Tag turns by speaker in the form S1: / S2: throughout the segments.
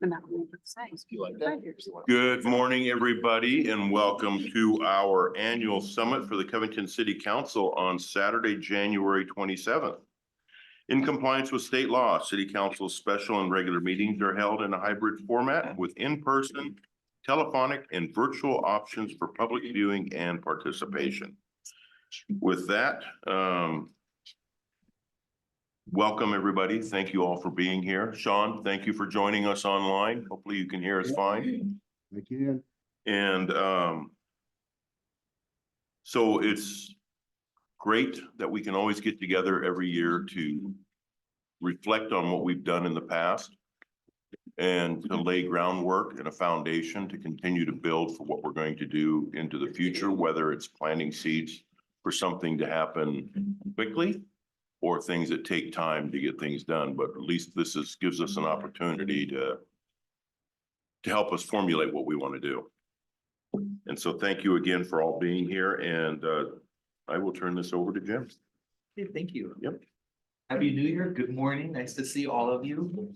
S1: Good morning, everybody, and welcome to our annual summit for the Covington City Council on Saturday, January 27th. In compliance with state law, City Council's special and regular meetings are held in a hybrid format with in-person, telephonic, and virtual options for public viewing and participation. With that, welcome, everybody. Thank you all for being here. Sean, thank you for joining us online. Hopefully you can hear us fine.
S2: I can.
S1: And so it's great that we can always get together every year to reflect on what we've done in the past and to lay groundwork and a foundation to continue to build for what we're going to do into the future, whether it's planting seeds for something to happen quickly or things that take time to get things done. But at least this gives us an opportunity to help us formulate what we want to do. And so thank you again for all being here, and I will turn this over to Jim.
S3: Okay, thank you.
S1: Yep.
S3: Happy New Year. Good morning. Nice to see all of you.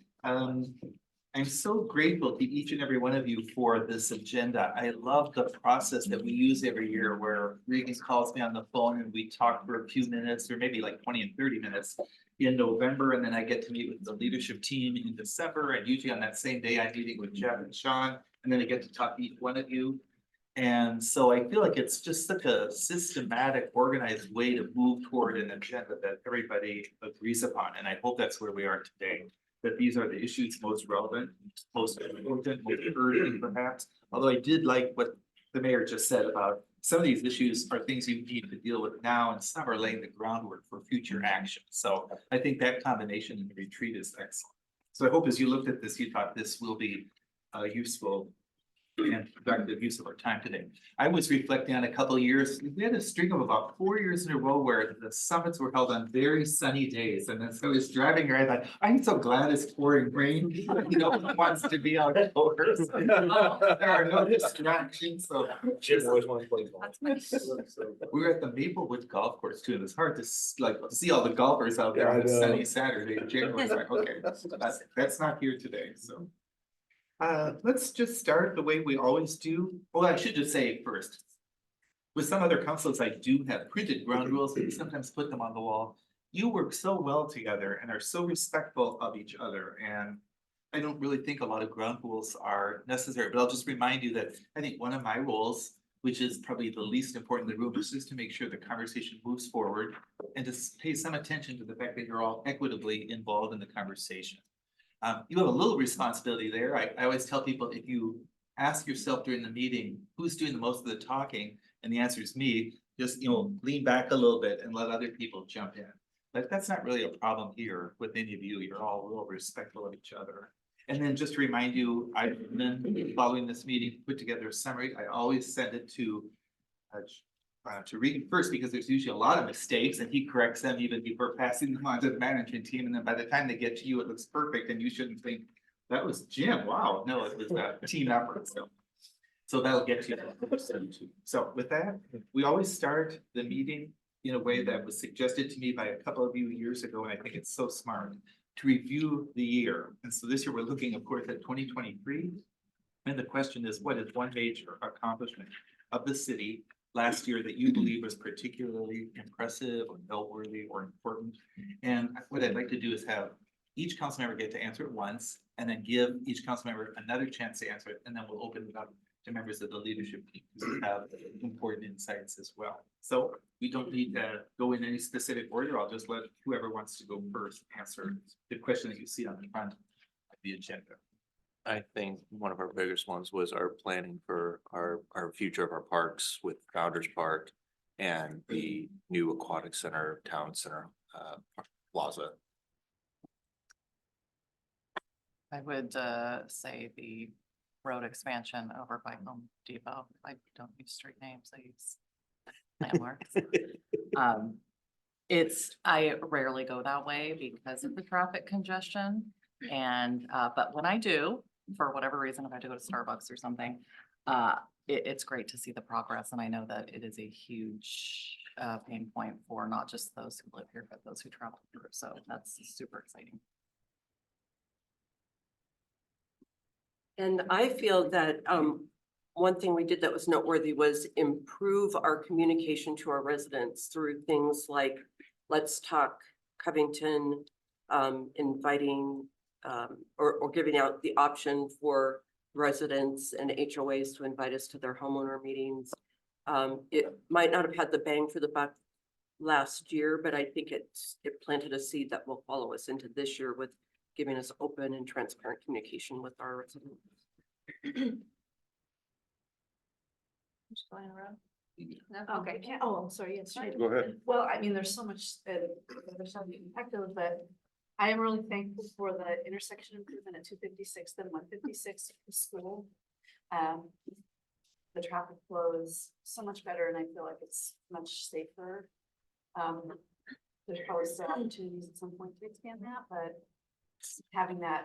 S3: I'm so grateful to each and every one of you for this agenda. I love the process that we use every year where Regan calls me on the phone and we talk for a few minutes, or maybe like 20 and 30 minutes in November. And then I get to meet with the leadership team in December. And usually on that same day, I'm meeting with Jeff and Sean, and then I get to talk to each one of you. And so I feel like it's just such a systematic, organized way to move toward an agenda that everybody agrees upon. And I hope that's where we are today, that these are the issues most relevant, most important, most urgent perhaps. Although I did like what the mayor just said about some of these issues are things you need to deal with now, and some are laying the groundwork for future action. So I think that combination in the retreat is excellent. So I hope as you looked at this, you thought this will be useful and productive use of our time today. I was reflecting on a couple of years. We had a string of about 4 years in a row where the summits were held on very sunny days. And then so I was driving around, like, I'm so glad it's pouring rain. No one wants to be outdoors. There are no distractions. So
S2: Jim always wants to play golf.
S3: we were at the Maplewood Golf Course too. And it's hard to see all the golfers out there on a sunny Saturday in January. Like, okay, that's not here today. So. Let's just start the way we always do. Well, I should just say first, with some other councils, I do have printed ground rules and sometimes put them on the wall. You work so well together and are so respectful of each other. And I don't really think a lot of ground rules are necessary, but I'll just remind you that I think one of my roles, which is probably the least important in the room, is just to make sure the conversation moves forward and to pay some attention to the fact that you're all equitably involved in the conversation. You have a little responsibility there. I always tell people, if you ask yourself during the meeting, who's doing the most of the talking, and the answer is me, just, lean back a little bit and let other people jump in. But that's not really a problem here with any of you. You're all real respectful of each other. And then just to remind you, I've been following this meeting, put together a summary. I always send it to Regan first, because there's usually a lot of mistakes and he corrects them even before passing them on to the management team. And then by the time they get to you, it looks perfect. And you shouldn't think that was Jim. Wow. No, it was a team effort. So that'll get to you. So with that, we always start the meeting in a way that was suggested to me by a couple of you years ago. And I think it's so smart to review the year. And so this year we're looking, of course, at 2023. And the question is, what is one major accomplishment of the city last year that you believe was particularly impressive or noteworthy or important? And what I'd like to do is have each council member get to answer it once, and then give each council member another chance to answer it, and then we'll open it up to members of the leadership team who have important insights as well. So we don't need to go in any specific order. I'll just let whoever wants to go first answer the question that you see on the front of the agenda.
S4: I think one of our biggest ones was our planning for our future of our parks with Founders Park and the new aquatic center, town center, plaza.
S5: I would say the road expansion over by Home Depot. I don't use street names, I use landmarks. I rarely go that way because of the traffic congestion. And but when I do, for whatever reason, if I have to go to Starbucks or something, it's great to see the progress. And I know that it is a huge pain point for not just those who live here, but those who travel through. So that's super exciting.
S6: And I feel that, one thing we did that was noteworthy was improve our communication to our residents through things like Let's Talk Covington, inviting, or giving out the option for residents and HOAs to invite us to their homeowner meetings. It might not have had the bang for the buck last year, but I think it planted a seed that will follow us into this year with giving us open and transparent communication with our residents.
S7: Just going around.
S8: Okay, oh, I'm sorry, yes.
S1: Go ahead.
S8: Well, I mean, there's so much, there's so many impactful, but I am really thankful for the intersection improvement at 256 and 156 for school. The traffic flow is so much better and I feel like it's much safer. There's probably still opportunities at some point to expand that, but having that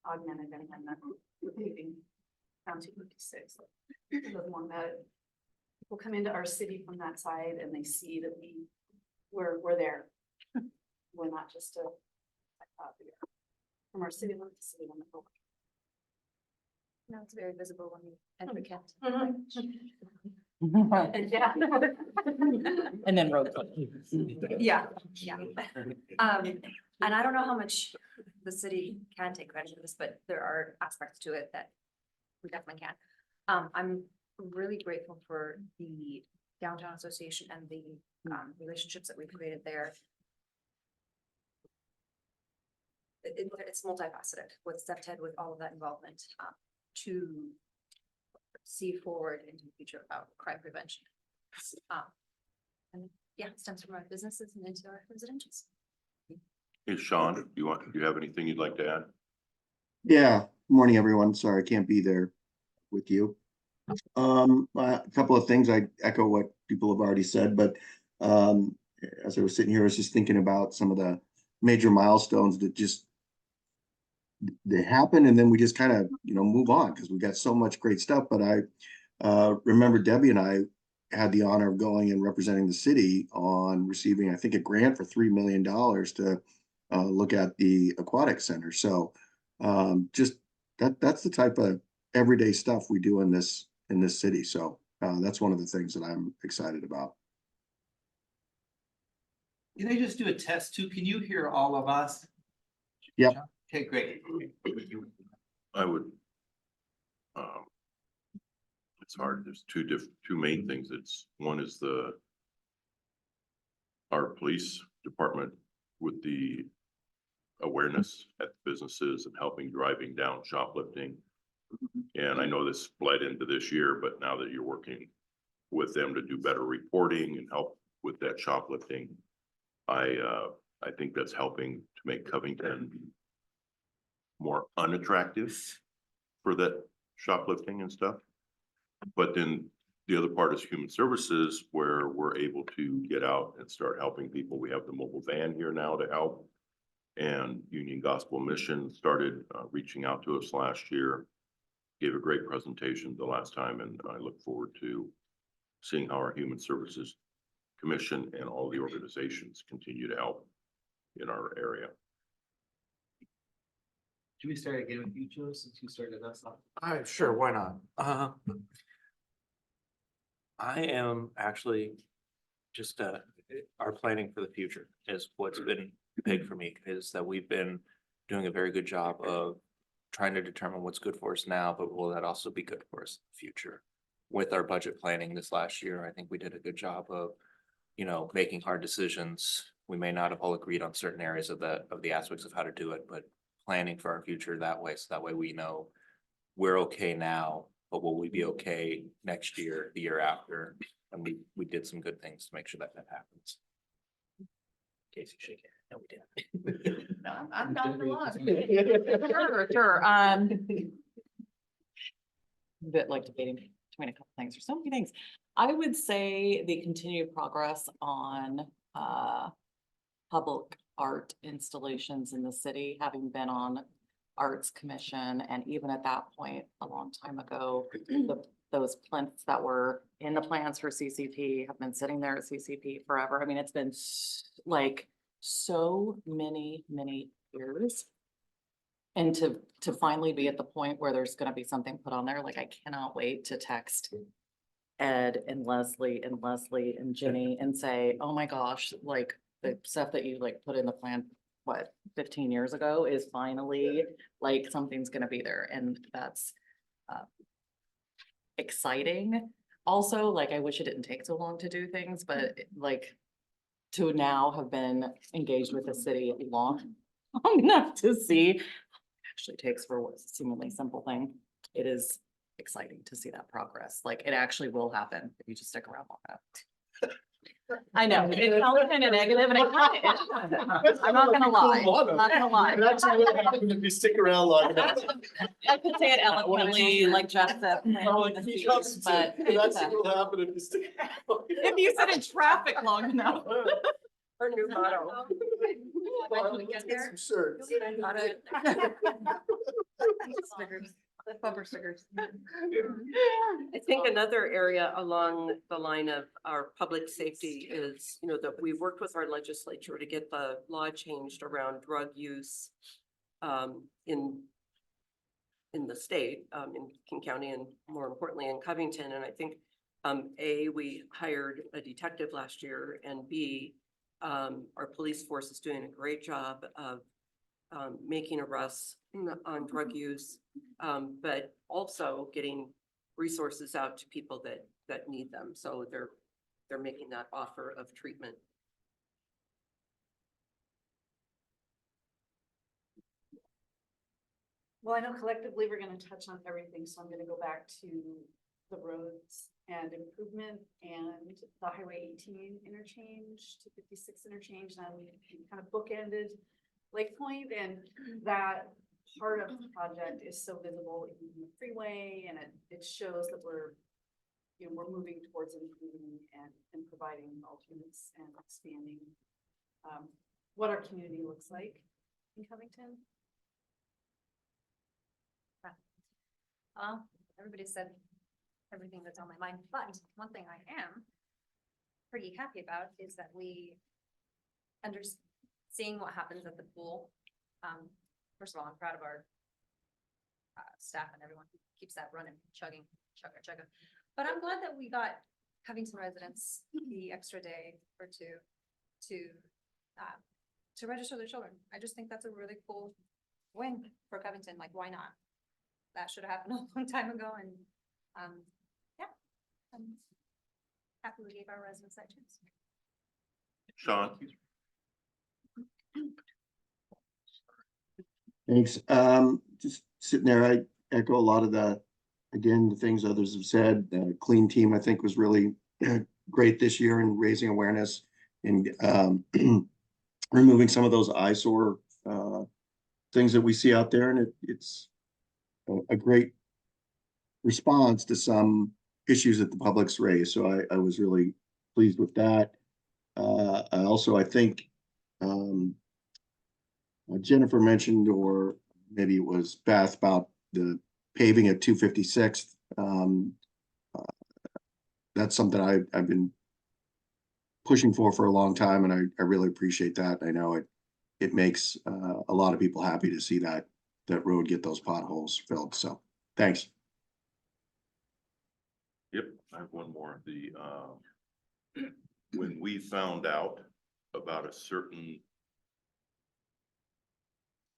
S8: augmented and then repeating down 256. The one that people come into our city from that side and they see that we're there. We're not just from our city limit to city limit.
S7: No, it's very visible when you enter the county.
S8: And yeah.
S5: And then road.
S7: Yeah, yeah. And I don't know how much the city can take credit for this, but there are aspects to it that we definitely can. I'm really grateful for the downtown association and the relationships that we've created there. It's multifaceted with Step TED, with all of that involvement, to see forward into the future about crime prevention. And yeah, it stems from our businesses and into our residentials.
S1: Hey, Sean, do you have anything you'd like to add?
S2: Yeah, morning, everyone. Sorry, I can't be there with you. A couple of things. I echo what people have already said, but as I was sitting here, I was just thinking about some of the major milestones that just they happen, and then we just kind of move on because we got so much great stuff. But I remember Debbie and I had the honor of going and representing the city on receiving, I think, a grant for $3 million to look at the aquatic center. So just that's the type of everyday stuff we do in this city. So that's one of the things that I'm excited about.
S3: Can I just do a test too? Can you hear all of us?
S2: Yep.
S3: Okay, great.
S1: I would. It's hard. There's two main things. One is our police department with the awareness at businesses and helping driving down shoplifting. And I know this bled into this year, but now that you're working with them to do better reporting and help with that shoplifting, I think that's helping to make Covington more unattractive for that shoplifting and stuff. But then the other part is human services, where we're able to get out and start helping people. We have the mobile van here now to help. And Union Gospel Mission started reaching out to us last year. Gave a great presentation the last time, and I look forward to seeing how our Human Services Commission and all the organizations continue to help in our area.
S3: Should we start again with you, Joe, since you started us off?
S4: Sure, why not? I am actually just, our planning for the future is what's been big for me, is that we've been doing a very good job of trying to determine what's good for us now, but will that also be good for us in the future? With our budget planning this last year, I think we did a good job of, making hard decisions. We may not have all agreed on certain areas of the aspects of how to do it, but planning for our future that way. So that way we know we're okay now, but will we be okay next year, the year after? And we did some good things to make sure that happens. Casey, shake it. No, we didn't.
S5: No, I'm down for lunch. Sure. Bit like debating between a couple things. There's so many things. I would say the continued progress on public art installations in the city, having been on Arts Commission, and even at that point, a long time ago, those plinths that were in the plans for CCP have been sitting there at CCP forever. I mean, it's been like so many years. And to finally be at the point where there's gonna be something put on there, like I cannot wait to text Ed and Leslie and Jenny and say, oh my gosh, like the stuff that you like put in the plan, what, 15 years ago is finally, like, something's gonna be there, and that's exciting. Also, like, I wish it didn't take so long to do things, but like, to now have been engaged with the city long enough to see actually takes for what's a seemingly simple thing. It is exciting to see that progress. Like, it actually will happen if you just stick around long enough. I know, it sounds kind of negative and it kind of is. I'm not gonna lie, I'm not gonna lie.
S9: It actually will happen if you stick around long enough.
S5: I could say it eloquently, like Jeff said. But it's,
S9: That's what will happen if you stick.
S5: if you sit in traffic long enough.
S6: Our new motto.
S8: When we get there,
S9: Some shirts.
S5: Bumper stickers.
S6: I think another area along the line of our public safety is, that we worked with our legislature to get the law changed around drug use in the state, in King County, and more importantly in Covington. And I think, A, we hired a detective last year, and B, our police force is doing a great job of making arrests on drug use, but also getting resources out to people that need them. So they're making that offer of treatment.
S8: well, I know collectively we're gonna touch on everything, so I'm gonna go back to the roads and improvement and the Highway 18 interchange to 56 interchange. Now we kind of bookended Lake Point, and that part of the project is so visible in the freeway, and it shows that we're moving towards improving and providing alternates and expanding what our community looks like in Covington.
S7: Everybody said everything that's on my mind, but one thing I am pretty happy about is that we seeing what happens at the pool. First of all, I'm proud of our staff and everyone who keeps that running, chugging. But I'm glad that we got Covington residents the extra day or two to register their children. I just think that's a really cool win for Covington. Like, why not? That should have happened a long time ago, and yeah, I'm happy we gave our residents that chance.
S1: Sean?
S2: Thanks. Just sitting there, I echo a lot of the things others have said. The clean team, I think, was really great this year in raising awareness and removing some of those eyesore things that we see out there. And it's a great response to some issues that the public's raised. So I was really pleased with that. I think Jennifer mentioned, or maybe it was Beth, about the paving at 256th. That's something I've been pushing for a long time, and I really appreciate that. I know it makes a lot of people happy to see that road get those potholes filled. So thanks.
S1: Yep, I have one more. When we found out about a certain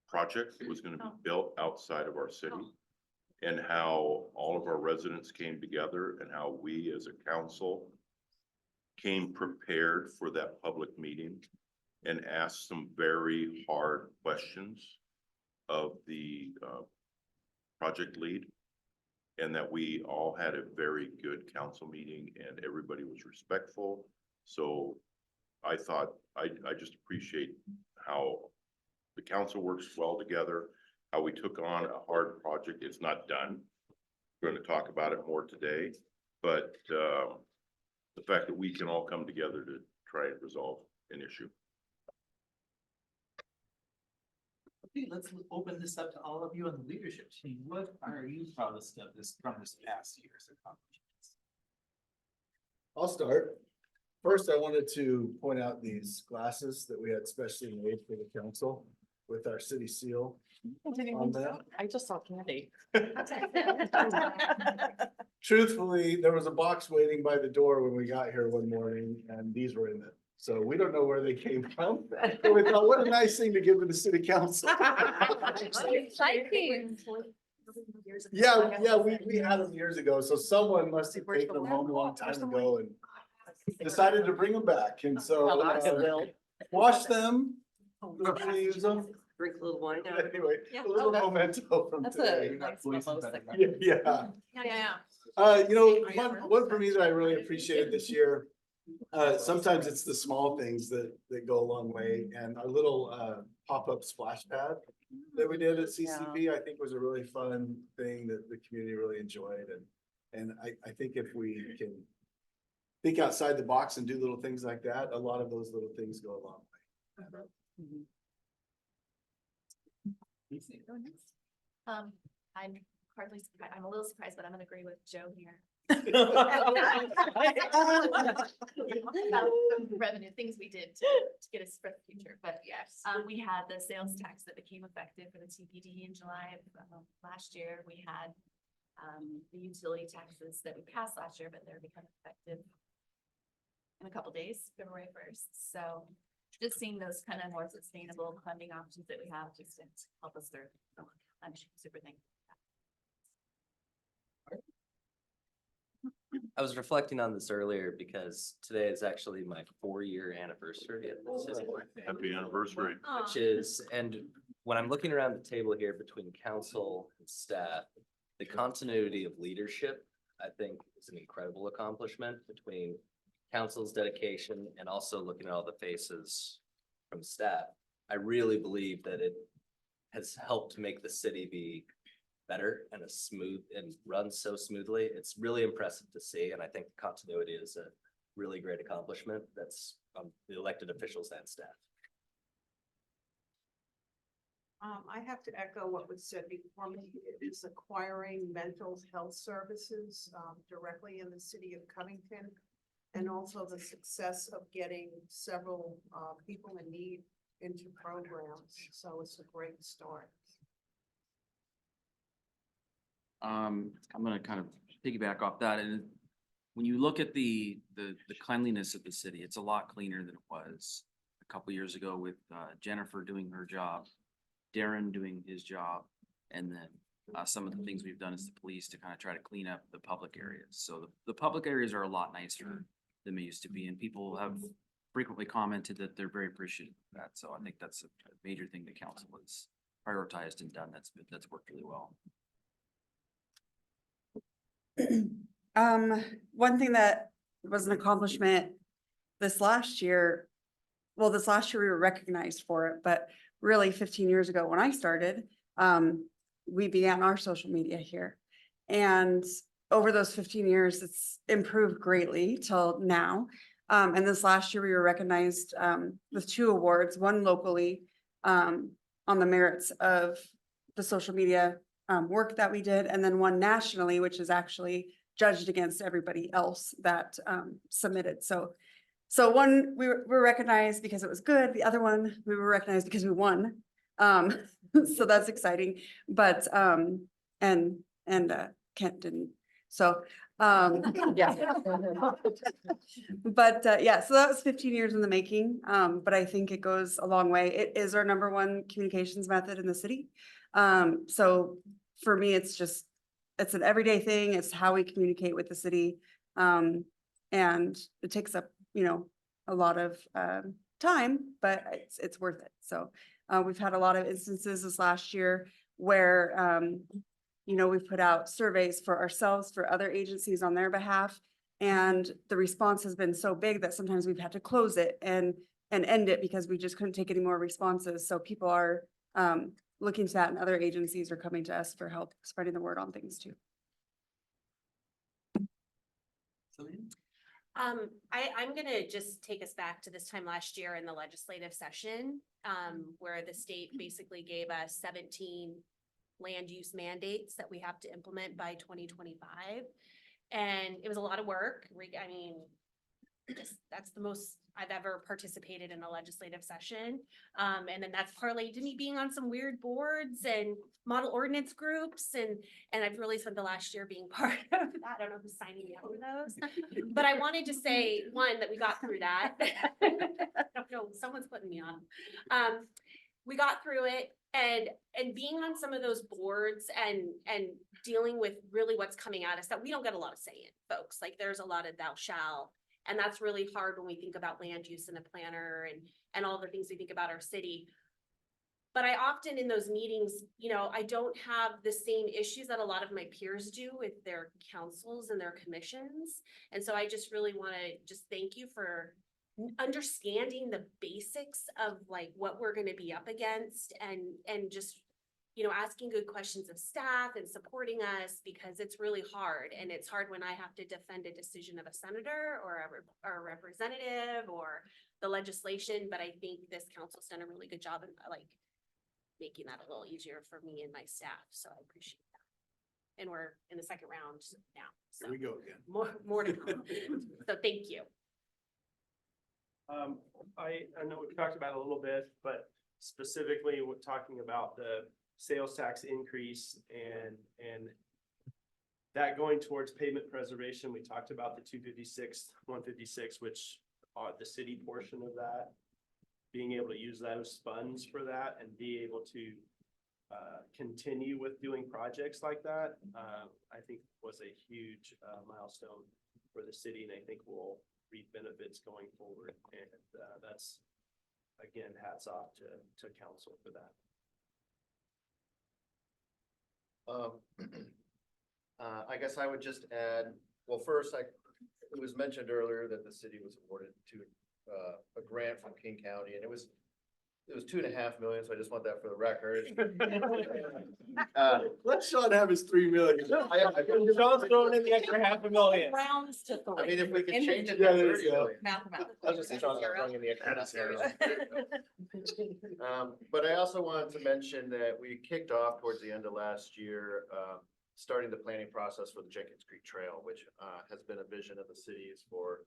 S1: project that was gonna be built outside of our city, and how all of our residents came together, and how we as a council came prepared for that public meeting and asked some very hard questions of the project lead, and that we all had a very good council meeting and everybody was respectful. So I thought, I just appreciate how the council works well together, how we took on a hard project. It's not done. We're going to talk about it more today, but the fact that we can all come together to try and resolve an issue.
S3: Okay, let's open this up to all of you on the leadership team. What are you proudest of from this past year's accomplishments?
S9: I'll start. First, I wanted to point out these glasses that we had specially made for the council with our city seal on that.
S5: I just saw candy.
S9: Truthfully, there was a box waiting by the door when we got here one morning and these were in it. So we don't know where they came from. But we thought, what a nice thing to give to the city council. Yeah, we had them years ago. So someone must have taken them home a long time ago and decided to bring them back. And so wash them. Hopefully use them.
S6: Drink a little wine out of it.
S9: Anyway,
S7: Yeah.
S9: a little memento from
S5: That's
S9: today.
S5: a nice mimosa.
S9: Yeah.
S7: Yeah.
S9: You know, one for me that I really appreciated this year, sometimes it's the small things that go a long way, and our little pop-up splash pad that we did at CCP, I think was a really fun thing that the community really enjoyed, and I think if we can think outside the box and do little things like that, a lot of those little things go a long way.
S8: I'm hardly surprised. I'm a little surprised, but I'm gonna agree with Joe here. Revenue, things we did to get us for the future, but yes, we had the sales tax that became effective for the TPD in July of last year. We had the utility taxes that we passed last year, but they're becoming effective in a couple days, February 1st. So just seeing those kind of more sustainable funding options that we have just to help us through. I'm super thankful.
S10: I was reflecting on this earlier because today is actually my 4-year anniversary at the city.
S1: Happy anniversary.
S10: Which is, and when I'm looking around the table here between council and staff, the continuity of leadership, I think is an incredible accomplishment between council's dedication and also looking at all the faces from staff. I really believe that it has helped make the city be better and a smooth and run so smoothly. It's really impressive to see. And I think continuity is a really great accomplishment. That's the elected officials and staff.
S11: I have to echo what was said before me. It is acquiring mental health services directly in the city of Covington. And also the success of getting several people in need into programs. So it's a great start.
S12: I'm gonna kind of piggyback off that, and when you look at the cleanliness of the city, it's a lot cleaner than it was a couple years ago with Jennifer doing her job, Darren doing his job, and then some of the things we've done as the police to kind of try to clean up the public areas. So the public areas are a lot nicer than they used to be, and people have frequently commented that they're very appreciative of that. So I think that's a major thing the council has prioritized and done. That's worked really well.
S13: One thing that was an accomplishment this last year, well, this last year we were recognized for it, but really 15 years ago when I started, we began our social media here. And over those 15 years, it's improved greatly till now. And this last year we were recognized with 2 awards, one locally on the merits of the social media work that we did, and then one nationally, which is actually judged against everybody else that submitted. So one we were recognized because it was good. The other one we were recognized because we won. So that's exciting. But and Kent didn't. So yeah. But yeah, so that was 15 years in the making. But I think it goes a long way. It is our #1 communications method in the city. So for me, it's an everyday thing. It's how we communicate with the city. And it takes up, a lot of time, but it's worth it. So we've had a lot of instances this last year where, we've put out surveys for ourselves, for other agencies on their behalf. And the response has been so big that sometimes we've had to close it and end it because we just couldn't take any more responses. So people are looking to that, and other agencies are coming to us for help spreading the word on things too.
S14: I'm gonna just take us back to this time last year in the legislative session, where the state basically gave us 17 land use mandates that we have to implement by 2025. And it was a lot of work. that's the most I've ever participated in a legislative session. And then that's parlayed to me being on some weird boards and model ordinance groups and I've really spent the last year being part of that. I don't know who's signing me up for those. But I wanted to say, one, that we got through that. I don't know, someone's putting me on. We got through it and being on some of those boards and dealing with really what's coming at us that we don't get a lot of say in, folks. Like there's a lot of thou shall. And that's really hard when we think about land use and a planner and all the things we think about our city. But I often in those meetings, you know, I don't have the same issues that a lot of my peers do with their councils and their commissions. And so I just really want to just thank you for understanding the basics of like what we're going to be up against and just, you know, asking good questions of staff and supporting us because it's really hard. And it's hard when I have to defend a decision of a senator or a representative or the legislation. But I think this council's done a really good job in like making that a little easier for me and my staff. So I appreciate that. And we're in the second round now. So
S9: Here we go again.
S14: more to come. So thank you.
S15: I know we've talked about it a little bit, but specifically we're talking about the sales tax increase and that going towards pavement preservation. We talked about the 156, which are the city portion of that, being able to use those funds for that and be able to continue with doing projects like that, I think was a huge milestone for the city, and I think we'll reap benefits going forward. And that's, again, hats off to council for that.
S16: I guess I would just add, well, first, it was mentioned earlier that the city was awarded to a grant from King County, and it was $2.5 million, so I just want that for the record.
S9: Let Sean have his 3 million.
S15: Sean's throwing in the extra $500,000.
S5: Rounds to three.
S16: I mean, if we could
S5: In the
S16: change it to
S9: Yeah, there
S16: 30
S9: you go.
S16: million.
S5: Mathematics.
S16: I was just saying, Sean's not throwing in the extra. But I also wanted to mention that we kicked off towards the end of last year, starting the planning process for the Jenkins Creek Trail, which has been a vision of the city's for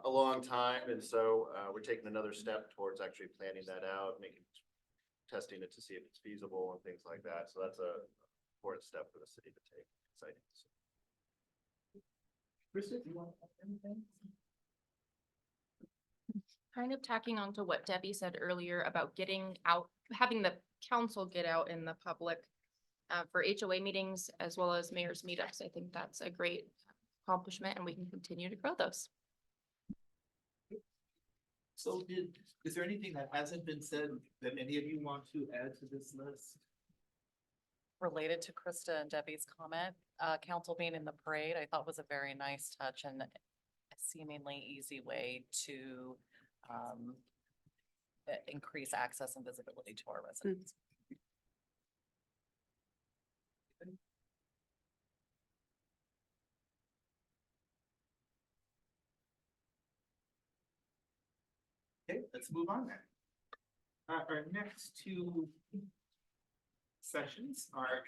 S16: a long time. And so we're taking another step towards actually planning that out, testing it to see if it's feasible and things like that. So that's a important step for the city to take. Exciting.
S3: Krista, do you want to add anything?
S17: Kind of tacking on to what Debbie said earlier about getting out, having the council get out in the public for HOA meetings as well as mayor's meetups. I think that's a great accomplishment and we can continue to grow those.
S3: So is there anything that hasn't been said that any of you want to add to this list?
S5: Related to Krista and Debbie's comment, council being in the parade, I thought was a very nice touch and a seemingly easy way to increase access and visibility to our residents.
S3: Okay, let's move on then. Our next two sessions are,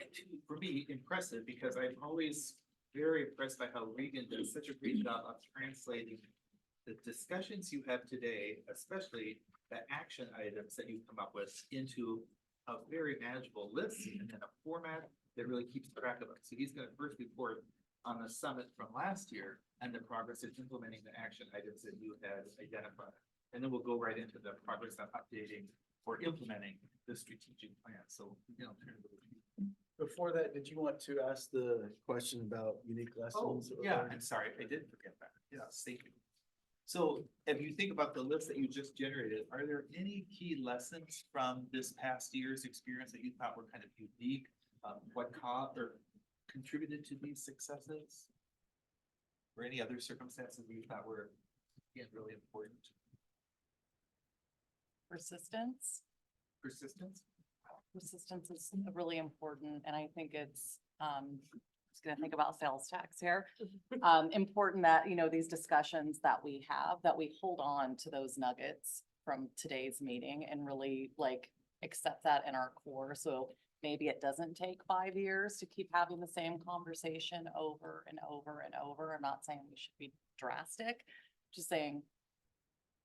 S3: for me, impressive because I'm always very impressed by how Regan does such a great job of translating the discussions you have today, especially the action items that you've come up with, into a very manageable list and then a format that really keeps track of it. So he's going to first report on the summit from last year and the progress in implementing the action items that you had identified. And then we'll go right into the progress of updating or implementing the strategic plan. So, you know, turn it over to you.
S9: Before that, did you want to ask the question about unique
S3: Oh,
S9: lessons?
S3: yeah, I'm sorry, I did forget that. Yes, thank you. So if you think about the list that you just generated, are there any key lessons from this past year's experience that you thought were kind of unique? What caused or contributed to these successes? Or any other circumstances you thought were, again, really important?
S5: Persistence.
S3: Persistence?
S5: Persistence is really important, and I think it's, just gonna think about sales tax here. Important that, you know, these discussions that we have, that we hold on to those nuggets from today's meeting and really like accept that in our core. So maybe it doesn't take 5 years to keep having the same conversation over and over and over. I'm not saying we should be drastic, just saying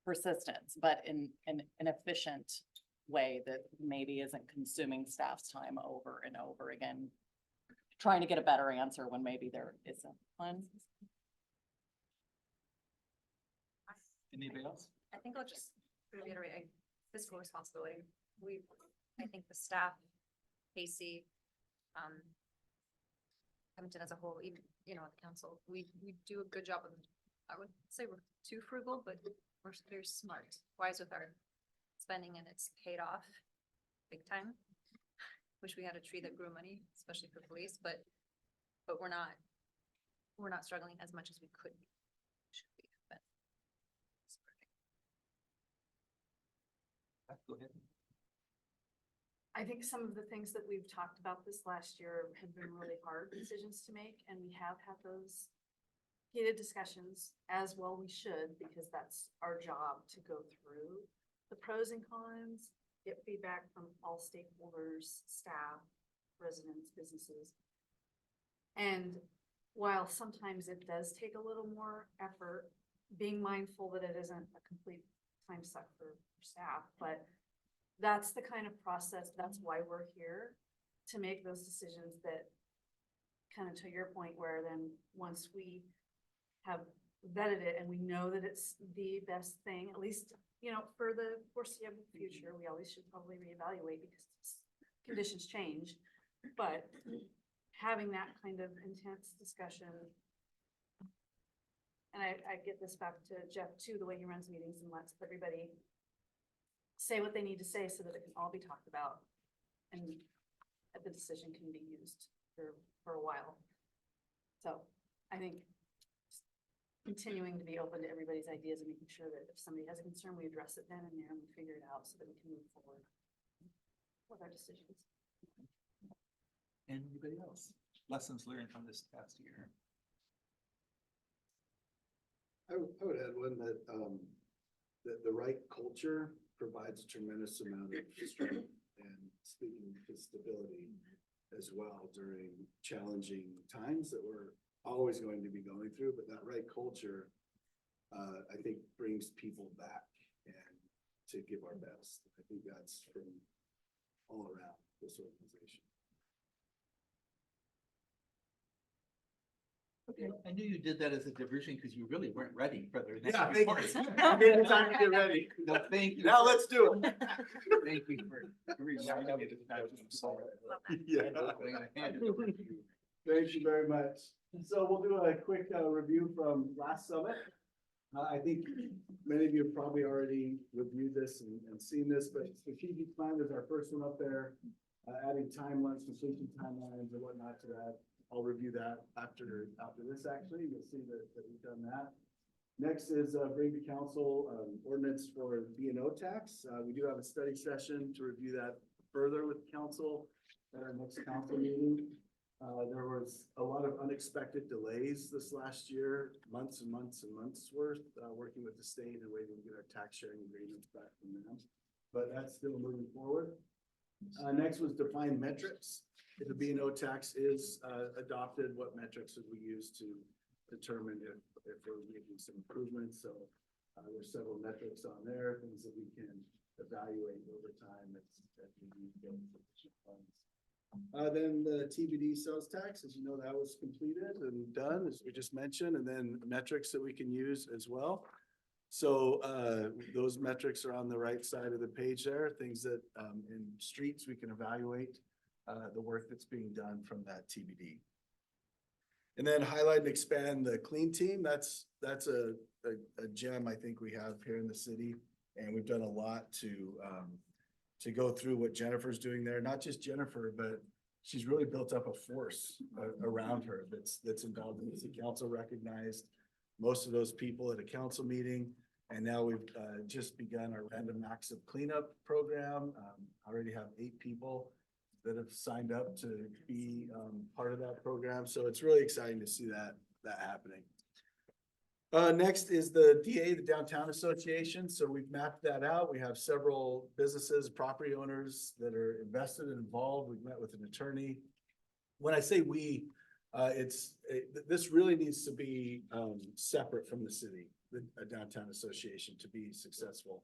S5: persistence, but in an efficient way that maybe isn't consuming staff's time over and over again, trying to get a better answer when maybe there isn't one.
S3: Anybody else?
S7: I think I'll just reiterate fiscal responsibility. I think the staff, Casey, Covington as a whole, even, the council, we do a good job of, I would say we're too frugal, but we're very smart, wise with our spending, and it's paid off big time. Wish we had a tree that grew money, especially for police, but we're not struggling as much as we could be. Should be, but it's perfect.
S3: Go ahead.
S8: I think some of the things that we've talked about this last year have been really hard decisions to make, and we have had those heated discussions, as well we should, because that's our job to go through the pros and cons, get feedback from all stakeholders, staff, residents, businesses. And while sometimes it does take a little more effort, being mindful that it isn't a complete time suck for staff, but that's the kind of process, that's why we're here, to make those decisions that, kind of to your point, where then once we have vetted it and we know that it's the best thing, at least, for the foreseeable future, we always should probably reevaluate because conditions change. But having that kind of intense discussion, and I get this back to Jeff too, the way he runs meetings and lets everybody say what they need to say so that it can all be talked about and the decision can be used for a while. So I think continuing to be open to everybody's ideas and making sure that if somebody has a concern, we address it then and there and we figure it out so that we can move forward with our decisions.
S3: Anybody else? Lessons learned from this past year?
S9: I would add one that, the right culture provides a tremendous amount of strength and speaking to stability as well during challenging times that we're always going to be going through, but that right culture, I think brings people back and to give our best. I think that's from all around this organization.
S3: Okay, I knew you did that as a diversion because you really weren't ready for the next
S9: Yeah, thank
S3: report.
S9: you. Give me time to get ready.
S3: No, thank you.
S9: Now let's do it.
S3: Thank you for reminding me of that. I'm sorry.
S9: Yeah.
S3: I'm gonna hand it over to you.
S9: Thank you very much. So we'll do a quick review from last summit. I think many of you have probably already reviewed this and seen this, but strategic plan is our first one up there. Adding timelines, completion timelines and whatnot to that. I'll review that after this actually. You'll see that we've done that. Next is bring to council ordinance for B&O tax. We do have a study session to review that further with council at our next council meeting. There was a lot of unexpected delays this last year, months and months and months worth, working with the state and waiting to get our tax sharing agreements back from them. But that's still moving forward. Next was define metrics. If the B&O tax is adopted, what metrics would we use to determine if we're making some improvements? So there's several metrics on there, things that we can evaluate over time as we get additional funds. Then the TBD sales tax, as you know, that was completed and done, as we just mentioned, and then metrics that we can use as well. So those metrics are on the right side of the page there, things that in streets we can evaluate the work that's being done from that TBD. And then highlight and expand the clean team. That's a gem I think we have here in the city, and we've done a lot to go through what Jennifer's doing there. Not just Jennifer, but she's really built up a force around her that's involved in this. The council recognized most of those people at a council meeting, and now we've just begun our random acts of cleanup program. Already have 8 people that have signed up to be part of that program. So it's really exciting to see that happening. Next is the DA, the Downtown Association. So we've mapped that out. We have several businesses, property owners that are invested and involved. We've met with an attorney. When I say this really needs to be separate from the city. a downtown association to be successful.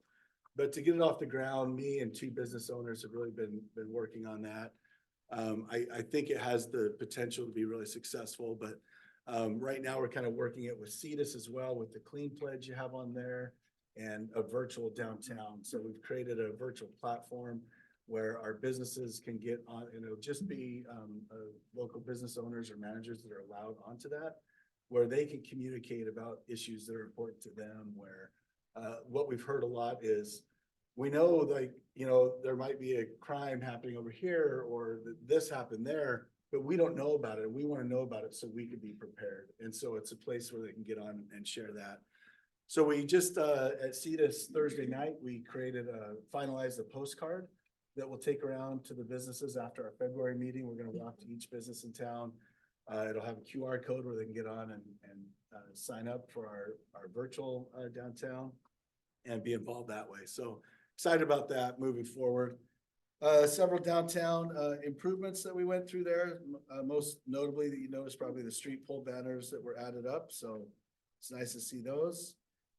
S9: But to get it off the ground, me and two business owners have really been working on that. I think it has the potential to be really successful, but right now we're kind of working it with CEDAS as well, with the clean pledge you have on there and a virtual downtown. So we've created a virtual platform where our businesses can get on, and it'll just be local business owners or managers that are allowed onto that, where they can communicate about issues that are important to them, where what we've heard a lot is, we know, like, you know, there might be a crime happening over here or this happened there, but we don't know about it. We want to know about it so we can be prepared. And so it's a place where they can get on and share that. So we just, at CEDAS Thursday night, we finalized a postcard that we'll take around to the businesses after our February meeting. We're going to walk to each business in town. It'll have a QR code where they can get on and sign up for our virtual downtown and be involved that way. So excited about that moving forward. Several downtown improvements that we went through there. Most notably that you noticed probably the street pole banners that were added up. So it's nice to see those.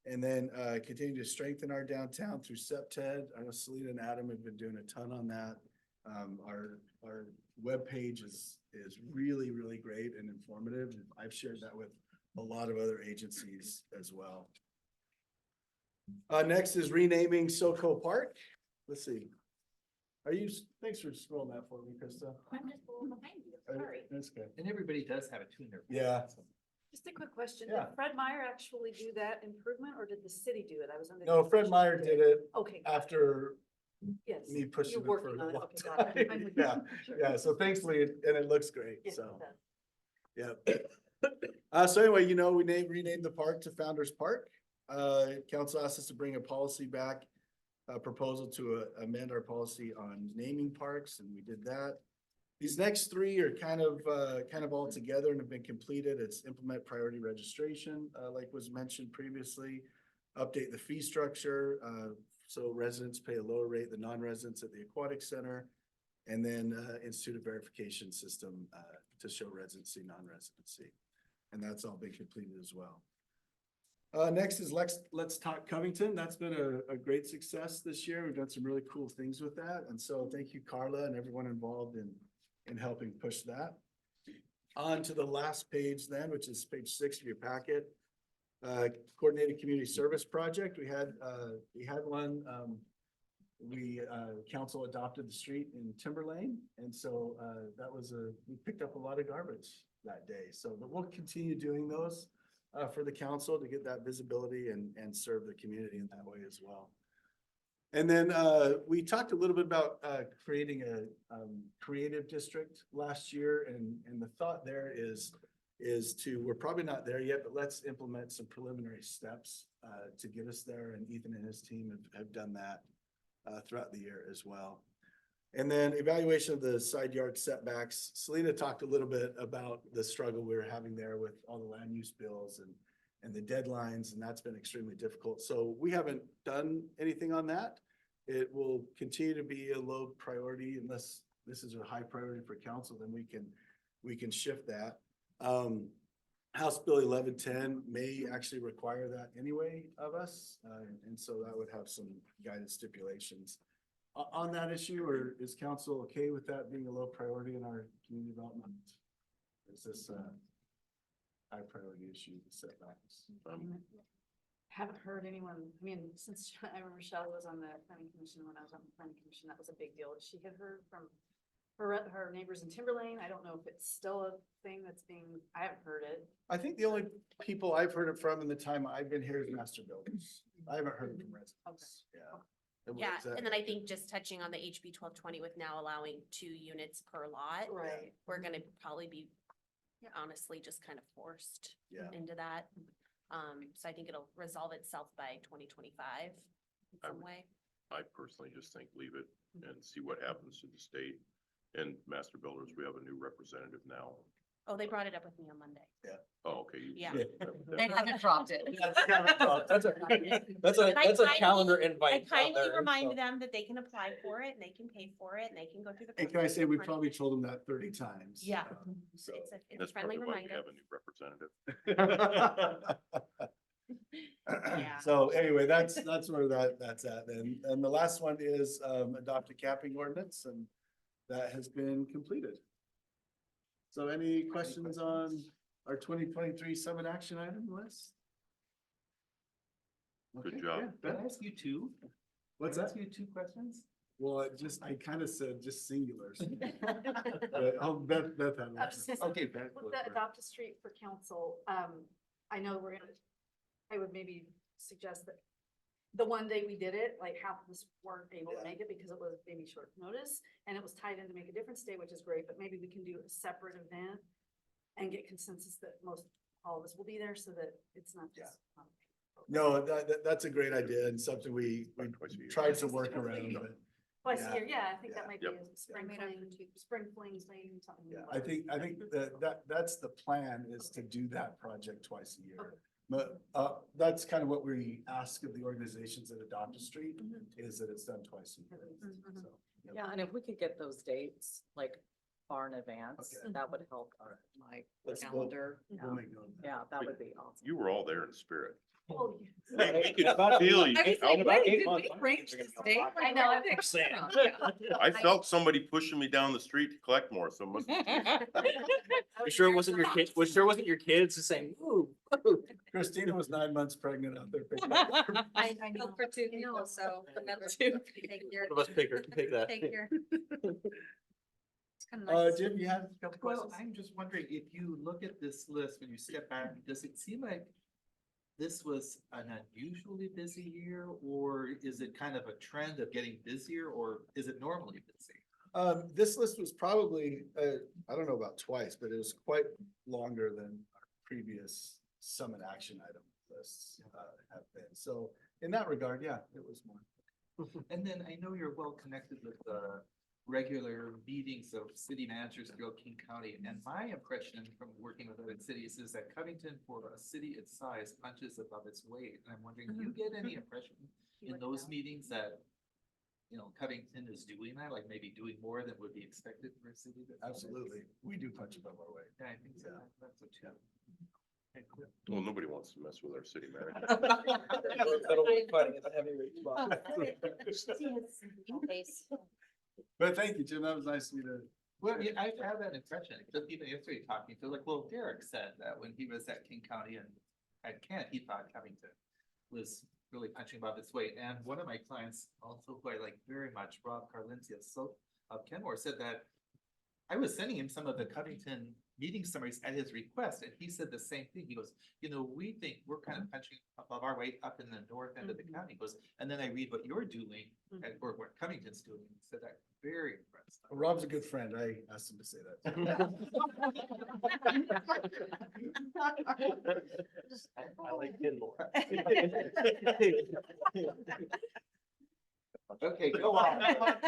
S9: And then continue to strengthen our downtown through SEPTED. I know Selena and Adam have been doing a ton on that. Our webpage is really, really great and informative. And I've shared that with a lot of other agencies as well. Next is renaming SoCo Park. Let's see. Thanks for scrolling that for me, Krista.
S8: I'm just a little behind you, sorry.
S9: That's good.
S3: And everybody does have a tuner.
S9: Yeah.
S8: Just a quick question,
S9: Yeah.
S8: did Fred Meyer actually do that improvement or did the city do it? I was under.
S9: No, Fred Meyer did it
S8: Okay. got it.
S9: after
S8: Yes.
S9: me pushing
S8: You're
S9: it for
S8: working
S9: a
S8: on it.
S9: long
S8: Okay, got it. I'm
S9: time.
S8: with you.
S9: Yeah,
S8: Sure.
S9: yeah, so thankfully, and it looks great,
S8: Yes,
S9: so,
S8: it does.
S9: yeah. So anyway, you know, we renamed the park to Founders Park. Council asked us to bring a policy back, a proposal to amend our policy on naming parks, and we did that. These next three are kind of all together and have been completed. It's implement priority registration, like was mentioned previously, update the fee structure, so residents pay a lower rate than non-residents at the aquatic center, and then institute a verification system to show residency, non-residency. And that's all been completed as well. Next is Let's Talk Covington. That's been a great success this year. We've done some really cool things with that. And so thank you, Carla, and everyone involved in helping push that. On to the last page then, which is page 6 of your packet. Coordinated Community Service Project. We had one. Council adopted the street in Timber Lane. And so we picked up a lot of garbage that day. So, but we'll continue doing those for the council to get that visibility and serve the community in that way as well. And then we talked a little bit about creating a creative district last year, and the thought there is we're probably not there yet, but let's implement some preliminary steps to get us there. And Ethan and his team have done that throughout the year as well. And then evaluation of the side yard setbacks. Selena talked a little bit about the struggle we were having there with all the land use bills and the deadlines, and that's been extremely difficult. So we haven't done anything on that. It will continue to be a low priority unless this is a high priority for council, then we can shift that. House Bill 1110 may actually require that anyway of us. And so that would have some guided stipulations on that issue, or is council okay with that being a low priority in our community development? Is this a high priority issue, setbacks?
S8: Haven't heard anyone, I mean, since I remember Michelle was on the planning commission, when I was on the planning commission, that was a big deal. She had heard from her neighbors in Timberlane. I don't know if it's still a thing that's I haven't heard it.
S9: I think the only people I've heard it from in the time I've been here is master builders. I haven't heard it from residents. Yeah.
S14: Yeah, and then I think just touching on the HB 1220 with now allowing 2 units per lot.
S8: Right.
S14: We're gonna probably be honestly just kind of forced into that. So I think it'll resolve itself by 2025 in some way.
S1: I personally just think leave it and see what happens to the state. And master builders, we have a new representative now.
S14: Oh, they brought it up with me on Monday.
S9: Yeah.
S1: Oh, okay.
S14: Yeah.
S5: They haven't dropped it.
S10: That's a calendar
S14: I
S10: invite. out
S14: kindly
S10: there,
S14: remind
S10: so.
S14: them that they can apply for it and they can pay for it and they can go through the.
S9: And can I say, we
S14: process.
S9: probably told them that 30 times.
S14: Yeah.
S9: So
S14: It's a
S1: That's
S14: friendly
S1: probably why we
S14: reminder.
S1: have a new representative.
S9: So anyway, that's where that's at. And the last one is adopt a capping ordinance, and that has been completed. So any questions on our 2023 summit action item list?
S1: Good
S9: Okay,
S1: job.
S9: yeah,
S3: Can
S9: Ben?
S3: I ask you two?
S9: What's
S3: Can I ask
S9: that?
S3: you two questions?
S9: Well, I kind of said just singulars. But, oh, Beth had one.
S3: Okay, back.
S8: With the Adopt a Street for Council, I know I would maybe suggest that the one day we did it, like half of us weren't able to make it because it was maybe short notice and it was tied in to Make a Difference Day, which is great, but maybe we can do a separate event and get consensus that all of us will be there so that it's not just.
S9: No, that's a great idea and something we tried to work around, but
S8: Twice
S9: Yeah.
S8: a year, yeah, I think that might be
S1: Yep.
S8: a spring flings, maybe something.
S9: yeah, I think that's the plan is to do that project twice a year.
S8: Okay.
S9: But that's kind of what we ask of the organizations that adopt a street is that it's done twice a year.
S8: Mhm.
S9: So, yep.
S5: Yeah, and if we could get those dates like far in advance,
S9: Okay.
S5: that would help
S9: All right.
S5: my
S9: Let's go.
S5: calendar.
S9: We'll make note of that.
S5: Yeah, that would be awesome.
S1: You were all there in spirit.
S8: Oh,
S1: We could feel you.
S5: arrange this date?
S8: I know, I
S5: think so.
S1: I felt somebody pushing me down the street to collect more, so it must.
S10: You sure it wasn't your kids? Was sure it wasn't your kids just saying, ooh, ooh.
S9: Christina was 9 months pregnant out there.
S7: I know for two people, so another two. Take your,
S10: One of us pick that.
S7: take your. It's kind of nice.
S9: Jim, you had a couple
S3: Well,
S9: questions?
S3: I'm just wondering, if you look at this list, when you step back, does it seem like this was an unusually busy year, or is it kind of a trend of getting busier, or is it normally busy?
S9: This list was probably, I don't know about twice, but it was quite longer than our previous summit action item lists have been. So in that regard, yeah, it was more.
S3: And then I know you're well connected with the regular meetings of city managers throughout King County. And my impression from working with other cities is that Covington, for a city its size, punches above its weight. And I'm wondering, do you get any impression in those meetings that, you know, Covington is doing that, like maybe doing more than would be expected for a city?
S9: Absolutely. We do punch above our weight.
S3: Yeah, I think so. That's what you. Okay, cool.
S1: Well, nobody wants to mess with our city manager.
S9: But thank you, Jim. That was nice of you to.
S3: Well, yeah, I have that impression, just even yesterday talking to, like, well, Derek said that when he was at King County and at Kent, he thought Covington was really punching above its weight. And one of my clients, also who I like very much, Rob Carlencius, of Kenmore, said that I was sending him some of the Covington meeting summaries at his request, and he said the same thing. He goes, you know, we think we're kind of punching above our weight up in the north end of the county. He goes, and then I read what you're doing, or what Covington's doing, and said that very impressed.
S9: Well, Rob's a good friend. I asked him to say that.
S10: I like Kindle.
S3: Okay, go on.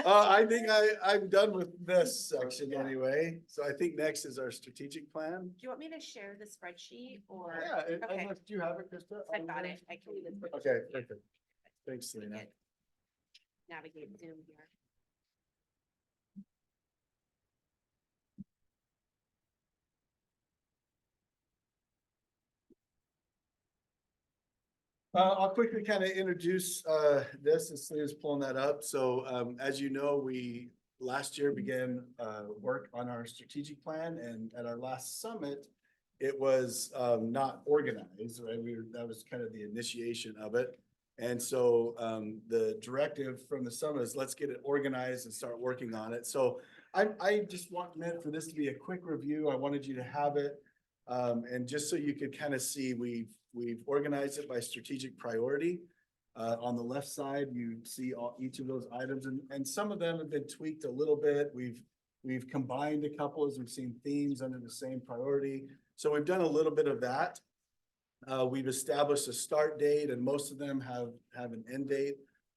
S9: I think I'm done with this section anyway. So I think next is our strategic plan.
S14: Do you want me to share the spreadsheet or?
S9: Yeah,
S14: Okay.
S9: unless do you have it, Krista?
S14: I got it. I can. leave it.
S9: Okay, perfect. Thanks, Selena.
S14: Navigate Zoom here.
S9: I'll quickly kind of introduce this as soon as pulling that up. So as you know, we last year began work on our strategic plan, and at our last summit, it was not organized, right? That was kind of the initiation of it. And so the directive from the summit is let's get it organized and start working on it. So I just meant for this to be a quick review. I wanted you to have it. And just so you could kind of see, we've organized it by strategic priority. On the left side, you see each of those items, and some of them have been tweaked a little bit. We've combined a couple as we've seen themes under the same priority. So we've done a little bit of that. We've established a start date, and most of them have an end date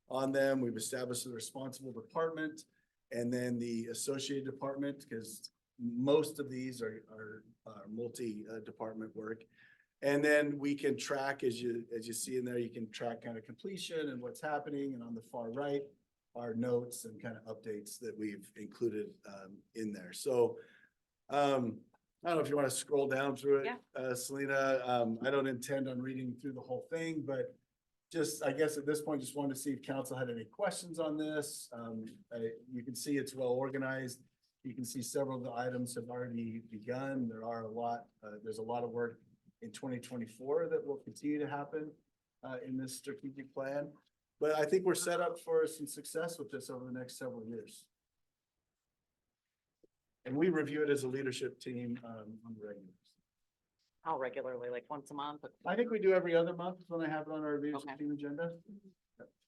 S9: on them. We've established the responsible department and then the associated department, because most of these are multi-department work. And then we can track, as you see in there, you can track kind of completion and what's happening. And on the far right, our notes and kind of updates that we've included in there. So I don't know if you want to scroll down through it,
S14: Yeah.
S9: Selena. I don't intend on reading through the whole thing, but just, I guess at this point, just wanted to see if council had any questions on this. You can see it's well organized. You can see several of the items have already begun. There's a lot of work in 2024 that will continue to happen in this strategic plan. But I think we're set up for some success with this over the next several years. And we review it as a leadership team on the regular.
S5: How regularly, like once a month?
S9: I think we do every other month when I have it on our leadership team agenda.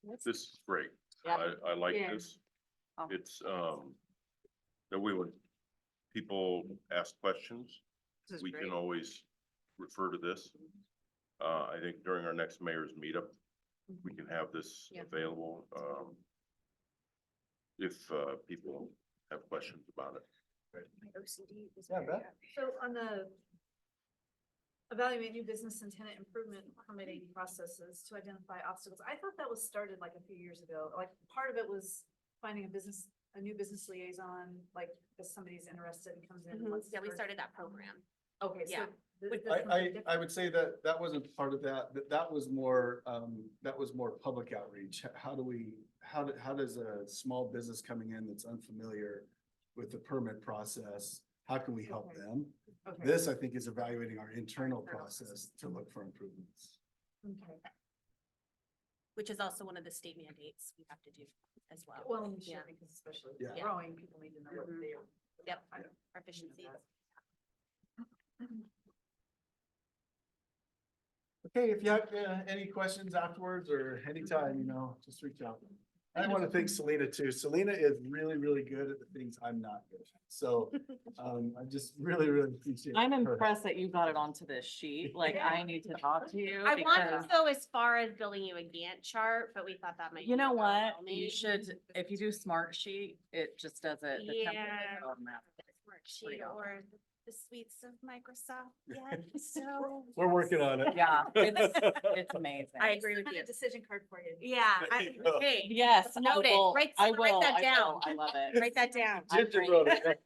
S1: This is great.
S5: Yeah.
S1: I like
S8: Yeah.
S1: this.
S5: Oh.
S1: It's, that people ask questions,
S8: This is
S1: we
S8: great.
S1: can always refer to this. I think during our next mayor's meetup, we can have this
S8: Yeah.
S1: available, if, people have questions about it.
S8: My OCD is
S9: Yeah,
S8: very
S9: Beth?
S8: bad. So on the evaluate new business and tenant improvement permitting processes to identify obstacles, I thought that was started like a few years ago. Like part of it was finding a new business liaison, like if somebody's interested and comes in. and wants to
S14: Yeah, we
S8: start-
S14: started that program.
S8: Okay, so.
S14: Yeah.
S8: th- that's something
S9: I
S8: different.
S9: would say that wasn't part of that was more, public outreach. How does a small business coming in that's unfamiliar with the permit process, how can we help
S8: Okay.
S9: them?
S8: Okay.
S9: This, I think, is evaluating our internal process to look for improvements.
S8: Okay.
S14: Which is also one of the state mandates we have to do as well.
S8: Well, and
S14: Yeah.
S8: because especially
S9: Yeah.
S8: with growing, people need to know what
S14: Mhm.
S8: they are.
S14: Yep,
S8: I-
S14: our efficiencies.
S9: Okay, if you have any questions afterwards or anytime, just reach out. I want to thank Selena too. Selena is really, really good at the things I'm not good at. So I just really, really appreciate.
S5: I'm
S9: her.
S5: impressed that you got it onto this sheet. Like, I need to talk to you.
S14: I want
S5: because-
S14: to go as far as building you a Gantt chart, but we thought that might.
S5: You
S14: be
S5: know what?
S14: overwhelming.
S5: You should, if you do Smart Sheet, it just does it. the template
S14: Yeah.
S5: is automatic.
S14: Worksheet
S5: Pretty awesome.
S14: or the suites of Microsoft. Yeah, so.
S9: We're working on it.
S5: Yeah, it's amazing.
S14: I agree with
S8: Find
S14: you.
S8: a decision card for you.
S14: Yeah,
S9: There you go.
S14: hey,
S5: Yes,
S14: Note it. Write-
S5: I
S14: write
S5: will,
S14: that
S5: I will.
S14: down.
S5: I love it.
S14: write that down.
S5: I'm
S9: Ginger
S5: great.
S9: wrote it.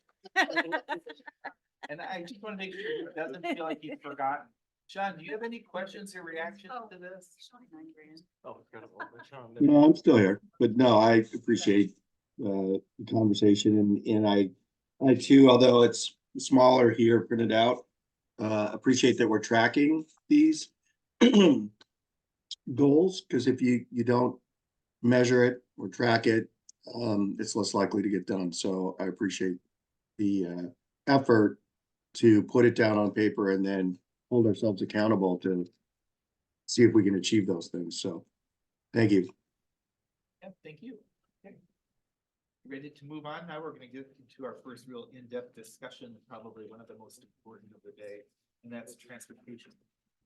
S3: And I just want to make sure he doesn't feel like he's forgotten. Sean, do you have any questions or reactions to this?
S4: Oh, incredible.
S2: No, I'm still here, but no, I appreciate the conversation and I too, although it's smaller here printed out, appreciate that we're tracking these goals, because if you don't measure it or track it, it's less likely to get done. So I appreciate the effort to put it down on paper and then hold ourselves accountable to see if we can achieve those things. So thank you.
S3: Yeah, thank you. Okay. Ready to move on? Now we're gonna get into our first real in-depth discussion, probably one of the most important of the day, and that's transportation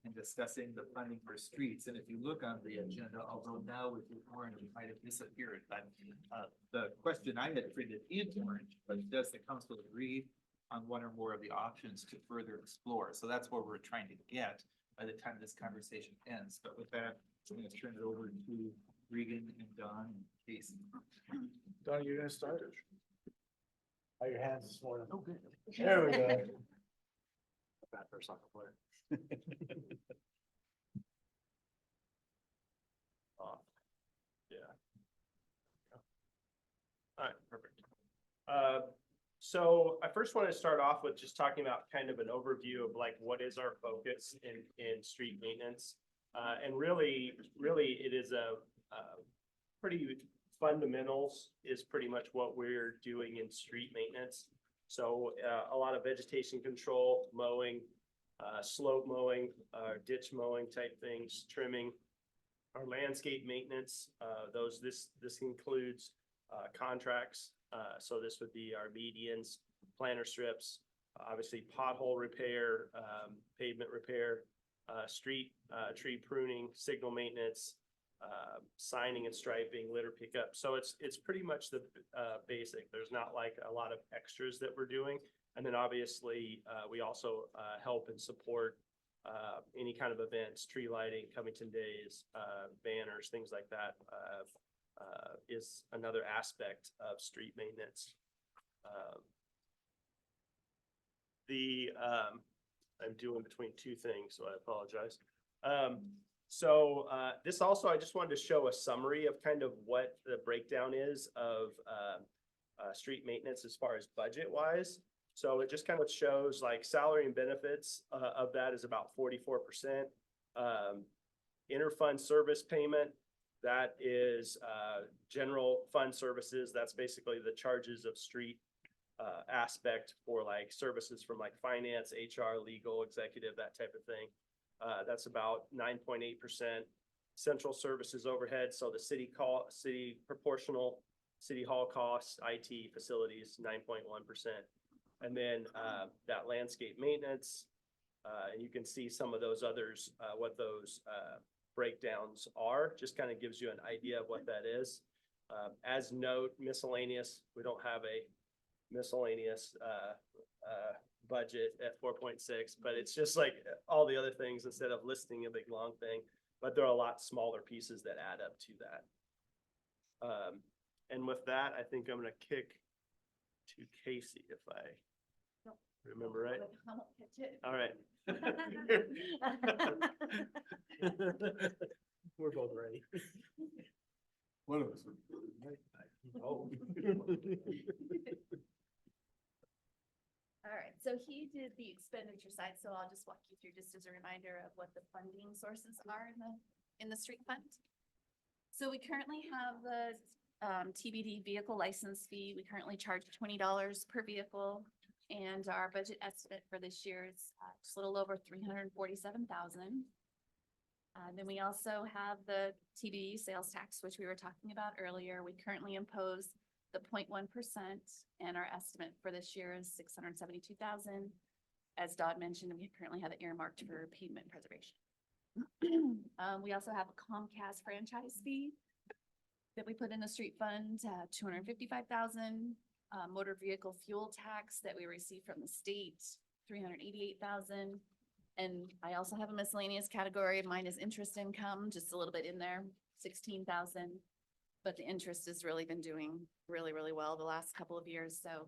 S3: and discussing the funding for streets. And if you look on the agenda, although now with the orange, it might have disappeared, but the question I had printed in orange, but does the council agree on one or more of the options to further explore? So that's where we're trying to get by the time this conversation ends. But with that, I'm gonna turn it over to Regan and Don and Casey.
S9: Don, you're gonna start? Oh, your hands this morning.
S3: Oh, good.
S9: There we go.
S4: Bad for a soccer player.
S15: Yeah. All right, perfect. So I first want to start off with just talking about kind of an overview of like, what is our focus in street maintenance? And really it is a pretty fundamentals is pretty much what we're doing in street maintenance. So a lot of vegetation control, mowing, slope mowing, ditch mowing type things, trimming, our landscape maintenance. This includes contracts. So this would be our medians, planter strips, obviously pothole repair, pavement repair, street tree pruning, signal maintenance, signing and striping, litter pickup. So it's pretty much the basic. There's not like a lot of extras that we're doing. And then obviously we also help and support any kind of events, tree lighting, Covington days, banners, things like that is another aspect of street maintenance. I'm doing between two things, so I apologize. This also, I just wanted to show a summary of kind of what the breakdown is of street maintenance as far as budget wise. So it just kind of shows like salary and benefits of that is about 44%. Interfund service payment, that is general fund services. That's basically the charges of street aspect for like services from like finance, HR, legal, executive, that type of thing. That's about 9.8%. Central services overhead, so the city proportional city hall costs, IT facilities, 9.1%. And then that landscape maintenance, and you can see some of those others, what those breakdowns are, just kind of gives you an idea of what that is. As note, miscellaneous, we don't have a miscellaneous budget at 4.6, but it's just like all the other things instead of listing a big long thing, but there are a lot smaller pieces that add up to that. And with that, I think I'm gonna kick to Casey if I remember right. All right.
S9: We're both ready. One of us. Oh.
S8: All right, so he did the expenditure side, so I'll just walk you through just as a reminder of what the funding sources are in the street fund. So we currently have the TBD vehicle license fee. We currently charge $20 per vehicle, and our budget estimate for this year is just a little over $347,000. Then we also have the TBD sales tax, which we were talking about earlier. We currently impose the 0.1%, and our estimate for this year is $672,000. As Dodd mentioned, we currently have it earmarked for pavement preservation. We also have a Comcast franchise fee that we put in the street fund, $255,000. Motor vehicle fuel tax that we receive from the state, $388,000. And I also have a miscellaneous category. Mine is interest income, just a little bit in there, $16,000. But the interest has really been doing really, really well the last couple of years. So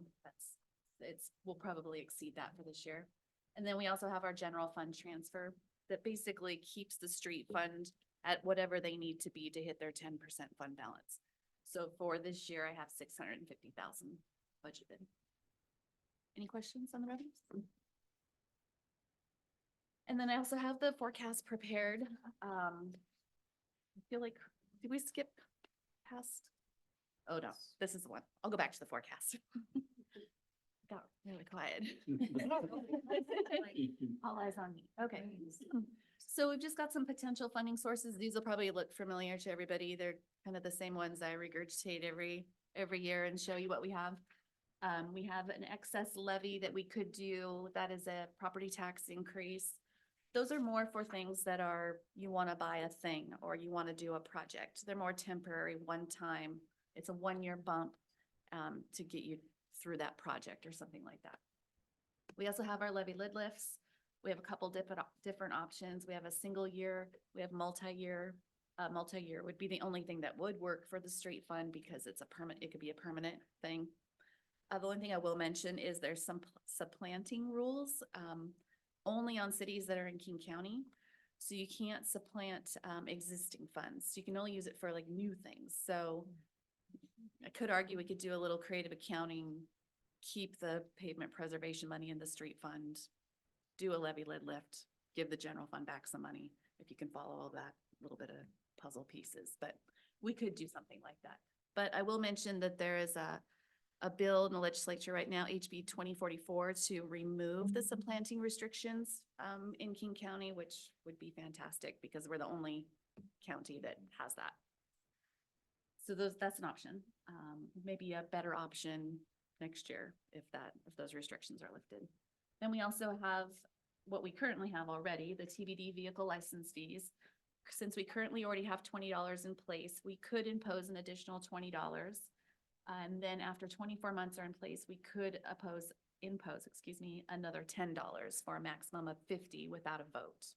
S8: we'll probably exceed that for this year. And then we also have our general fund transfer that basically keeps the street fund at whatever they need to be to hit their 10% fund balance. So for this year, I have $650,000 budgeted. Any questions on the revenues? And then I also have the forecast prepared. I feel like, did we skip past? Oh no, this is the one. I'll go back to the forecast. Got really quiet. All eyes on me. Okay. So we've just got some potential funding sources. These will probably look familiar to everybody. They're kind of the same ones I regurgitate every year and show you what we have. We have an excess levy that we could do. That is a property tax increase. Those are more for things that are, you want to buy a thing or you want to do a project. They're more temporary, one time. It's a 1-year bump to get you through that project or something like that. We also have our levy lid lifts. We have a couple different options. We have a single year, we have multi-year. Multi-year would be the only thing that would work for the street fund because it's it could be a permanent thing. The only thing I will mention is there's some supplanting rules only on cities that are in King County. So you can't supplant existing funds. You can only use it for like new things. So I could argue we could do a little creative accounting, keep the pavement preservation money in the street fund, do a levy lid lift, give the general fund back some money, if you can follow all that little bit of puzzle pieces, but we could do something like that. But I will mention that there is a bill in the legislature right now, HB 2044, to remove the supplanting restrictions in King County, which would be fantastic because we're the only county that has that. So that's an option. Maybe a better option next year if those restrictions are lifted. Then we also have what we currently have already, the TBD vehicle license fees. Since we currently already have $20 in place, we could impose an additional $20. And then after 24 months are in place, we could impose another $10 for a maximum of $50 without a vote.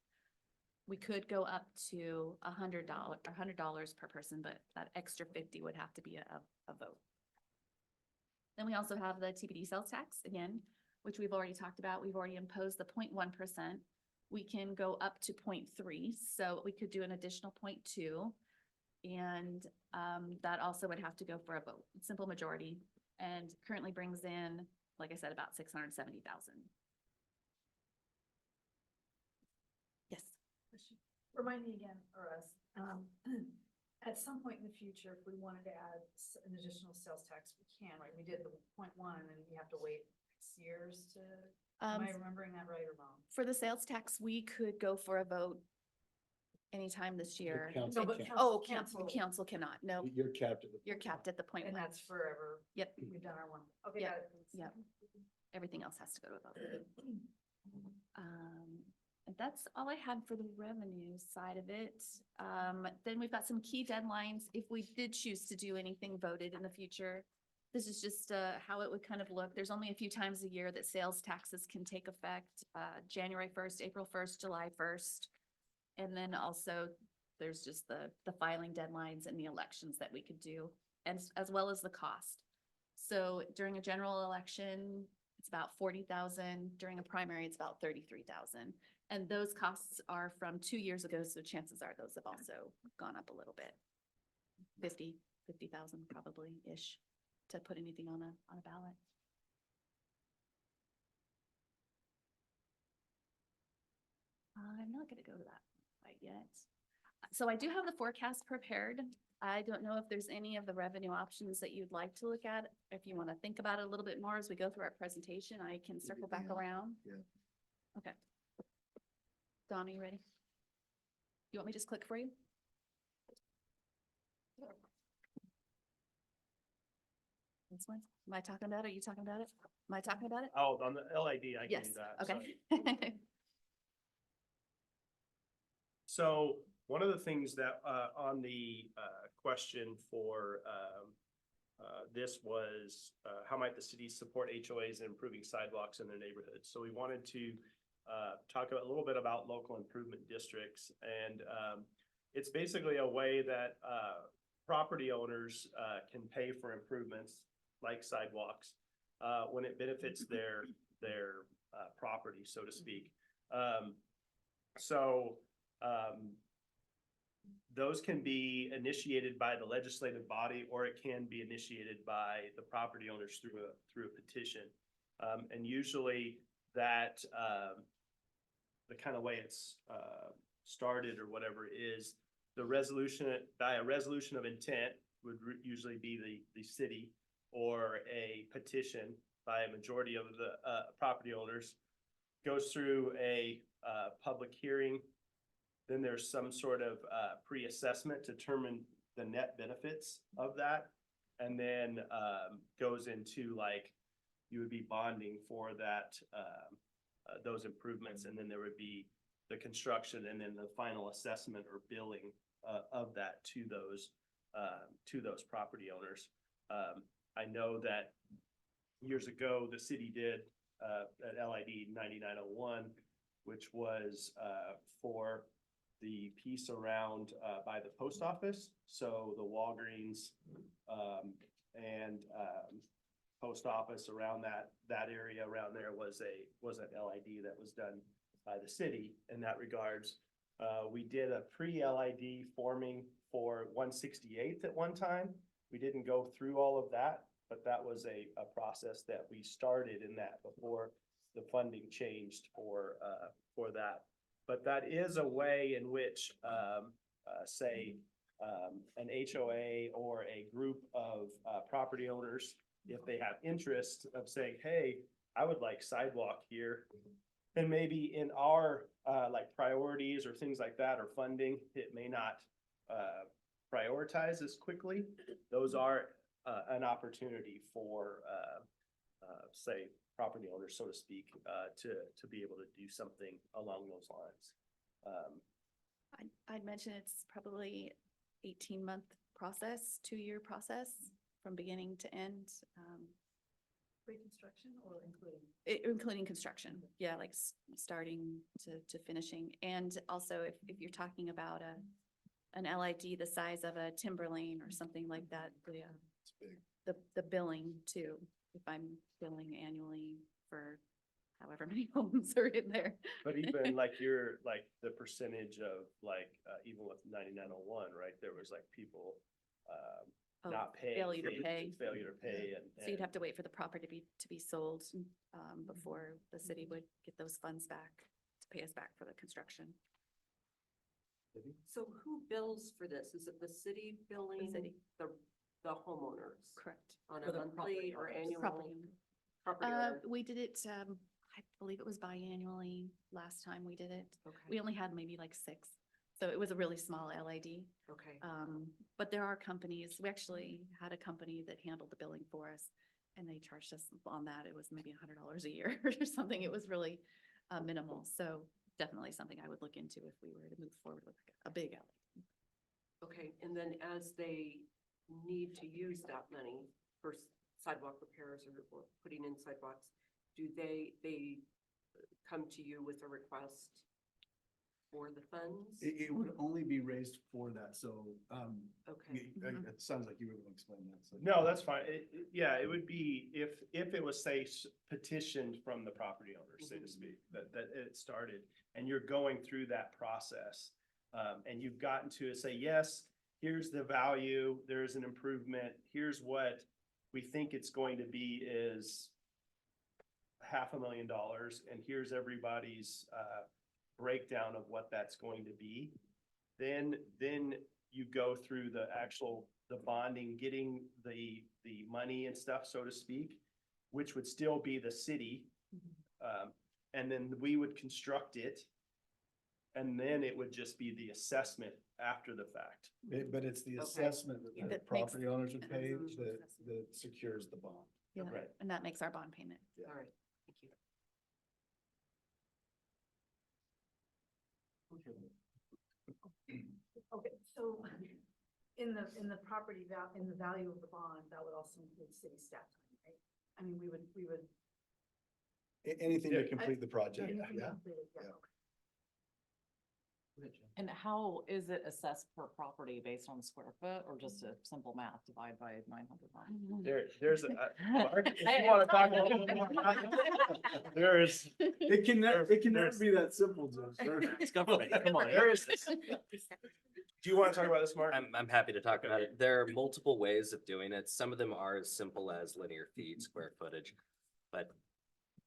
S8: We could go up to $100 per person, but that extra $50 would have to be a vote. Then we also have the TBD sales tax. Again,
S17: which we've already talked about. We've already imposed the 0.1%. We can go up to 0.3, so we could do an additional 0.2. And that also would have to go for a vote, simple majority, and currently brings in, like I said, about 670,000. Yes.
S8: Remind me again, or us, at some point in the future, if we wanted to add an additional sales tax, we can, right? We did the 0.1 and then we have to wait 6 years to, am I remembering that right or wrong?
S17: For the sales tax, we could go for a vote anytime this year.
S9: council
S8: No, but
S9: can't.
S17: Oh,
S8: council,
S17: council cannot, no,
S9: You're capped at the.
S17: you're capped at the point.
S8: and
S17: one.
S8: that's forever.
S17: Yep,
S8: We've done our one. Okay,
S17: Yep,
S8: got it.
S17: yep. Everything else has to go to a vote. And that's all I had for the revenue side of it. Then we've got some key deadlines. If we did choose to do anything voted in the future, this is just how it would kind of look. There's only a few times a year that sales taxes can take effect, January 1st, April 1st, July 1st. And then also there's just the filing deadlines and the elections that we could do, and as well as the cost. So during a general election, it's about 40,000. During a primary, it's about 33,000. And those costs are from 2 years ago, so chances are those have also gone up a little bit. 50,000 probably-ish to put anything on a ballot. I'm not gonna go to that quite yet. So I do have the forecast prepared. I don't know if there's any of the revenue options that you'd like to look at. If you want to think about it a little bit more as we go through our presentation, I can circle back around.
S2: Yeah.
S17: Okay. Dawn, are you ready? You want me to just click for you? This one? Am I talking about it? Are you talking about it? Am I talking about it?
S15: Oh, on the LID, I can
S17: Yes,
S15: do that. sorry.
S17: okay.
S15: So one of the things that, on the, question for, this was, how might the city support HOAs in improving sidewalks in their neighborhoods? So we wanted to, talk a little bit about local improvement districts, and, it's basically a way that, property owners, can pay for improvements like sidewalks, when it benefits their, property, so to speak. Those can be initiated by the legislative body, or it can be initiated by the property owners through a petition. And usually that, the kind of way it's started or whatever is the resolution, by a resolution of intent would usually be the city, or a petition by a majority of the property owners, goes through a public hearing. Then there's some sort of pre-assessment to determine the net benefits of that. And then goes into, like, you would be bonding for that, those improvements. And then there would be the construction and then the final assessment or billing of that to those property owners. I know that years ago, the city did at LID 9901, which was for the piece around by the post office. So the Walgreens and post office around that area around there was an LID that was done by the city in that regards. We did a pre-LID forming for 168th at one time. We didn't go through all of that, but that was a process that we started in that before the funding changed for that. But that is a way in which, say, an HOA or a group of property owners, if they have interest of saying, hey, I would like sidewalk here, and maybe in our like priorities or things like that or funding, it may not prioritize as quickly. Those are an opportunity for, say, property owners, so to speak, to be able to do something along those lines.
S17: I'd mention it's probably 18-month process, 2-year process from beginning to end.
S8: Pre-construction or including?
S17: Including construction, yeah, like starting to finishing. And also if you're talking about an LID the size of a timber lane or something like that, the billing too, if I'm billing annually for
S5: however many homes are in there.
S15: But even like like the percentage of like, even with 9901, right, there was like people,
S14: Oh,
S15: not paying.
S14: failure to pay.
S15: Failure to pay
S14: So you'd have to wait for the property to be sold, before the city would get those funds back, to pay us back for the construction.
S6: So who bills for this? Is it the city billing
S14: city.
S6: the homeowners
S14: Correct.
S6: on
S5: For
S6: a
S5: the
S6: monthly
S5: property
S6: or
S5: owners.
S6: annual?
S14: Property owner.
S6: Property owner?
S14: We did it, I believe it was biannually last time we did it.
S6: Okay,
S14: We only had maybe like 6, so it was a really small LID.
S6: okay.
S14: But there are companies, we actually had a company that handled the billing for us, and they charged us on that. It was maybe $100 a year or something. It was really minimal. So definitely something I would look into if we were to move forward with a big LID.
S6: Okay, and then as they need to use that money for sidewalk repairs or putting in sidewalks, do they come to you with a request for the funds?
S9: It would only be raised for that, so,
S6: Okay.
S9: it sounds like you were going to explain that, so.
S15: No, that's fine. Yeah, it would be if it was, say, petitioned from the property owner, so to speak, that it started, and you're going through that process. And you've gotten to say, yes, here's the value, there's an improvement, here's what we think it's going to be is $500,000, and here's everybody's breakdown of what that's going to be. Then you go through the bonding, getting the money and stuff, so to speak, which would still be the city. And then we would construct it. And then it would just be the assessment after the fact.
S9: But it's the
S6: Okay.
S9: assessment that the
S14: That makes-
S9: property owners would pay
S6: Mhm.
S9: that secures the bond.
S14: Yeah,
S15: Right.
S14: and that makes our bond payment.
S6: All right, thank you.
S8: Okay, so in the property in the value of the bond, that would also include city staff time, right? I mean, we would.
S9: Anything to
S15: Yeah.
S9: complete the project,
S8: anything
S9: yeah.
S8: completed, yeah,
S9: Yeah.
S8: okay.
S5: And how is it assessed per property based on square foot or just a simple math divide by 900?
S15: There's a, Mark, if you want to talk a little bit more about it, there's.
S9: It can never
S15: There's-
S9: be that simple, Judge.
S12: It's government, come on.
S15: There is this. Do you want to talk about this, Mark?
S10: I'm happy to talk about it. There are multiple ways of doing it. Some of them are as simple as linear feet, square footage. But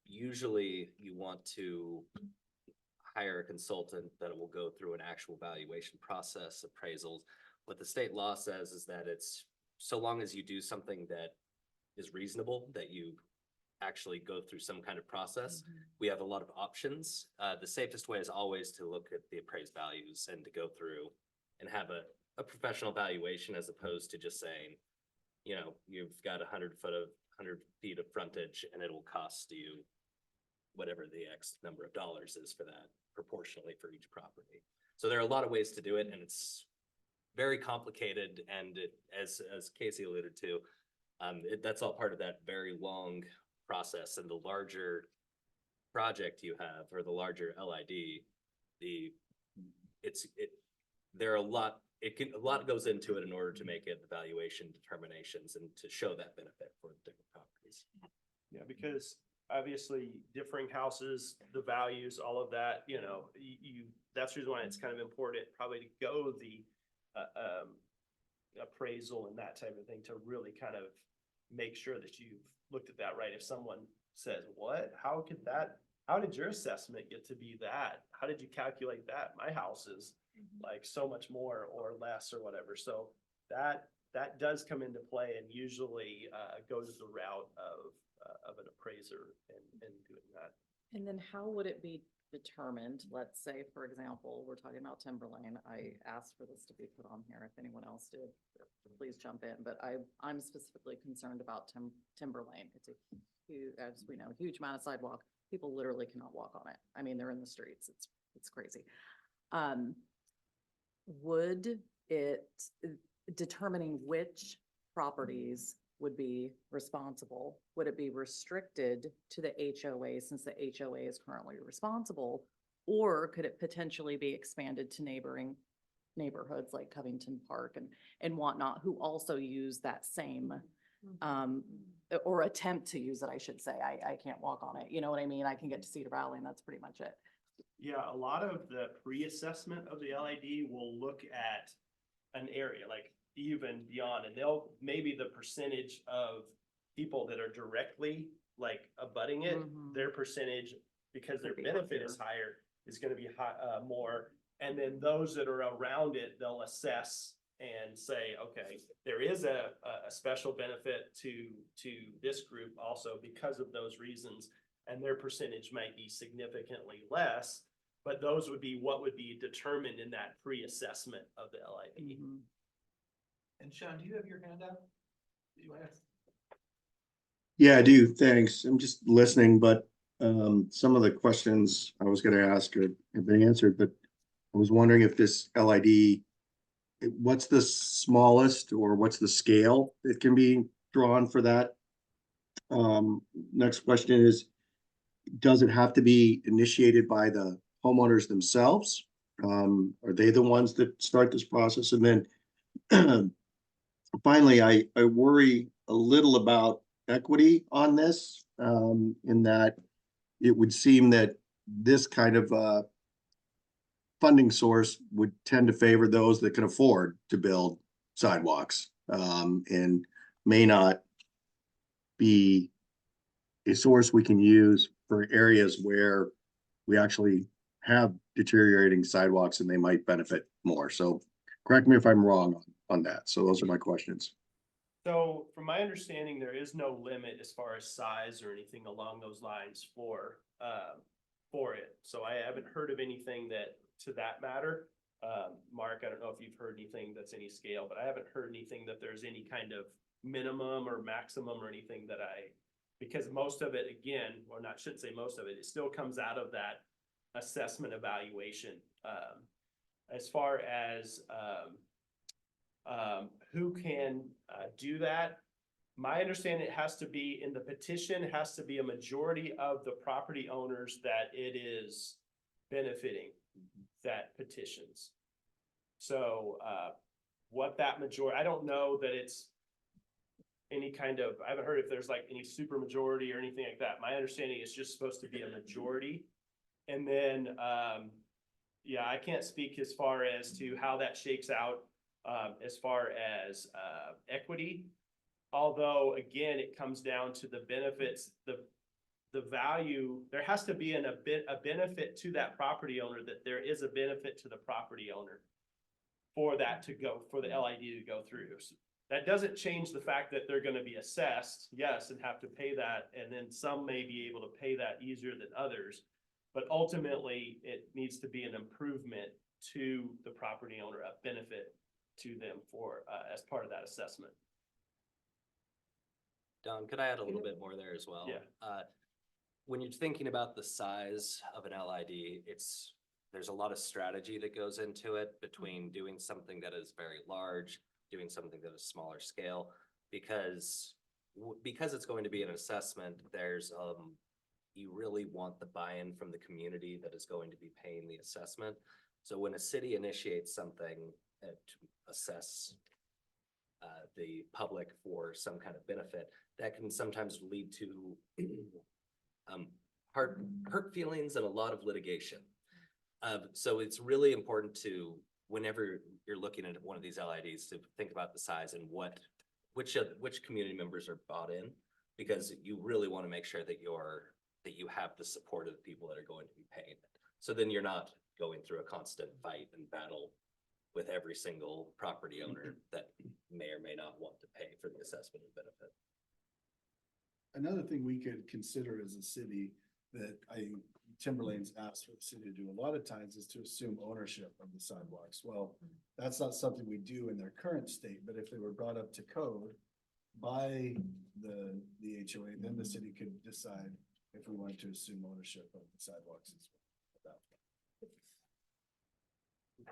S10: usually you want to hire a consultant that will go through an actual valuation process, appraisals. What the state law says is that it's, so long as you do something that is reasonable, that you actually go through some kind of process. We have a lot of options. The safest way is always to look at the appraised values and to go through and have a professional valuation as opposed to just saying, you know, you've got 100 feet of frontage and it will cost you whatever the X number of dollars is for that proportionally for each property. So there are a lot of ways to do it, and it's very complicated. And it, as Casey alluded to, that's all part of that very long process. And the larger project you have, or the larger LID, there are a lot goes into it in order to make it valuation determinations and to show that benefit for the different properties.
S15: Yeah, because obviously differing houses, the values, all of that, you know, that's the reason why it's kind of important probably to go the appraisal and that type of thing to really kind of make sure that you've looked at that right. If someone says, what, how did your assessment get to be that? How did you calculate that? My house is like so much more or less or whatever. So that does come into play and usually goes the route of an appraiser and doing that.
S5: And then how would it be determined? Let's say, for example, we're talking about Timberlane. I asked for this to be put on here. If anyone else did, please jump in. But I'm specifically concerned about Timberlane. It's a huge, as we know, huge amount of sidewalk. People literally cannot walk on it. I mean, they're in the streets. It's crazy. Would it, determining which properties would be responsible, would it be restricted to the HOA since the HOA is currently responsible? Or could it potentially be expanded to neighboring neighborhoods like Covington Park and whatnot, who also use that same or attempt to use it, I should say. I can't walk on it. You know what I mean? I can get to Cedar Valley and that's pretty much it.
S15: Yeah, a lot of the pre-assessment of the LID will look at an area, like even beyond, and they'll, maybe the percentage of people that are directly like abutting it,
S5: Mhm.
S15: their percentage, because their
S5: Could be
S15: benefit
S5: higher.
S15: is higher, is gonna be high, more. And then those that are around it, they'll assess and say, okay, there is a special benefit to this group also because of those reasons. And their percentage might be significantly less, but those would be what would be determined in that pre-assessment of the LID.
S5: Mhm.
S3: And Sean, do you have your hand up? Do you ask?
S2: Yeah, I do. Thanks. I'm just listening, but some of the questions I was gonna ask have been answered, but I was wondering if this LID, what's the smallest or what's the scale that can be drawn for that? Next question is, does it have to be initiated by the homeowners themselves? Are they the ones that start this process? And then finally, I worry a little about equity on this, in that it would seem that this kind of funding source would tend to favor those that can afford to build sidewalks, and may not be a source we can use for areas where we actually have deteriorating sidewalks and they might benefit more. So correct me if I'm wrong on that. So those are my questions.
S15: So from my understanding, there is no limit as far as size or anything along those lines for it. So I haven't heard of anything that, to that matter. Mark, I don't know if you've heard anything that's any scale, but I haven't heard anything that there's any kind of minimum or maximum or anything that because most of it, again, or not, shouldn't say most of it, it still comes out of that assessment evaluation. As far as who can do that, my understanding, it has to be in the petition, has to be a majority of the property owners that it is benefiting that petitions. So what that majority, I don't know that it's any kind of, I haven't heard if there's like any super majority or anything like that. My understanding is just supposed to be a majority. And then, yeah, I can't speak as far as to how that shakes out as far as equity. Although, again, it comes down to the benefits, the value, there has to be a benefit to that property owner, that there is a benefit to the property owner for that to go, for the LID to go through. So that doesn't change the fact that they're gonna be assessed, yes, and have to pay that, and then some may be able to pay that easier than others. But ultimately, it needs to be an improvement to the property owner, a benefit to them for, as part of that assessment.
S10: Don, could I add a little bit more there as well?
S15: Yeah.
S10: When you're thinking about the size of an LID, there's a lot of strategy that goes into it between doing something that is very large, doing something that is smaller scale, because it's going to be an assessment, you really want the buy-in from the community that is going to be paying the assessment. So when a city initiates something to assess the public for some kind of benefit, that can sometimes lead to hurt feelings and a lot of litigation. So it's really important to, whenever you're looking at one of these LIDs, to think about the size and which community members are bought in, because you really want to make sure that you have the support of the people that are going to be paying it. So then you're not going through a constant fight and battle with every single property owner that may or may not want to pay for the assessment and benefit.
S9: Another thing we could consider as a city that Timberlane's asked for the city to do a lot of times is to assume ownership of the sidewalks. Well, that's not something we do in their current state, but if they were brought up to code by the HOA, then the city could decide if we wanted to assume ownership of the sidewalks as well.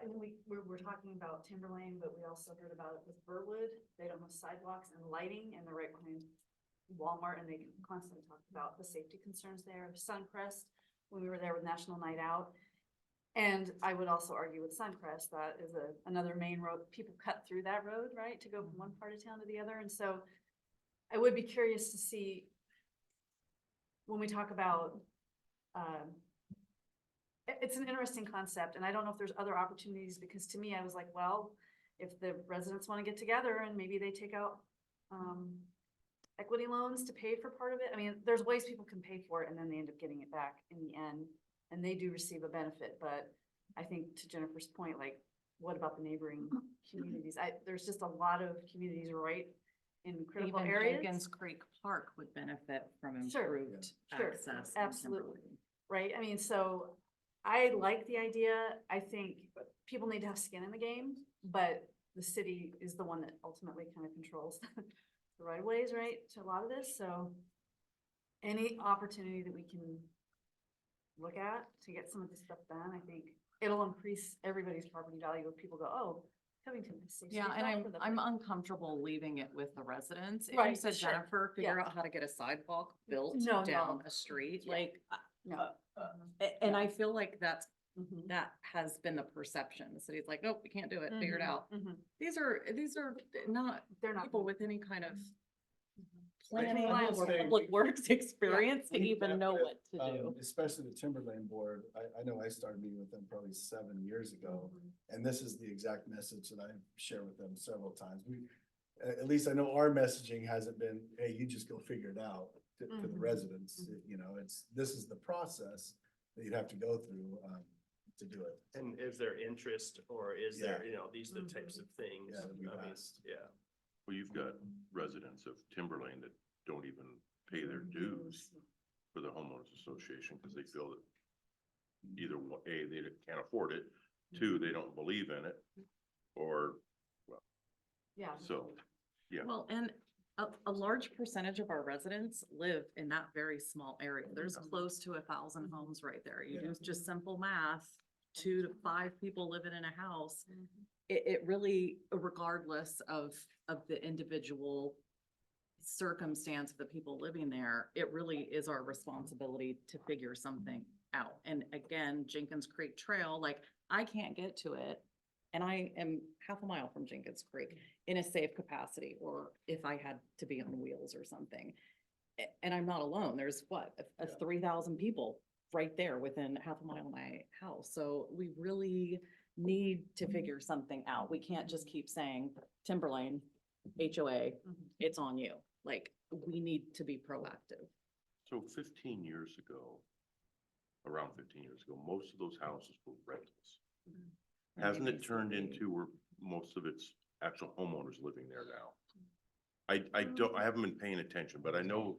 S8: And we're talking about Timberlane, but we also heard about it with Burwood. They don't have sidewalks and lighting, and they're right behind Walmart, and they constantly talk about the safety concerns there. Suncrest, when we were there with National Night Out. And I would also argue with Suncrest, that is another main road. People cut through that road, right, to go from one part of town to the other. And so I would be curious to see when we talk about, it's an interesting concept, and I don't know if there's other opportunities, because to me, I was like, well, if the residents want to get together and maybe they take out equity loans to pay for part of it. I mean, there's ways people can pay for it and then they end up getting it back in the end, and they do receive a benefit. But I think to Jennifer's point, like, what about the neighboring communities? There's just a lot of communities right in critical
S5: Even
S8: areas.
S5: Jenkins Creek Park would benefit from
S8: Sure,
S5: improved
S8: sure,
S5: access. in
S8: absolutely.
S5: Timberlane.
S8: Right? I mean, so I like the idea. I think people need to have skin in the game, but the city is the one that ultimately kind of controls the right of ways, right, to a lot of this. So any opportunity that we can look at to get some of this stuff done, I think it'll increase everybody's property value if people go, oh, Covington is safe.
S5: Yeah, and I'm uncomfortable leaving it with the residents. If you
S8: Right,
S5: said,
S8: sure.
S5: Jennifer, figure
S8: Yeah.
S5: out how to get a sidewalk built
S8: No,
S5: down
S8: no.
S5: a street,
S8: Yeah.
S5: like,
S8: No.
S5: and I feel like
S8: Mhm.
S5: that has been the perception. The city's like, nope, we can't do it, figure it
S8: Mhm,
S5: out.
S8: mhm.
S5: These are not
S8: They're not.
S5: people with any kind of
S9: I can
S5: planning or
S9: say
S5: public works experience to
S9: We
S5: even
S9: met
S5: know
S9: with,
S5: what to do.
S9: Especially the Timberlane board. I know I started meeting with them probably 7 years ago. And this is the exact message that I share with them several times. At least I know our messaging hasn't been, hey, you just go figure it out to the
S8: Mhm.
S9: residents. You know, this is the process that you'd have to go through, to do it.
S15: And is there interest, or is there,
S9: Yeah.
S15: you know, these are the types of things?
S9: Yeah, that we've
S15: I mean,
S9: asked.
S15: yeah.
S1: Well, you've got residents of Timberlane that don't even pay their dues for the homeowners association because they feel that either A, they can't afford it, two, they don't believe in it, or,
S8: Yeah.
S1: so, yeah.
S5: Well, and a large percentage of our residents live in that very small area. There's close to 1,000 homes right there. You do just simple math, 2 to 5 people living in a house. It really, regardless of the individual circumstance of the people living there, it really is our responsibility to figure something out. And again, Jenkins Creek Trail, like, I can't get to it. And I am half a mile from Jenkins Creek in a safe capacity, or if I had to be on wheels or something. And I'm not alone. There's a 3,000 people right there within half a mile of my house. So we really need to figure something out. We can't just keep saying Timberlane, HOA, it's on you. Like, we need to be proactive.
S1: So 15 years ago, around 15 years ago, most of those houses were rentals. Hasn't it turned into where most of it's actual homeowners living there now? I haven't been paying attention, but I know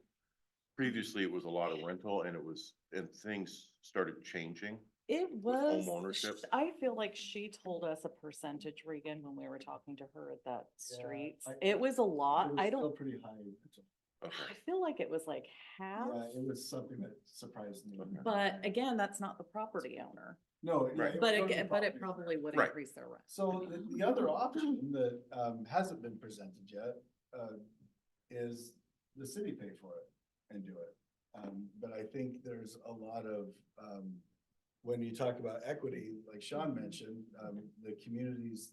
S1: previously it was a lot of rental and things started changing.
S5: It
S1: With
S5: was,
S1: homeownership?
S5: I feel like she told us a percentage, Regan, when we were talking to her at that
S9: Yeah,
S5: street.
S9: I-
S5: It was a lot.
S9: It was
S5: I
S9: still
S5: don't,
S9: pretty high.
S1: Okay.
S5: I feel like it was like half,
S9: Yeah, it was something that surprised me.
S5: but again, that's not the property owner.
S9: No. yeah,
S1: Right.
S9: it
S5: But
S9: was the
S5: again, but it
S9: property.
S5: probably would
S1: Right.
S5: increase their rent.
S9: So the other option that hasn't been presented yet is the city pay for it and do it. But I think there's a lot of, when you talk about equity, like Sean mentioned, the communities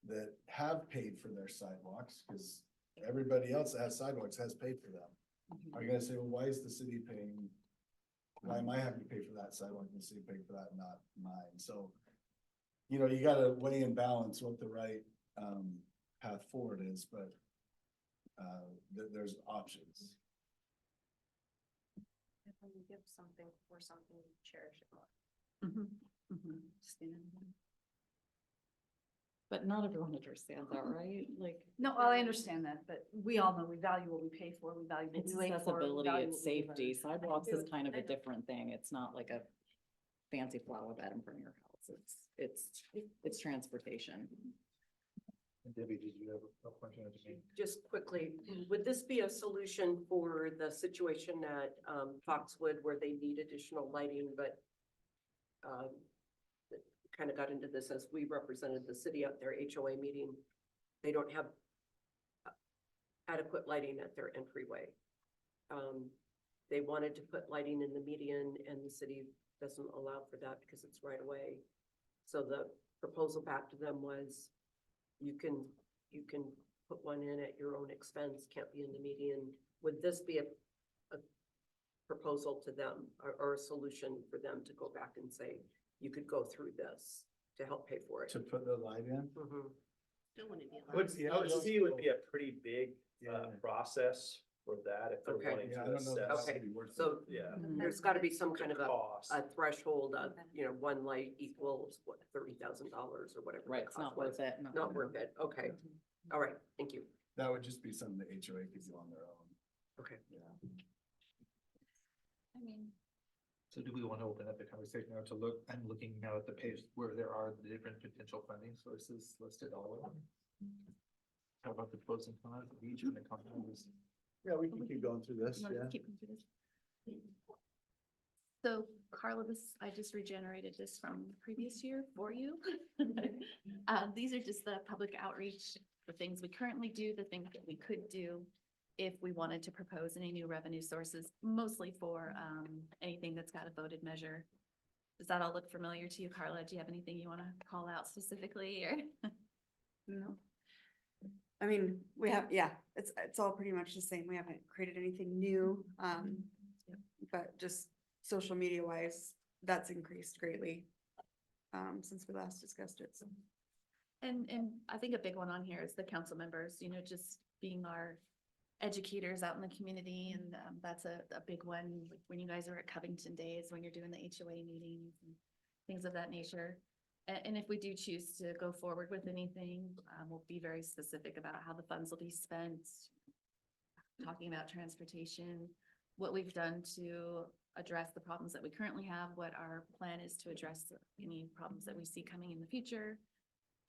S9: that have paid for their sidewalks, because everybody else that has sidewalks has paid for them. Are you gonna say, well, why is the city paying? Why am I having to pay for that sidewalk and the city paying for that, not mine? So, you know, you gotta weigh and balance what the right path forward is, but there's options.
S7: If we give something for something, cherish it more.
S5: But not everyone understands that, right? Like,
S8: No, well, I understand that, but we all know we value what we pay for, we value what
S5: it's
S8: we wait for. we
S5: accessibility,
S8: value
S5: it's
S8: what we give
S5: safety.
S8: our-
S5: Sidewalks is kind of
S8: I
S5: a
S8: know.
S5: different thing. It's not like a fancy flower bed in front of your house. It's transportation.
S9: Debbie, did you have a question?
S6: Just quickly, would this be a solution for the situation at Foxwood where they need additional lighting, but kind of got into this as we represented the city at their HOA meeting. They don't have adequate lighting at their entryway. They wanted to put lighting in the median and the city doesn't allow for that because it's right away. So the proposal back to them was you can put one in at your own expense, can't be in the median. Would this be a proposal to them or a solution for them to go back and say, you could go through this to help pay for it?
S9: To put the light in?
S6: Mhm.
S14: Still wouldn't be
S15: I would see it would be a pretty big,
S9: Yeah.
S15: process for that if they're
S6: Okay.
S15: wanting
S9: Yeah, I
S15: to
S9: don't know.
S15: assess.
S9: that
S6: Okay,
S9: would be worth it.
S6: so
S15: Yeah.
S6: there's gotta be some kind of
S15: Cost.
S6: a threshold of, one light equals what, $30,000 or whatever. the
S5: Right, it's
S6: cost
S5: not
S6: was.
S5: worth it.
S6: Not worth it. Okay. All right. Thank you.
S9: That would just be something the HOA could do on their own.
S6: Okay.
S9: Yeah.
S17: I mean,
S3: So do we want to open up the conversation now to look, I'm looking now at the page where there are the different potential funding sources listed all of them. How about the pros and cons of each and the cons?
S9: Yeah, we can keep going through this,
S17: you wanna
S9: yeah.
S17: keep going through this? So Carla, I just regenerated this from the previous year for you. These are just the public outreach, the things we currently do, the things that we could do if we wanted to propose any new revenue sources, mostly for anything that's got a voted measure. Does that all look familiar to you, Carla? Do you have anything you want to call out specifically or?
S13: No. I mean, we have, yeah, it's all pretty much the same. We haven't created anything new. But just social media wise, that's increased greatly since we last discussed it. So.
S17: And I think a big one on here is the council members, just being our educators out in the community. And that's a big one, like when you guys are at Covington days, when you're doing the HOA meetings and things of that nature. And if we do choose to go forward with anything, we'll be very specific about how the funds will be spent. Talking about transportation, what we've done to address the problems that we currently have, what our plan is to address any problems that we see coming in the future.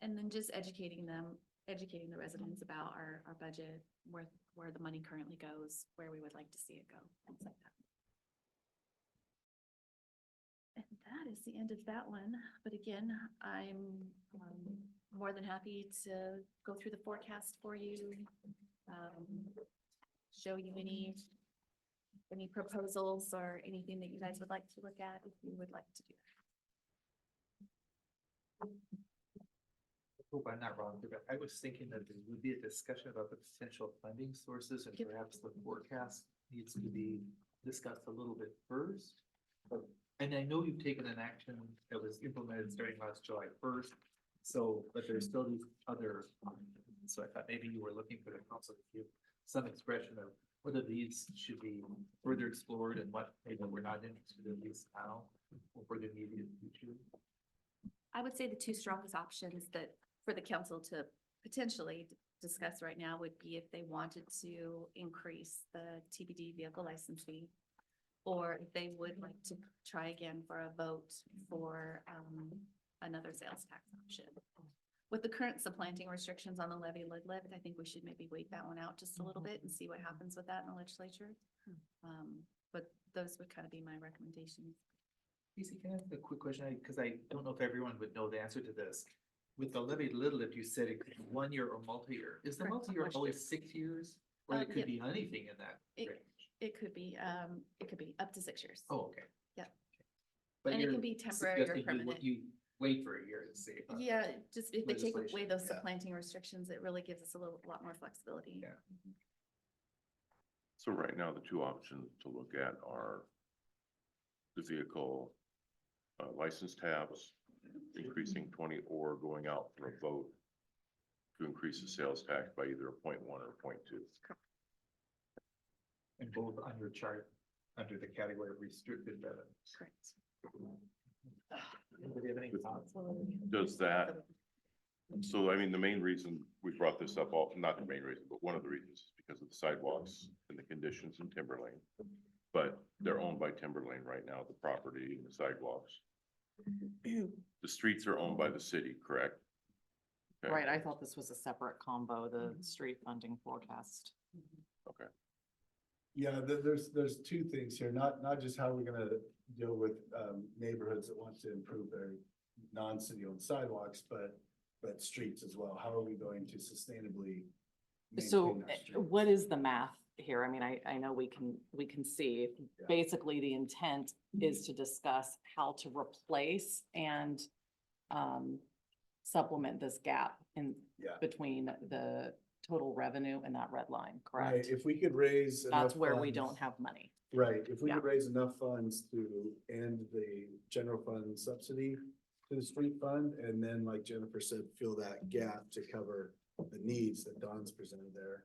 S17: And then just educating the residents about our budget, where the money currently goes, where we would like to see it go, things like that. And that is the end of that one. But again, I'm more than happy to go through the forecast for you. Show you any proposals or anything that you guys would like to look at if you would like to do that.
S3: Hope I'm not wrong, but I was thinking that there would be a discussion about the potential funding sources and
S17: Yep.
S3: perhaps the forecast needs to be discussed a little bit first. And I know you've taken an action that was implemented starting last July 1st. So, but there's still these other, so I thought maybe you were looking for the council to give some expression of whether these should be further explored and what maybe we're not interested in these now or for the immediate future.
S17: I would say the two strongest options that for the council to potentially discuss right now would be if they wanted to increase the TBD vehicle license fee, or if they would like to try again for a vote for another sales tax option. With the current supplanting restrictions on the levy lid lift, I think we should maybe wait that one out just a little bit and see what happens with that in the legislature. But those would kind of be my recommendations.
S3: Casey, can I ask a quick question? Because I don't know if everyone would know the answer to this. With the levy little lift, you said it could be 1 year or multi-year. Is the
S17: Correct.
S3: multi-year always 6 years? Or it could
S17: Yep.
S3: be anything in that
S17: It-
S3: range?
S17: It could be up to 6 years.
S3: Oh, okay.
S17: Yeah.
S3: But
S17: And it
S3: you're
S17: can be temporary or
S3: suggesting
S17: permanent.
S3: You wait for a year to see.
S17: Yeah, just if they take away
S3: legislation,
S17: those
S3: yeah.
S17: supplanting restrictions, it really gives us a lot more flexibility.
S3: Yeah.
S1: So right now, the two options to look at are the vehicle license tabs, increasing 20 or going out for a vote to increase the sales tax by either a 0.1 or 0.2.
S3: And both on your chart, under the category of restricted revenues.
S17: Correct.
S3: Anybody have any thoughts?
S1: Does that, so I mean, the main reason we brought this up, not the main reason, but one of the reasons is because of the sidewalks and the conditions in Timberlane. But they're owned by Timberlane right now, the property and the sidewalks. The streets are owned by the city, correct? Okay.
S5: Right, I thought this was a separate combo, the street funding forecast.
S1: Okay.
S9: Yeah, there's two things here, not just how we're gonna deal with neighborhoods that want to improve their non-city owned sidewalks, but streets as well. How are we going to sustainably
S5: So
S9: maintain our streets?
S5: what is the math here? I mean, I know we can see,
S9: Yeah.
S5: basically the intent is to discuss how to replace and supplement this gap in
S9: Yeah.
S5: between the total revenue in that red line,
S9: Right,
S5: correct?
S9: if we could raise enough
S5: That's where we
S9: funds-
S5: don't have money.
S9: Right, if we
S5: Yeah.
S9: could raise enough funds to end the general fund subsidy to the street fund, and then like Jennifer said, fill that gap to cover the needs that Don's presented there.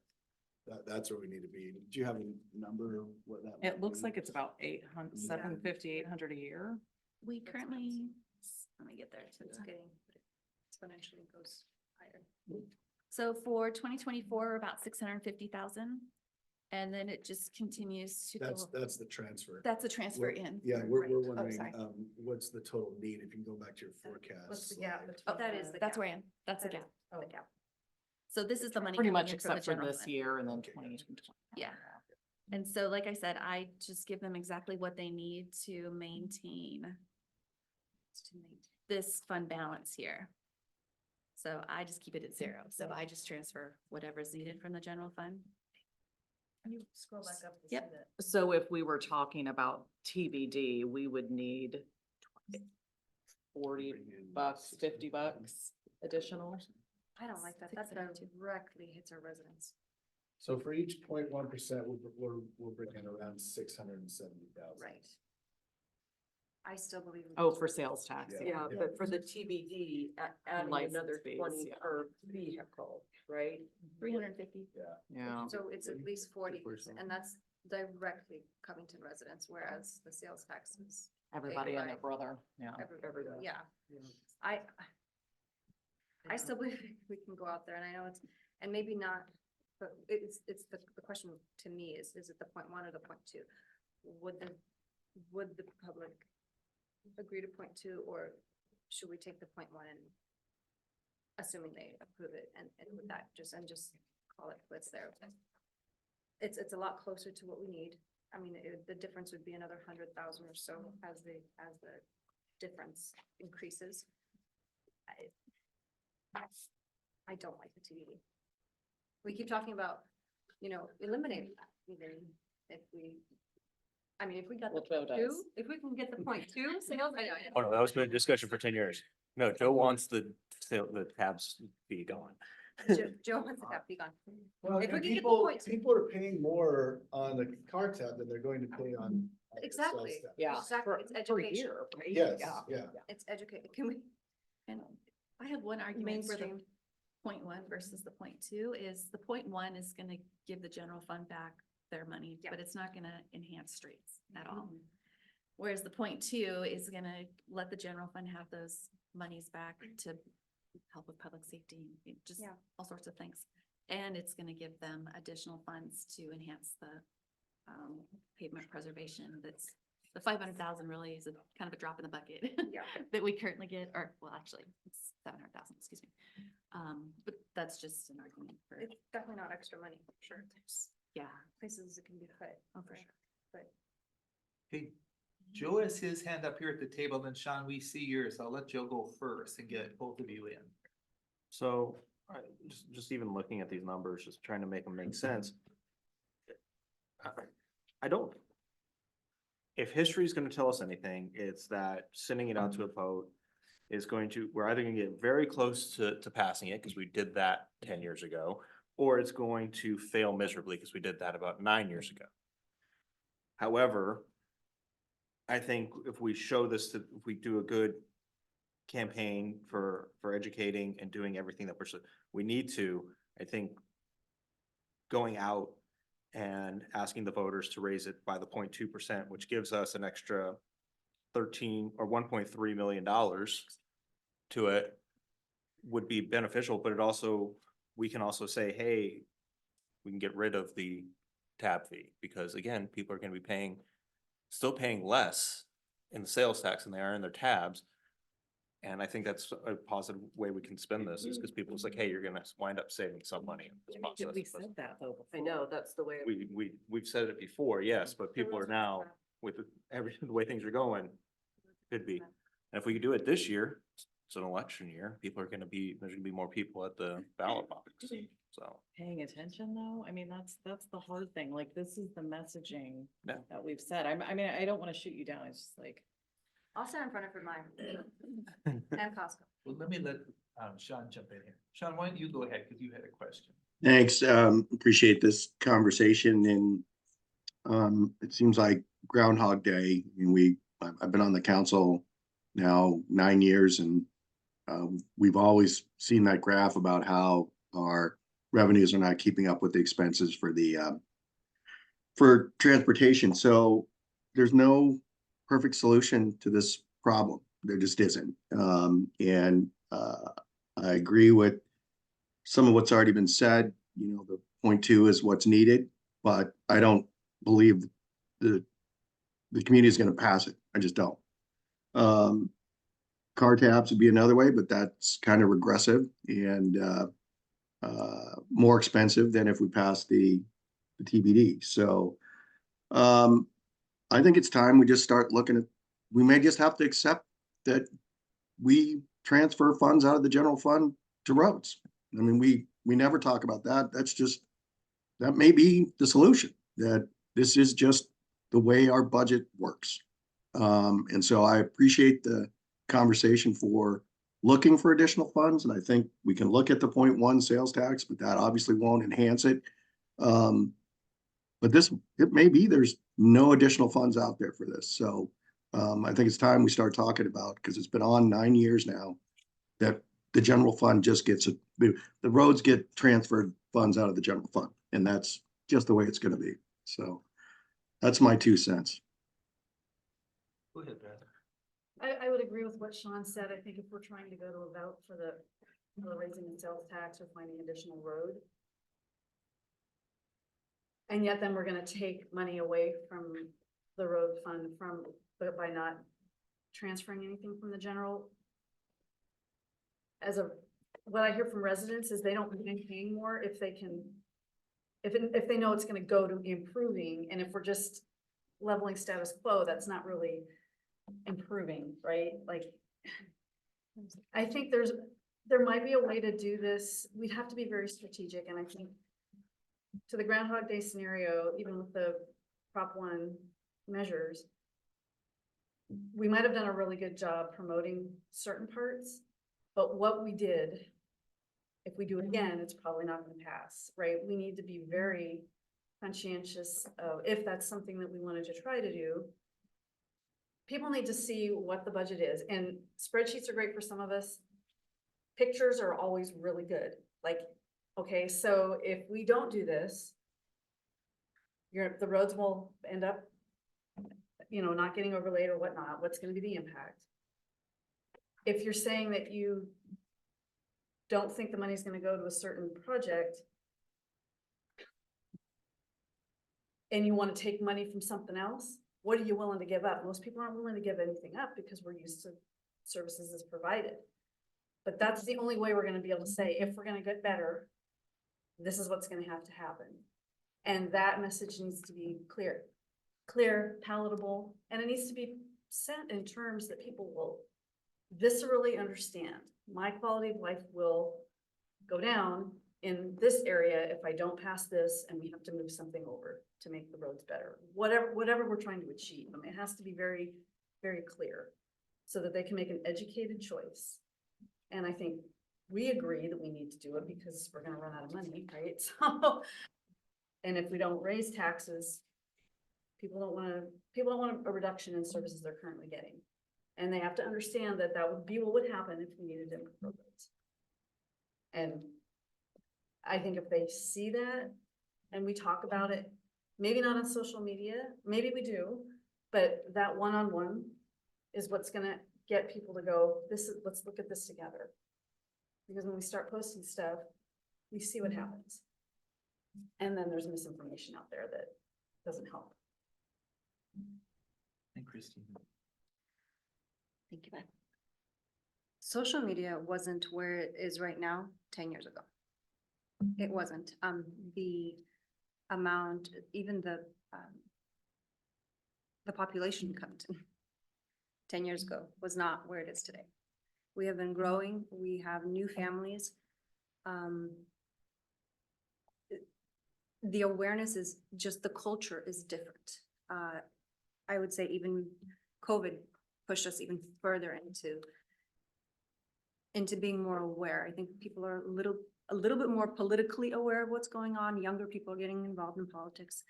S9: That's where we need to be. Do you have a number of what that?
S5: It
S9: might
S5: looks
S9: be?
S5: like it's about 800, 750, 800 a year.
S7: We currently, let me get there, so it's getting exponentially goes higher. So for 2024, about 650,000. And then it just continues to go.
S9: That's the transfer.
S7: That's a transfer
S9: We're-
S7: in.
S9: Yeah,
S7: Right.
S9: we're
S7: Oh,
S9: wondering,
S7: sorry.
S9: what's the total need, if you can go back to your forecast.
S11: What's the gap?
S7: Oh, that is, that's where I am. That's the
S11: That
S7: gap.
S11: is-
S7: The gap. So this is the money.
S5: Pretty
S7: coming
S5: much
S7: in from the
S5: except for
S7: general
S5: this
S7: fund.
S5: year and then
S9: Okay,
S5: 20.
S9: gotcha.
S7: Yeah. And so, like I said, I just give them exactly what they need to maintain this fund balance here. So I just keep it at zero. So I just transfer whatever's needed from the general fund.
S11: Can you scroll back up? to see
S7: Yep.
S11: that?
S5: So if we were talking about TBD, we would need $40, $50 additional.
S7: I don't like that. That directly hits our residents.
S9: So for each 0.1%, we're bringing in around 670,000.
S7: Right. I still believe.
S5: Oh, for sales tax.
S6: Yeah, but for the TBD, adding
S5: License
S6: another
S5: fees,
S6: 20
S5: yeah.
S6: per vehicle, right?
S7: 350.
S5: Yeah.
S7: So it's at least 40, and that's directly Covington residents, whereas the sales tax is.
S5: Everybody and their
S7: Right.
S5: brother, yeah.
S7: Everybody, yeah. I still believe we can go out there, and I know it's, and maybe not, but it's the question to me is it the 0.1 or the 0.2? Would the public agree to 0.2, or should we take the 0.1 and assuming they approve it and with that, just call it quits there? It's a lot closer to what we need. I mean, the difference would be another 100,000 or so as the difference increases. I don't like the TBD. We keep talking about, eliminating that, even if we, I mean, if we got the
S5: Well, Joe does.
S7: 2, if we can get the 0.2 sales, I know.
S4: Oh, no, that was been a discussion for 10 years. No, Joe wants the tabs fee going.
S7: Joe wants to have be gone.
S9: Well,
S7: If we
S9: and
S7: can get the
S9: people,
S7: point.
S9: people are paying more on the car tab than they're going to pay on. the sales
S7: Exactly.
S9: tax.
S5: Yeah.
S7: Exactly.
S5: for-
S7: It's
S5: for a
S7: education.
S5: year, right?
S9: Yes,
S5: Yeah.
S9: yeah.
S7: It's educated. Can we?
S13: And I have one argument for the
S7: Mainstream.
S13: 0.1 versus the 0.2 is the 0.1 is gonna give the general fund back their money,
S7: Yeah.
S13: but it's not gonna enhance streets at all. Whereas the 0.2 is gonna let the general fund have those monies back to help with public safety, and just
S7: Yeah.
S13: all sorts of things. And it's gonna give them additional funds to enhance the pavement preservation. The 500,000 really is a kind of a drop in the bucket.
S7: Yeah.
S13: That we currently get, or well, actually, it's 700,000, excuse me. But that's just an argument for,
S7: It's definitely not extra money, for sure. There's
S13: yeah.
S7: places it can be cut.
S13: Oh, for sure.
S7: But
S3: Hey, Joe has his hand up here at the table, then Sean, we see yours. I'll let Joe go first and get both of you in.
S4: So, just even looking at these numbers, just trying to make them make sense. I don't. If history is gonna tell us anything, it's that sending it out to a vote is we're either gonna get very close to passing it, because we did that 10 years ago, or it's going to fail miserably, because we did that about 9 years ago. However, I think if we show this, if we do a good campaign for educating and doing everything that we need to, I think going out and asking the voters to raise it by the 0.2%, which gives us an extra 13 or $1.3 million to it, would be beneficial, but we can also say, hey, we can get rid of the tab fee, because again, people are gonna be still paying less in the sales tax than they are in their tabs. And I think that's a positive way we can spend this, is because people's like, hey, you're gonna wind up saving some money in this process.
S5: We said that though.
S6: I know, that's the way.
S4: We've said it before, yes, but people are now, with the way things are going, could be. And if we could do it this year, it's an election year, there's gonna be more people at the ballot box, so.
S5: Paying attention though, I mean, that's the hard thing, like, this is the messaging
S4: Yeah.
S5: that we've said. I mean, I don't wanna shoot you down, it's just like.
S7: I'll stand in front of it mine and Costco.
S3: Well, let me let Sean jump in here. Sean, why don't you go ahead, because you had a question.
S2: Thanks. Appreciate this conversation and it seems like Groundhog Day. And I've been on the council now 9 years and we've always seen that graph about how our revenues are not keeping up with the expenses for transportation. So there's no perfect solution to this problem. There just isn't. I agree with some of what's already been said. You know, the point two is what's needed, but I don't believe the community is going to pass it. I just don't. Car tabs would be another way, but that's kind of regressive and more expensive than if we pass the TBD. So I think it's time we just start looking at, we may just have to accept that we transfer funds out of the general fund to roads. I mean, we never talk about that. That may be the solution, that this is just the way our budget works. And so I appreciate the conversation for looking for additional funds. And I think we can look at the 0.1 sales tax, but that obviously won't enhance it. But it may be there's no additional funds out there for this. So I think it's time we start talking about, because it's been on 9 years now, that the general fund just the roads get transferred funds out of the general fund. And that's just the way it's going to be. So that's my 2 cents.
S10: Go ahead, Brad.
S8: I would agree with what Sean said. I think if we're trying to go to a vote for raising the sales tax or finding additional road, and yet then we're gonna take money away from the road fund by not transferring anything from the general. What I hear from residents is they don't mind paying more if they can, if they know it's gonna go to improving, and if we're just leveling status quo, that's not really improving, right? Like, I think there might be a way to do this. We'd have to be very strategic, and I think to the Groundhog Day scenario, even with the Prop 1 measures, we might have done a really good job promoting certain parts, but what we did, if we do it again, it's probably not going to pass, right? We need to be very conscientious of, if that's something that we wanted to try to do, people need to see what the budget is, and spreadsheets are great for some of us. Pictures are always really good. Like, okay, so if we don't do this, the roads will end up, not getting overlaid or whatnot. What's going to be the impact? If you're saying that you don't think the money's going to go to a certain project, and you want to take money from something else, what are you willing to give up? Most people aren't willing to give anything up because we're used to services as provided. But that's the only way we're going to be able to say, if we're going to get better, this is what's going to happen. And that message needs to be clear, palatable, and it needs to be sent in terms that people will viscerally understand. My quality of life will go down in this area if I don't pass this, and we have to move something over to make the roads better. Whatever we're trying to achieve, I mean, it has to be very, very clear so that they can make an educated choice. And I think we agree that we need to do it because we're going to run out of money, right? So, and if we don't raise taxes, people don't want a reduction in services they're currently getting. And they have to understand that that would be what would happen if we needed to improve roads. And I think if they see that and we talk about it, maybe not on social media, maybe we do, but that one-on-one is what's gonna get people to go, let's look at this together. Because when we start posting stuff, we see what happens. And then there's misinformation out there that doesn't help.
S10: And Christine.
S7: Thank you, Beth. Social media wasn't where it is right now 10 years ago. It wasn't. The amount, even the population in Covington 10 years ago was not where it is today. We have been growing. We have new families. The awareness is just, the culture is different. I would say even COVID pushed us even further into into being more aware. I think people are a little bit more politically aware of what's going on. Younger people are getting involved in politics.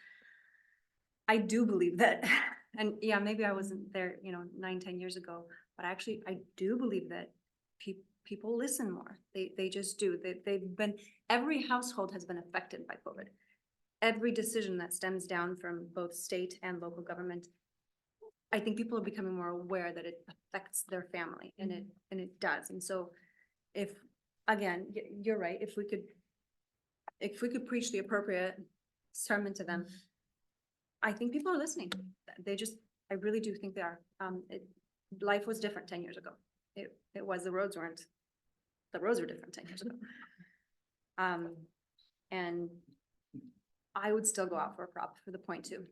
S7: I do believe that, and yeah, maybe I wasn't there, 9, 10 years ago, but actually, I do believe that people listen more. They just do. Every household has been affected by COVID. Every decision that stems down from both state and local government, I think people are becoming more aware that it affects their family, and it does. And so again, you're right, if we could preach the appropriate sermon to them, I think people are listening. I really do think they are. Life was different 10 years ago. The roads were different 10 years ago. And I would still go out for a prop for the 0.2.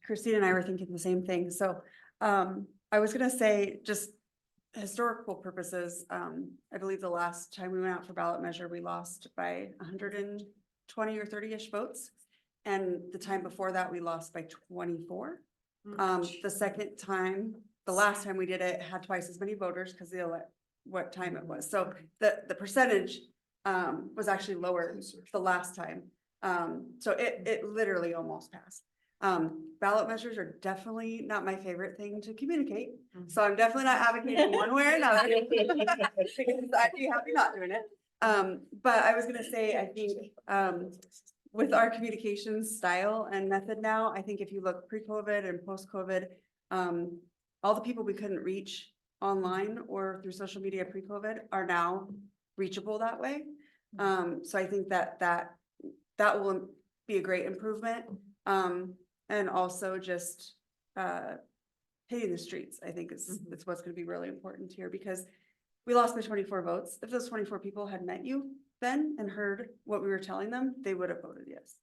S13: Christine and I were thinking the same thing. So, I was gonna say, just historical purposes, I believe the last time we went out for ballot measure, we lost by 120 or 30-ish votes. And the time before that, we lost by 24. The second time, the last time we did it, had twice as many voters because what time it was. So the percentage was actually lower the last time. So it literally almost passed. Ballot measures are definitely not my favorite thing to communicate. So I'm definitely not advocating one way or another. Because I'd be happy not doing it. But I was gonna say, I think with our communications style and method now, I think if you look pre-COVID and post-COVID, all the people we couldn't reach online or through social media pre-COVID are now reachable that way. So I think that will be a great improvement. And also just hitting the streets, I think it's what's gonna be really important here, because we lost by 24 votes. If those 24 people had met you then and heard what we were telling them, they would have voted yes.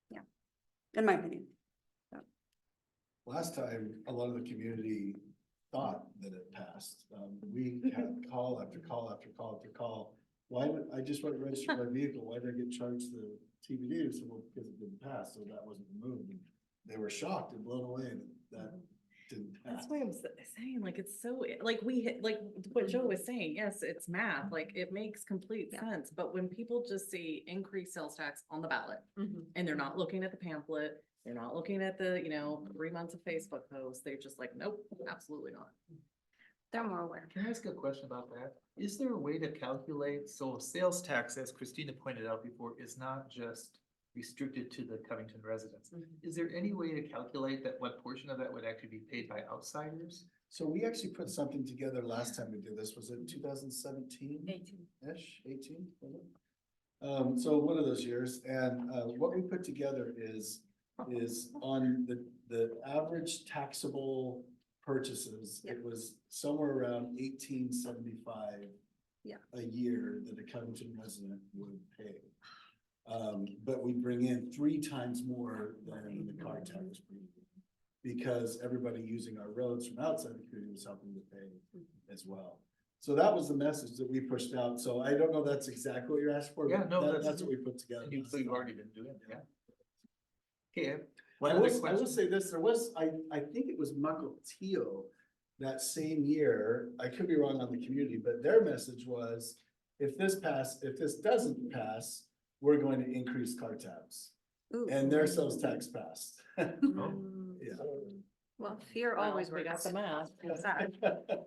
S13: Yeah, in my opinion.
S9: Last time, a lot of the community thought that it passed. We had call after call after call after call. Why would, I just went to register my vehicle, why did I get charged the TBD? So, well, because it didn't pass, so that wasn't removed. And they were shocked and blown away that didn't pass.
S5: That's why I'm saying, like, it's so, like, like what Joe was saying, yes, it's math, like, it makes complete sense, but when people just see increased sales tax on the ballot, and they're not looking at the pamphlet, they're not looking at the, 3 months of Facebook posts, they're just like, nope, absolutely not.
S7: They're more aware.
S3: Can I ask a question about that? Is there a way to calculate, so sales tax, as Christina pointed out before, is not just restricted to the Covington residents? Is there any way to calculate that what portion of that would actually be paid by outsiders?
S9: So we actually put something together last time we did this. Was it 2017? 18-ish, 18, was it? So one of those years, and what we put together is on the average taxable purchases, it was somewhere around 1875 a year that a Covington resident would pay. But we bring in 3 times more than the car tax because everybody using our roads from outside the community was helping to pay as well. So that was the message that we pushed out. So I don't know if that's exactly what you're asking for.
S3: Yeah,
S9: but
S3: no,
S9: that's what we put together.
S3: You've already been doing it, yeah. Okay.
S9: I will say this, there was, I think it was Mukilteo that same year, I could be wrong on the community, but their message was, if this doesn't pass, we're going to increase car tabs. And their sales tax passed. Yeah.
S7: Well, fear always
S5: We got
S7: works.
S5: the math.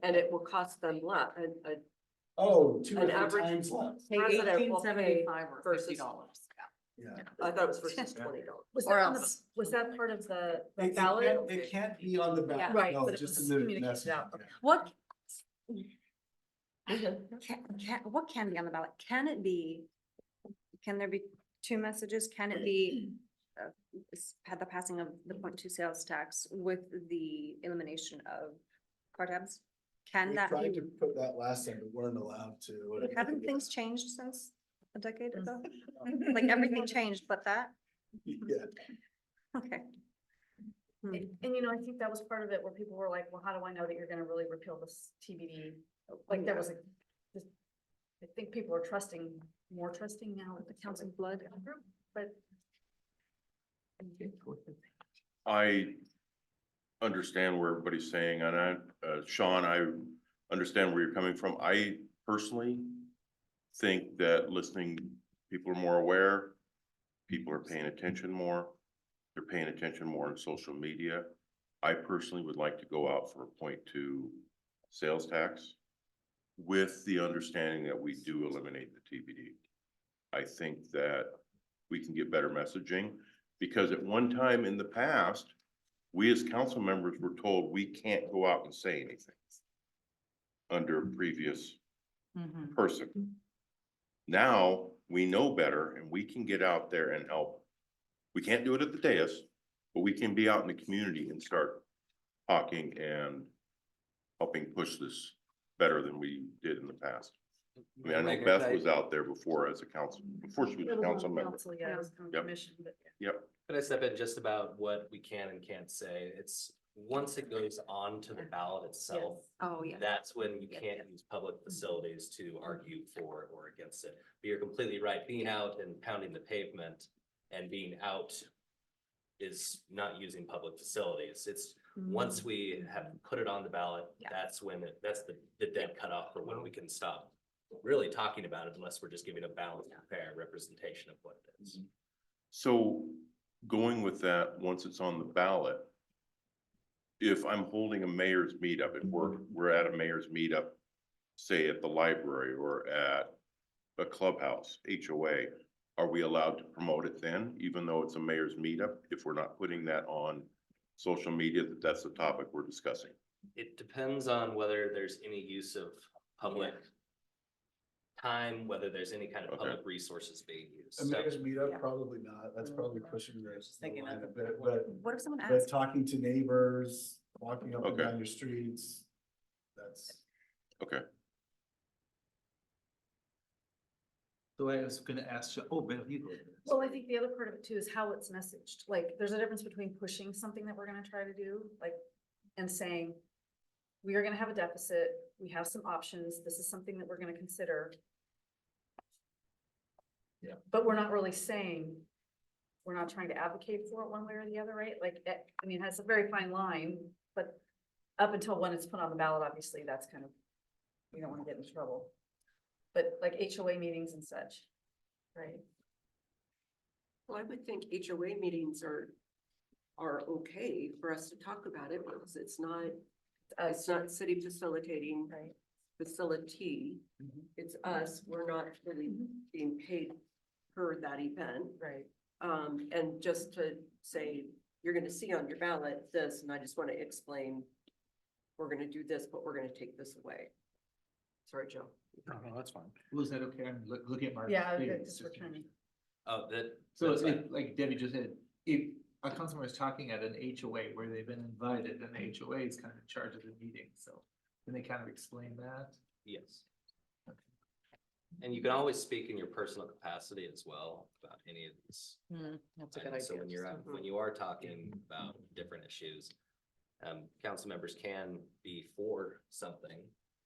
S6: And it will cost them lot,
S9: Oh, 2 or
S6: An
S9: 3
S6: average
S9: times less.
S6: president will pay
S5: $18.75 or
S6: versus,
S5: $50.
S9: Yeah.
S6: I thought it was versus $20.
S7: Or else.
S8: Was that part of the
S9: It can't be on the ballot.
S8: Yeah.
S7: Right,
S9: No,
S8: but it
S9: just
S8: was
S9: in the
S8: communicated
S9: message.
S8: out.
S9: Yeah.
S7: What? What can be on the ballot? Can it be? Can there be 2 messages? Can it be? Had the passing of the 0.2 sales tax with the elimination of car tabs? Can
S9: We
S7: that
S9: tried
S7: be?
S9: to put that last time, but weren't allowed to.
S7: Haven't things changed since a decade ago? Like everything changed, but that?
S9: Yeah.
S7: Okay.
S8: And I think that was part of it where people were like, well, how do I know that you're gonna really repeal this TBD? Like there was I think people are more trusting now with the council blood group, but.
S1: understand where everybody's saying, and Sean, I understand where you're coming from. I personally think that listening, people are more aware, people are paying attention more, they're paying attention more on social media. I personally would like to go out for a 0.2 sales tax with the understanding that we do eliminate the TBD. I think that we can get better messaging, because at one time in the past, we as council members were told we can't go out and say anything under a previous person. Now, we know better and we can get out there and help. We can't do it at the dais, but we can be out in the community and start talking and helping push this better than we did in the past. I mean, I know
S10: Mayor,
S1: Beth
S10: can I-
S1: was out there before as a council, before she was a council member.
S11: Yeah, it was on
S1: Yep.
S11: commission, but
S1: Yep,
S10: Could I step in just about what we can and can't say? It's, once it goes on to the ballot itself,
S7: Oh, yeah.
S10: that's when you can't use public facilities to argue for or against it. But you're completely right, being out and pounding the pavement and being out is not using public facilities. It's, once we have put it on the ballot,
S7: Yeah.
S10: that's when, that's the dead cutoff for when we can stop really talking about it, unless we're just giving a balanced, fair representation of what it is.
S1: so going with that, once it's on the ballot, if I'm holding a mayor's meetup, if we're at a mayor's meetup, say at the library or at a clubhouse, HOA, are we allowed to promote it then, even though it's a mayor's meetup, if we're not putting that on social media, that's the topic we're discussing?
S10: It depends on whether there's any use of public time, whether there's any kind of
S1: Okay.
S10: public resources being used.
S9: A mayor's meetup,
S7: Yeah.
S9: probably not. That's probably pushing the
S5: thinking
S9: line
S5: of
S9: a bit, but,
S7: What if someone
S9: but
S7: asks?
S9: talking to neighbors, walking up and
S1: Okay.
S9: down your streets, that's.
S1: Okay,
S3: So I was gonna ask, Bill, you go.
S8: Well, I think the other part of it too is how it's messaged. Like, there's a difference between pushing something that we're gonna try to do, like, and saying, we are gonna have a deficit, we have some options, this is something that we're gonna consider.
S3: Yeah.
S8: But we're not really saying, we're not trying to advocate for it one way or the other, right? Like, I mean, it has a very fine line, but up until when it's put on the ballot, obviously, that's kind of, we don't wanna get in trouble. But like HOA meetings and such, right?
S6: Well, I would think HOA meetings are okay for us to talk about it, because it's not city facilitating.
S8: Right.
S6: Facility, it's us, we're not really being paid per that event.
S8: Right.
S6: And just to say, you're gonna see on your ballot this, and I just wanna explain, we're gonna do this, but we're gonna take this away. Sorry, Joe.
S4: No, that's fine.
S3: Was that okay? I'm looking at Mark.
S8: Yeah, it's returning.
S10: Oh, that.
S3: So
S10: that's
S3: it's
S10: fine.
S3: like Debbie just said, if a councilman is talking at an HOA where they've been invited, and the HOA is kind of in charge of the meeting, so can they kind of explain that?
S10: Yes. And you can always speak in your personal capacity as well about any of these.
S5: That's a good
S10: items. So
S5: idea.
S10: when you're, when you are talking about different issues, council members can be for something.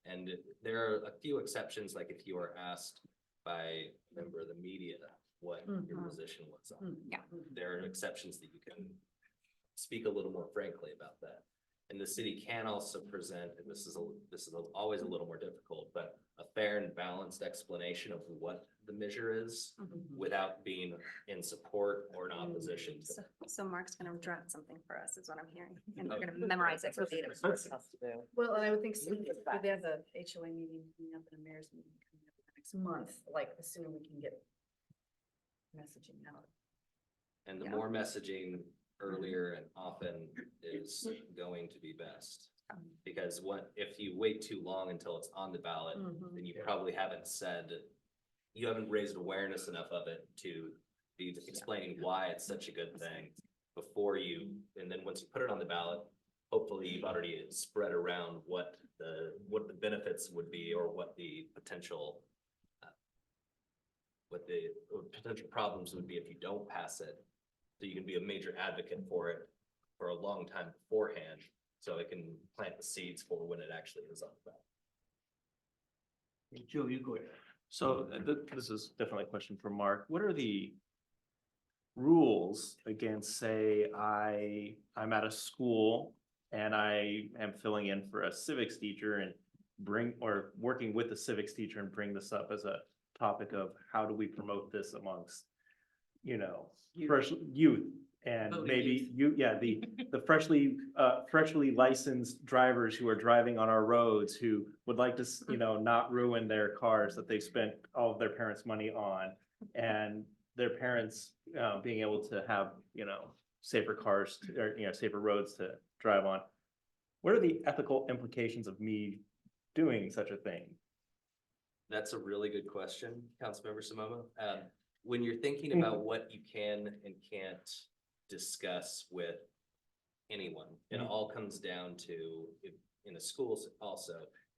S10: And there are a few exceptions, like if you are asked by a member of the media what your
S8: Mhm.
S10: position was on.
S7: Yeah.
S10: There are exceptions that you can speak a little more frankly about that. And the city can also present, and this is always a little more difficult, but a fair and balanced explanation of what the measure is without being in support or in opposition to it.
S7: So Mark's gonna draft something for us, is what I'm hearing, and we're gonna memorize it verbatim.
S8: Well, and I would think soon, if they have the HOA meeting coming up and a mayor's meeting coming up next month, like the sooner we can get messaging out.
S10: And the
S7: Yeah.
S10: more messaging earlier and often is going to be best. Because if you wait too long until it's on the ballot,
S8: Mhm.
S10: then you probably haven't you haven't raised awareness enough of it to be explaining why it's such a good thing before and then once you put it on the ballot, hopefully you've already spread around what the benefits would be, or what the potential problems would be if you don't pass it. So you can be a major advocate for it for a long time beforehand, so it can plant the seeds for when it actually is on the ballot.
S3: Joe, you go ahead.
S15: So this is definitely a question for Mark. What are the rules against, say, I'm at a school and I am filling in for a civics teacher and working with the civics teacher and bring this up as a topic of how do we promote this amongst, fresh youth. And
S5: Voting
S15: maybe the freshly licensed drivers who are driving on our roads who would like to, not ruin their cars that they spent all of their parents' money on. And their parents, being able to have, safer cars or, safer roads to drive on. What are the ethical implications of me doing such a thing?
S10: That's a really good question, Councilmember Simoma. When you're thinking about what you can and can't discuss with anyone, it all comes down to, in the schools also,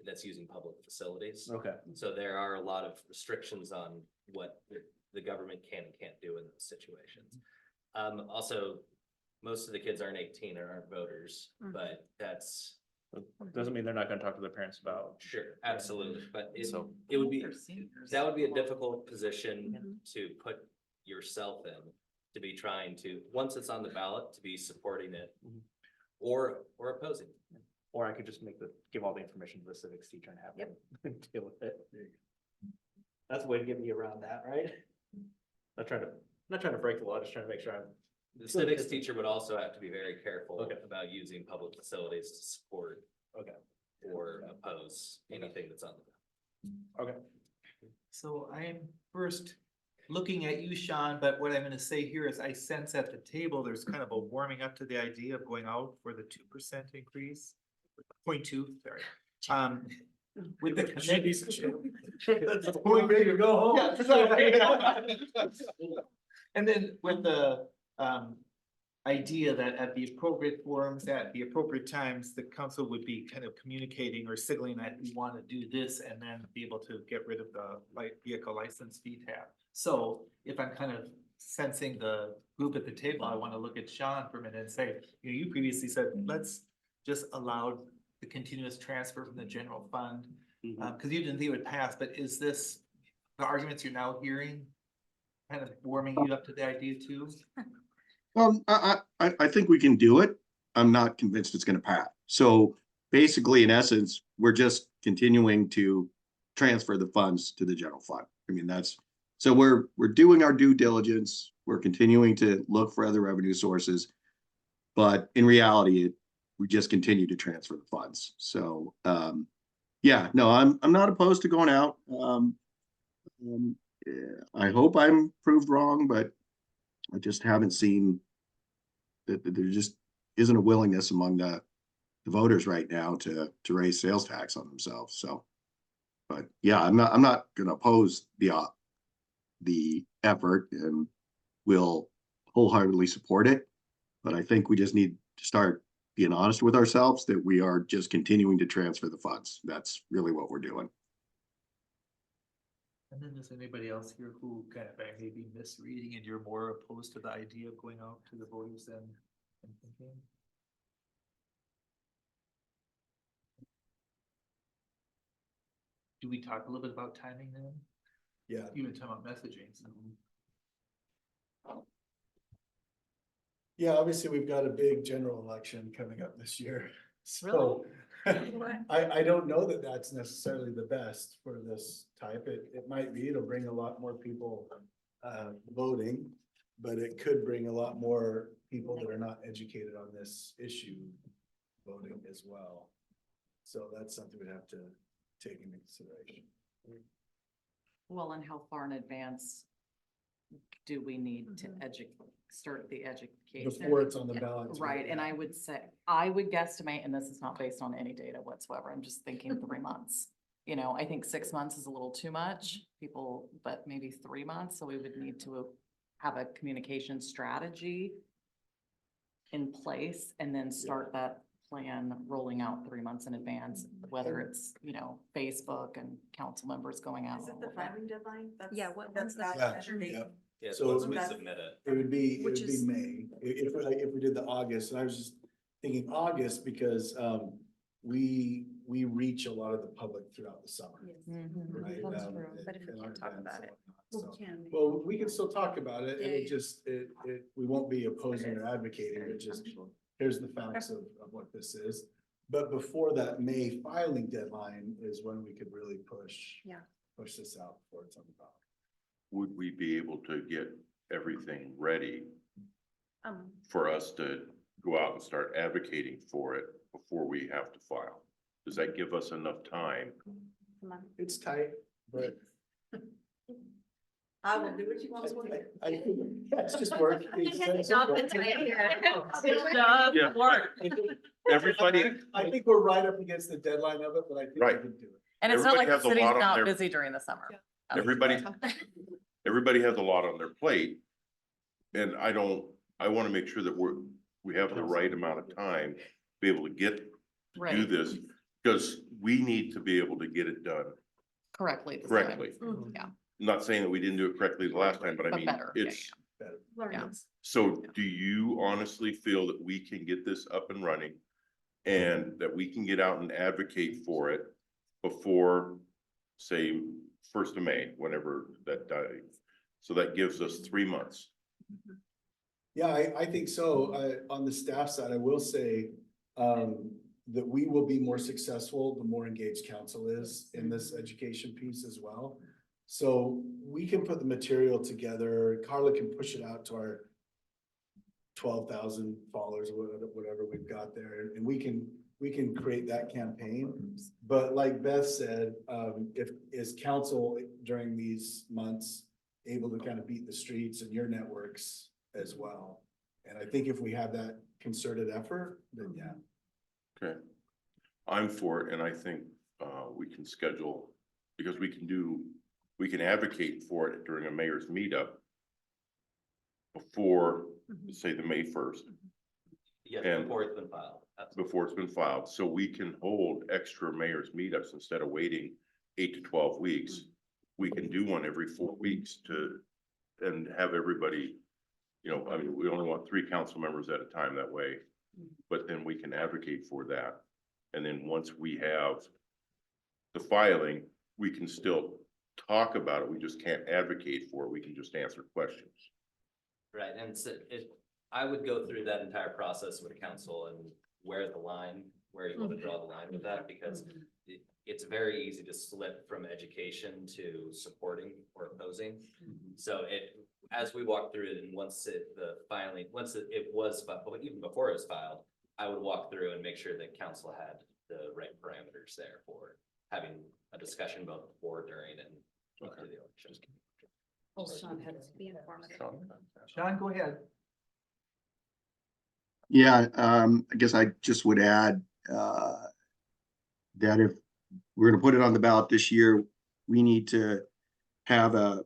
S10: that's using public facilities.
S15: Okay.
S10: So there are a lot of restrictions on what the government can and can't do in those situations. Also, most of the kids aren't 18 or aren't voters, but that's.
S15: Doesn't mean they're not gonna talk to their parents about.
S10: Sure, absolutely, but
S15: So-
S10: it would be,
S5: They're seniors.
S10: that would be a difficult position to put yourself in, to be trying to, once it's on the ballot, to be supporting it or opposing.
S15: Or I could just give all the information to the civics teacher and have them deal with it. That's a way to get me around that, right? Not trying to break the law, just trying to make sure I'm.
S10: The civics teacher would also have to be very careful
S15: Okay.
S10: about using public facilities to support
S15: Okay.
S10: or oppose anything that's on the ballot.
S15: Okay.
S3: So I'm first looking at you, Sean, but what I'm gonna say here is I sense at the table, there's kind of a warming up to the idea of going out for the 2% increase. 0.2, sorry. With the committee.
S9: Point ready to go home.
S3: Yeah, sorry. And then with the idea that at the appropriate forums, at the appropriate times, the council would be kind of communicating or signaling that we want to do this and then be able to get rid of the light vehicle license fee tab. So if I'm kind of sensing the group at the table, I want to look at Sean for a minute and say, you previously said, let's just allow the continuous transfer from the general fund. Because you didn't think it would pass, but is this, the arguments you're now hearing kind of warming you up to the idea too?
S2: I think we can do it. I'm not convinced it's gonna pass. So basically, in essence, we're just continuing to transfer the funds to the general fund. I mean, so we're doing our due diligence. We're continuing to look for other revenue sources. But in reality, we just continue to transfer the funds. So, yeah, no, I'm not opposed to going out. I hope I'm proved wrong, but I just haven't seen that there just isn't a willingness among the voters right now to raise sales tax on themselves. So, but yeah, I'm not going to oppose the effort, and will wholeheartedly support it. But I think we just need to start being honest with ourselves that we are just continuing to transfer the funds. That's really what we're doing.
S3: And then is anybody else here who kind of may be misreading and you're more opposed to the idea of going out to the voters than thinking? Do we talk a little bit about timing then?
S9: Yeah.
S3: You were talking about messaging, so.
S9: Yeah, obviously, we've got a big general election coming up this year. So I don't know that that's necessarily the best for this type. It might be, it'll bring a lot more people voting, but it could bring a lot more people that are not educated on this issue voting as well. So that's something we have to take into consideration.
S5: Well, and how far in advance do we need to start the education?
S9: Before it's on the ballot.
S5: Right, and I would guesstimate, and this is not based on any data whatsoever, I'm just thinking 3 months. I think 6 months is a little too much, but maybe 3 months, so we would need to have a communication strategy in place and then start that plan rolling out 3 months in advance, whether it's, Facebook and council members going out.
S8: Is it the filing deadline?
S7: Yeah,
S8: That's
S7: that's
S8: that
S9: Yeah,
S8: measure date.
S9: yeah.
S10: Yeah,
S9: So
S10: so once we
S8: that's-
S10: submit it.
S9: It would be
S7: Which is-
S9: May, if we did the August, and I was just thinking August because we reach a lot of the public throughout the summer.
S5: Mhm.
S9: Right?
S7: That's
S9: Um,
S7: true,
S9: and-
S7: but if we
S9: and
S7: can't
S9: our
S7: talk
S9: events
S7: about
S9: and
S7: it.
S9: whatnot, so. Well, we can still talk about it, and
S7: Yeah,
S9: it
S7: yeah.
S9: just, we won't be opposing or advocating, but just here's the facts of what this is. But before that May filing deadline is when we could really push this out before it's on the ballot.
S1: Would we be able to get everything ready for us to go out and start advocating for it before we have to file? Does that give us enough time?
S9: It's tight, but
S6: I will do what you want.
S9: it's just work.
S1: Everybody,
S9: I think we're right up against the deadline of it, but I think we
S1: Right.
S9: can do it.
S5: And it's not like
S1: Everybody
S5: the
S1: has a
S5: city's
S1: lot on
S5: not
S1: their-
S5: busy during the summer.
S1: everybody has a lot on their plate. And I want to make sure that we have the right amount of time to be able to do
S5: Right,
S1: this. Because we need to be able to get it done
S5: correctly. this time.
S1: correctly.
S5: Yeah.
S1: I'm not saying that we didn't do it correctly the last time, but I
S5: But
S1: mean,
S5: better, yeah,
S1: it's,
S5: Yeah.
S1: so do you honestly feel that we can get this up and running? And that we can get out and advocate for it before, say, 1st of May, whenever that dies? So that gives us 3 months.
S9: Yeah, I think so. On the staff side, I will say, that we will be more successful the more engaged council is in this education piece as well. So we can put the material together. Carla can push it out to our 12,000 followers or whatever we've got there, and we can create that campaign. But like Beth said, if is council during these months able to kind of beat the streets and your networks as well. And I think if we have that concerted effort, then yeah.
S1: Okay. I'm for it, and I think we can schedule, because we can advocate for it during a mayor's meetup before, say, the May 1st.
S10: Yes,
S1: And-
S10: before it's been filed. Absolutely.
S1: Before it's been filed, so we can hold extra mayor's meetups instead of waiting 8 to 12 weeks. We can do one every 4 weeks and have everybody, I mean, we only want 3 council members at a time that way. But then we can advocate for that. And then once we have the filing, we can still talk about it. We just can't advocate for it. We can just answer questions.
S10: Right, and so I would go through that entire process with the council and where you want to draw the line with that, because it's very easy to slip from education to supporting or opposing. So as we walk through it, and once it was filed, but even before it was filed, I would walk through and make sure that council had the right parameters there for having a discussion both before, during, and after the election.
S7: Oh, Sean had to be informative.
S3: Sean, go ahead.
S2: Yeah, I guess I just would add, that if we're gonna put it on the ballot this year, we need to have a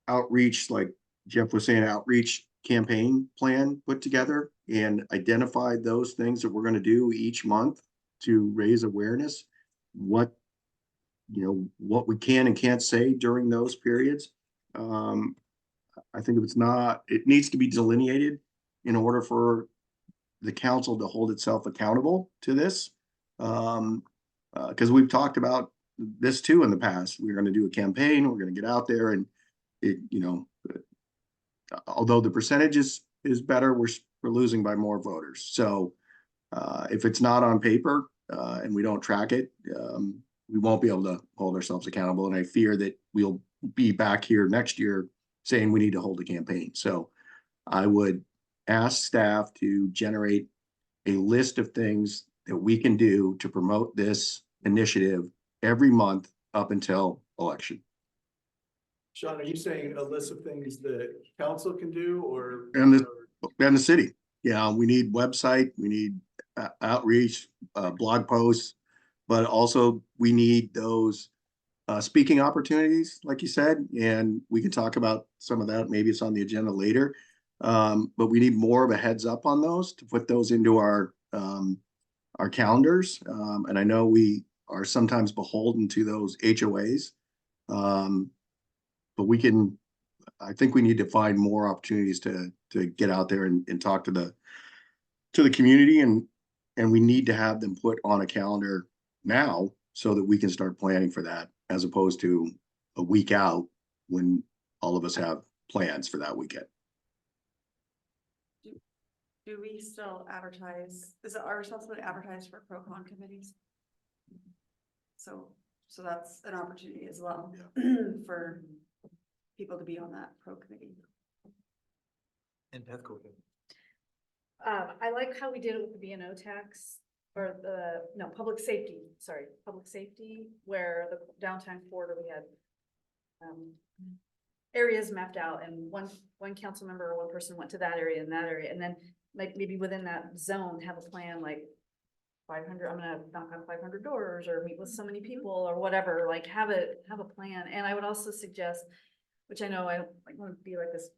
S2: outreach, like Jeff was saying, outreach campaign plan put together and identify those things that we're gonna do each month to raise awareness. What we can and can't say during those periods. I think it needs to be delineated in order for the council to hold itself accountable to this. Because we've talked about this too in the past. We're gonna do a campaign, we're gonna get out there and although the percentage is better, we're losing by more voters. So if it's not on paper and we don't track it, we won't be able to hold ourselves accountable. And I fear that we'll be back here next year saying we need to hold a campaign. So I would ask staff to generate a list of things that we can do to promote this initiative every month up until election.
S9: Sean, are you saying a list of things that council can do or?
S2: And the city, yeah, we need website, we need outreach, blog posts, but also we need those speaking opportunities, like you said, and we can talk about some of that. Maybe it's on the agenda later. But we need more of a heads up on those to put those into our calendars. And I know we are sometimes beholden to those HOAs. But I think we need to find more opportunities to get out there and talk to the community, and we need to have them put on a calendar now so that we can start planning for that, as opposed to a week out when all of us have plans for that weekend.
S13: Do we still advertise, is it our responsibility to advertise for pro-con committees? So that's an opportunity as well for people to be on that pro committee.
S3: And Beth, go ahead.
S8: I like how we did it with the B and O tax or public safety, where the downtown corridor, we had areas mapped out and one council member or one person went to that area and that area. And then like maybe within that zone, have a plan like 500, I'm gonna knock on 500 doors or meet with so many people or whatever, like have a plan. And I would also suggest, which I know I want to be like this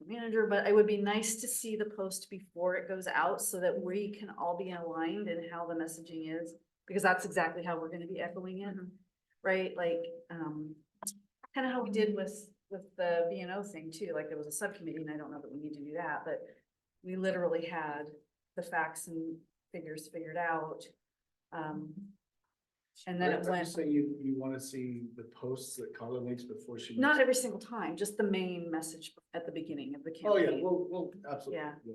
S8: manager, but it would be nice to see the post before it goes out so that we can all be aligned in how the messaging is, because that's exactly how we're gonna be echoing it, right? Like, kind of how we did with the B&O thing too, like there was a subcommittee and I don't know that we need to do that, but we literally had the facts and figures figured out. And then it
S9: I'm
S8: went,
S9: just saying you want to see the posts that Carla makes before she.
S8: not every single time, just the main message at the beginning of the
S9: Oh, yeah,
S8: campaign.
S9: we'll absolutely.
S8: Yeah.
S9: Yeah.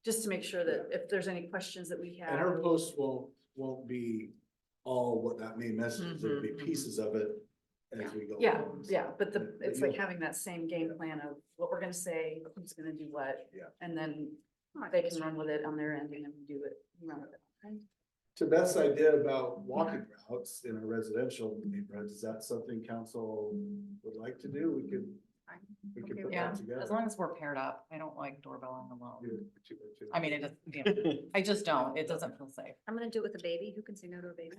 S8: Just to make sure that if there's any questions that we have.
S9: And her posts won't be all what that main message is, there'll be pieces of it as we go.
S8: Yeah,
S9: along.
S8: yeah, but it's like
S9: you'll-
S8: having that same game plan of what we're gonna say, who's gonna do what.
S9: Yeah.
S8: And then they can run with it on their end and then we do it, run with it. Okay?
S9: To Beth's idea about walking routes in a residential neighborhood, is that something council would like to do? We could put
S5: Yeah,
S9: that together.
S5: as long as we're paired up. I don't like doorbelling alone.
S9: Yeah, two.
S5: I mean, I just don't. It doesn't feel safe.
S7: I'm gonna do it with a baby. Who can say no to a baby?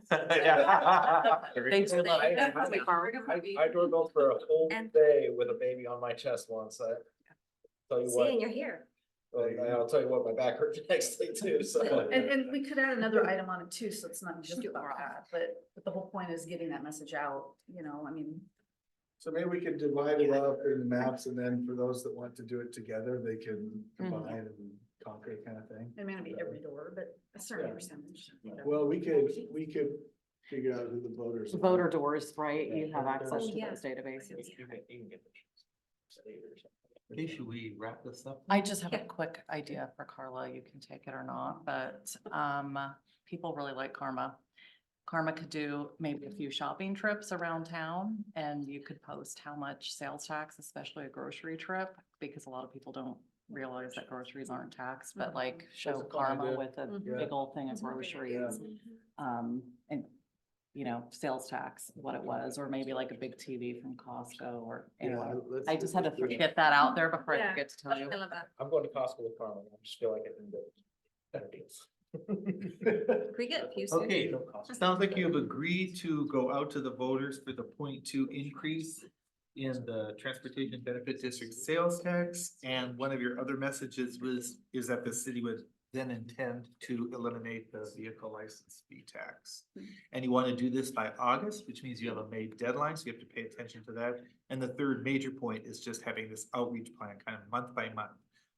S5: They do love it.
S10: I doorbelled for a whole
S7: And-
S10: day with a baby on my chest once. Tell you
S7: See,
S10: what,
S7: and you're here.
S10: I'll tell you what, my back hurt the next day too, so.
S8: And we could add another item on it too, so it's not just about that, but the whole point is getting that message out, I mean.
S9: So maybe we could divide it up in maps, and then for those that want to do it together, they can combine and conquer kind of thing.
S8: It may not be every door, but a certain percentage.
S9: Well, we could figure out who the voters. are.
S5: Voter doors, right? You have access
S7: Oh,
S5: to
S7: yeah.
S5: those databases.
S3: Okay, should we wrap this up?
S5: I just have a quick idea for Carla. You can take it or not, but people really like Karma. Karma could do maybe a few shopping trips around town and you could post how much sales tax, especially a grocery trip, because a lot of people don't realize that groceries aren't taxed, but like show
S9: That's a fun
S5: Karma
S9: idea.
S5: with a
S9: Yeah.
S5: big old thing of groceries. And sales tax, what it was, or maybe like a big TV from Costco or anyway. I just had to get that out there before I
S7: Yeah.
S5: forget to tell you.
S7: I love that.
S10: I'm going to Costco with Carmen. I just feel like I can get better deals.
S7: Can we get a few? soon?
S3: Okay, sounds like you have agreed to go out to the voters for the 0.2 increase in the Transportation Benefit District sales tax. And one of your other messages is that the city would then intend to eliminate the vehicle license fee tax. And you want to do this by August, which means you have a May deadline, so you have to pay attention to that. And the third major point is just having this outreach plan kind of month by month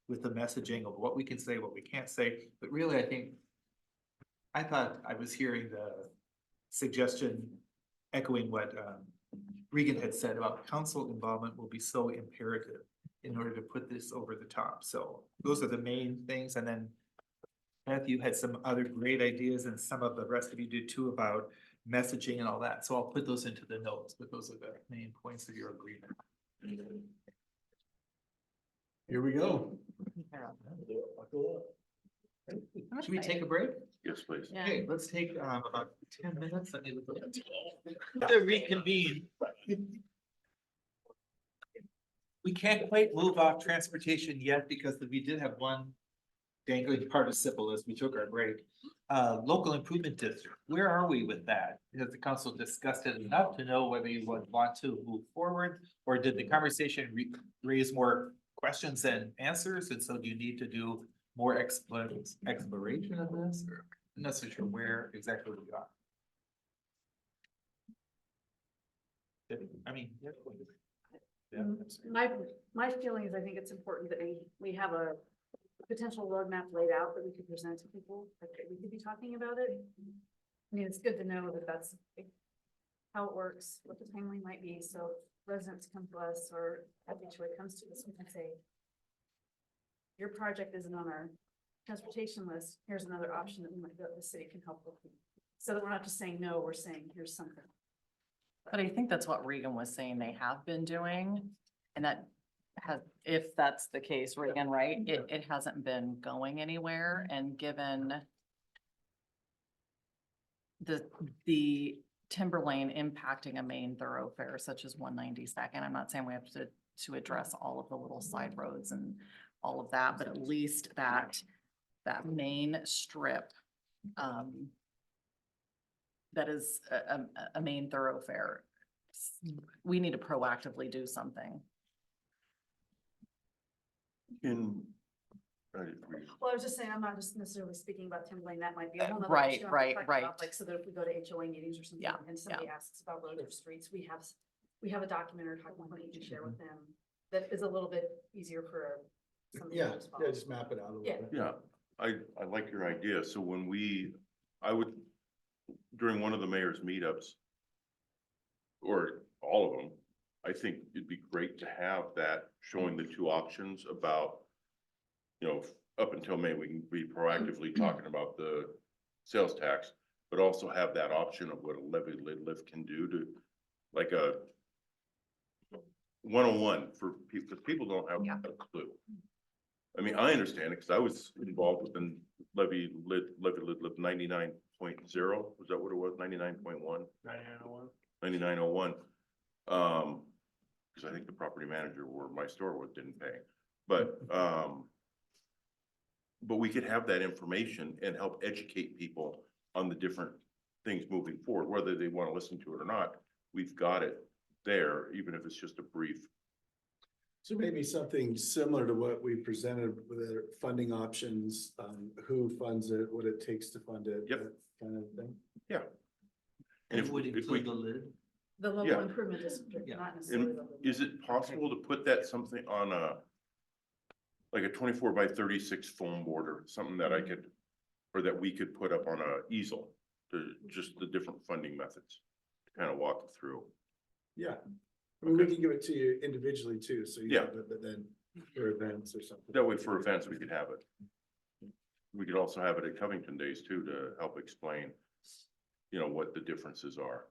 S3: with the messaging of what we can say, what we can't say. But really, I thought I was hearing the suggestion echoing what Regan had said about council involvement will be so imperative in order to put this over the top. So those are the main things. And then Beth, you had some other great ideas and some of the rest of you did too about messaging and all that. So I'll put those into the notes, but those are the main points of your agreement.
S9: Here we go.
S3: Should we take a break?
S1: Yes, please.
S8: Yeah.
S3: Okay, let's take about 10 minutes. Let me look at it. To reconvene. We can't quite move off transportation yet because we did have one dangling participle as we took our break. Local improvement district, where are we with that? Has the council discussed it enough to know whether you would want to move forward? Or did the conversation raise more questions than answers? And so do you need to do more exploration of this? Or I'm not so sure where exactly we are. I mean. Yeah.
S8: My feeling is I think it's important that we have a potential roadmap laid out that we could present to people, like we could be talking about it. I mean, it's good to know that that's how it works, what the timeline might be, so residents come to us or HOA comes to us and can say, your project isn't on our transportation list, here's another option that we might, the city can help with. So that we're not just saying no, we're saying here's something.
S5: But I think that's what Regan was saying they have been doing. And that has, if that's the case, Regan, right? It hasn't been going anywhere, and given the timber lane impacting a main thoroughfare such as 192nd, I'm not saying we have to address all of the little side roads and all of that, but at least that main strip, that is a main thoroughfare. We need to proactively do something.
S8: Well, I was just saying, I'm not just necessarily speaking about timber lane, that might be a whole nother
S5: Right,
S8: issue I'm
S5: right,
S8: talking
S5: right.
S8: about, like, so that if we go to HOA meetings or something,
S5: Yeah,
S8: and somebody asks about roads or streets, we have a document or talking point you can share with them that is a little bit easier for somebody
S9: Yeah,
S8: to just follow.
S9: yeah, just map it out a little
S8: Yeah.
S9: bit.
S1: Yeah, I like your idea. So when I would, during one of the mayor's meetups, or all of them, I think it'd be great to have that showing the two options about, up until May, we can be proactively talking about the sales tax, but also have that option of what a levy lift can do to, like a 101 for people, because people don't have a clue. I mean, I understand it because I was involved with the levy lift 99.0, was that what it was, 99.1? 9901. Because I think the property manager where my store was didn't pay, but we could have that information and help educate people on the different things moving forward, whether they want to listen to it or not. We've got it there, even if it's just a brief.
S9: So maybe something similar to what we presented with the funding options, who funds it, what it takes to fund it.
S1: Yep.
S9: That kind of thing.
S1: Yeah.
S3: And
S1: if
S3: it would
S1: we-
S3: include the lid.
S8: The local
S1: Yeah.
S8: improvement district,
S3: Yeah.
S8: not necessarily.
S1: And
S8: the local-
S1: is it possible to put that something on like a 24x36 foam border, something that I could, or that we could put up on a easel, to just the different funding methods, to kind of walk it through.
S9: Yeah. I mean, we can give it to you individually too, so you
S1: Yeah.
S9: have it, but then for events or something.
S1: That way for events, we could have it. We could also have it at Covington Days too, to help explain, what the differences are.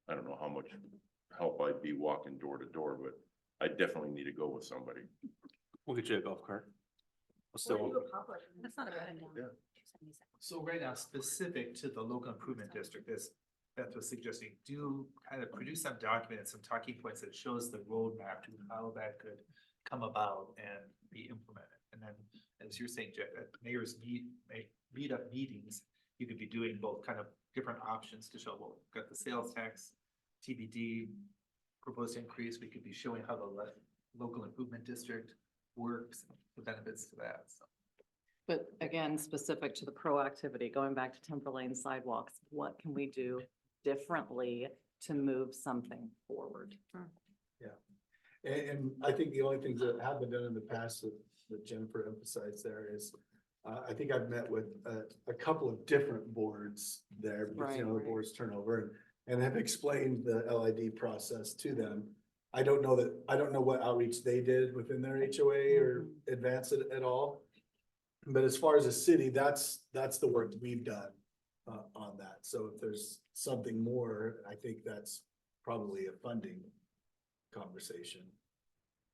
S1: I don't know how much help I'd be walking door to door, but I definitely need to go with somebody.
S4: We'll get you a golf cart.
S8: Or you go public.
S5: That's not a bad idea.
S1: Yeah.
S3: So right now, specific to the local improvement district, as Beth was suggesting, do kind of produce some documents, some talking points that shows the roadmap to how that could come about and be implemented. And then, as you're saying, Jeff, at mayor's meetup meetings, you could be doing both kind of different options to show, well, we've got the sales tax, TBD, proposed increase. We could be showing how the local improvement district works, the benefits to that, so.
S5: But again, specific to the proactivity, going back to timber lane sidewalks, what can we do differently to move something forward?
S9: And I think the only things that have been done in the past that Jennifer emphasized there is, I think I've met with a couple of different boards there, because, the
S5: Right.
S9: boards turn over and have explained the LID process to them. I don't know what outreach they did within their HOA or advance it at all. But as far as a city, that's the work that we've done on that. So if there's something more, I think that's probably a funding conversation.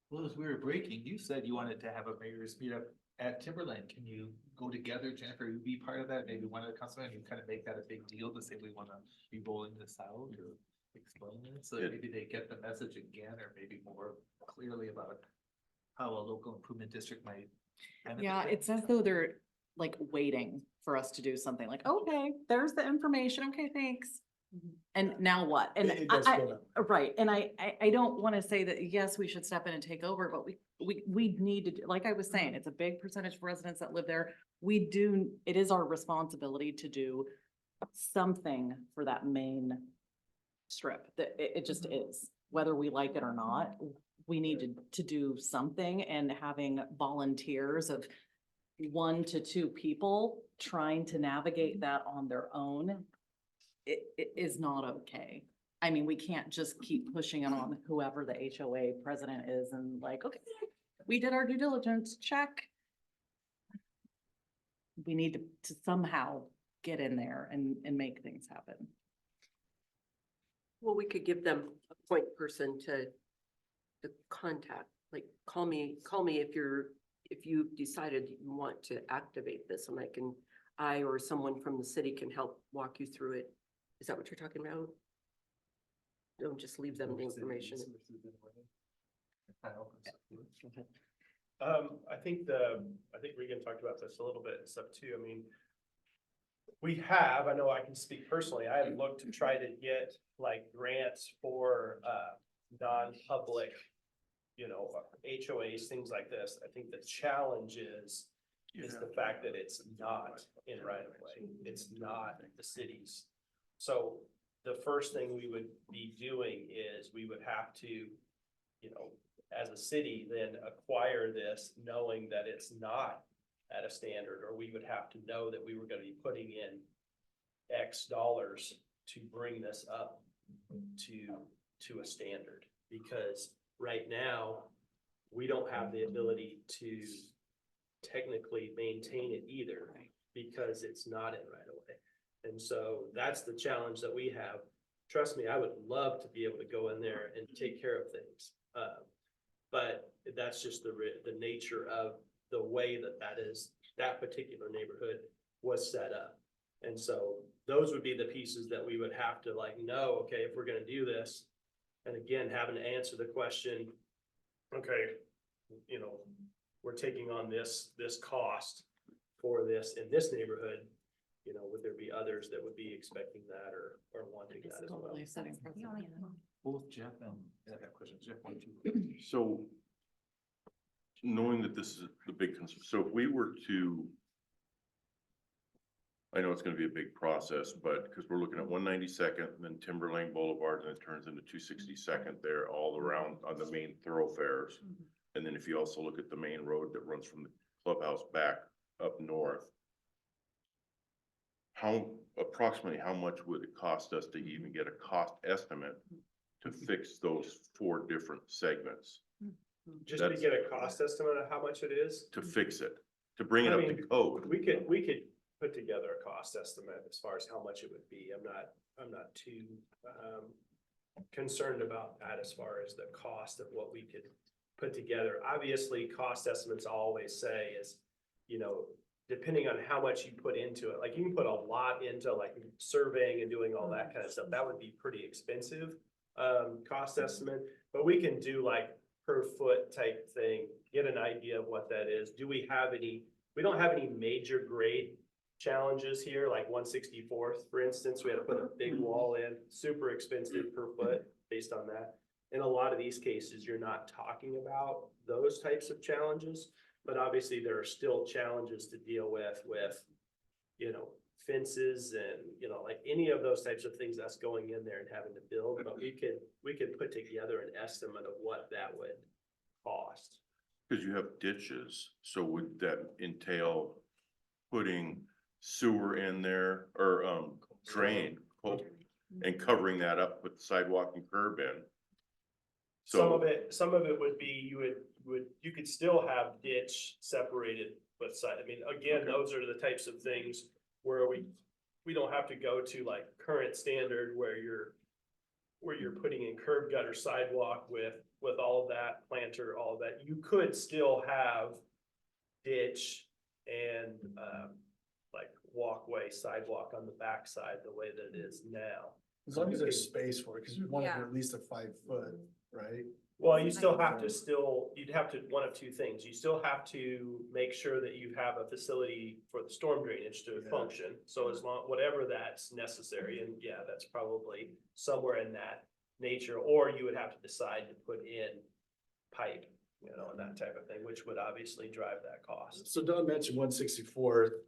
S3: Well, as we were breaking, you said you wanted to have a mayor's meetup at Timberland. Can you go together, Jennifer, you be part of that? Maybe one of the councilmen, you kind of make that a big deal to say we want to be rolling this out or explain it. So that maybe they get the message again, or maybe more clearly about how a local improvement district might benefit
S5: Yeah,
S3: them.
S5: it's as though they're like waiting for us to do something like, okay, there's the information. Okay, thanks. And now what? And
S9: It does
S5: I,
S9: feel that way.
S5: right, and I don't want to say that, yes, we should step in and take over, but we need to, like I was saying, it's a big percentage of residents that live there. It is our responsibility to do something for that main strip, that it just is, whether we like it or not. We need to do something, and having volunteers of 1 to 2 people trying to navigate that on their own, it is not okay. I mean, we can't just keep pushing it on whoever the HOA president is and like, okay, we did our due diligence, check. We need to somehow get in there and make things happen.
S6: Well, we could give them a point person to contact, like, call me if you decided you want to activate this, and I or someone from the city can help walk you through it. Is that what you're talking about? Don't just leave them the information.
S15: I think Regan talked about this a little bit and stuff too. I mean, I know I can speak personally, I have looked to try to get like grants for, non-public, HOAs, things like this. I think the challenge is the fact that it's not in right of way. It's not the city's. So the first thing we would be doing is we would have to, as a city, then acquire this knowing that it's not at a standard, or we would have to know that we were gonna be putting in X dollars to bring this up to a standard. Because right now, we don't have the ability to technically maintain it either, because it's not in right of way. And so that's the challenge that we have. Trust me, I would love to be able to go in there and take care of things. But that's just the nature of the way that particular neighborhood was set up. And so those would be the pieces that we would have to know, okay, if we're gonna do this. And again, having to answer the question, okay, we're taking on this cost for this in this neighborhood. Would there be others that would be expecting that or wanting that as well?
S5: Totally setting precedent.
S3: Both Jeff and, I have questions, Jeff, one, two.
S1: So knowing that this is the big concern, so if we were to, I know it's gonna be a big process, but because we're looking at 192nd and then Timber Lane Boulevard, and it turns into 262nd there all around on the main thoroughfares. And then if you also look at the main road that runs from the clubhouse back up north, approximately how much would it cost us to even get a cost estimate to fix those 4 different segments?
S15: Just to get a cost estimate of how much it is?
S1: To fix it, to bring it up to code.
S15: We could put together a cost estimate as far as how much it would be. I'm not too concerned about that as far as the cost of what we could put together. Obviously, cost estimates I always say is, depending on how much you put into it, like you can put a lot into like surveying and doing all that kind of stuff. That would be pretty expensive cost estimate, but we can do like per foot type thing, get an idea of what that is. We don't have any major grade challenges here, like 164th, for instance. We had to put a big wall in, super expensive per foot based on that. In a lot of these cases, you're not talking about those types of challenges, but obviously there are still challenges to deal with, fences and, like any of those types of things that's going in there and having to build, but we could put together an estimate of what that would cost.
S1: Because you have ditches, so would that entail putting sewer in there or drain and covering that up with sidewalk and curb in?
S15: Some of it would be, you could still have ditch separated with side. I mean, again, those are the types of things where we don't have to go to like current standard where you're putting in curb gutter sidewalk with all of that planter, all of that. You could still have ditch and like walkway sidewalk on the backside the way that it is now.
S9: As long as there's space for it, because we want it at least a 5 foot, right?
S15: Well, you still have to you'd have to, one of two things. You still have to make sure that you have a facility for the storm drainage to function. So as long, whatever that's necessary, and yeah, that's probably somewhere in that nature, or you would have to decide to put in pipe, and that type of thing, which would obviously drive that cost.
S9: So Don mentioned 164,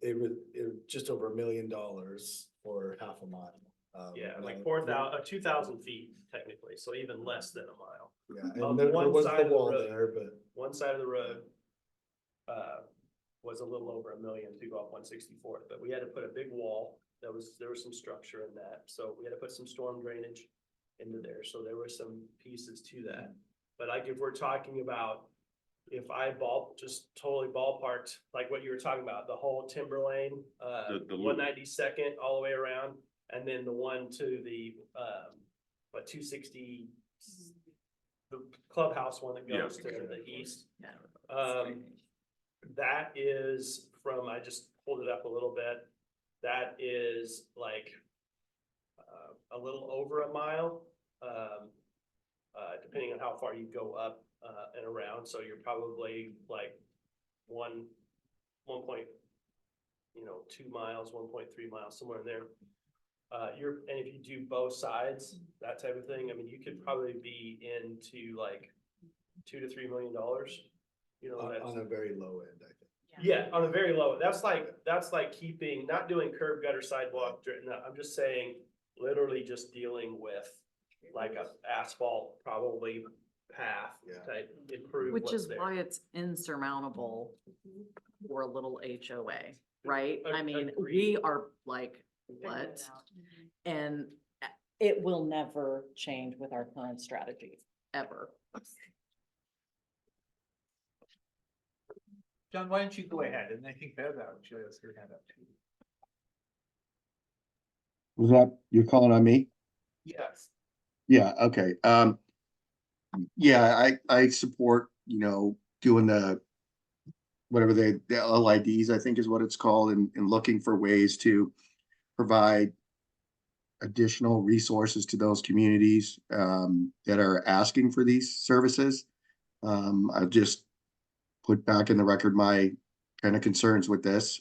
S9: it was just over $1 million for half a mile.
S15: Yeah, like 2,000 feet technically, so even less than a mile.
S9: Yeah, and there was the wall there, but.
S15: One side of the road was a little over $1 million to go up 164th, but we had to put a big wall. There was some structure in that, so we had to put some storm drainage into there. So there were some pieces to that. But like if we're talking about if I just totally ballparked, like what you were talking about, the whole Timber Lane,
S1: The loop.
S15: 192nd all the way around, and then the one to the, 260, the clubhouse one that goes to the east. That is from, I just pulled it up a little bit, that is like a little over a mile, depending on how far you go up and around. So you're probably like 1.2 miles, 1.3 miles, somewhere in there. And if you do both sides, that type of thing, I mean, you could probably be into like $2 to $3 million. You know,
S9: On a very low end, I think.
S15: yeah, on a very low, that's like keeping, not doing curb gutter sidewalk, I'm just saying, literally just dealing with like a asphalt probably path type, improve
S5: Which
S15: what's
S5: is
S15: there.
S5: why it's insurmountable for a little HOA, right? I mean, we are like, what? And it will never change with our current strategy, ever.
S3: John, why don't you go ahead? And I think Bev out, she has her hand up too.
S2: Was that, you're calling on me?
S3: Yes.
S2: Yeah, okay. Yeah, I support, doing whatever the LIDs, I think is what it's called, and looking for ways to provide additional resources to those communities that are asking for these services. I've just put back in the record my kind of concerns with this.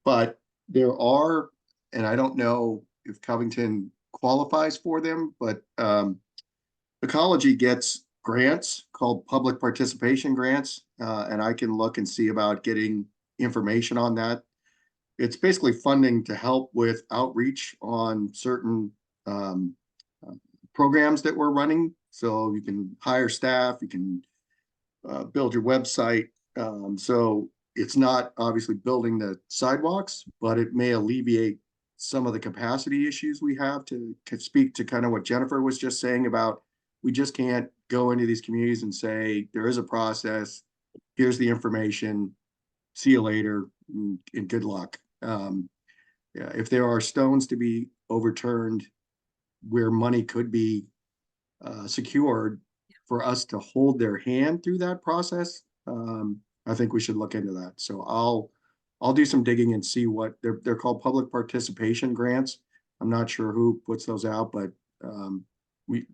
S2: But there are, and I don't know if Covington qualifies for them, but Ecology gets grants called public participation grants, and I can look and see about getting information on that. It's basically funding to help with outreach on certain programs that we're running. So you can hire staff, you can build your website. So it's not obviously building the sidewalks, but it may alleviate some of the capacity issues we have to speak to kind of what Jennifer was just saying about, we just can't go into these communities and say, there is a process, here's the information, see you later, and good luck. Yeah, if there are stones to be overturned where money could be secured for us to hold their hand through that process, I think we should look into that. So I'll do some digging and see what they're called public participation grants. I'm not sure who puts those out, but we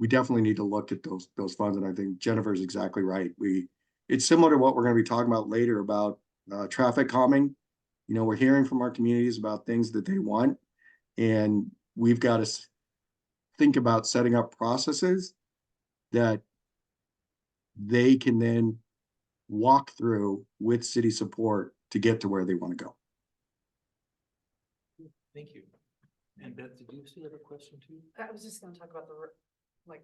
S2: definitely need to look at those funds. And I think Jennifer's exactly right. It's similar to what we're going to be talking about later about traffic calming. We're hearing from our communities about things that they want, and we've got to think about setting up processes that they can then walk through with city support to get to where they want to go.
S3: Thank you. And Beth, did you still have a question too?
S8: I was just gonna talk about the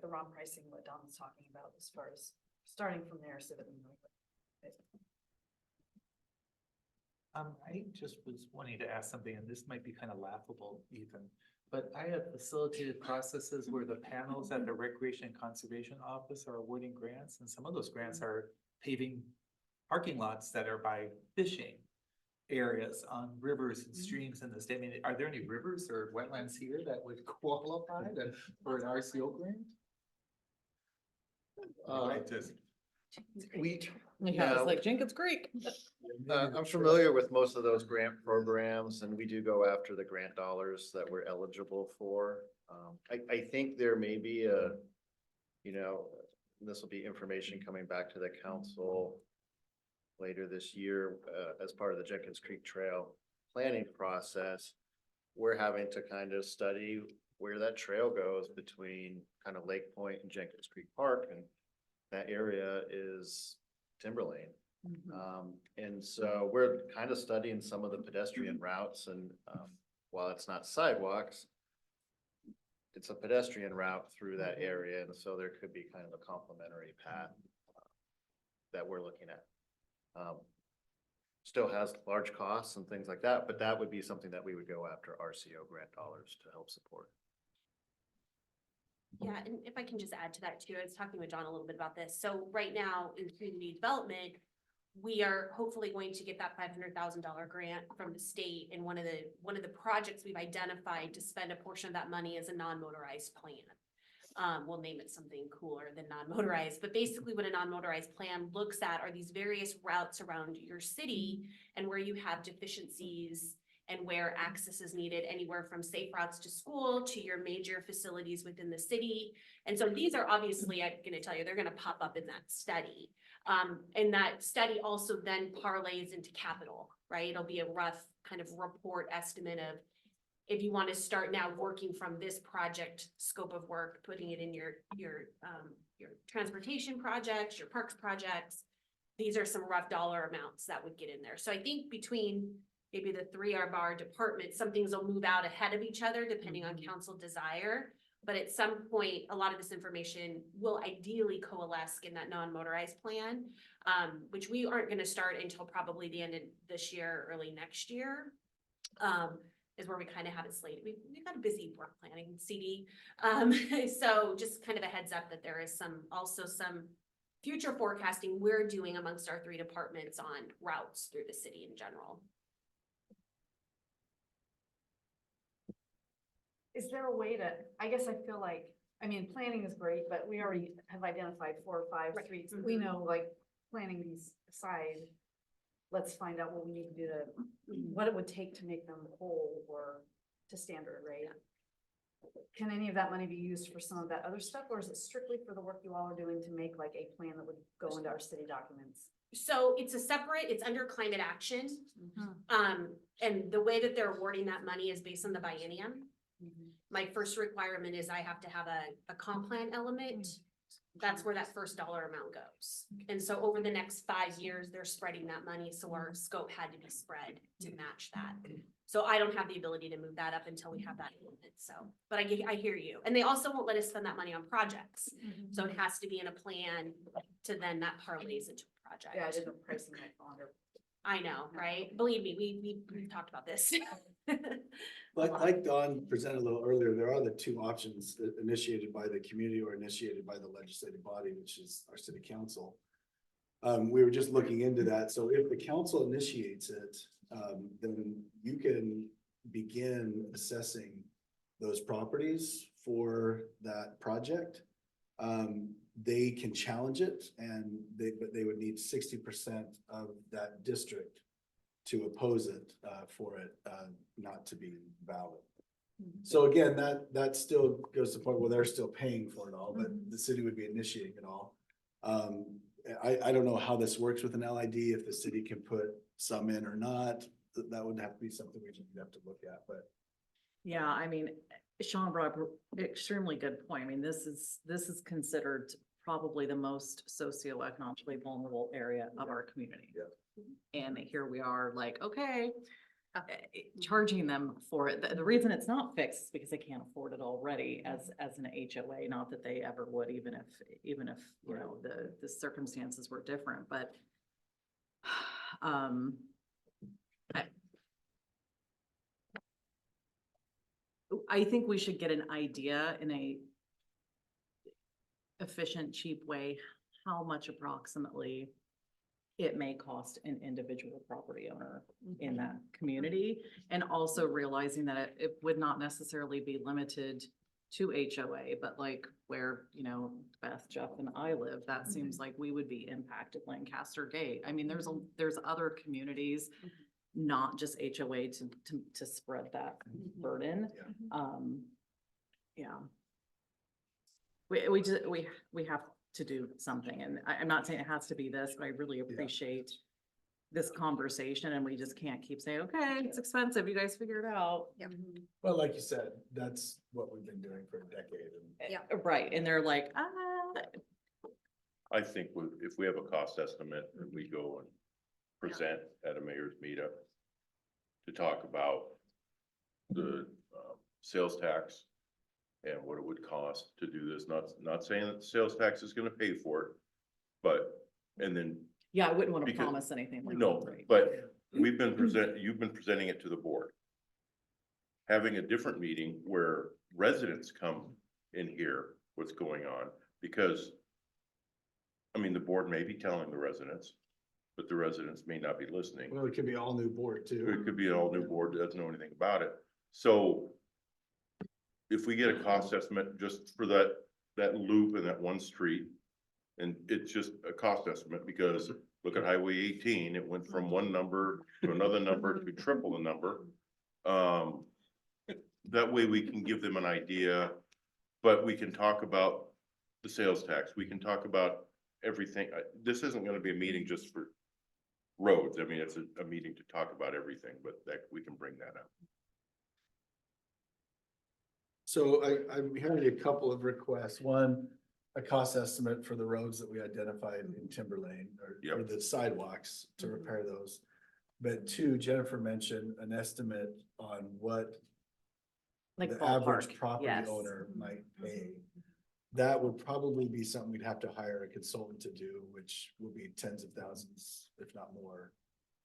S8: ROM pricing, what Don was talking about as far as starting from there so that we know.
S3: I just was wanting to ask something, and this might be kind of laughable even, but I have facilitated processes where the panels at the Recreation and Conservation Office are awarding grants, and some of those grants are paving parking lots that are by fishing areas on rivers and streams in the state. I mean, are there any rivers or wetlands here that would qualify for an RCO grant?
S5: Yeah, it's like Jenkins Creek.
S16: I'm familiar with most of those grant programs, and we do go after the grant dollars that we're eligible for. I think there may be this will be information coming back to the council later this year as part of the Jenkins Creek Trail planning process. We're having to kind of study where that trail goes between kind of Lake Point and Jenkins Creek Park, and that area is timber lane. And so we're kind of studying some of the pedestrian routes, and while it's not sidewalks, it's a pedestrian route through that area, and so there could be kind of a complementary path that we're looking at. Still has large costs and things like that, but that would be something that we would go after RCO grant dollars to help support.
S14: Yeah, and if I can just add to that too, I was talking with John a little bit about this. So right now in community development, we are hopefully going to get that $500,000 grant from the state. And one of the projects we've identified to spend a portion of that money is a non-motorized plan. We'll name it something cooler than non-motorized, but basically what a non-motorized plan looks at are these various routes around your city and where you have deficiencies and where access is needed, anywhere from safe routes to school to your major facilities within the city. And so these are obviously, I'm gonna tell you, they're gonna pop up in that study. And that study also then parlays into capital, right? It'll be a rough kind of report estimate of if you want to start now working from this project scope of work, putting it in your transportation projects, your parks projects. These are some rough dollar amounts that would get in there. So I think between maybe the three of our departments, some things will move out ahead of each other depending on council desire. But at some point, a lot of this information will ideally coalesce in that non-motorized plan, which we aren't gonna start until probably the end of this year, early next year. Is where we kind of have it slated. We've got a busy work planning CD. So just kind of a heads up that there is also some future forecasting we're doing amongst our three departments on routes through the city in general.
S8: Is there a way to, I guess I feel like, I mean, planning is great, but we already have identified 4 or 5
S14: Right.
S8: streets. We know, like, planning these aside, let's find out what we need to do to, what it would take to make them whole or to standard, right? Can any of that money be used for some of that other stuff, or is it strictly for the work you all are doing to make like a plan that would go into our city documents?
S14: So it's under climate action. And the way that they're awarding that money is based on the biennium. My first requirement is I have to have a comp plan element. That's where that first dollar amount goes. And so over the next 5 years, they're spreading that money. So our scope had to be spread to match that. So I don't have the ability to move that up until we have that element. So, but I hear you. And they also won't let us spend that money on projects. So it has to be in a plan to then that parlays into a project.
S8: Yeah, I did the pricing that longer.
S14: I know, right? Believe me, we've talked about this.
S9: Like Don presented a little earlier, there are the 2 options initiated by the community or initiated by the legislative body, which is our city council. We were just looking into that. So if the council initiates it, then you can begin assessing those properties for that project. They can challenge it but they would need 60% of that district to oppose it, for it, not to be valid. So again, that still goes to the point where they're still paying for it all, but the city would be initiating it all. I don't know how this works with an LID, if the city can put some in or not. That would have to be something we'd have to look at, but.
S5: Yeah, I mean, Sean brought up an extremely good point. I mean, this is considered probably the most socioeconomically vulnerable area of our community.
S9: Yeah.
S5: And here we are like, okay, charging them for it. The reason it's not fixed is because they can't afford it already as an HOA, not that they ever would, even if, you know, the circumstances were different, but I think we should get an idea in a efficient, cheap way, how much approximately it may cost an individual property owner in that community. And also realizing that it would not necessarily be limited to HOA, but like where, you know, Beth, Jeff and I live, that seems like we would be impacted. Lancaster Gate. I mean, there's other communities, not just HOA to spread that burden. Yeah. We have to do something, and I'm not saying it has to be this, but I really appreciate this conversation, and we just can't keep saying, okay, it's expensive, you guys figure it out.
S9: Well, like you said, that's what we've been doing for a decade.
S5: Right, and they're like,
S1: I think if we have a cost estimate, that we go and present at a mayor's meetup to talk about the sales tax and what it would cost to do this. Not saying that the sales tax is gonna pay for it, but, and then.
S5: yeah, I wouldn't want to
S1: Because-
S5: promise anything like that.
S1: No,
S5: right?
S1: but you've been presenting it to the board. Having a different meeting where residents come in here what's going on, because I mean, the board may be telling the residents, but the residents may not be listening.
S9: Well, it could be all new board too.
S1: It could be an all new board that doesn't know anything about it. So if we get a cost estimate just for that loop and that one street, and it's just a cost estimate, because look at Highway 18, it went from one number to another number to triple the number. That way we can give them an idea, but we can talk about the sales tax. We can talk about everything. This isn't gonna be a meeting just for roads. I mean, it's a meeting to talk about everything, but that, we can bring that up.
S9: So I'm hearing a couple of requests. One, a cost estimate for the roads that we identified in Timber Lane or the sidewalks to repair those. But two, Jennifer mentioned an estimate on what
S5: Like
S9: the average
S5: ballpark,
S9: property
S5: yes.
S9: owner might pay. That would probably be something we'd have to hire a consultant to do, which will be tens of thousands, if not more,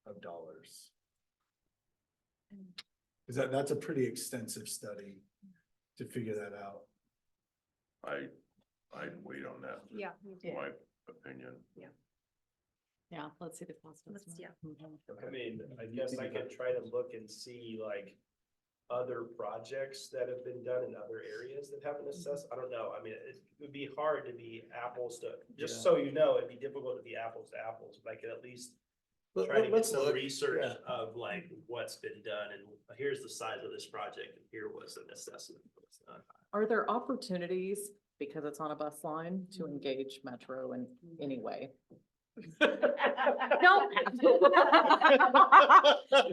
S9: of dollars. Cause that's a pretty extensive study to figure that out.
S1: I'd wait on that.
S8: Yeah.
S1: My opinion.
S5: Yeah, let's see the cost.
S7: Let's-
S5: estimate.
S7: yeah.
S5: Mhm.
S15: I mean, I guess I could try to look and see like other projects that have been done in other areas that haven't assessed. I don't know. I mean, it would be hard to be apples to, just so you know, it'd be difficult to be apples to apples, but I could at least try to get
S9: Let's
S15: some
S9: look,
S15: research
S9: yeah.
S15: of like what's been done and here's the size of this project and here was an assessment. of what's done.
S5: Are there opportunities, because it's on a bus line, to engage Metro in any way? No.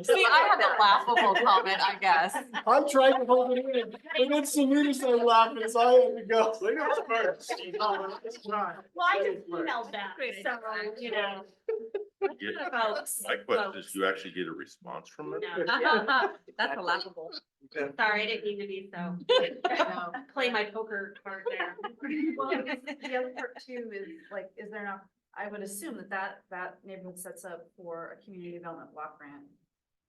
S5: See, I had a laughable comment, I guess.
S9: I'm trying to hold it in, and then Samita started laughing, so I had to go.
S14: Well, I just emailed back, so, you know.
S1: Yeah.
S14: Folks.
S1: My question is, do you actually get a response from them?
S14: No.
S5: That's a laughable.
S14: Sorry, I didn't mean to be so. Play my poker card there.
S8: Well, I guess the other part too is like, is there not, I would assume that neighborhood sets up for a community development block grant,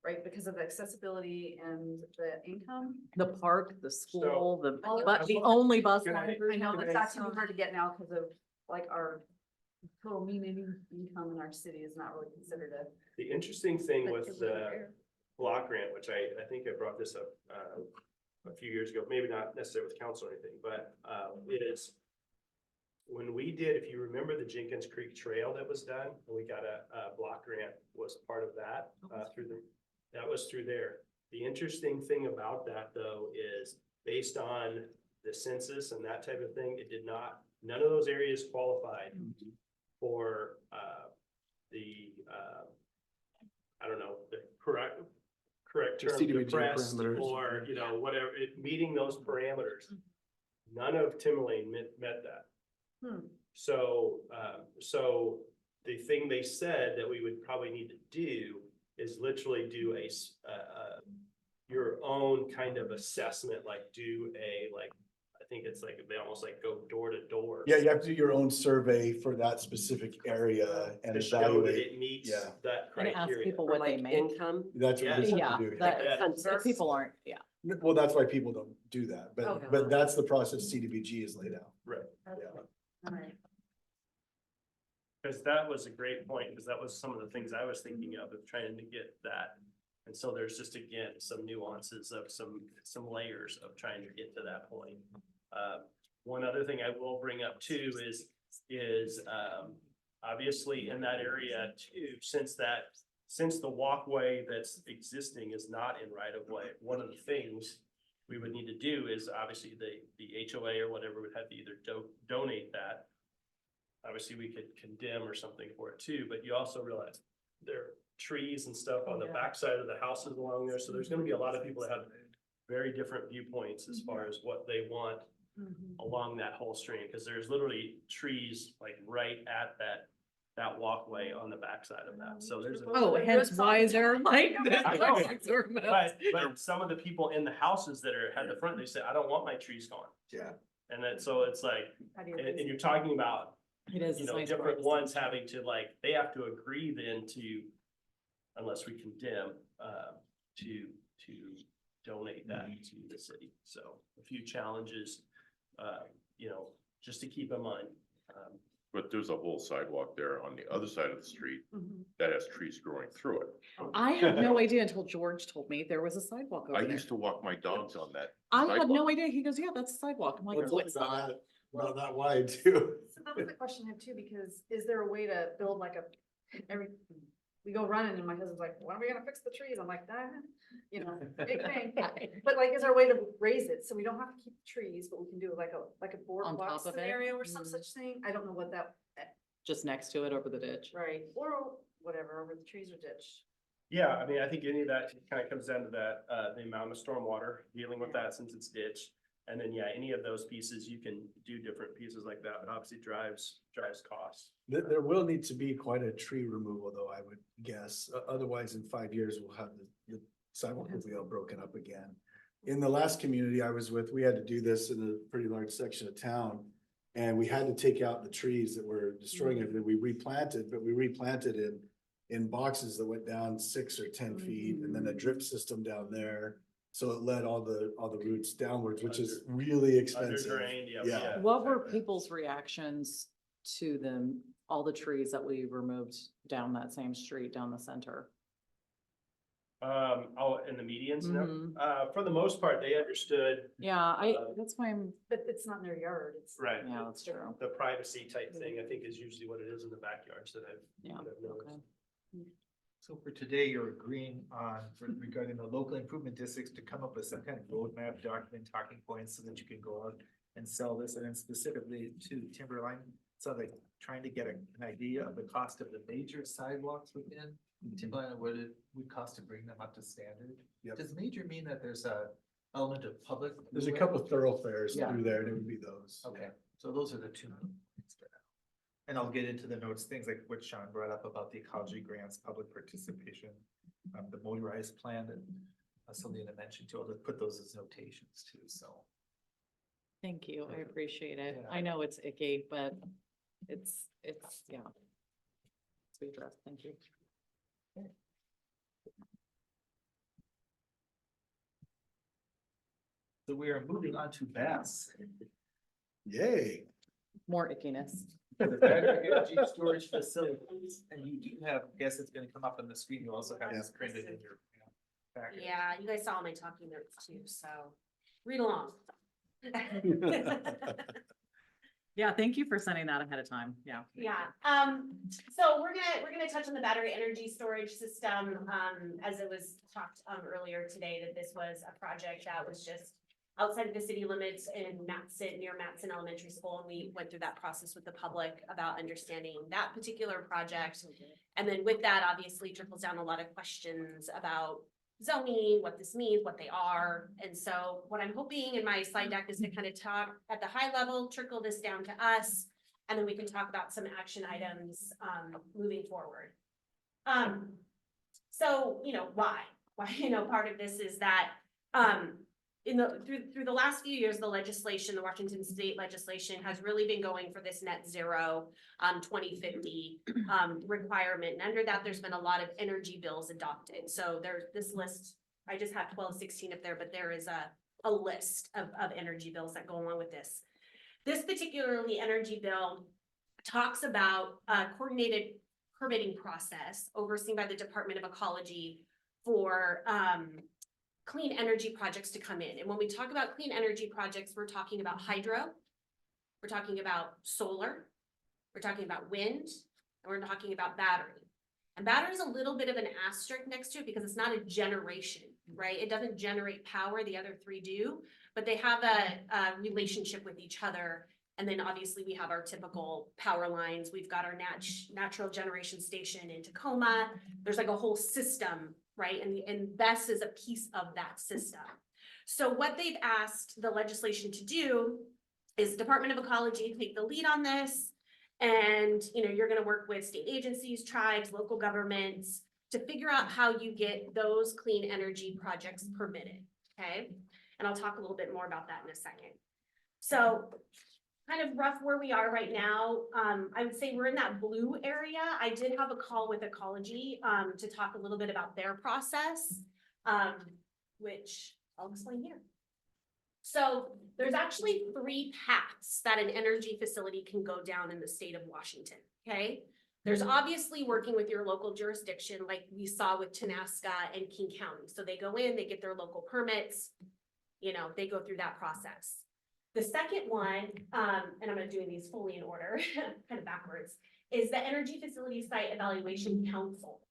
S8: right? Because of the accessibility and the income.
S5: The park, the school,
S8: All of
S5: but
S8: that.
S5: the only bus
S15: Can I-
S5: line.
S8: I know
S15: Can
S8: that's
S15: I-
S8: actually hard to get now because of like our total median income in our city is not really considered a.
S15: The interesting thing
S8: But
S15: with
S8: it
S15: the
S8: wasn't there.
S15: block grant, which I think I brought this up a few years ago, maybe not necessarily with council or anything, but is when we did, if you remember the Jenkins Creek Trail that was done, and we got a block grant was part of that that was through there. The interesting thing about that though is based on the census and that type of thing, it did not, none of those areas qualified for I don't know, the correct
S9: The
S15: term,
S9: CDBG
S15: depressed
S9: parameters.
S15: or, you know, whatever, meeting those parameters. None of Timberlane met that. So, so the thing they said that we would probably need to do is literally do your own kind of assessment, like do I think it's like, they almost like go door to door.
S9: Yeah, you have to do your own survey for that specific area and
S15: To show that
S9: evaluate.
S15: it meets
S9: Yeah.
S15: that
S5: And ask
S15: criteria.
S5: people
S6: Or
S5: what they
S6: like
S5: make.
S6: income.
S9: That's what we're
S5: Yeah,
S9: supposed to do.
S5: that,
S6: Census.
S5: people aren't, yeah.
S9: Well, that's why people don't do that,
S8: Okay.
S9: but that's the process CDBG has laid out.
S15: Right.
S9: Yeah.
S8: Alright.
S15: Cause that was a great point, because that was some of the things I was thinking of trying to get that. And so there's just, again, some nuances of some layers of trying to get to that point. One other thing I will bring up too is obviously in that area too, since the walkway that's existing is not in right of way, one of the things we would need to do is obviously the HOA or whatever would have to either donate that. Obviously, we could condemn or something for it too, but you also realize there are trees and stuff on the backside of the houses along there, so there's gonna be a lot of people that have very different viewpoints as far as what they want along that whole stream, because there's literally trees like right at that walkway on the backside of that, so there's.
S5: Oh, hence why they're like.
S15: I know. But some of the people in the houses that are at the front, they say, I don't want my trees gone.
S9: Yeah.
S15: And then, so it's like, and you're talking about,
S5: It is.
S15: you
S5: it's
S15: know,
S5: nice
S15: different
S5: privacy.
S15: ones having to like, they have to agree then to, unless we condemn, to donate that to the city. So a few challenges you know, just to keep in mind.
S1: But there's a whole sidewalk there on the other side of the street that has trees growing through it.
S5: I had no idea until George told me there was a sidewalk
S1: I
S5: over there.
S1: used to walk my dogs on that.
S5: I had
S1: sidewalk.
S5: no idea. He goes, yeah, that's a sidewalk. I'm like,
S9: Well, it's
S5: "Oh,
S9: like
S5: it's not."
S9: not that wide too.
S8: So that was the question I have too, because is there a way to build like we go running and my husband's like, when are we gonna fix the trees? I'm like, nah, you know, big thing. But like, is there a way to raise it so we don't have to keep the trees, but we can do like a boardwalk
S5: top of it?
S8: scenario or some
S5: Mhm.
S8: such thing? I don't know what that,
S5: Just next to it over the ditch.
S8: right, or whatever, over the trees or ditch.
S15: Yeah, I mean, I think any of that kind of comes down to that, the amount of stormwater, dealing with that since it's ditch. And then, yeah, any of those pieces, you can do different pieces like that, but obviously drives costs.
S9: There will need to be quite a tree removal though, I would guess. Otherwise, in 5 years, we'll have the sidewalk will be all broken up again. In the last community I was with, we had to do this in a pretty large section of town. And we had to take out the trees that were destroying everything. We replanted, but we replanted in boxes that went down 6 or 10 feet and then a drip system down there. So it led all the roots downwards, which is really expensive.
S15: Underdrained, yeah.
S9: Yeah.
S5: What were people's reactions to all the trees that we removed down that same street, down the center?
S15: In the medians, for the most part, they understood.
S5: Yeah, that's why
S8: But it's not in their yard, it's.
S15: Right.
S5: yeah, that's true.
S15: The privacy type thing, I think is usually what it is in the backyards that
S5: Yeah,
S15: I've noticed.
S5: okay.
S3: So for today, you're agreeing on regarding the local improvement districts to come up with some kind of roadmap document, talking points so that you can go out and sell this, and then specifically to Timberline. So like trying to get an idea of the cost of the major sidewalks within Timberline and what it would cost to bring them up to standard.
S9: Yep.
S3: Does major mean that there's a element of public?
S9: There's a couple of thoroughfares
S5: Yeah.
S9: through there and it would be those.
S3: Okay, so those are the two main things for now. And I'll get into the notes, things like what Sean brought up about the ecology grants, public participation, the motorized plan that Selena mentioned too. I'll just put those as notations too, so.
S5: Thank you. I appreciate it.
S3: Yeah.
S5: I know it's icky, but it's, yeah. It's be addressed. Thank you.
S3: So we are moving on to BAS.
S9: Yay.
S5: More ickiness.
S3: The battery energy storage facilities, and you do have, I guess it's gonna come up on the screen, you also have this printed in your packet.
S14: Yeah, you guys saw my talking notes too, so read along.
S5: Yeah, thank you for sending that ahead of time. Yeah.
S14: Yeah, so we're gonna touch on the battery energy storage system, as it was talked earlier today, that this was a project that was just outside of the city limits in Matson, near Matson Elementary School, and we went through that process with the public about understanding that particular project. And then with that, obviously trickles down a lot of questions about zoning, what this means, what they are. And so what I'm hoping in my slide deck is to kind of talk at the high level, trickle this down to us, and then we can talk about some action items moving forward. So, why, part of this is that through the last few years, the legislation, the Washington state legislation has really been going for this net zero 2050 requirement. And under that, there's been a lot of energy bills adopted. So there's this list, I just have 1216 up there, but there is a list of energy bills that go along with this. This particularly energy bill talks about a coordinated permitting process overseen by the Department of Ecology for clean energy projects to come in. And when we talk about clean energy projects, we're talking about hydro, we're talking about solar, we're talking about wind, and we're talking about battery. And battery is a little bit of an asterisk next to it because it's not a generation, right? It doesn't generate power, the other three do, but they have a relationship with each other. And then obviously we have our typical power lines. We've got our natural generation station in Tacoma. There's like a whole system, right? And BESS is a piece of that system. So what they've asked the legislation to do is Department of Ecology take the lead on this. And, you're going to work with state agencies, tribes, local governments to figure out how you get those clean energy projects permitted. Okay. And I'll talk a little bit more about that in a second. So kind of rough where we are right now. I would say we're in that blue area. I did have a call with Ecology to talk a little bit about their process, which I'll explain here. So there's actually 3 paths that an energy facility can go down in the state of Washington, okay? There's obviously working with your local jurisdiction, like we saw with Tanasca and King County. So they go in, they get their local permits, they go through that process. The second one, and I'm doing these fully in order, kind of backwards, is the Energy Facility Site Evaluation Council.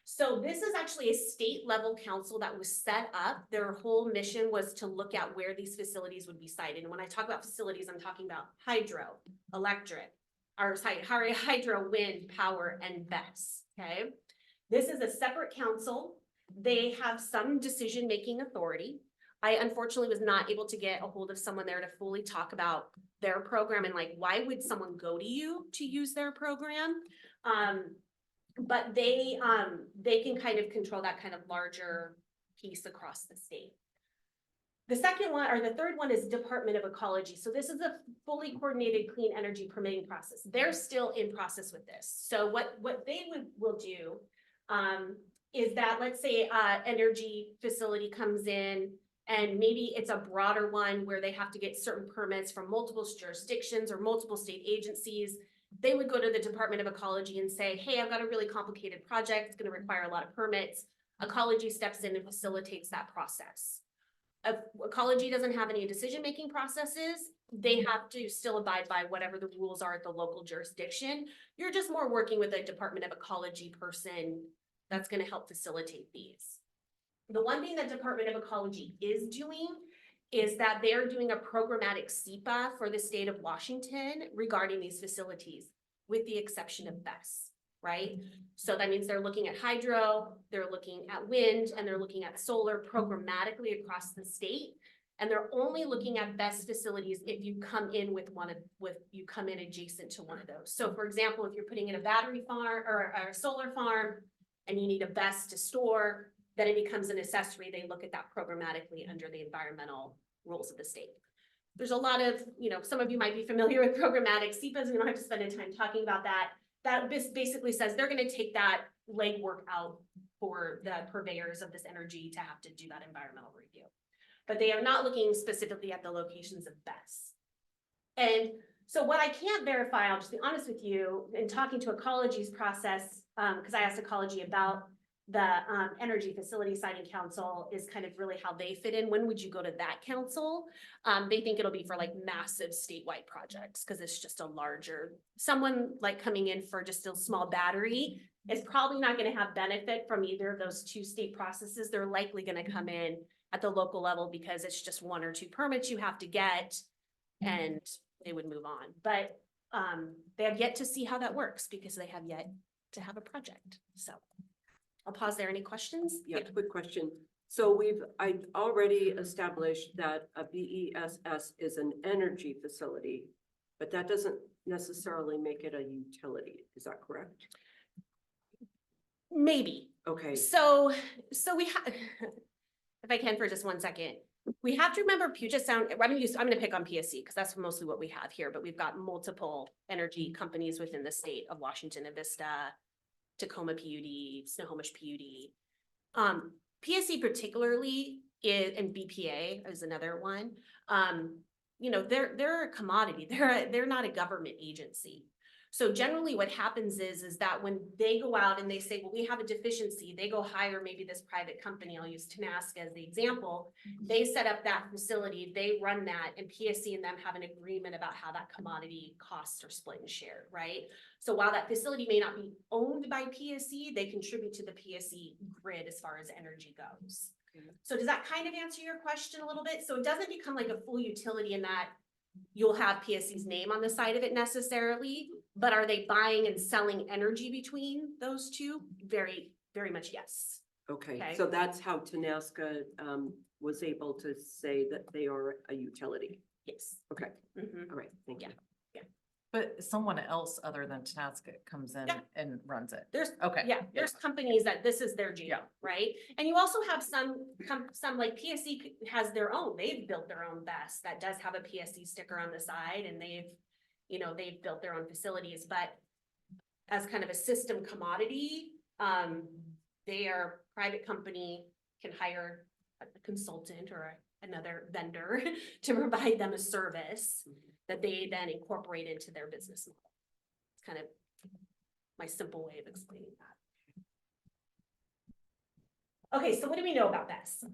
S14: So this is actually a state level council that was set up. Their whole mission was to look at where these facilities would be sited. And when I talk about facilities, I'm talking about hydro, electric, hydro, wind, power, and BESS, okay? This is a separate council. They have some decision-making authority. I unfortunately was not able to get a hold of someone there to fully talk about their program and like, why would someone go to you to use their program? But they can kind of control that kind of larger piece across the state. The second one, or the third one, is Department of Ecology. So this is a fully coordinated clean energy permitting process. They're still in process with this. So what they will do is that, let's say energy facility comes in and maybe it's a broader one where they have to get certain permits from multiple jurisdictions or multiple state agencies. They would go to the Department of Ecology and say, hey, I've got a really complicated project. It's going to require a lot of permits. Ecology steps in and facilitates that process. Ecology doesn't have any decision-making processes. They have to still abide by whatever the rules are at the local jurisdiction. You're just more working with a Department of Ecology person that's going to help facilitate these. The one thing that Department of Ecology is doing is that they're doing a programmatic SEPA for the state of Washington regarding these facilities, with the exception of BESS, right? So that means they're looking at hydro, they're looking at wind, and they're looking at solar programmatically across the state. And they're only looking at BESS facilities if you come in you come in adjacent to one of those. So for example, if you're putting in a battery farm or a solar farm and you need a BESS to store, then it becomes an accessory. They look at that programmatically under the environmental rules of the state. There's a lot of, some of you might be familiar with programmatic SEPAs. We don't have to spend any time talking about that. That basically says they're going to take that legwork out for the purveyors of this energy to have to do that environmental review. But they are not looking specifically at the locations of BESS. And so what I can't verify, I'll just be honest with you, in talking to Ecology's process, because I asked Ecology about the Energy Facility Siting Council, is kind of really how they fit in. When would you go to that council? They think it'll be for like massive statewide projects because it's just a larger, someone like coming in for just a small battery is probably not going to have benefit from either of those 2 state processes. They're likely going to come in at the local level because it's just 1 or 2 permits you have to get and they would move on. But they have yet to see how that works because they have yet to have a project. So I'll pause there. Any questions?
S6: Yeah, quick question. So I already established that a BESS is an energy facility, but that doesn't necessarily make it a utility. Is that correct?
S14: Maybe.
S6: Okay.
S14: So we have, if I can for just 1 second, we have to remember Puget Sound. I'm going to pick on PSC because that's mostly what we have here, but we've got multiple energy companies within the state of Washington, Avista, Tacoma PUD, Snohomish PUD. PSC particularly and BPA is another one. They're a commodity. They're not a government agency. So generally what happens is that when they go out and they say, well, we have a deficiency, they go hire maybe this private company. I'll use Tanasca as the example. They set up that facility, they run that, and PSC and them have an agreement about how that commodity costs are split and shared, right? So while that facility may not be owned by PSC, they contribute to the PSC grid as far as energy goes. So does that kind of answer your question a little bit? So it doesn't become like a full utility in that you'll have PSC's name on the side of it necessarily, but are they buying and selling energy between those two? Very, very much yes.
S6: Okay. So that's how Tanasca was able to say that they are a utility.
S14: Yes.
S6: Okay. All right. Thank you.
S5: But someone else other than Tanasca comes in and runs it.
S14: There's
S5: Okay.
S14: there's companies that this is their jam, right? And you also have some like PSC has their own. They've built their own BESS that does have a PSC sticker on the side, and they've built their own facilities. But as kind of a system commodity, they are private company, can hire a consultant or another vendor to provide them a service that they then incorporate into their business model. It's kind of my simple way of explaining that. Okay, so what do we know about this?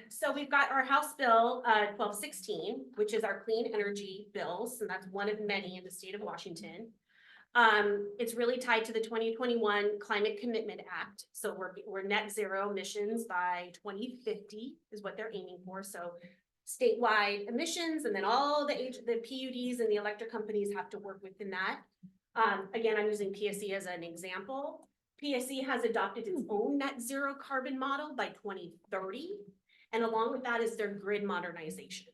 S14: So we've got our House Bill 1216, which is our clean energy bills, and that's one of many in the state of Washington. It's really tied to the 2021 Climate Commitment Act. So we're net zero emissions by 2050 is what they're aiming for. So statewide emissions, and then all the PUDs and the electric companies have to work within that. Again, I'm using PSC as an example. PSC has adopted its own net zero carbon model by 2030. And along with that is their grid modernization,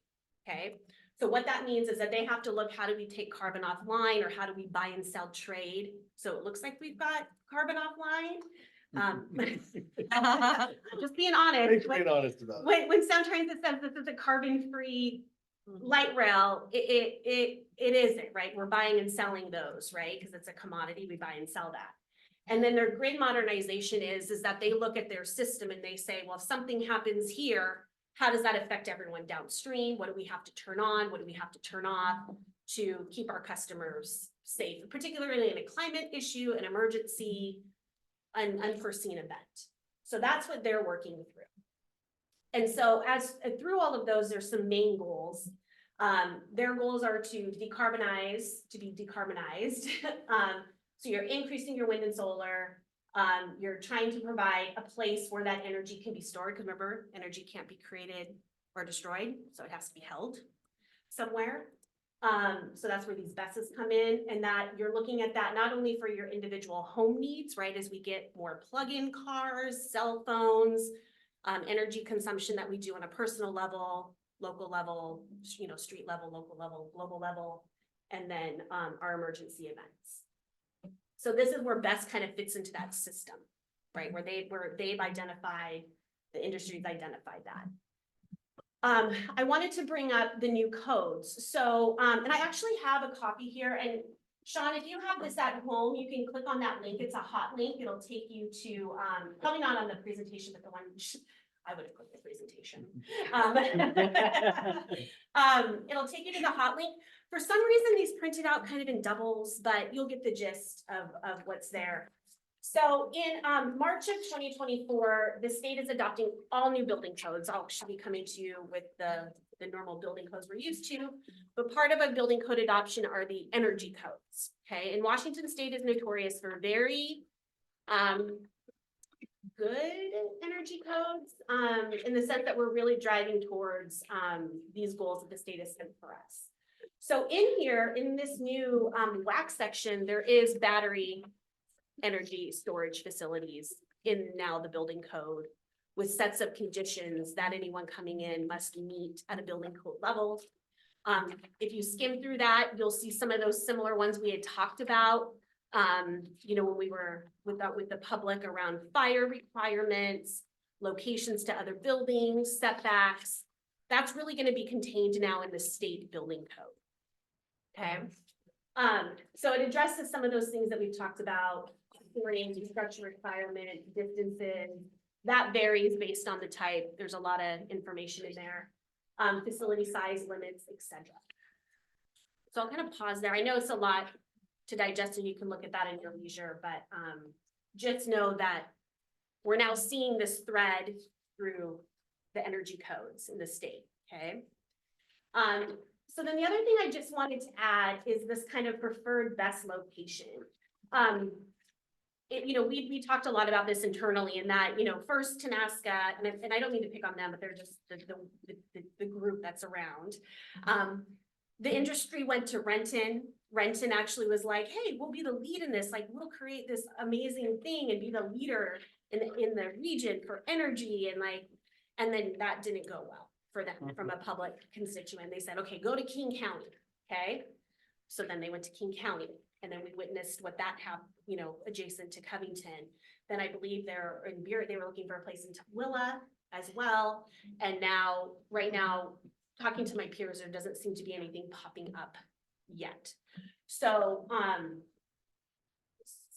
S14: okay? So what that means is that they have to look, how do we take carbon offline, or how do we buy and sell trade? So it looks like we've got carbon offline. Just being honest.
S9: Thanks for being honest about it.
S14: When Sound Transit says this is a carbon-free light rail, it isn't, right? We're buying and selling those, right? Because it's a commodity, we buy and sell that. And then their grid modernization is that they look at their system and they say, well, if something happens here, how does that affect everyone downstream? What do we have to turn on? What do we have to turn off to keep our customers safe, particularly in a climate issue, an emergency, an unforeseen event? So that's what they're working through. And so through all of those, there's some main goals. Their goals are to be decarbonized. So you're increasing your wind and solar. You're trying to provide a place where that energy can be stored, because remember, energy can't be created or destroyed, so it has to be held somewhere. So that's where these buses come in, and that you're looking at that not only for your individual home needs, right, as we get more plug-in cars, cell phones, energy consumption that we do on a personal level, local level, street level, local level, global level, and then our emergency events. So this is where BESS kind of fits into that system, right? Where they've identified, the industry's identified that. I wanted to bring up the new codes. So, and I actually have a copy here. And Sean, if you have this at home, you can click on that link. It's a hot link. It'll take you to, probably not on the presentation, but the one, I would have clicked the presentation. It'll take you to the hot link. For some reason, these printed out kind of in doubles, but you'll get the gist of what's there. So in March of 2024, the state is adopting all new building codes. I'll should be coming to you with the normal building codes we're used to. But part of a building code adoption are the energy codes. Okay, and Washington State is notorious for very good energy codes in the sense that we're really driving towards these goals that the state has set for us. So in here, in this new WAC section, there is battery energy storage facilities in now the building code with sets of conditions that anyone coming in must meet at a building code level. If you skim through that, you'll see some of those similar ones we had talked about, when we were with the public around fire requirements, locations to other buildings, setbacks. That's really going to be contained now in the state building code. Okay, so it addresses some of those things that we've talked about, structure requirement, distances, that varies based on the type. There's a lot of information in there, facility size limits, etc. So I'll kind of pause there. I know it's a lot to digest and you can look at that in your leisure, but just know that we're now seeing this thread through the energy codes in the state, okay? So then the other thing I just wanted to add is this kind of preferred BESS location. We talked a lot about this internally in that, first Tenaska, and I don't mean to pick on them, but they're just the group that's around. The industry went to Renton. Renton actually was like, hey, we'll be the lead in this. Like, we'll create this amazing thing and be the leader in the region for energy. And then that didn't go well for them from a public constituent. They said, okay, go to King County. Okay. So then they went to King County, and then we witnessed what that happened, adjacent to Covington. Then I believe they were looking for a place in Tooele as well. And now, right now, talking to my peers, there doesn't seem to be anything popping up yet. So,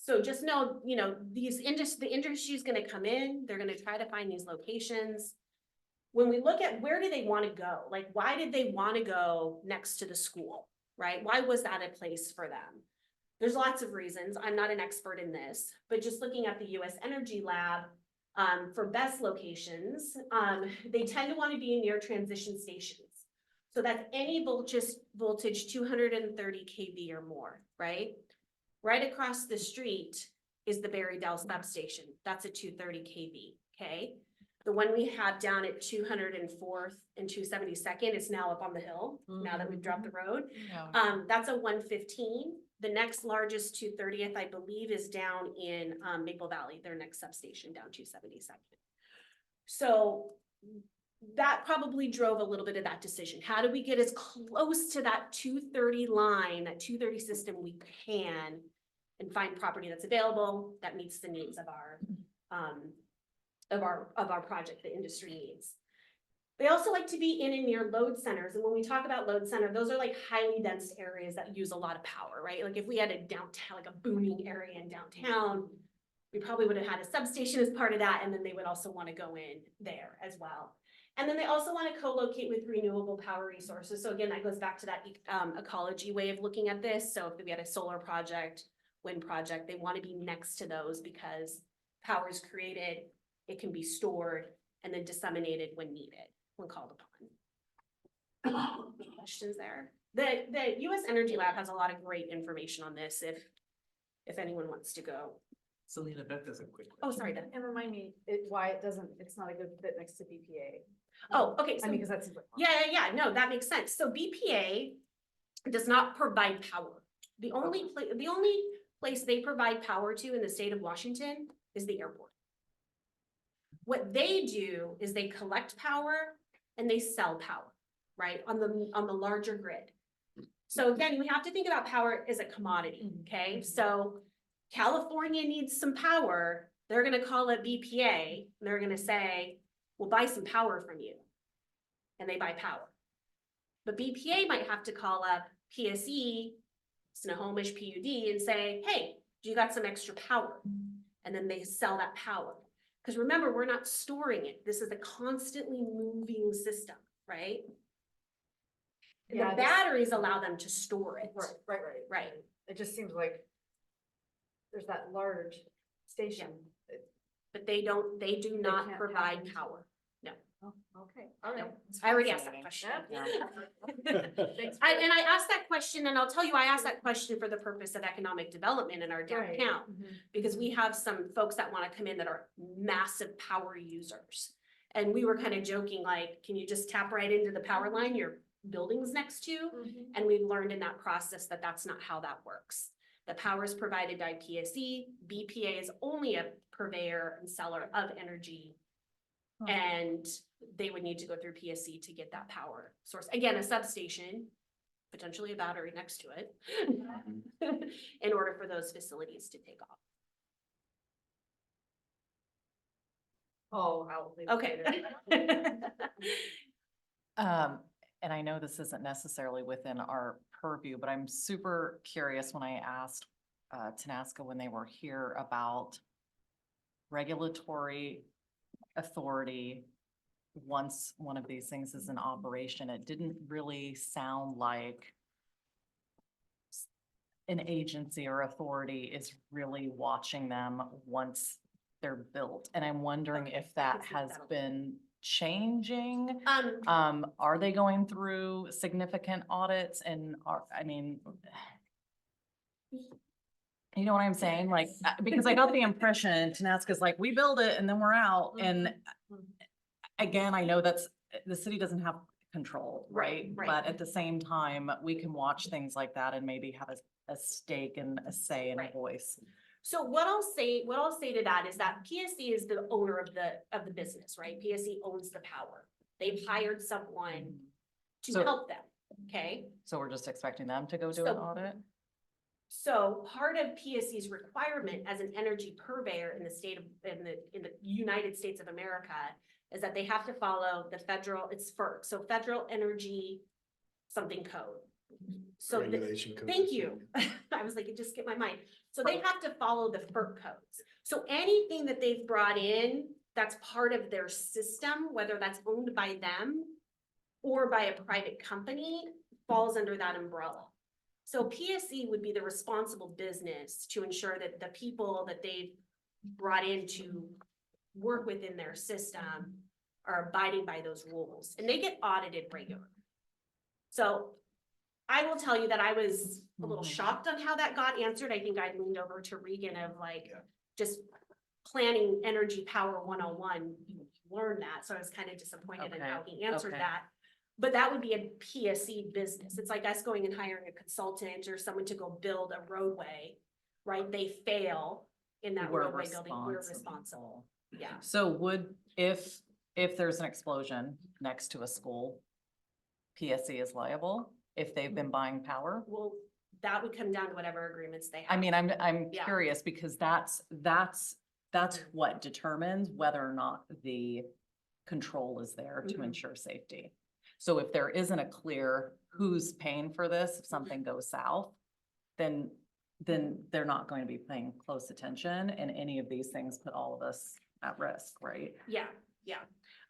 S14: so just know, the industry is going to come in. They're going to try to find these locations. when we look at where do they want to go, like, why did they want to go next to the school, right? Why was that a place for them? There's lots of reasons. I'm not an expert in this, but just looking at the US Energy Lab, for best locations, they tend to want to be near transition stations. So that's any voltage 230 kV or more, right? Right across the street is the Berrydale substation. That's a 230 kV, okay? The one we have down at 204th and 272nd is now up on the hill, now that we've dropped the road. That's a 115. The next largest 230th, I believe, is down in Maple Valley, their next substation down 272nd. So that probably drove a little bit of that decision. How do we get as close to that 230 line, that 230 system we can, and find property that's available that meets the needs of our project, the industry needs. They also like to be in and near load centers. And when we talk about load center, those are like highly dense areas that use a lot of power, right? Like if we had a downtown, like a booming area in downtown, we probably would have had a substation as part of that. And then they would also want to go in there as well. And then they also want to co-locate with renewable power resources. So again, that goes back to that ecology way of looking at this. So if we had a solar project, wind project, they want to be next to those because power is created, it can be stored, and then disseminated when needed, when called upon. Questions there? The US Energy Lab has a lot of great information on this if anyone wants to go.
S3: Selena, Beth has a quick question.
S14: Oh, sorry, Deb.
S8: And remind me why it's not a good fit next to BPA.
S14: Oh, okay. So,
S8: I mean, because that's.
S14: yeah, no, that makes sense. So BPA does not provide power. The only place they provide power to in the state of Washington is the airport. What they do is they collect power and they sell power, right? On the larger grid. So again, we have to think about power as a commodity, okay? So California needs some power. They're gonna call it BPA and they're gonna say, we'll buy some power from you. And they buy power. But BPA might have to call up PSE, Snohomish PUD, and say, hey, do you got some extra power? And then they sell that power. Because remember, we're not storing it. This is a constantly moving system, right?
S8: Yeah,
S14: the batteries allow them to store it.
S8: Right. It just seems like there's that large station.
S14: But they do not
S8: can't
S14: provide
S8: tap into
S14: power. No.
S8: Oh, okay, all right.
S14: I already asked that question.
S8: Thanks.
S14: And I asked that question, and I'll tell you, I asked that question for the purpose of economic development in our downtown. Because we have some folks that want to come in that are massive power users. And we were kind of joking, like, can you just tap right into the power line your building's next to? And we've learned in that process that that's not how that works. The power is provided by PSE. BPA is only a purveyor and seller of energy. And they would need to go through PSE to get that power source. Again, a substation, potentially a battery next to it, in order for those facilities to take off.
S8: Oh, I'll leave it
S14: Okay.
S8: later.
S5: And I know this isn't necessarily within our purview, but I'm super curious when I asked Tenasca when they were here about regulatory authority. Once one of these things is in operation, it didn't really sound like an agency or authority is really watching them once they're built. And I'm wondering if that has been changing. Are they going through significant audits and you know what I'm saying? Like, because I got the impression Tenasca's like, we build it and then we're out. And again, I know the city doesn't have control, right? But at the same time, we can watch things like that and maybe have a stake and a say and a voice.
S14: So what I'll say to that is that PSE is the owner of the business, right? PSE owns the power. They've hired someone to help them, okay?
S5: So we're just expecting them to go do an audit?
S14: So part of PSE's requirement as an energy purveyor in the United States of America is that they have to follow the federal, it's FERC, so Federal Energy something code. So
S9: Regulation code.
S14: Thank you. I was like, it just skipped my mind. So they have to follow the FERC codes. So anything that they've brought in that's part of their system, whether that's owned by them or by a private company, falls under that umbrella. So PSC would be the responsible business to ensure that the people that they've brought in to work within their system are abiding by those rules, and they get audited regularly. So I will tell you that I was a little shocked on how that got answered. I think I leaned over to Regan of like, just planning energy power 101, you learn that. So I was kind of disappointed in how he answered
S5: okay.
S14: that. But that would be a PSC business. It's like us going and hiring a consultant or someone to go build a roadway, right? They fail in that
S5: We're
S14: roadway building, we're responsible. Yeah.
S5: So would, if there's an explosion next to a school, PSC is liable if they've been buying power?
S14: Well, that would come down to whatever agreements they have.
S5: I mean, I'm
S14: Yeah.
S5: curious because that's what determines whether or not the control is there to
S14: Mhm.
S5: ensure safety. So if there isn't a clear who's paying for this, if something goes south, then they're not going to be paying close attention, and any of these things put all of us at risk, right?
S14: Yeah, yeah.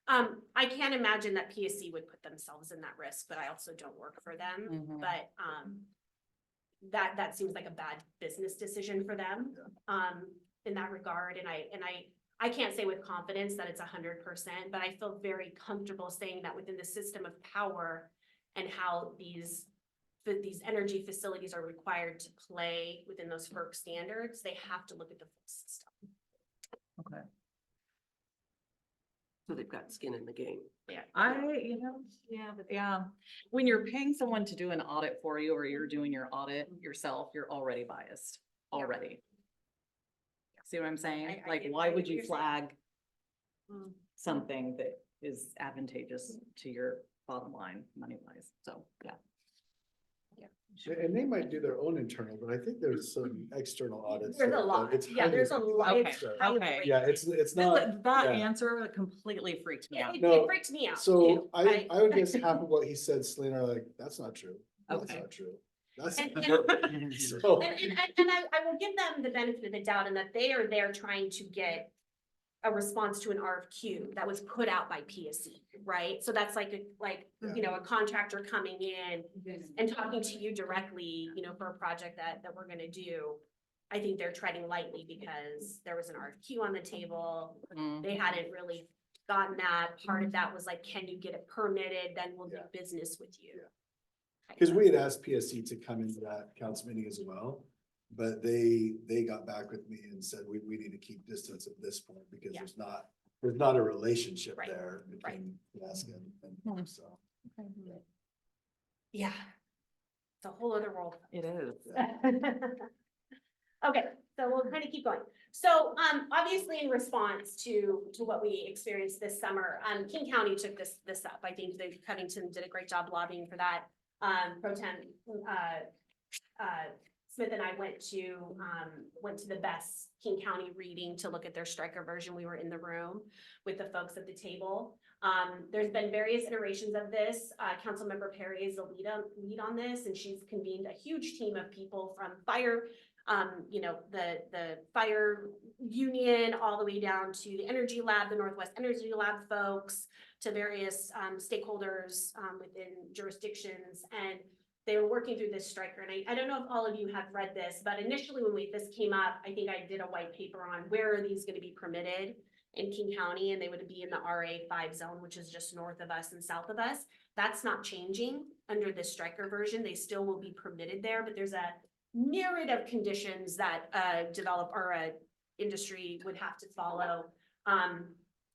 S14: I can't imagine that PSC would put themselves in that risk, but I also don't work for them.
S5: Mhm.
S14: But, that seems like a bad business decision for them, in that regard. And I can't say with confidence that it's 100%, but I feel very comfortable saying that within the system of power and how these energy facilities are required to play within those FERC standards, they have to look at the full system.
S5: Okay.
S6: So they've got skin in the game.
S14: Yeah.
S5: Yeah. When you're paying someone to do an audit for you, or you're doing your audit yourself, you're already biased,
S14: Yeah.
S5: already. See what I'm saying?
S14: I
S5: Like,
S14: get-
S5: why
S14: I get
S5: would
S14: what
S5: you
S14: you're saying.
S5: flag something that is advantageous to your bottom line, money wise? So, yeah.
S9: And they might do their own internal, but I think there's some external audits.
S14: There's a
S9: that-
S14: lot.
S9: it's
S14: Yeah, there's a
S9: highly-
S14: lot.
S5: Okay,
S14: It's highly
S5: okay.
S14: rated.
S9: Yeah, it's not.
S5: That
S9: yeah.
S5: answer completely freaked me out.
S14: It
S9: No,
S14: freaked me out.
S9: So
S14: too.
S9: I would guess half of what he said, Selena, like, that's not true. That's
S5: Okay.
S9: not true. That's.
S14: And-
S9: So-
S14: And I will give them the benefit of the doubt in that they are there trying to get a response to an RFQ that was put out by PSC, right? So that's like, a contractor coming in and talking to you directly, for a project that we're gonna do. I think they're treading lightly because there was an RFQ on the table.
S5: Mm.
S14: They hadn't really gotten that. Part of that was like, can you get it permitted? Then we'll do
S9: Yeah.
S14: business with you.
S9: Yeah. Cause we had asked PSC to come into that council meeting as well, but they got back with me and said, we need to keep distance at this point because
S14: Yeah.
S9: there's not a relationship
S14: Right,
S9: there between Nebraska and
S5: Hmm.
S9: so.
S14: Yeah. It's a whole other world.
S5: It is.
S14: Okay, so we'll kind of keep going. So, obviously in response to what we experienced this summer, King County took this up. I think that Covington did a great job lobbying for that. Pro Tem, Smith and I went to the best King County reading to look at their striker version. We were in the room with the folks at the table. There's been various iterations of this. Councilmember Perry is the lead on this, and she's convened a huge team of people from fire, the fire union, all the way down to the Energy Lab, the Northwest Energy Lab folks, to various stakeholders within jurisdictions. And they were working through this striker. And I don't know if all of you have read this, but initially when this came up, I think I did a white paper on where are these going to be permitted in King County, and they would be in the RA5 zone, which is just north of us and south of us. That's not changing under the striker version. They still will be permitted there, but there's a myriad of conditions that develop or industry would have to follow.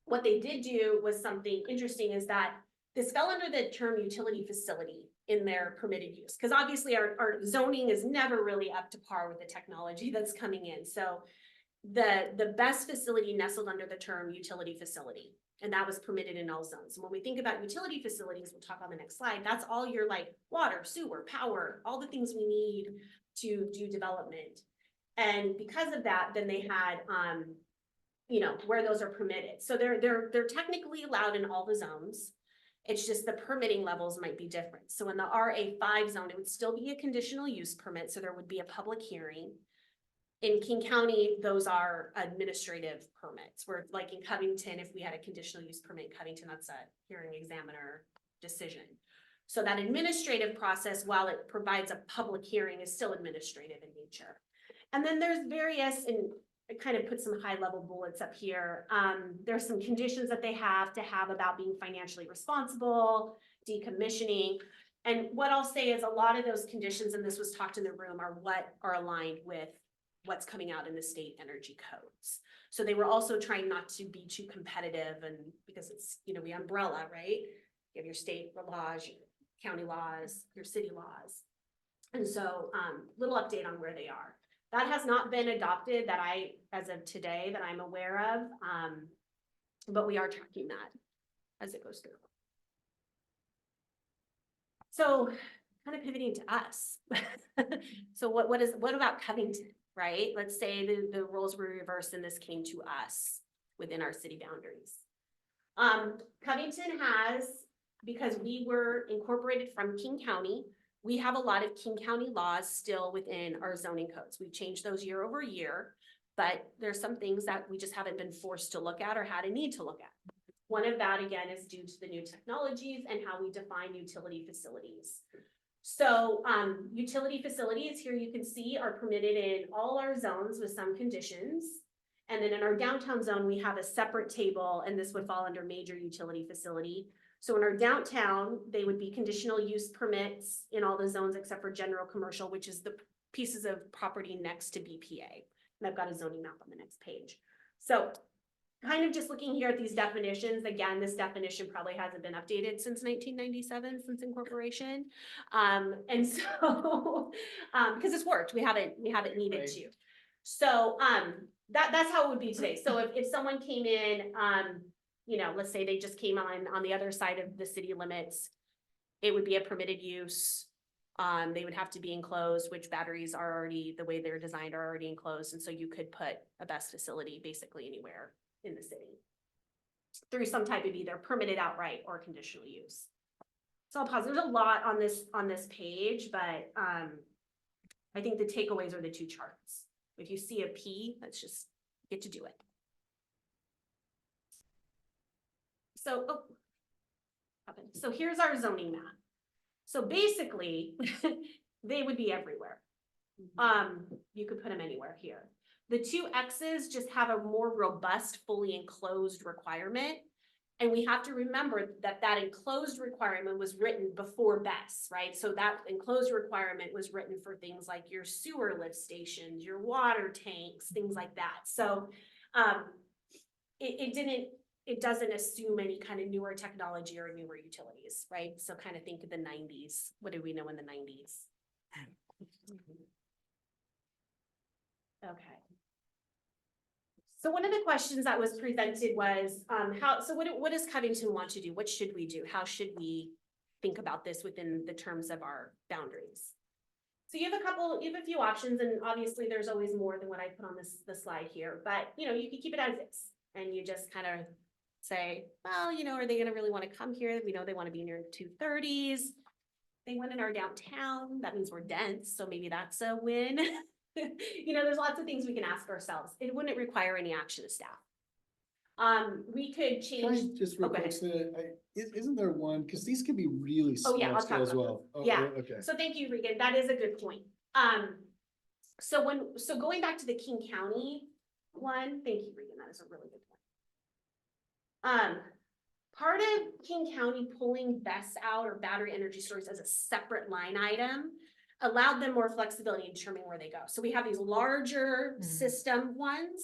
S14: What they did do was something interesting, is that this fell under the term utility facility in their permitted use, because obviously our zoning is never really up to par with the technology that's coming in. So the best facility nestled under the term utility facility, and that was permitted in all zones. And when we think about utility facilities, we'll talk on the next slide, that's all your like water, sewer, power, all the things we need to do development. And because of that, then they had where those are permitted. So they're technically allowed in all the zones. It's just the permitting levels might be different. So in the RA5 zone, it would still be a conditional use permit. So there would be a public hearing. In King County, those are administrative permits, where like in Covington, if we had a conditional use permit in Covington, that's a hearing examiner decision. So that administrative process, while it provides a public hearing, is still administrative in nature. And then there's various, and I kind of put some high level bullets up here. There's some conditions that they have to have about being financially responsible, decommissioning. And what I'll say is a lot of those conditions, and this was talked in the room, are what are aligned with what's coming out in the state energy codes. So they were also trying not to be too competitive, and because it's, you know, we umbrella, right? You have your state laws, your county laws, your city laws. And so little update on where they are. That has not been adopted that as of today, that I'm aware of. But we are tracking that as it goes through. So kind of pivoting to us. So what about Covington, right? Let's say the roles were reversed and this came to us within our city boundaries. Covington has, because we were incorporated from King County, we have a lot of King County laws still within our zoning codes. We've changed those year over year, but there's some things that we just haven't been forced to look at or had a need to look at. One of that, again, is due to the new technologies and how we define utility facilities. So utility facilities here you can see are permitted in all our zones with some conditions. And then in our downtown zone, we have a separate table, and this would fall under major utility facility. So in our downtown, they would be conditional use permits in all the zones except for general commercial, which is the pieces of property next to BPA. And I've got a zoning map on the next page. So kind of just looking here at these definitions, again, this definition probably hasn't been updated since 1997, since incorporation. And so, because it's worked, we haven't needed to. So that's how it would be today. So if someone came in, you know, let's say they just came on the other side of the city limits, it would be a permitted use. They would have to be enclosed, which batteries are already, the way they're designed, are already enclosed. And so you could put a BESS facility basically anywhere in the city through some type of either permitted outright or conditional use. So I'll pause. There's a lot on this page, but I think the takeaways are the two charts. If you see a P, let's just get to do it. So here's our zoning map. So basically, they would be everywhere. You could put them anywhere here. The two X's just have a more robust, fully enclosed requirement. And we have to remember that that enclosed requirement was written before BESS, right? So that enclosed requirement was written for things like your sewer lift stations, your water tanks, things like that. So it doesn't assume any kind of newer technology or newer utilities, right? So kind of think of the 90s. What did we know in the 90s? Okay. So one of the questions that was presented was, what does Covington want to do? What should we do? How should we think about this within the terms of our boundaries? So you have a few options, and obviously there's always more than what I put on the slide here, but you know, you can keep it as is, and you just kind of say, well, you know, are they gonna really want to come here? We know they want to be near 230s. They went in our downtown, that means we're dense, so maybe that's a win. You know, there's lots of things we can ask ourselves. It wouldn't require any action of staff. We could change.
S9: Can I just real quick, isn't there one, because these can be really
S14: Oh yeah,
S9: small
S14: I'll
S9: scale
S14: talk
S9: as
S14: about
S9: well.
S14: that.
S9: Oh,
S14: Yeah,
S9: okay.
S14: so thank you, Regan. That is a good point. So going back to the King County one, thank you, Regan. That is a really good point. Part of King County pulling BESS out or battery energy storage as a separate line item allowed them more flexibility in determining where they go. So we have these larger system ones,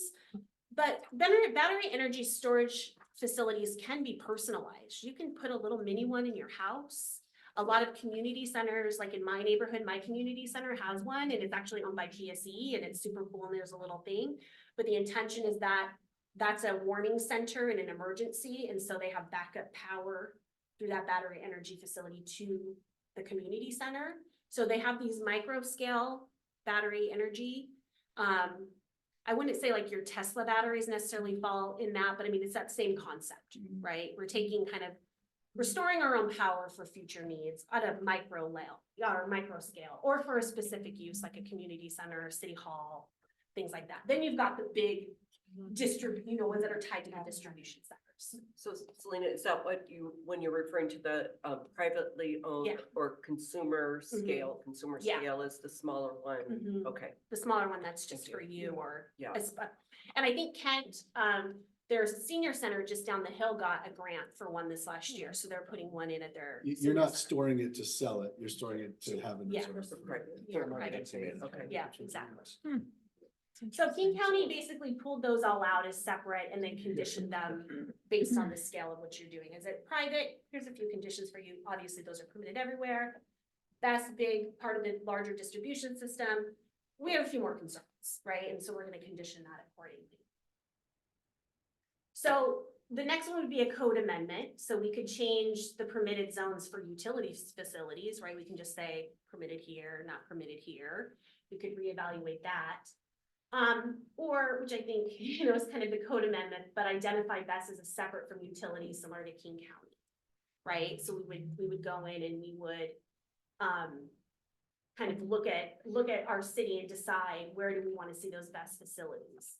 S14: but battery energy storage facilities can be personalized. You can put a little mini one in your house. A lot of community centers, like in my neighborhood, my community center has one, and it's actually owned by PSE, and it's super cool, and there's a little thing. But the intention is that that's a warning center in an emergency, and so they have backup power through that battery energy facility to the community center. So they have these micro scale battery energy. I wouldn't say like your Tesla batteries necessarily fall in that, but I mean, it's that same concept, right? We're storing our own power for future needs at a micro scale, or for a specific use like a community center, city hall, things like that. Then you've got the big ones that are tied to the distribution centers.
S6: So Selena, is that what you, when you're referring to the privately owned
S14: Yeah.
S6: or consumer
S14: Mhm.
S6: scale, consumer
S14: Yeah.
S6: scale is the smaller one?
S14: Mhm.
S6: Okay.
S14: The smaller one that's just
S6: Thank
S14: for you or.
S6: Yeah.
S14: And I think Kent, there's a senior center just down the hill got a grant for one this last year, so they're putting one in at their.
S9: You're
S14: senior
S9: not
S14: center.
S9: storing it to sell it, you're storing it to have in
S14: Yeah.
S9: reserve.
S14: Yeah, right.
S6: Okay.
S14: Yeah, exactly. So King County basically pulled those all out as separate and then conditioned them based on the scale of what you're doing. Is it private? Here's a few conditions for you. Obviously, those are permitted everywhere. That's a big part of the larger distribution system. We have a few more concerns, right? And so we're gonna condition that accordingly. So the next one would be a code amendment. So we could change the permitted zones for utilities facilities, right? We can just say permitted here, not permitted here. We could reevaluate that. Or, which I think, is kind of the code amendment, but identify best as a separate from utilities similar to King County. Right? So we would go in and we would, kind of look at our city and decide where do we want to see those best facilities.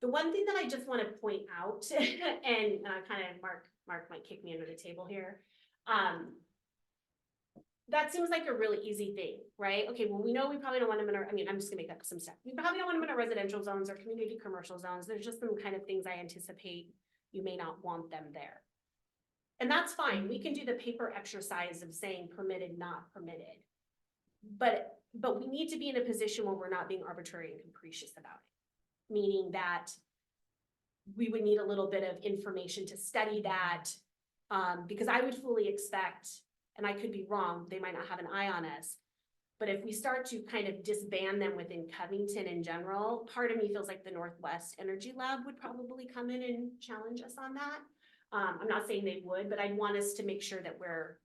S14: The one thing that I just want to point out, and kind of Mark might kick me under the table here. That seems like a really easy thing, right? Okay, well, we know we probably don't want them in our, I'm just gonna make up some stuff. We probably don't want them in our residential zones or community commercial zones. There's just some kind of things I anticipate you may not want them there. And that's fine. We can do the paper exercise of saying permitted, not permitted. But we need to be in a position where we're not being arbitrary and capricious about it. Meaning that we would need a little bit of information to study that. Because I would fully expect, and I could be wrong, they might not have an eye on us. But if we start to kind of disband them within Covington in general, part of me feels like the Northwest Energy Lab would probably come in and challenge us on that. I'm not saying they would, but I'd want us to make sure that we're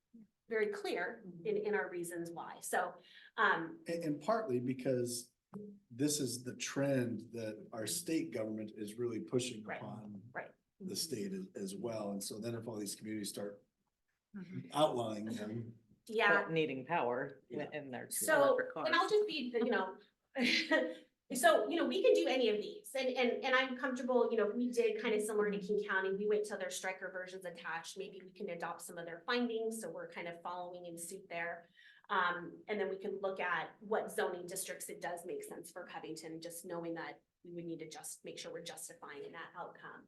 S14: very clear in our reasons why. So,
S9: And partly because this is the trend that our state government is really pushing
S14: Right.
S9: upon
S14: right.
S9: the state as well. And so then if all these communities start outlawing them,
S14: Yeah.
S5: Needing power
S9: Yeah.
S5: in their
S14: So,
S5: electric cars.
S14: and I'll just be, so, we can do any of these and I'm comfortable, if we did kind of similar to King County, we wait till their striker versions attached, maybe we can adopt some of their findings. So we're kind of following in suit there. And then we can look at what zoning districts it does make sense for Covington, just knowing that we would need to just make sure we're justifying that outcome.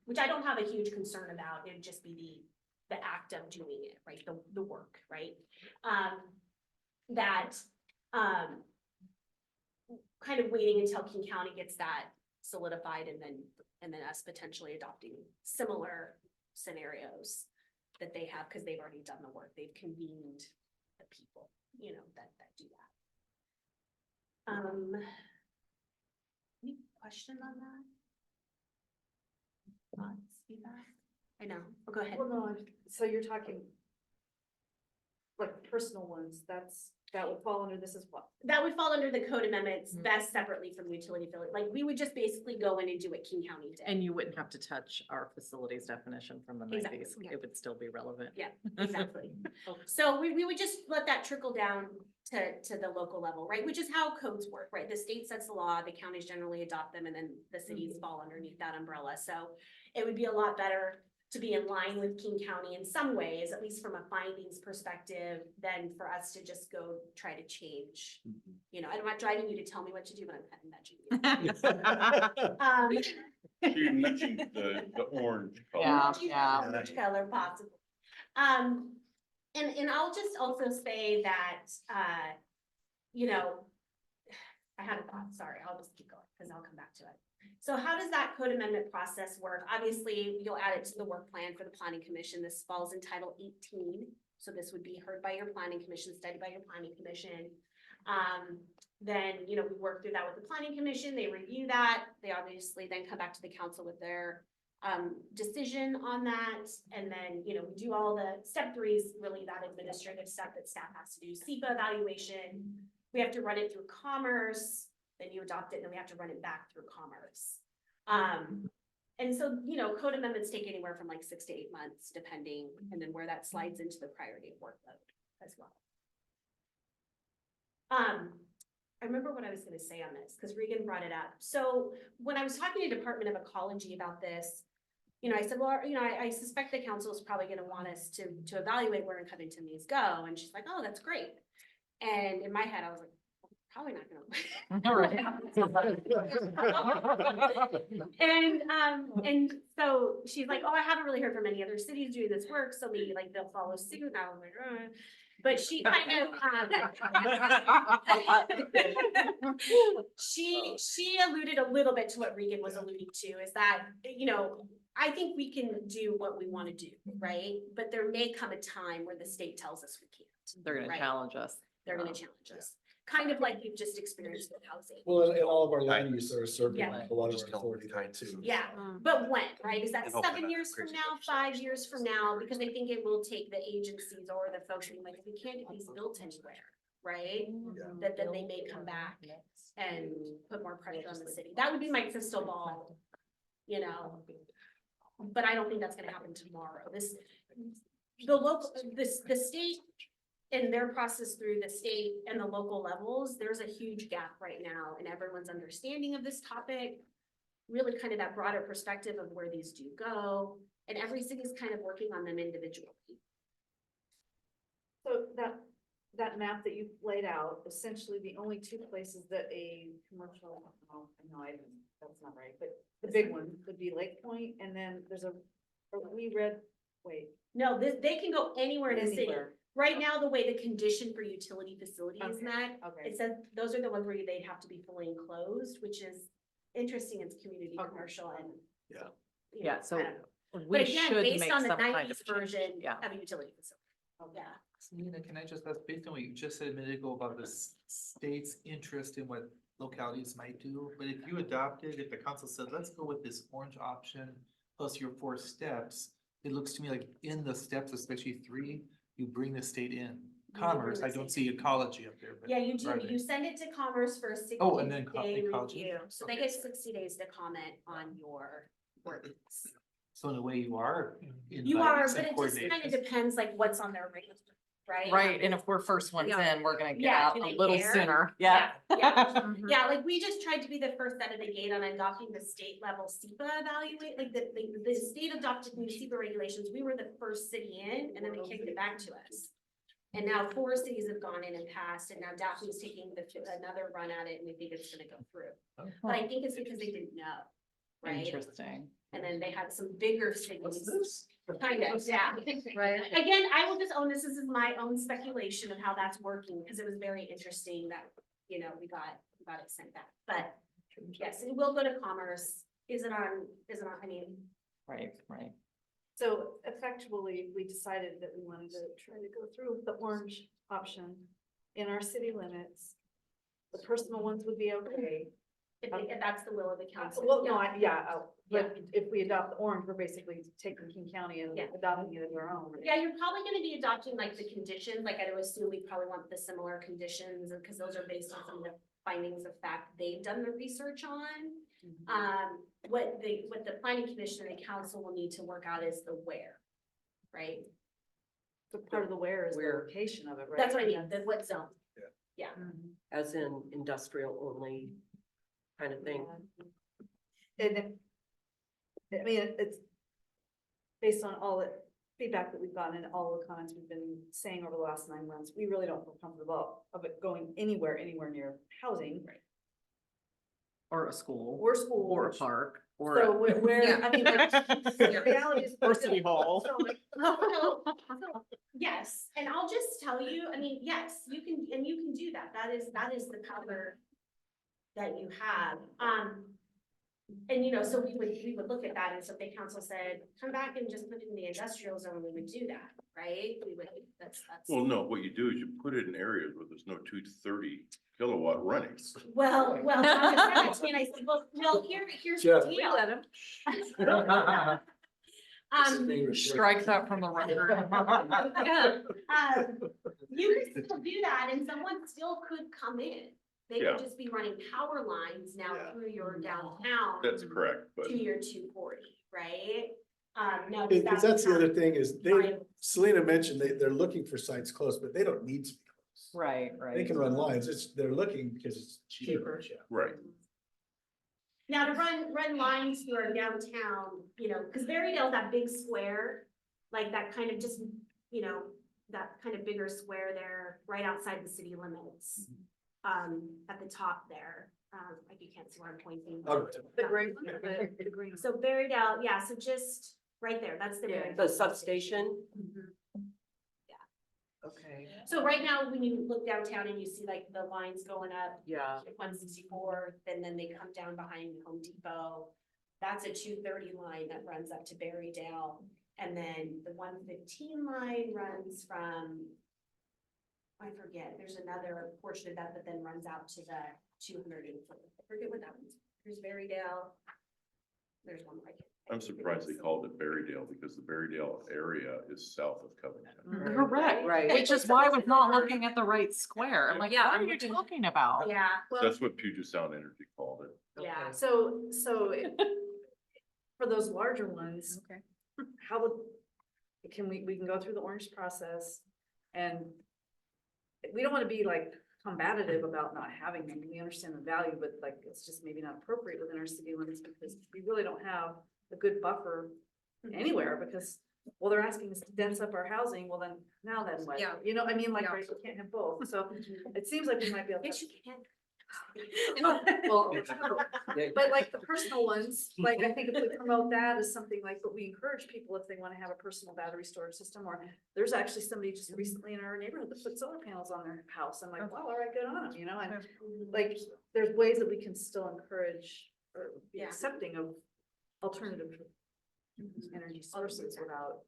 S14: Which I don't have a huge concern about. It'd just be the act of doing it, right? The work, right? Kind of waiting until King County gets that solidified and then us potentially adopting similar scenarios that they have, because they've already done the work. They've convened the people, that do that. Any question on that? Thoughts, feedback? I know, go ahead.
S8: Well, no, so you're talking like personal ones, that would fall under this as well.
S14: That would fall under the code amendments, best separately from utility affiliate. Like, we would just basically go in and do what King County did.
S5: And you wouldn't have to touch our facilities definition from the
S14: Exactly,
S5: nineties.
S14: yeah.
S5: It would still be relevant.
S14: Yeah, exactly. So we would just let that trickle down to the local level, right? Which is how codes work, right? The state sets the law, the counties generally adopt them, and then the cities fall underneath that umbrella. So it would be a lot better to be in line with King County in some ways, at least from a findings perspective, than for us to just go try to change. I'm not driving you to tell me what to do, but I'm kind of nudging you.
S1: You're nudging the orange color.
S5: Yeah.
S14: Which color possible. And I'll just also say that, I had a thought, sorry, I'll just keep going because I'll come back to it. So how does that code amendment process work? Obviously, you'll add it to the work plan for the planning commission. This falls in Title 18. So this would be heard by your planning commission, studied by your planning commission. Then, we work through that with the planning commission. They review that. They obviously then come back to the council with their decision on that. And then, we do all the step 3 is really that administrative stuff that staff has to do. SEPA evaluation. We have to run it through commerce. Then you adopt it, and then we have to run it back through commerce. And so, code amendments take anywhere from like 6 to 8 months, depending, and then where that slides into the priority of workload as well. I remember what I was gonna say on this, because Regan brought it up. So when I was talking to Department of Ecology about this, I said, well, I suspect the council is probably gonna want us to evaluate where in Covington these go, and she's like, oh, that's great. And in my head, I was like, probably not gonna. And so she's like, oh, I haven't really heard from any other cities doing this work, so maybe like they'll follow suit. And I was like, but she kind of, she alluded a little bit to what Regan was alluding to, is that, I think we can do what we want to do, right? But there may come a time where the state tells us we can't.
S5: They're gonna
S14: right?
S5: challenge us.
S14: They're gonna challenge us, kind of like we've just experienced with housing.
S9: Well, and all of our land use are serving
S14: Yeah.
S9: a lot of our authority there too.
S14: Yeah, but when, right? Is that
S4: And hopefully
S14: 7
S4: not
S14: years from
S4: crazy
S14: now,
S4: legislation.
S14: 5 years from now? Because I think it will take the agencies or the folks being like, we can't get these built anywhere, right? That then they may come back and put more pressure on the city. That would be my crystal ball, But I don't think that's gonna happen tomorrow. The state in their process through the state and the local levels, there's a huge gap right now in everyone's understanding of this topic. Really kind of that broader perspective of where these do go, and every city's kind of working on them individually.
S8: So that map that you laid out, essentially the only two places that a commercial, that's not right, but the big one would be Lake Point, and then there's
S14: No, they can go anywhere in the city.
S8: Anywhere.
S14: Right now, the way the condition for utility facility is
S8: Okay,
S14: met,
S8: okay.
S14: it says those are the ones where they'd have to be fully enclosed, which is interesting. It's community
S8: Okay.
S14: commercial and.
S9: Yeah.
S5: Yeah, so
S14: I don't know.
S5: we
S14: But again,
S5: should
S14: based
S5: make
S14: on
S5: some
S14: the
S5: kind
S14: nineties
S5: of change.
S14: version
S5: Yeah.
S14: of a utility facility. Yeah.
S3: Selena, can I just ask, based on what you just said a minute ago about the state's interest in what localities might do, but if you adopted, if the council said, let's go with this orange option plus your 4 steps, it looks to me like in the steps, especially 3, you bring the state in. Commerce, I don't see ecology up there, but.
S14: Yeah, you do.
S3: are they?
S14: You send it to Commerce for a 60
S3: Oh, and then
S14: day
S3: ecology?
S14: review. So they
S3: Okay,
S14: get
S3: sorry.
S14: 60 days to comment on your ordinance.
S3: So in a way you are.
S14: You are,
S3: inviting some
S14: but it just
S3: coordination.
S14: kind of depends like what's on their radar, right?
S5: Right, and if we're first ones in, we're gonna get
S14: Yeah,
S5: out
S14: do
S5: a
S14: they
S5: little
S14: care?
S5: sooner.
S14: Yeah,
S5: Yeah.
S14: Yeah, like we just tried to be the first out of the gate on adopting the state level SEPA evaluate, like the state adopted new SEPA regulations. We were the first city in, and then they kicked it back to us. And now 4 cities have gone in and passed, and now Daphne's taking another run at it, and we think it's gonna go through. But I think it's because they didn't know, right?
S5: Interesting.
S14: And then they had some bigger cities. Kind of, yeah.
S5: Right.
S14: Again, I will just own this is my own speculation of how that's working, because it was very interesting that, we got it sent back, but yes, it will go to Commerce. Is it on,
S5: Right.
S8: So effectively, we decided that we wanted to try to go through with the orange option in our city limits. The personal ones would be okay.
S14: if that's the will of the council.
S8: Well, no, but if we adopt the orange, we're basically taking King County and
S14: Yeah.
S8: adopting it as our own.
S14: Yeah, you're probably gonna be adopting like the conditions, like I would assume we probably want the similar conditions, because those are based on some of the findings of fact they've done the research on. What the planning commission and council will need to work out is the where, right?
S8: So part of the where is the
S6: Where.
S8: location of it, right?
S14: That's what I mean, the what zone. Yeah.
S6: As in industrial only kind of thing.
S8: And I mean, it's based on all the feedback that we've gotten and all the comments we've been saying over the last 9 months, we really don't feel comfortable of it going anywhere near housing. Right.
S5: Or a school.
S8: Or school.
S5: Or a park. Or.
S8: So where, I mean, like, the reality is.
S5: Or City Hall.
S14: So, yes, and I'll just tell you, I mean, yes, you can do that. That is the power that you have. And so we would look at that, and so if the council said, come back and just put it in the industrial zone, we would do that, right? We would, that's.
S1: Well, no, what you do is you put it in areas where there's no 230 kilowatt running.
S14: Well, I said, well, here's the
S9: Jeff.
S14: deal.
S8: Let him.
S5: Strike that from the record.
S14: Yeah. You can still do that, and someone still could come in. They
S1: Yeah.
S14: could just be running power lines now
S9: Yeah.
S14: through your downtown.
S1: That's correct, but.
S14: To your 240, right? Now. does
S9: Because
S14: that
S9: that's the other
S14: become
S9: thing is
S14: viable?
S9: Selena mentioned they're looking for sites close, but they don't need to be
S5: Right,
S9: They can run lines, they're looking because it's cheaper.
S1: Right.
S14: Now to run lines through our downtown, you know, because Berrydale's that big square, like that kind of just, you know, that kind of bigger square there, right outside the city limits. At the top there, like you can't see where I'm pointing.
S8: The gray one, the green one.
S14: So Berrydale, yeah, so just right there, that's the.
S6: Yeah, the substation.
S14: Mhm.
S8: Okay.
S14: So right now, when you look downtown and you see like the lines going up,
S6: Yeah.
S14: 164, and then they come down behind Home Depot. That's a 230 line that runs up to Berrydale. And then the 115 line runs from, I forget, there's another portion of that that then runs out to the 200. I forget what that one's. There's Berrydale. There's one right here.
S1: I'm surprised they called it Berrydale because the Berrydale area is south of Covington.
S5: Correct,
S6: Right.
S5: which is why I was not looking at the right square. I'm like,
S14: Yeah,
S5: what are
S14: I'm
S5: you
S14: looking-
S5: talking about?
S14: Yeah,
S1: That's what Puget Sound Energy called it.
S14: yeah.
S8: So for those larger ones.
S5: Okay.
S8: How would, we can go through the orange process and we don't want to be like combative about not having them. We understand the value, but like, it's just maybe not appropriate within our city limits because we really don't have a good buffer anywhere because, well, they're asking us to dense up our housing. Well, then what?
S7: Yeah.
S8: You know, I mean, like,
S7: Yeah.
S8: right, we can't have both. So it seems like we might be able to.
S14: Yes, you can.
S8: Well, but like the personal ones, like I think if we promote that as something like, but we encourage people if they want to have a personal battery storage system, or there's actually somebody just recently in our neighborhood that put solar panels on their house. I'm like, wow, all right, good on them, you know, and like, there's ways that we can still encourage or be
S14: Yeah.
S8: accepting of alternative energy sources without.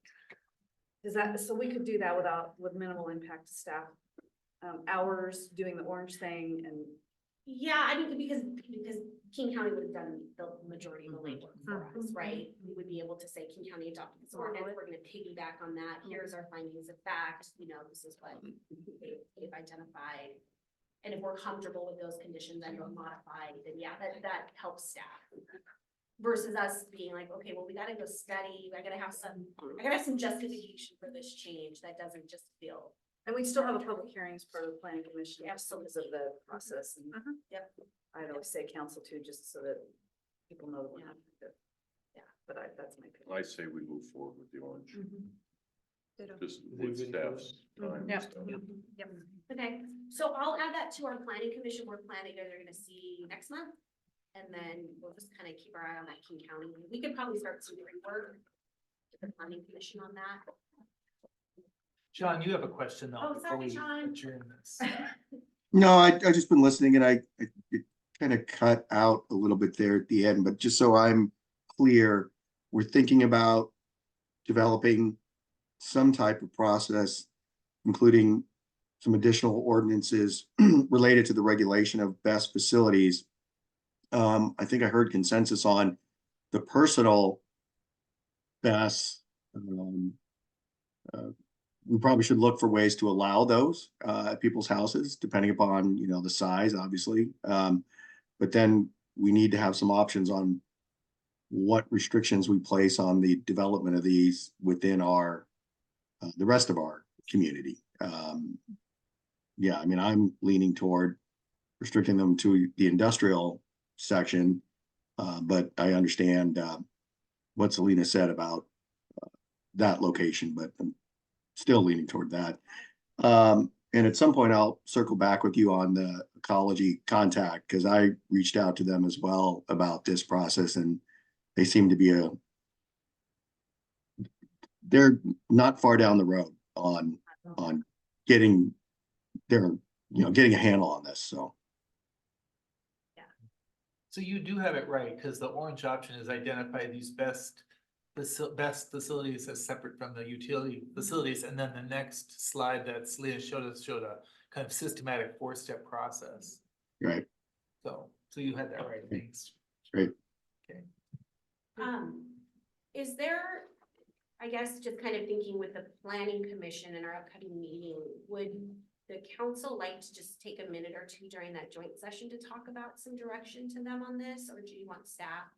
S8: Is that, so we could do that with minimal impact to staff, hours, doing the orange thing and.
S14: Yeah, I mean, because King County would have done the majority of the legwork for us, right? We would be able to say King County adopted this ordinance, we're gonna piggyback on that, here's our findings of fact, you know, this is what they've identified. And if we're comfortable with those conditions and are modified, then yeah, that helps staff. Versus us being like, okay, well, we gotta go study, I gotta have some justification for this change that doesn't just feel.
S8: And we still have a public hearing as part of the planning commission,
S14: Absolutely.
S8: because of the process, and
S14: Yep.
S8: I'd always say council too, just so that people know that we're not.
S14: Yeah.
S8: But that's my opinion.
S1: I say we move forward with the orange,
S7: Ditto.
S1: just with staff's time and
S8: Yep.
S1: stuff.
S14: Yep, okay, so I'll add that to our planning commission, we're planning, they're gonna see next month. And then we'll just kind of keep our eye on that King County, we could probably start some work with the planning commission on that.
S3: John, you have a question though.
S14: Oh,
S3: before
S14: sorry,
S3: we
S14: John.
S3: adjourn this.
S2: No, I just been listening and it kind of cut out a little bit there at the end, but just so I'm clear, we're thinking about developing some type of process, including some additional ordinances related to the regulation of best facilities. I think I heard consensus on the personal best. We probably should look for ways to allow those at people's houses, depending upon, you know, the size, obviously. But then we need to have some options on what restrictions we place on the development of these within our the rest of our community. Yeah, I mean, I'm leaning toward restricting them to the industrial section, but I understand what Selena said about that location, but I'm still leaning toward that. And at some point I'll circle back with you on the ecology contact, because I reached out to them as well about this process and they seem to be they're not far down the road on getting getting a handle on this. So
S3: So you do have it right, because the orange option is identify these best facilities as separate from the utility facilities, and then the next slide that Selena showed a kind of systematic 4-step process.
S2: right.
S3: So you had that right, thanks.
S2: Great.
S3: Okay.
S14: Is there, I guess, just kind of thinking with the planning commission and our upcoming meeting, would the council like to just take a minute or two during that joint session to talk about some direction to them on this, or do you want staff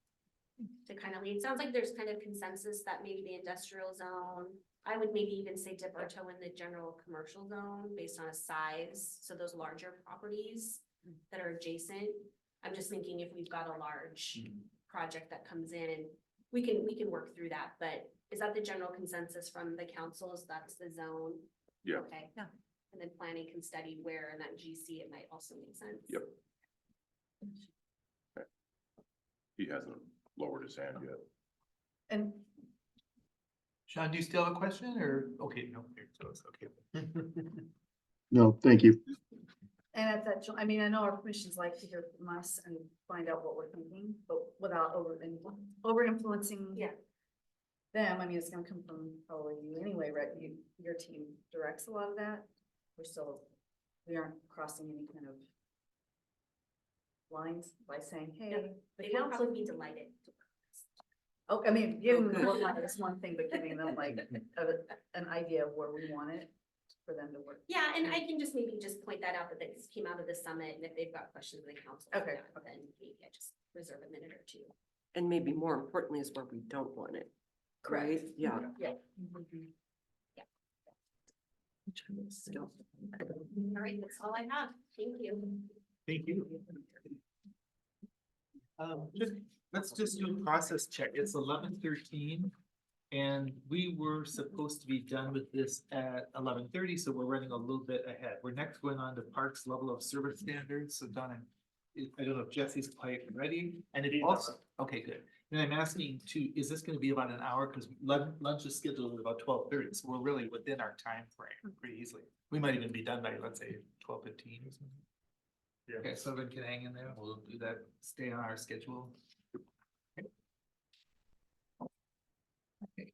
S14: to kind of lead? Sounds like there's kind of consensus that maybe the industrial zone I would maybe even say dip our toe in the general commercial zone based on a size, so those larger properties that are adjacent. I'm just thinking if we've got a large project that comes in, we can work through that, but is that the general consensus from the councils? That's the zone?
S1: Yeah.
S14: Okay.
S5: Yeah.
S14: And then planning can study where in that GC it might also make sense.
S1: Yep. He hasn't lowered his hand yet.
S3: And Sean, do you still have a question or, okay, no, so it's okay.
S2: No, thank you.
S8: And at that, I mean, I know our commissions like to hear from us and find out what we're thinking, but without over influencing.
S14: Yeah.
S8: Them, I mean, it's gonna come from probably you anyway, right? Your team directs a lot of that. We aren't crossing any kind of lines by saying, hey.
S14: Yeah,
S8: the
S14: They will
S8: council-
S14: probably be delighted.
S8: Oh, I mean, giving them one line is one thing, but giving them like an idea of where we want it for them to work.
S14: Yeah, and I can just maybe just point that out that this came out of the summit, and if they've got questions of the council.
S8: Okay,
S14: Then maybe I just reserve a minute or two.
S6: And maybe more importantly is where we don't want it. Right? Yeah.
S8: Yeah.
S14: All right, that's all I have. Thank you.
S3: Thank you. Let's just do a process check. It's 11:13. And we were supposed to be done with this at 11:30, so we're running a little bit ahead. We're next going on to Parks level of service standards. So Donna, I don't know if Jesse's quite ready. And it also, okay, good. And I'm asking too, is this gonna be about an hour? Because lunch is scheduled at about 12:30, so we're really within our time frame pretty easily. We might even be done by, let's say, 12:15 or something. Yeah. Okay, so everyone can hang in there. We'll do that, stay on our schedule. Okay,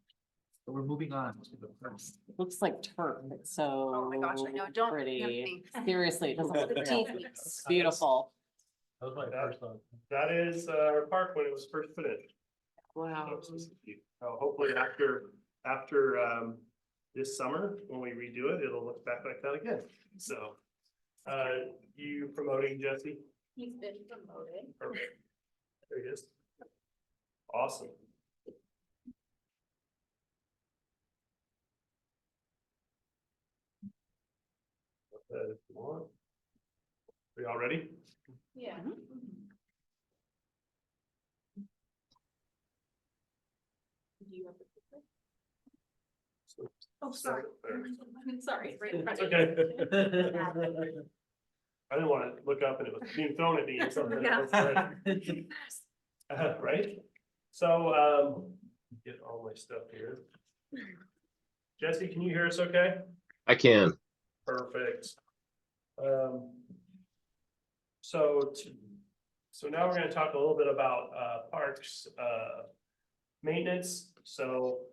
S3: so we're moving on to the first.
S5: Looks like turf, it's so.
S8: Oh my gosh, I know, don't
S5: Pretty,
S8: tempt me.
S5: seriously, it doesn't look real. It's
S15: That
S5: beautiful.
S15: was my first one. That is our park when it was first put in.
S6: Wow.
S15: Hopefully after this summer, when we redo it, it'll look back like that again. So, you promoting Jesse?
S14: He's been promoted.
S15: Perfect. There he is. Awesome. If you want. Are y'all ready?
S14: Yeah.
S8: Oh, sorry.
S14: Sorry.
S15: It's okay. I didn't want to look up and it was being thrown at me or something. Right? So, get all my stuff here. Jesse, can you hear us okay?
S18: I can.
S15: Perfect. So now we're gonna talk a little bit about parks maintenance. So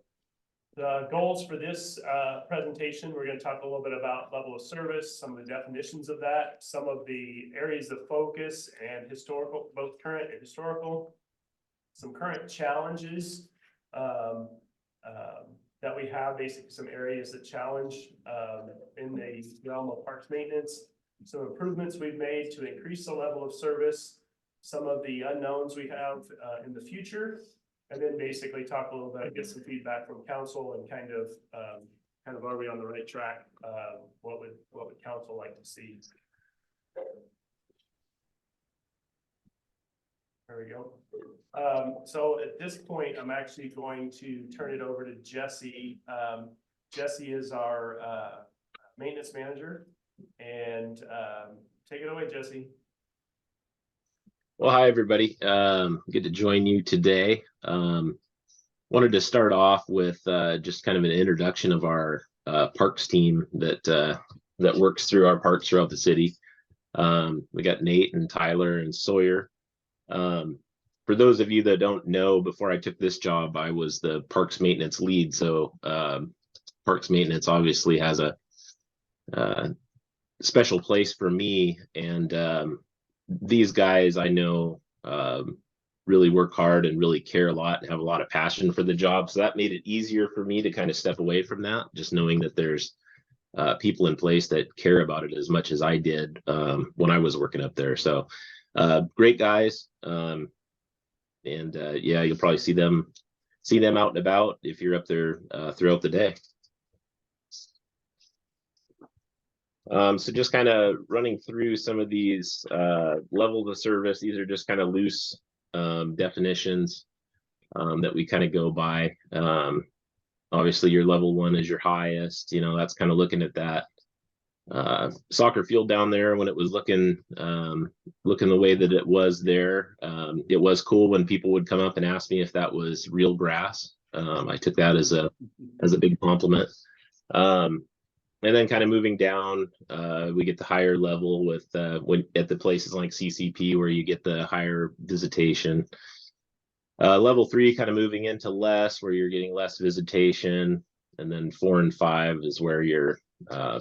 S15: the goals for this presentation, we're gonna talk a little bit about level of service, some of the definitions of that, some of the areas of focus and historical, both current and historical, some current challenges that we have, basically some areas that challenge in the realm of parks maintenance, some improvements we've made to increase the level of service, some of the unknowns we have in the future, and then basically talk a little bit, get some feedback from council and kind of are we on the right track? What would council like to see? There we go. So at this point, I'm actually going to turn it over to Jesse. Jesse is our maintenance manager, and take it away, Jesse.
S18: Well, hi, everybody. Good to join you today. Wanted to start off with just kind of an introduction of our parks team that works through our parks throughout the city. We got Nate and Tyler and Sawyer. For those of you that don't know, before I took this job, I was the parks maintenance lead. So parks maintenance obviously has a special place for me. And these guys I know really work hard and really care a lot and have a lot of passion for the job. So that made it easier for me to kind of step away from that, just knowing that there's people in place that care about it as much as I did when I was working up there. So great guys. Yeah, you'll probably see them out and about if you're up there throughout the day. So just kind of running through some of these levels of service. These are just kind of loose definitions that we kind of go by. Obviously, your level 1 is your highest. You know, that's kind of looking at that soccer field down there when it was looking the way that it was there. It was cool when people would come up and ask me if that was real grass. I took that as a big compliment. And then kind of moving down, we get the higher level with when at the places like CCP where you get the higher visitation. Level 3 kind of moving into less, where you're getting less visitation, and then 4 and 5 is where you're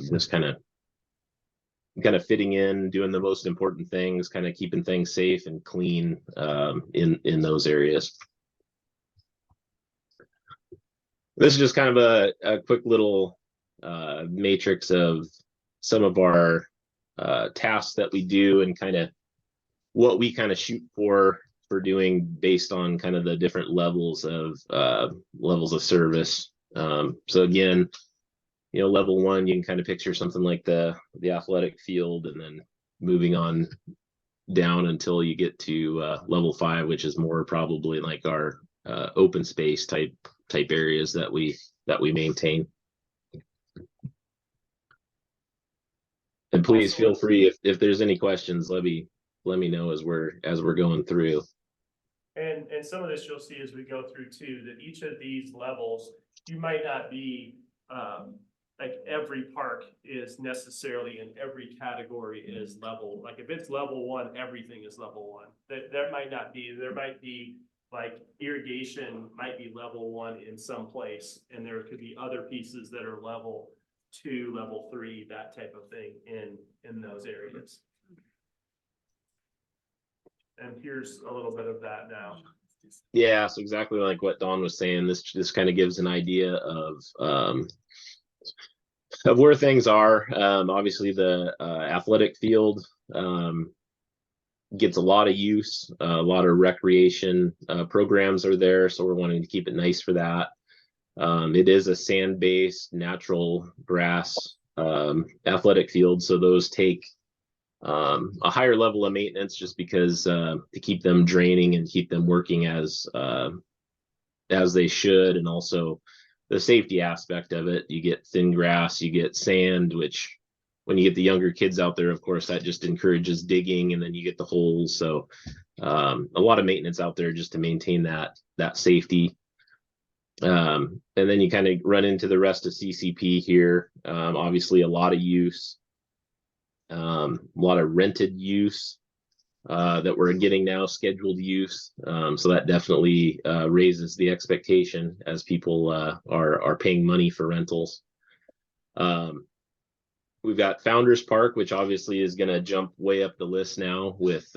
S18: just kind of fitting in, doing the most important things, kind of keeping things safe and clean in those areas. This is just kind of a quick little matrix of some of our tasks that we do and kind of what we kind of shoot for doing based on kind of the different levels of service. So again, you know, level 1, you can kind of picture something like the athletic field, and then moving on down until you get to level 5, which is more probably like our open space type areas that we maintain. And please feel free if there's any questions, let me know as we're going through.
S15: And some of this you'll see as we go through too, that each of these levels, you might not be like every park is necessarily in every category is level. Like if it's level 1, everything is level 1. That might not be. There might be like irrigation might be level 1 in some place, and there could be other pieces that are level 2, level 3, that type of thing in those areas. And here's a little bit of that now.
S18: Yeah, so exactly like what Dawn was saying, this kind of gives an idea of where things are. Obviously the athletic field gets a lot of use, a lot of recreation programs are there, so we're wanting to keep it nice for that. It is a sand-based natural grass athletic field, so those take a higher level of maintenance just because to keep them draining and keep them working as they should. And also the safety aspect of it, you get thin grass, you get sand, which when you get the younger kids out there, of course, that just encourages digging, and then you get the holes. So a lot of maintenance out there just to maintain that safety. And then you kind of run into the rest of CCP here. Obviously a lot of use. A lot of rented use that we're getting now, scheduled use. So that definitely raises the expectation as people are paying money for rentals. We've got Founders Park, which obviously is going to jump way up the list now with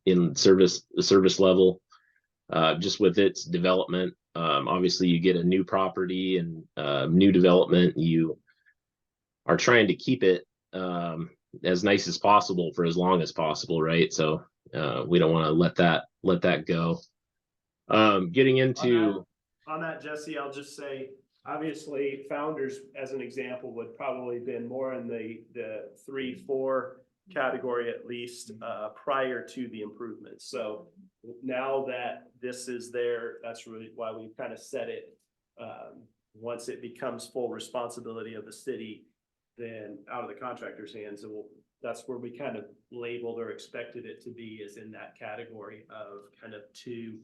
S18: in the service level, just with its development. Obviously, you get a new property and new development. You are trying to keep it as nice as possible for as long as possible, right? So we don't want to let that go. Getting into
S15: on that, Jesse, I'll just say, obviously, Founders, as an example, would probably been more in the 3-4 category at least prior to the improvements. So now that this is there, that's really why we kind of set it. Once it becomes full responsibility of the city, then out of the contractor's hands, that's where we kind of labeled or expected it to be, is in that category of kind of 2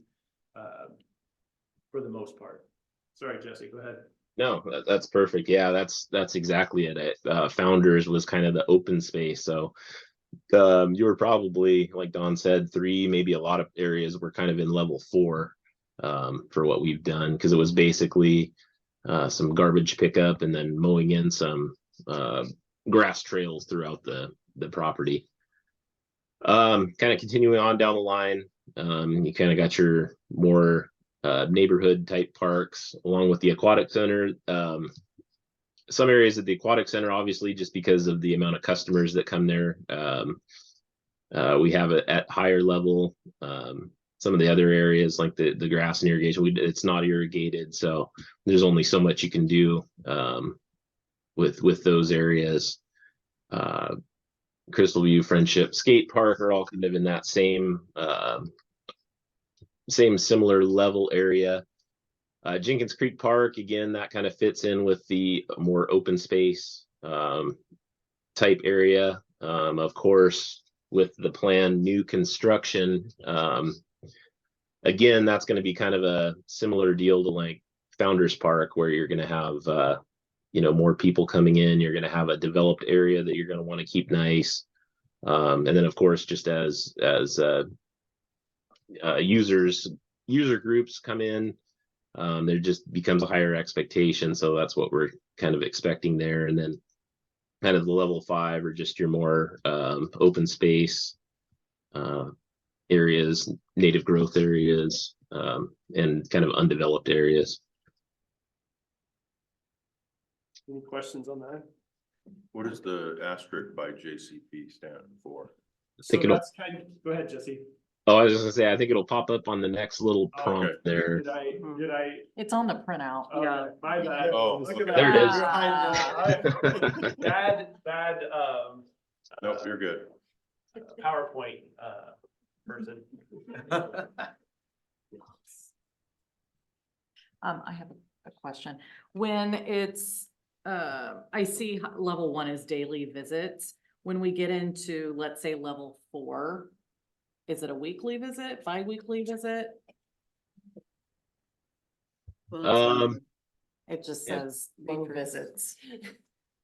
S15: for the most part. Sorry, Jesse, go ahead.
S18: No, that's perfect. Yeah, that's exactly it. Founders was kind of the open space. So you were probably, like Don said, 3, maybe a lot of areas were kind of in level 4 for what we've done, because it was basically some garbage pickup and then mowing in some grass trails throughout the property. Kind of continuing on down the line, you kind of got your more neighborhood type parks along with the aquatic center. Some areas at the aquatic center, obviously, just because of the amount of customers that come there, we have it at higher level. Some of the other areas like the grass and irrigation, it's not irrigated, so there's only so much you can do with those areas. Crystal View Friendship Skate Park are all kind of in that same similar level area. Jenkins Creek Park, again, that kind of fits in with the more open space type area. Of course, with the planned new construction, again, that's going to be kind of a similar deal to like Founders Park, where you're going to have more people coming in. You're going to have a developed area that you're going to want to keep nice, and then of course, just as user groups come in, there just becomes a higher expectation. So that's what we're kind of expecting there. And then kind of the level 5 or just your more open space areas, native growth areas, and kind of undeveloped areas.
S15: Any questions on that?
S1: What does the asterisk by JCP stand for?
S15: So that's kind of, go ahead, Jesse.
S18: Oh, I was just gonna say, I think it'll pop up on the next little prompt there.
S15: Did I?
S5: It's on the printout.
S15: Yeah, my bad.
S1: Oh,
S15: Look at
S1: okay.
S15: that.
S18: There it is.
S15: You're hiding it. Bad,
S1: Nope, you're good.
S15: PowerPoint, person.
S5: I have a question. When it's, I see level 1 is daily visits. When we get into, let's say, level 4, is it a weekly visit, bi-weekly visit? It just
S18: Yeah.
S5: says low visits.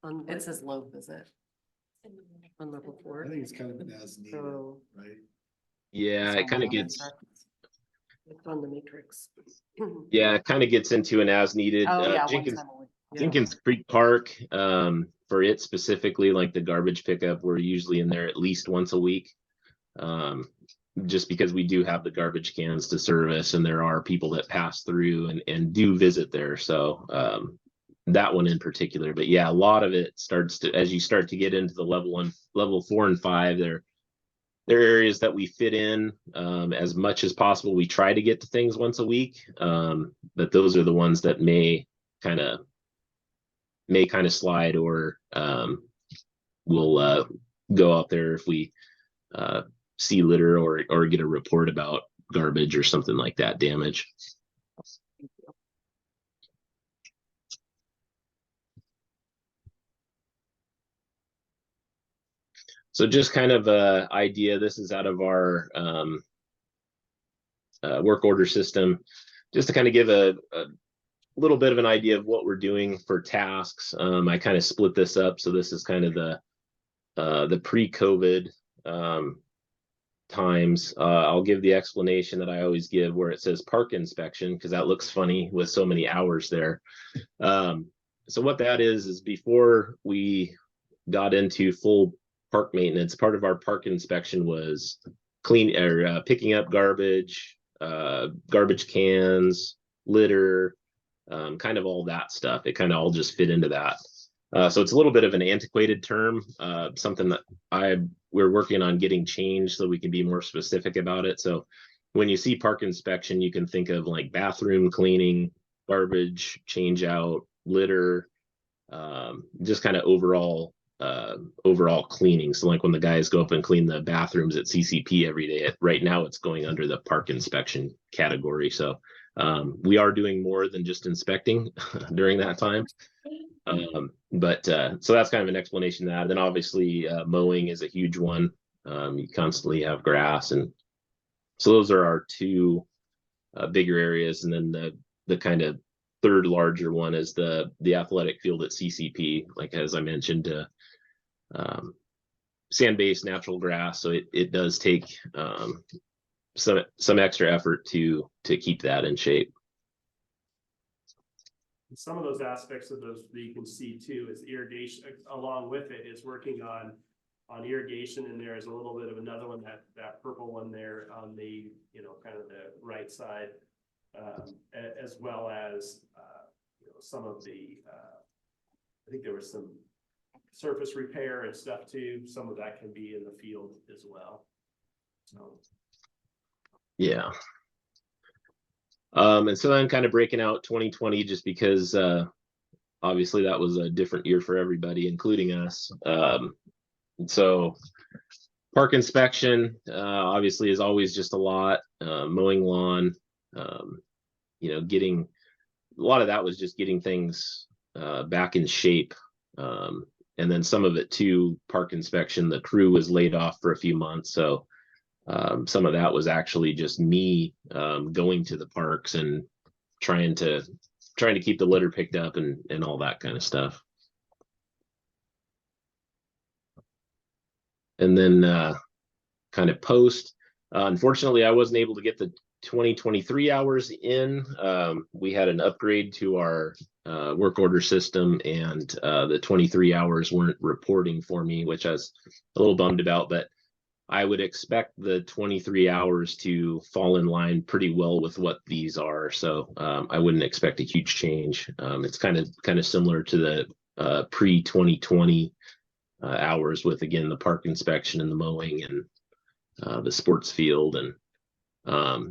S6: On
S5: It says low visit.
S6: on level 4.
S9: I think it's kind of an as needed,
S6: So
S9: right?
S18: Yeah, it kind of gets,
S6: it's on the matrix.
S18: it kind of gets into an as needed.
S5: Oh, yeah. one
S18: Jenkins
S5: time a week. Yeah.
S18: Jenkins Creek Park, for it specifically, like the garbage pickup, we're usually in there at least once a week. Just because we do have the garbage cans to service, and there are people that pass through and do visit there. So that one in particular, but yeah, a lot of it starts to, as you start to get into the level 4 and 5, there are areas that we fit in as much as possible. We try to get to things once a week, but those are the ones that may kind of slide, or we'll go out there if we see litter or get a report about garbage or something like that damage. So just kind of a idea, this is out of our work order system, just to kind of give a little bit of an idea of what we're doing for tasks. I kind of split this up. So this is kind of the pre-COVID times. I'll give the explanation that I always give, where it says park inspection, because that looks funny with so many hours there. So what that is before we got into full park maintenance, part of our park inspection was picking up garbage, garbage cans, litter, kind of all that stuff. It kind of all just fit into that. So it's a little bit of an antiquated term, something that we're working on getting changed so we can be more specific about it. So when you see park inspection, you can think of like bathroom cleaning, garbage change out, litter, just kind of overall cleaning. So like when the guys go up and clean the bathrooms at CCP every day, right now it's going under the park inspection category. So we are doing more than just inspecting during that time. So that's kind of an explanation of that. Then obviously mowing is a huge one. You constantly have grass, and so those are our two bigger areas. And then the kind of third larger one is the athletic field at CCP, like as I mentioned, sand-based natural grass. So it does take some extra effort to keep that in shape.
S15: Some of those aspects of those that you can see too is irrigation. Along with it is working on irrigation, and there is a little bit of another one, that purple one there on the kind of the right side, as well as some of the I think there was some surface repair and stuff too. Some of that can be in the field as well. So
S18: yeah. And so then kind of breaking out 2020, just because obviously that was a different year for everybody, including us. And so park inspection, obviously is always just a lot, mowing lawn, getting, a lot of that was just getting things, back in shape. And then some of it too, park inspection, the crew was laid off for a few months. So, some of that was actually just me, going to the parks and trying to keep the litter picked up and all that kind of stuff. And then kind of post, unfortunately, I wasn't able to get the 2023 hours in. We had an upgrade to our work order system, and the 23 hours weren't reporting for me, which I was a little bummed about, but I would expect the 23 hours to fall in line pretty well with what these are. So I wouldn't expect a huge change. It's kind of similar to the pre-2020 hours with, again, the park inspection and the mowing and the sports field. And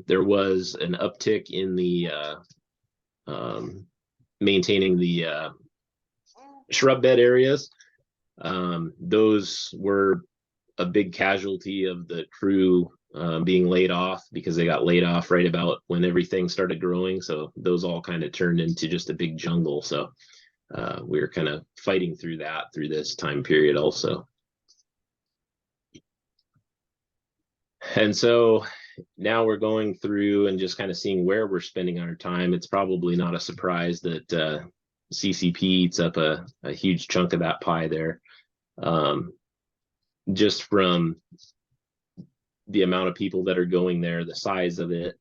S18: there was an uptick in the maintaining the shrub bed areas. Those were a big casualty of the crew being laid off, because they got laid off right about when everything started growing. So those all kind of turned into just a big jungle. So we were kind of fighting through that through this time period also. And so now we're going through and just kind of seeing where we're spending our time. It's probably not a surprise that CCP eats up a huge chunk of that pie there. Just from the amount of people that are going there, the size of it,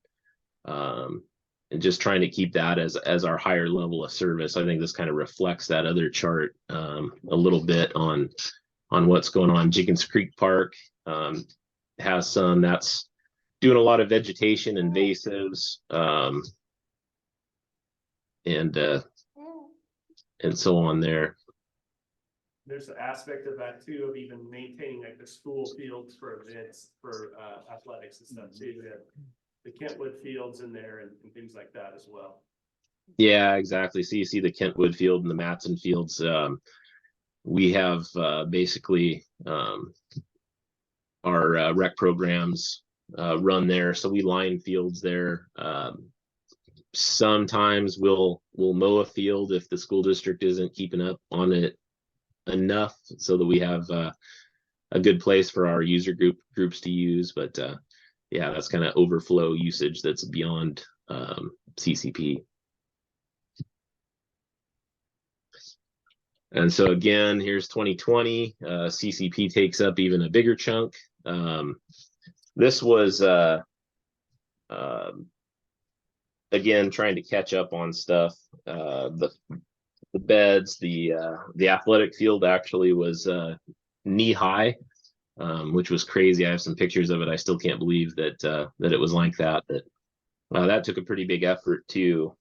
S18: and just trying to keep that as our higher level of service. I think this kind of reflects that other chart a little bit on what's going on. Jenkins Creek Park has some that's doing a lot of vegetation, invasives, and so on there.
S15: There's an aspect of that too, of even maintaining like the school fields for events, for athletics and stuff too. We have the Kentwood fields in there and things like that as well.
S18: Yeah, exactly. So you see the Kentwood field and the Matson fields. We have basically our rec programs run there. So we line fields there. Sometimes we'll mow a field if the school district isn't keeping up on it enough, so that we have a good place for our user groups to use. But yeah, that's kind of overflow usage that's beyond CCP. And so again, here's 2020. CCP takes up even a bigger chunk. This was again trying to catch up on stuff. The beds, the athletic field actually was knee high, which was crazy. I have some pictures of it. I still can't believe that it was like that. But that took a pretty big effort to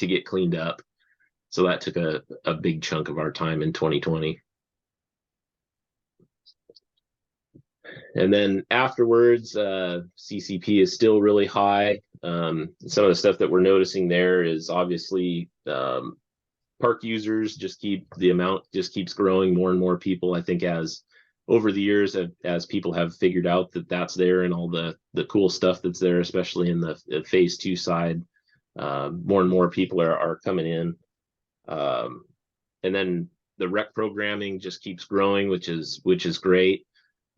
S18: get cleaned up. So that took a big chunk of our time in 2020. And then afterwards, CCP is still really high. Some of the stuff that we're noticing there is obviously park users the amount just keeps growing. More and more people, I think, as over the years, as people have figured out that that's there and all the cool stuff that's there, especially in the phase 2 side, more and more people are coming in. And then the rec programming just keeps growing, which is great.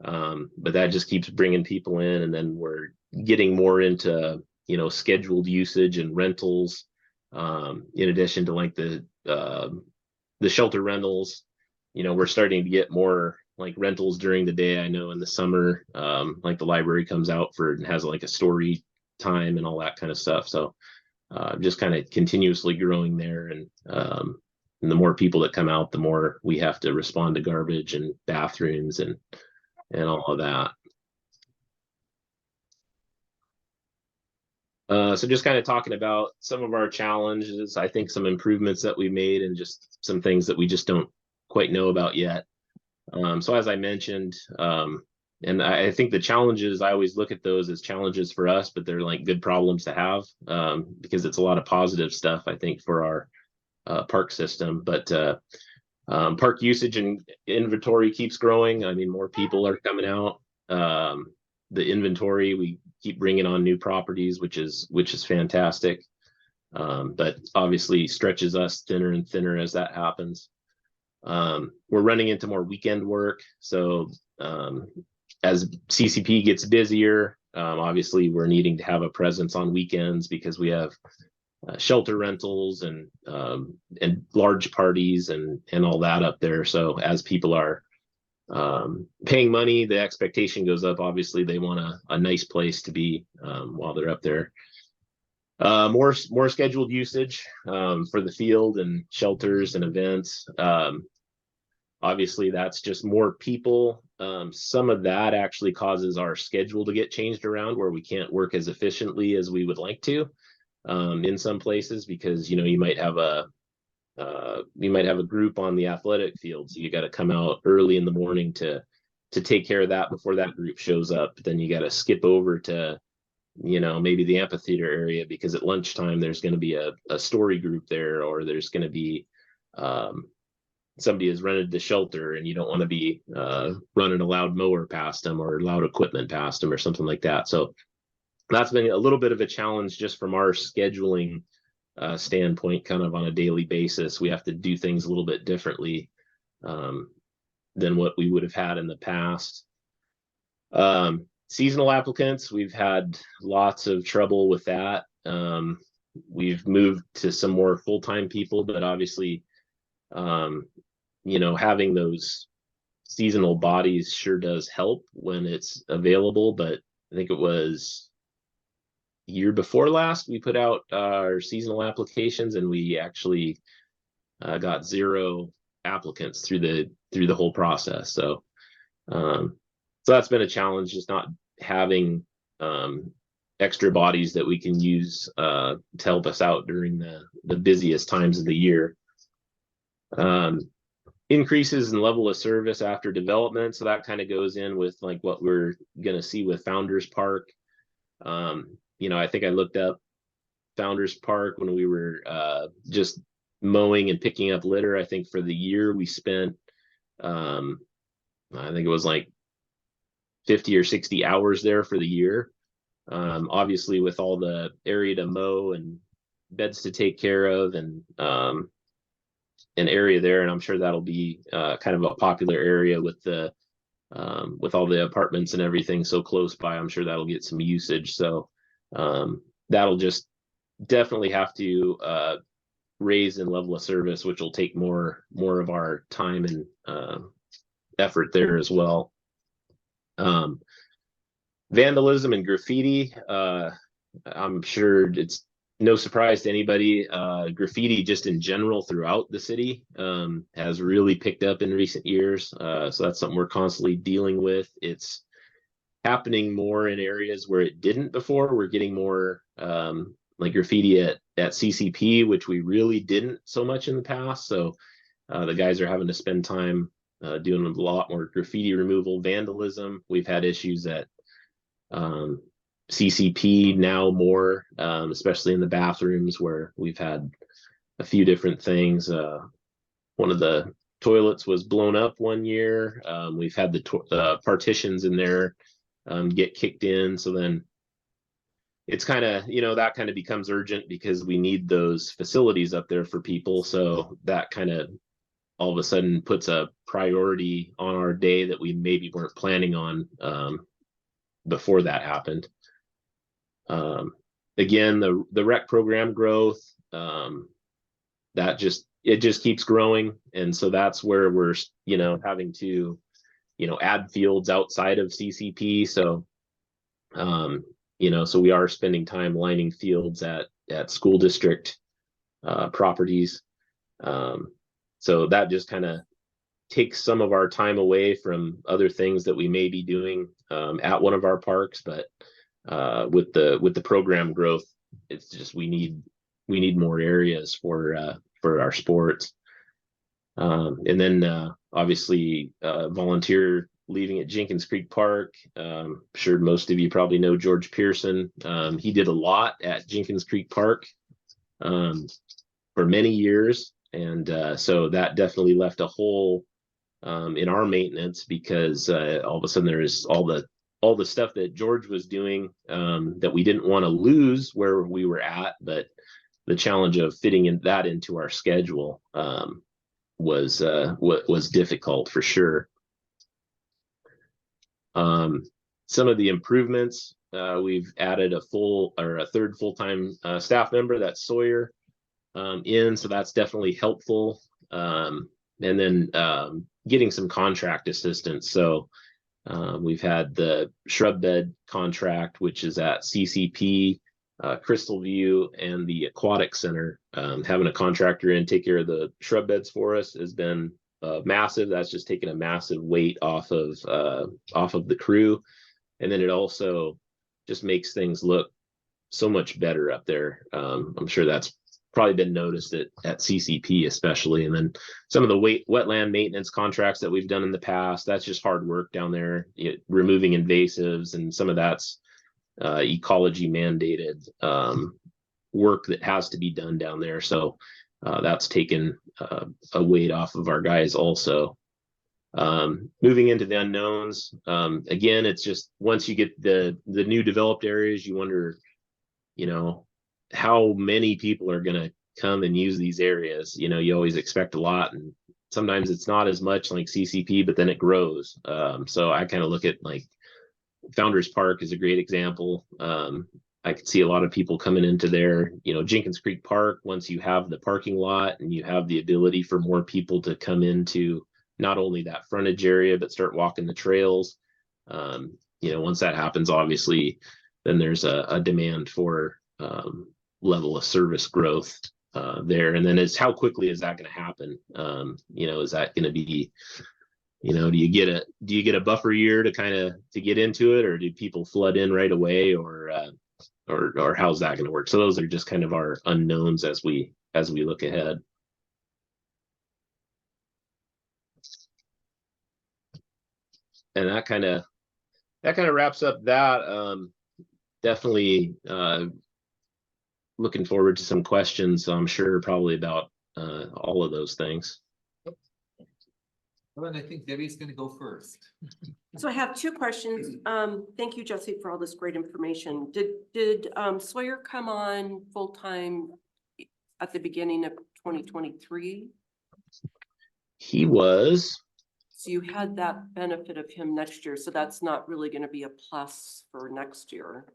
S18: But that just keeps bringing people in, and then we're getting more into scheduled usage and rentals, in addition to like the shelter rentals. We're starting to get more like rentals during the day. I know in the summer, like the library comes out and has like a story time and all that kind of stuff. So just kind of continuously growing there, and the more people that come out, the more we have to respond to garbage and bathrooms and all of that. So just kind of talking about some of our challenges, I think some improvements that we made, and just some things that we just don't quite know about yet. So as I mentioned, and I think the challenges, I always look at those as challenges for us, but they're like good problems to have, because it's a lot of positive stuff, I think, for our park system. But Park usage and inventory keeps growing. I mean, more people are coming out. The inventory, we keep bringing on new properties, which is fantastic. But obviously stretches us thinner and thinner as that happens. We're running into more weekend work. So as CCP gets busier, obviously we're needing to have a presence on weekends because we have shelter rentals and large parties and all that up there. So as people are paying money, the expectation goes up. Obviously they want a nice place to be while they're up there. More scheduled usage for the field and shelters and events. Obviously that's just more people. Some of that actually causes our schedule to get changed around where we can't work as efficiently as we would like to in some places, because you might have a group on the athletic field, so you got to come out early in the morning to take care of that before that group shows up. Then you got to skip over to maybe the amphitheater area because at lunchtime there's going to be a story group there, or there's going to be somebody has rented the shelter and you don't want to be running a loud mower past them or loud equipment past them or something like that. So that's been a little bit of a challenge just from our scheduling standpoint, kind of on a daily basis. We have to do things a little bit differently than what we would have had in the past. Seasonal applicants, we've had lots of trouble with that. We've moved to some more full-time people, but obviously, having those seasonal bodies sure does help when it's available. But I think it was year before last we put out our seasonal applications and we actually got 0 applicants through the whole process. So that's been a challenge, just not having extra bodies that we can use to help us out during the busiest times of the year. Increases in level of service after development, so that kind of goes in with like what we're going to see with Founders Park. I think I looked up Founders Park when we were just mowing and picking up litter. I think for the year we spent, I think it was like 50 or 60 hours there for the year. Obviously with all the area to mow and beds to take care of and an area there, and I'm sure that'll be kind of a popular area with all the apartments and everything so close by. I'm sure that'll get some usage. So that'll just definitely have to raise in level of service, which will take more of our time and effort there as well. Vandalism and graffiti, I'm sure it's no surprise to anybody. Graffiti just in general throughout the city has really picked up in recent years. So that's something we're constantly dealing with. It's happening more in areas where it didn't before. We're getting more like graffiti at CCP, which we really didn't so much in the past. So the guys are having to spend time doing a lot more graffiti removal, vandalism. We've had issues at CCP now more, especially in the bathrooms where we've had a few different things. One of the toilets was blown up one year. We've had the partitions in there get kicked in. So then it's kind of, that kind of becomes urgent because we need those facilities up there for people. So that kind of all of a sudden puts a priority on our day that we maybe weren't planning on before that happened. Again, the rec program growth, it just keeps growing. And so that's where we're, having to, add fields outside of CCP. So, so we are spending time lining fields at school district properties. So that just kind of takes some of our time away from other things that we may be doing at one of our parks. But with the program growth, it's just we need more areas for our sports. And then obviously volunteer leaving at Jenkins Creek Park. I'm sure most of you probably know George Pearson. He did a lot at Jenkins Creek Park for many years, And so that definitely left a hole in our maintenance because all of a sudden there's all the stuff that George was doing that we didn't want to lose where we were at, but the challenge of fitting that into our schedule was difficult for sure. Some of the improvements, we've added a third full-time staff member, that's Sawyer, so that's definitely helpful. And then getting some contract assistance. So we've had the shrub bed contract, which is at CCP, Crystal View, and the Aquatic Center. Having a contractor in take care of the shrub beds for us has been massive. That's just taken a massive weight off of the crew. And then it also just makes things look so much better up there. I'm sure that's probably been noticed at CCP especially. And then some of the wetland maintenance contracts that we've done in the past, that's just hard work down there, removing invasives, and some of that's ecology mandated work that has to be done down there. So that's taken a weight off of our guys also. Moving into the unknowns, again, it's just once you get the new developed areas, you wonder, how many people are going to come and use these areas. You always expect a lot, and sometimes it's not as much like CCP, but then it grows. So I kind of look at like Founders Park is a great example. I could see a lot of people coming into there, Jenkins Creek Park. Once you have the parking lot and you have the ability for more people to come into not only that frontage area, but start walking the trails. Once that happens, obviously, then there's a demand for level of service growth there. And then it's how quickly is that going to happen? Is that going to be, do you get a buffer year to get into it, or do people flood in right away, or how's that going to work? So those are just kind of our unknowns as we look ahead. And that kind of wraps up that. Definitely looking forward to some questions, I'm sure, probably about all of those things.
S3: Well, and I think Debbie's gonna go first.
S6: So I have two questions. Thank you, Jesse, for all this great information. Did Sawyer come on full-time at the beginning of 2023?
S18: He was.
S6: So you had that benefit of him next year, so that's not really going to be a plus for next year.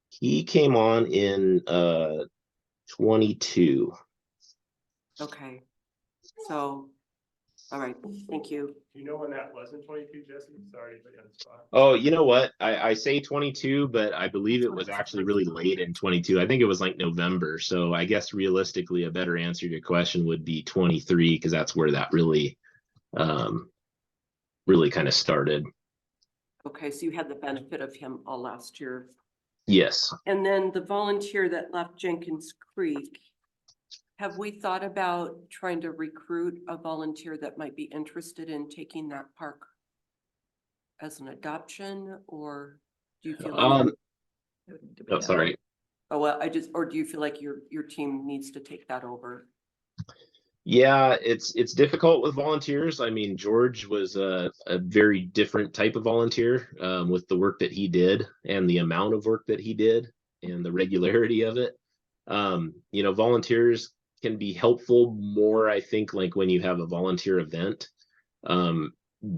S18: He came on in 22.
S6: Okay. So, all right, thank you.
S15: Do you know when that was in 22, Jesse? Sorry to put you on the spot.
S18: Oh, you know what? I say 22, but I believe it was actually really late in 22. I think it was like November. So I guess realistically, a better answer to your question would be 23, because that's where that really kind of started.
S6: Okay, so you had the benefit of him all last year.
S18: Yes.
S6: And then the volunteer that left Jenkins Creek, have we thought about trying to recruit a volunteer that might be interested in taking that park as an adoption, or do you feel like
S18: sorry.
S6: Oh, well, or do you feel like your team needs to take that over?
S18: Yeah, it's difficult with volunteers. I mean, George was a very different type of volunteer with the work that he did and the amount of work that he did and the regularity of it. Volunteers can be helpful more, I think, like when you have a volunteer event.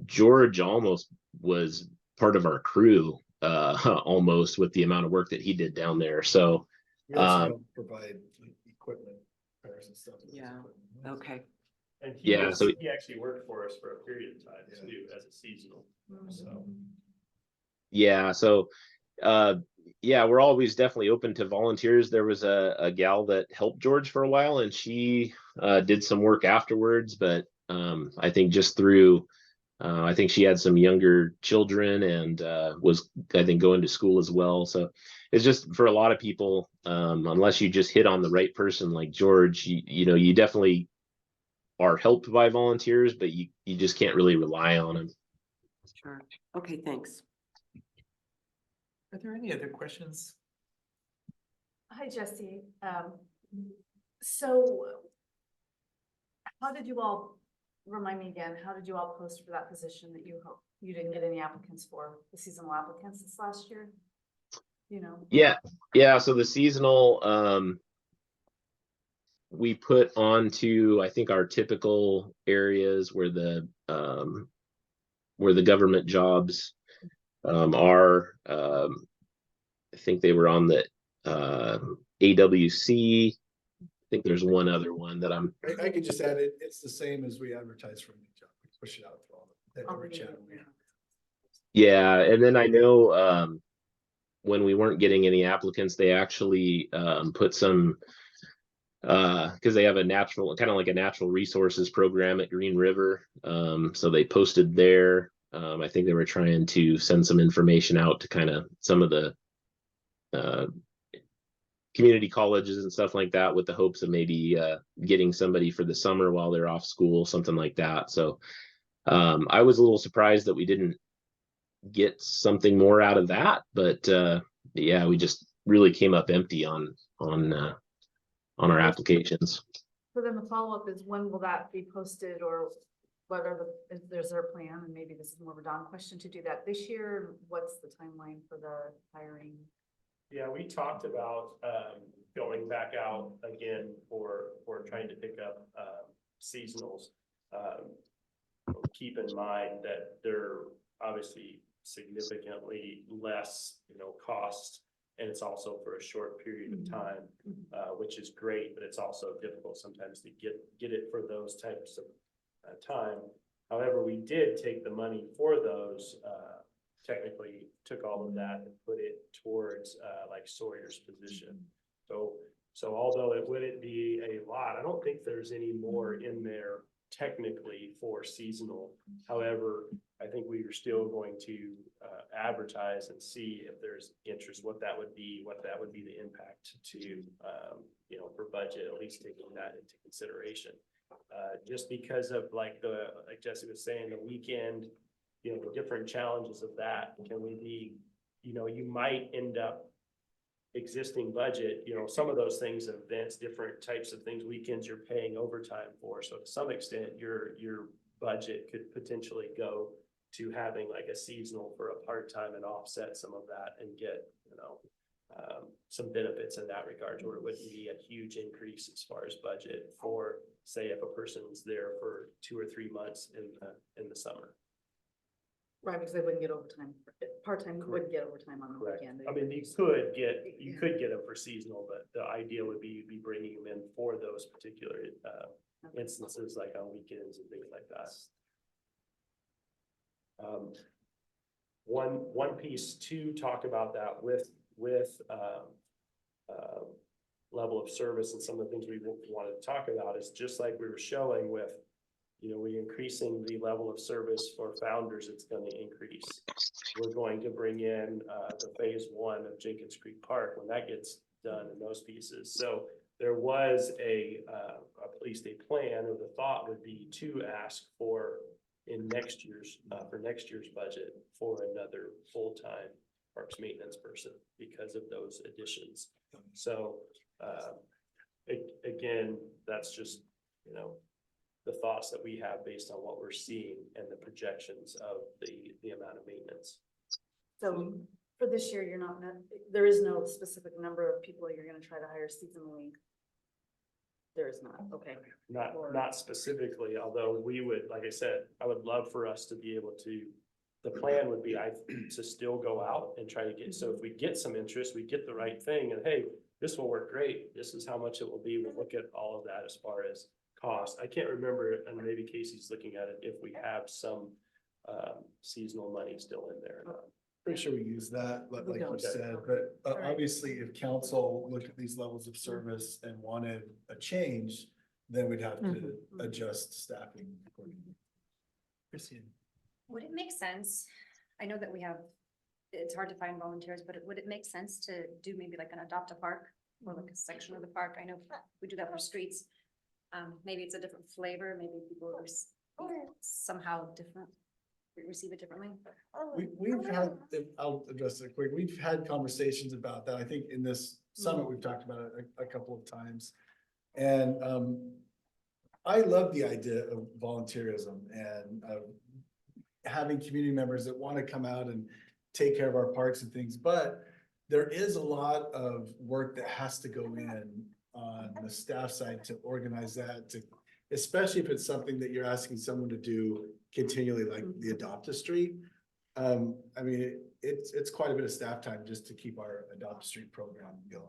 S18: George almost was part of our crew almost with the amount of work that he did down there. So
S9: We also provide like, equipment repairs and stuff.
S6: Yeah. Okay.
S15: And he
S18: he
S15: actually worked for us for a period of time too, as a seasonal. So
S18: we're always definitely open to volunteers. There was a gal that helped George for a while, and she did some work afterwards, but I think just through I think she had some younger children and was, I think, going to school as well. So it's just for a lot of people, unless you just hit on the right person like George, you definitely are helped by volunteers, but you just can't really rely on them.
S6: Sure. Okay, thanks.
S3: Are there any other questions?
S8: Hi, Jesse. So How did you all, remind me again, how did you all post for that position that you didn't get any applicants for, the seasonal applicants this last year? You know?
S18: Yeah. So the seasonal, we put onto, I think, our typical areas where the government jobs are. I think they were on the AWC. I think there's one other one that
S9: I could just add it, it's the same as we advertise for any job. We push it out to all that every channel we have.
S18: Yeah, and then I know when we weren't getting any applicants, they actually put some because they have a natural, kind of like a natural resources program at Green River. So they posted there. I think they were trying to send some information out to kind of some of the community colleges and stuff like that, with the hopes of maybe getting somebody for the summer while they're off school, something like that. So I was a little surprised that we didn't get something more out of that, but yeah, we just really came up empty on our applications.
S8: So then the follow-up is, when will that be posted, or whether there's their plan, and maybe this is more of a Don question, to do that this year? What's the timeline for the hiring?
S15: Yeah, we talked about going back out again for trying to pick up seasonals. Keep in mind that they're obviously significantly less, cost, and it's also for a short period of time, which is great, but it's also difficult sometimes to get it for those types of time. However, we did take the money for those, technically took all of that and put it towards like Sawyer's position. So although it wouldn't be a lot, I don't think there's any more in there technically for seasonal. However, I think we are still going to advertise and see if there's interest, what that would be the impact to, for budget, at least taking that into consideration. Just because of like Jesse was saying, the weekend, the different challenges of that. Can we be, you might end up existing budget, some of those things, events, different types of things, weekends you're paying overtime for. So to some extent, your budget could potentially go to having like a seasonal for a part-time and offset some of that and get, some benefits in that regard, where it wouldn't be a huge increase as far as budget for, say, if a person's there for 2 or 3 months in the summer.
S8: Right, because they wouldn't get overtime, part-time wouldn't get overtime on the weekend.
S15: I mean, you could get them for seasonal, but the idea would be you'd be bringing them in for those particular instances, like on weekends and things like that. One piece to talk about that with level of service and some of the things we wanted to talk about is just like we were showing with, we increasing the level of service for founders, it's going to increase. We're going to bring in the phase 1 of Jenkins Creek Park when that gets done in those pieces. So there was at least a plan, or the thought would be to ask for next year's budget for another full-time parks maintenance person because of those additions. So again, that's just, the thoughts that we have based on what we're seeing and the projections of the amount of maintenance.
S8: So for this year, there is no specific number of people you're gonna try to hire seasonally. There is not, okay.
S15: Not specifically, although we would, like I said, I would love for us to be able to, the plan would be to still go out and try to get, so if we get some interest, we get the right thing, and hey, this will work great, this is how much it will be, we'll look at all of that as far as cost. I can't remember, and maybe Casey's looking at it, if we have some seasonal money still in there.
S9: Pretty sure we use that, like you said, but obviously if council looked at these levels of service and wanted a change, then we'd have to adjust staffing accordingly. Christine.
S7: Would it make sense? I know that it's hard to find volunteers, but would it make sense to do maybe like an adopt a park or like a section of the park? I know we do that for streets. Maybe it's a different flavor. Maybe people somehow different. Receive it differently.
S9: We've had, I'll address it quick. We've had conversations about that. I think in this summit, we've talked about it a couple of times. And I love the idea of volunteerism and of having community members that want to come out and take care of our parks and things, but there is a lot of work that has to go in on the staff side to organize that, to, especially if it's something that you're asking someone to do continually, like the Adopt a Street. I mean, it's quite a bit of staff time just to keep our Adopt a Street program going.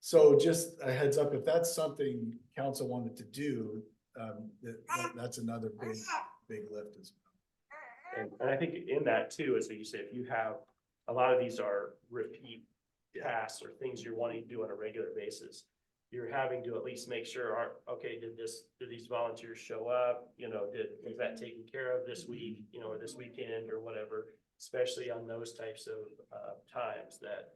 S9: So just a heads up, if that's something council wanted to do, that's another big lift as well.
S15: And I think in that too, is that you say, if you have, a lot of these are repeat tasks or things you're wanting to do on a regular basis. You're having to at least make sure, okay, did these volunteers show up? You know, was that taken care of this week, you know, or this weekend or whatever, especially on those types of times that,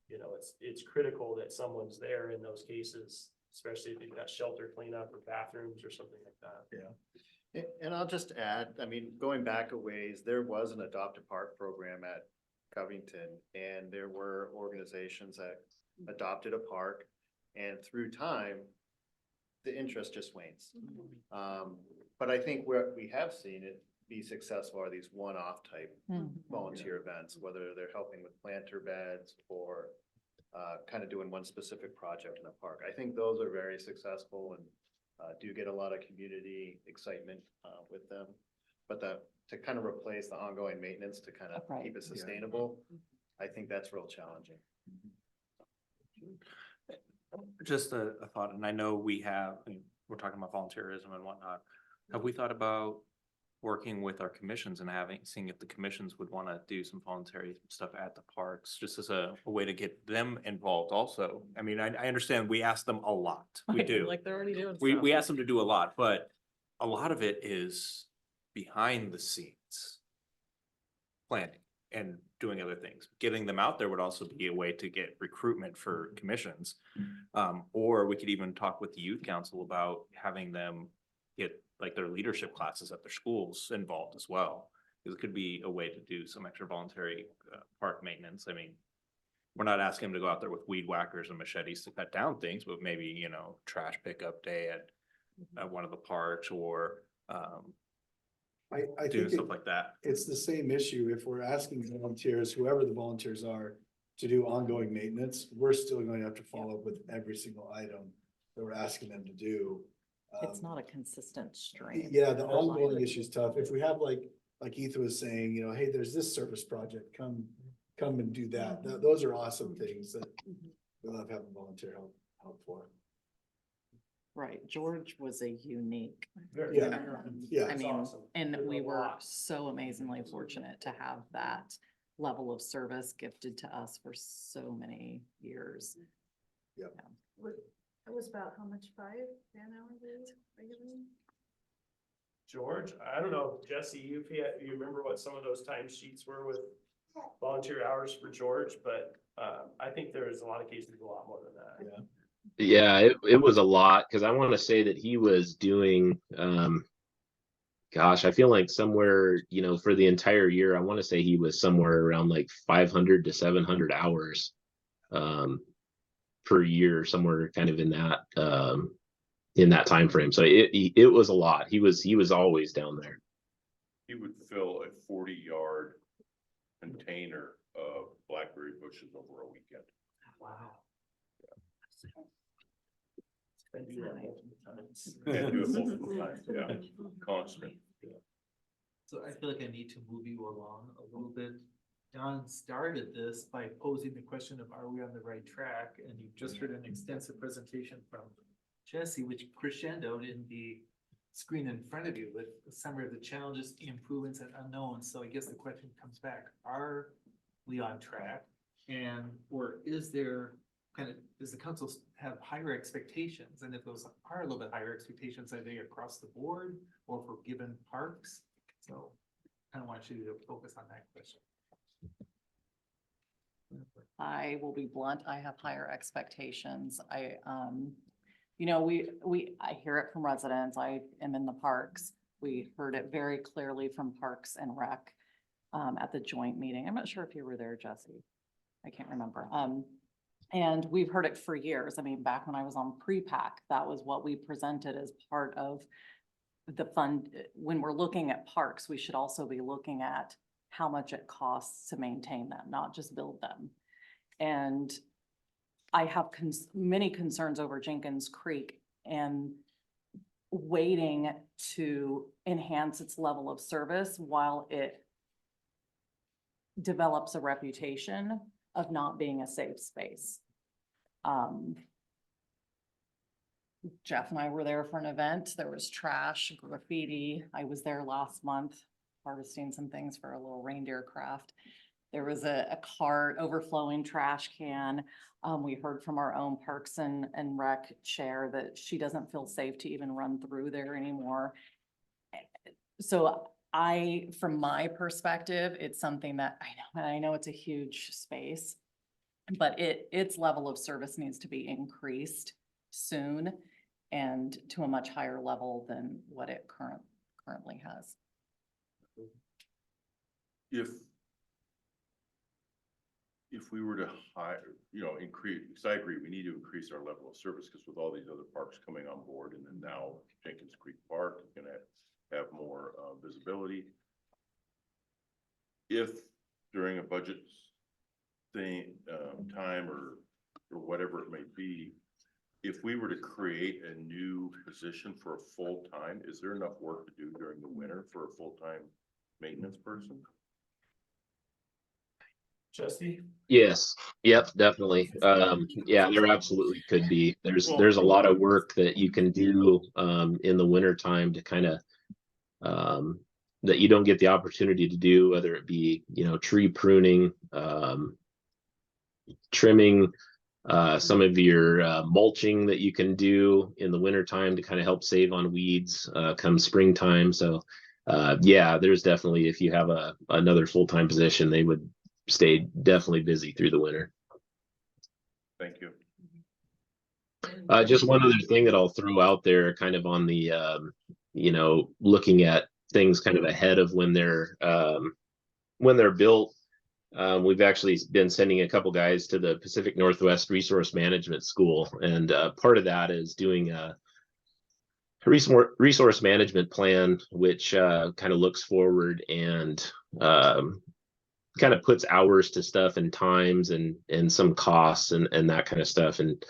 S15: you know, it's critical that someone's there in those cases, especially if you've got shelter cleanup or bathrooms or something like that.
S16: Yeah. And I'll just add, I mean, going back a ways, there was an Adopt a Park program at Covington, and there were organizations that adopted a park, and through time, the interest just wanes. But I think what we have seen it be successful are these one-off type volunteer events, whether they're helping with planter beds or kind of doing one specific project in the park. I think those are very successful and do get a lot of community excitement with them. But to kind of replace the ongoing maintenance to kind of keep it sustainable, I think that's real challenging.
S4: Just a thought, and I know we're talking about volunteerism and whatnot. Have we thought about working with our commissions and seeing if the commissions would want to do some voluntary stuff at the parks, just as a way to get them involved also? I mean, I understand we ask them a lot. We do.
S5: Like they're already doing
S4: We
S5: stuff.
S4: ask them to do a lot, but a lot of it is behind the scenes planning and doing other things. Getting them out there would also be a way to get recruitment for commissions. Or we could even talk with the youth council about having them get like their leadership classes at their schools involved as well. Because it could be a way to do some extra voluntary park maintenance. I mean, we're not asking them to go out there with weed whackers and machetes to cut down things, but maybe, you know, trash pickup day at one of the parks, or
S9: I
S4: doing
S9: think
S4: stuff like that.
S9: it's the same issue. If we're asking volunteers, whoever the volunteers are, to do ongoing maintenance, we're still going to have to follow up with every single item that we're asking them to do.
S5: It's not a consistent stream.
S9: Yeah, the ongoing issue is tough. If we have like Ethan was saying, you know, hey, there's this service project, come and do that. Those are awesome things that we love having volunteer help for.
S5: Right, George was a unique.
S9: Yeah, yeah.
S5: I mean,
S15: awesome.
S5: and
S15: There's
S5: we
S15: a
S5: were
S15: lot.
S5: so amazingly fortunate to have that level of service gifted to us for so many years.
S9: Yep.
S8: It was about how much, 5 man-hour days regularly?
S15: George, I don't know, Jesse, you remember what some of those time sheets were with volunteer hours for George, but I think there is a lot of cases a lot more than that.
S9: Yeah.
S18: Yeah, it was a lot, because I want to say that he was doing, gosh, I feel like somewhere, you know, for the entire year, I want to say he was somewhere around like 500 to 700 hours per year, somewhere kind of in that time frame. So it was a lot. He was always down there.
S1: He would fill a 40-yard container of blackberry bushes over a weekend.
S15: Wow.
S1: And do it multiple times, yeah, constant.
S3: So I feel like I need to move you along a little bit. Don started this by posing the question of, are we on the right track? And you've just heard an extensive presentation from Jesse, which crescendoed in the screen in front of you with a summary of the challenges, improvements, and unknowns. So I guess the question comes back, are we on track? Or is there does the council have higher expectations? And if those are a little bit higher expectations, are they across the board or for given parks? So I kind of want you to focus on that question.
S5: I will be blunt, I have higher expectations. You know, I hear it from residents. I am in the parks. We heard it very clearly from Parks and Rec at the joint meeting. I'm not sure if you were there, Jesse. I can't remember. And we've heard it for years. I mean, back when I was on pre-pack, that was what we presented as part of the fund. When we're looking at parks, we should also be looking at how much it costs to maintain them, not just build them. And I have many concerns over Jenkins Creek and waiting to enhance its level of service while it develops a reputation of not being a safe space. Jeff and I were there for an event. There was trash, graffiti. I was there last month harvesting some things for a little reindeer craft. There was a cart overflowing trash can. We heard from our own Parks and Rec chair that she doesn't feel safe to even run through there anymore. So from my perspective, it's something that I know it's a huge space, but its level of service needs to be increased soon and to a much higher level than what it currently has.
S1: If we were to increase, because I agree, we need to increase our level of service, because with all these other parks coming on board, and then now Jenkins Creek Park is gonna have more visibility. If during a budget time or whatever it may be, if we were to create a new position for a full-time, is there enough work to do during the winter for a full-time maintenance person?
S3: Jesse?
S18: Yes, yep, definitely. Yeah, there absolutely could be. There's a lot of work that you can do in the winter time to kind of that you don't get the opportunity to do, whether it be, tree pruning, trimming, some of your mulching that you can do in the winter time to kind of help save on weeds come springtime. So yeah, there's definitely, if you have another full-time position, they would stay definitely busy through the winter.
S1: Thank you.
S18: Just one other thing that I'll throw out there kind of on the, looking at things kind of ahead of when they're built. We've actually been sending a couple guys to the Pacific Northwest Resource Management School. And part of that is doing a resource management plan, which kind of looks forward and kind of puts hours to stuff and times and some costs and that kind of stuff. And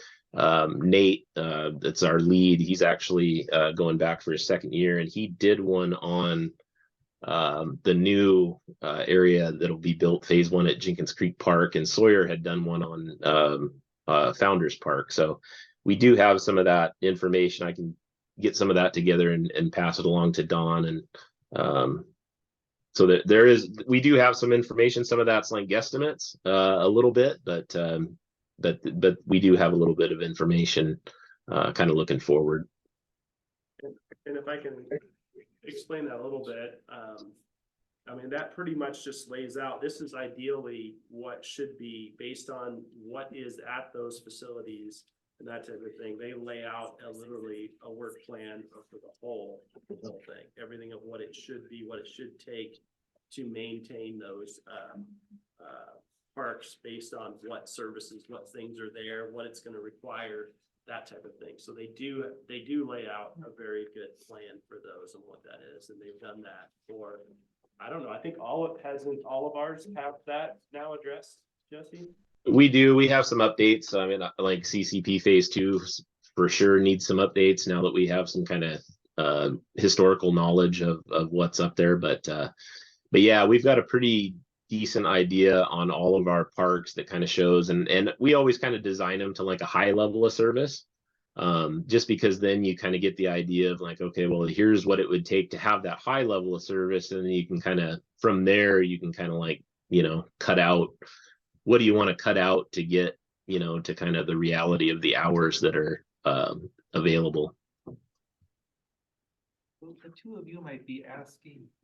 S18: Nate, that's our lead, he's actually going back for his second year, and he did one on the new area that'll be built, phase 1 at Jenkins Creek Park, and Sawyer had done one on Founders Park. So we do have some of that information. I can get some of that together and pass it along to Don. And so that we do have some information. Some of that's like guesstimates a little bit, but we do have a little bit of information kind of looking forward.
S15: And if I can explain that a little bit, I mean, that pretty much just lays out, this is ideally what should be based on what is at those facilities and that type of thing. They lay out literally a work plan for the whole thing, everything of what it should be, what it should take to maintain those parks based on what services, what things are there, what it's going to require, that type of thing. So they do lay out a very good plan for those and what that is. And they've done that for, I don't know, I think all of ours have that now addressed, Jesse?
S18: We have some updates. I mean, like CCP phase 2 for sure needs some updates now that we have some kind of historical knowledge of what's up there. But yeah, we've got a pretty decent idea on all of our parks that kind of shows, and we always kind of design them to like a high level of service, just because then you kind of get the idea of like, okay, well, here's what it would take to have that high level of service, and then you can kind of from there you can kind of like, cut out what do you want to cut out to get, to kind of the reality of the hours that are available.
S3: Well, the two of you might be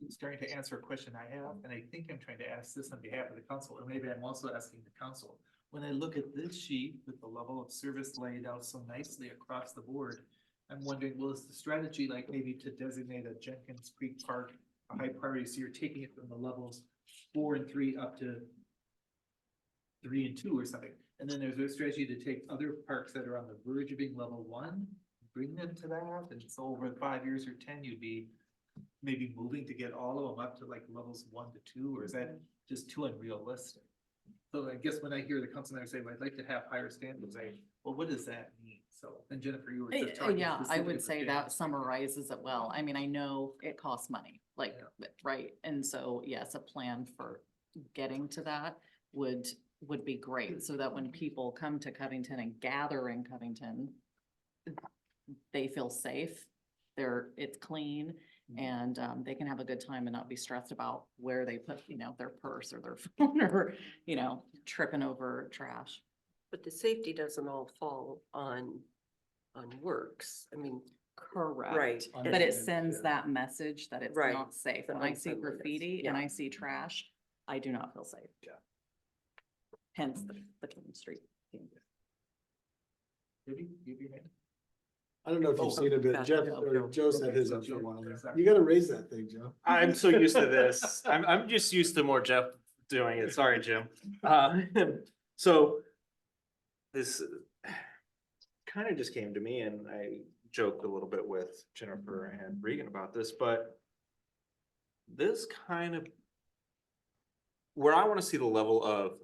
S3: starting to answer a question I have, and I think I'm trying to ask this on behalf of the council, or maybe I'm also asking the council. When I look at this sheet with the level of service laid out so nicely across the board, I'm wondering, well, is the strategy like maybe to designate a Jenkins Creek Park a high priority, so you're taking it from the levels 4 and 3 up to 3 and 2 or something? And then there's a strategy to take other parks that are on the verge of being level one, bring them to that, and so over 5 years or 10, you'd be maybe moving to get all of them up to like levels 1 to 2, or is that just too unrealistic? So I guess when I hear the council members say, well, I'd like to have higher standards, well, what does that mean? So, and Jennifer, you were just talking.
S5: Yeah, I would
S3: specifically
S5: say
S3: for
S5: that
S3: Janice.
S5: summarizes it well. I mean, I know it costs money, like, right? And so, yes, a plan for getting to that would be great, so that when people come to Covington and gather in Covington, they feel safe, it's clean, and they can have a good time and not be stressed about where they put, their purse or their phone or, tripping over trash.
S6: But the safety doesn't all fall on works. I mean,
S5: Correct.
S6: Right.
S5: But it sends that message that it's
S6: Right.
S5: not safe.
S6: The
S5: When I see
S6: unfriendliness,
S5: graffiti and
S6: yeah.
S5: I see trash, I do not feel safe.
S3: Yeah.
S5: Hence the clean street.
S3: Did you name?
S9: I don't know if
S3: Oh,
S9: you've seen it, but
S6: Beth,
S9: Jeff
S6: Joe,
S9: or Joe said his
S3: Joe,
S9: up for a while.
S3: sorry.
S9: You gotta raise that thing, Joe.
S15: I'm so used to this. I'm just used to more Jeff doing it. Sorry, Jim. So this kind of just came to me, and I joked a little bit with Jennifer and Regan about this, but this kind of where I want to see the level of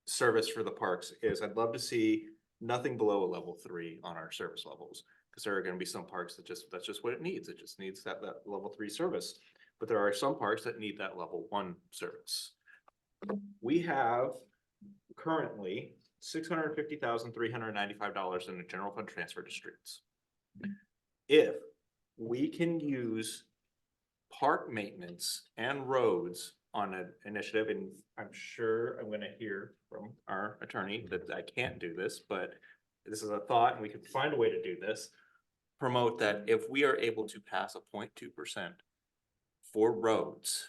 S15: service for the parks is I'd love to see nothing below a level 3 on our service levels. Because there are going to be some parks that's just what it needs. It just needs that level 3 service. But there are some parks that need that level 1 service. We have currently $650,395 in the general fund transfer to streets. If we can use park maintenance and roads on an initiative, and I'm sure I'm gonna hear from our attorney that I can't do this, but this is a thought and we can find a way to do this. Promote that if we are able to pass a 0.2% for roads,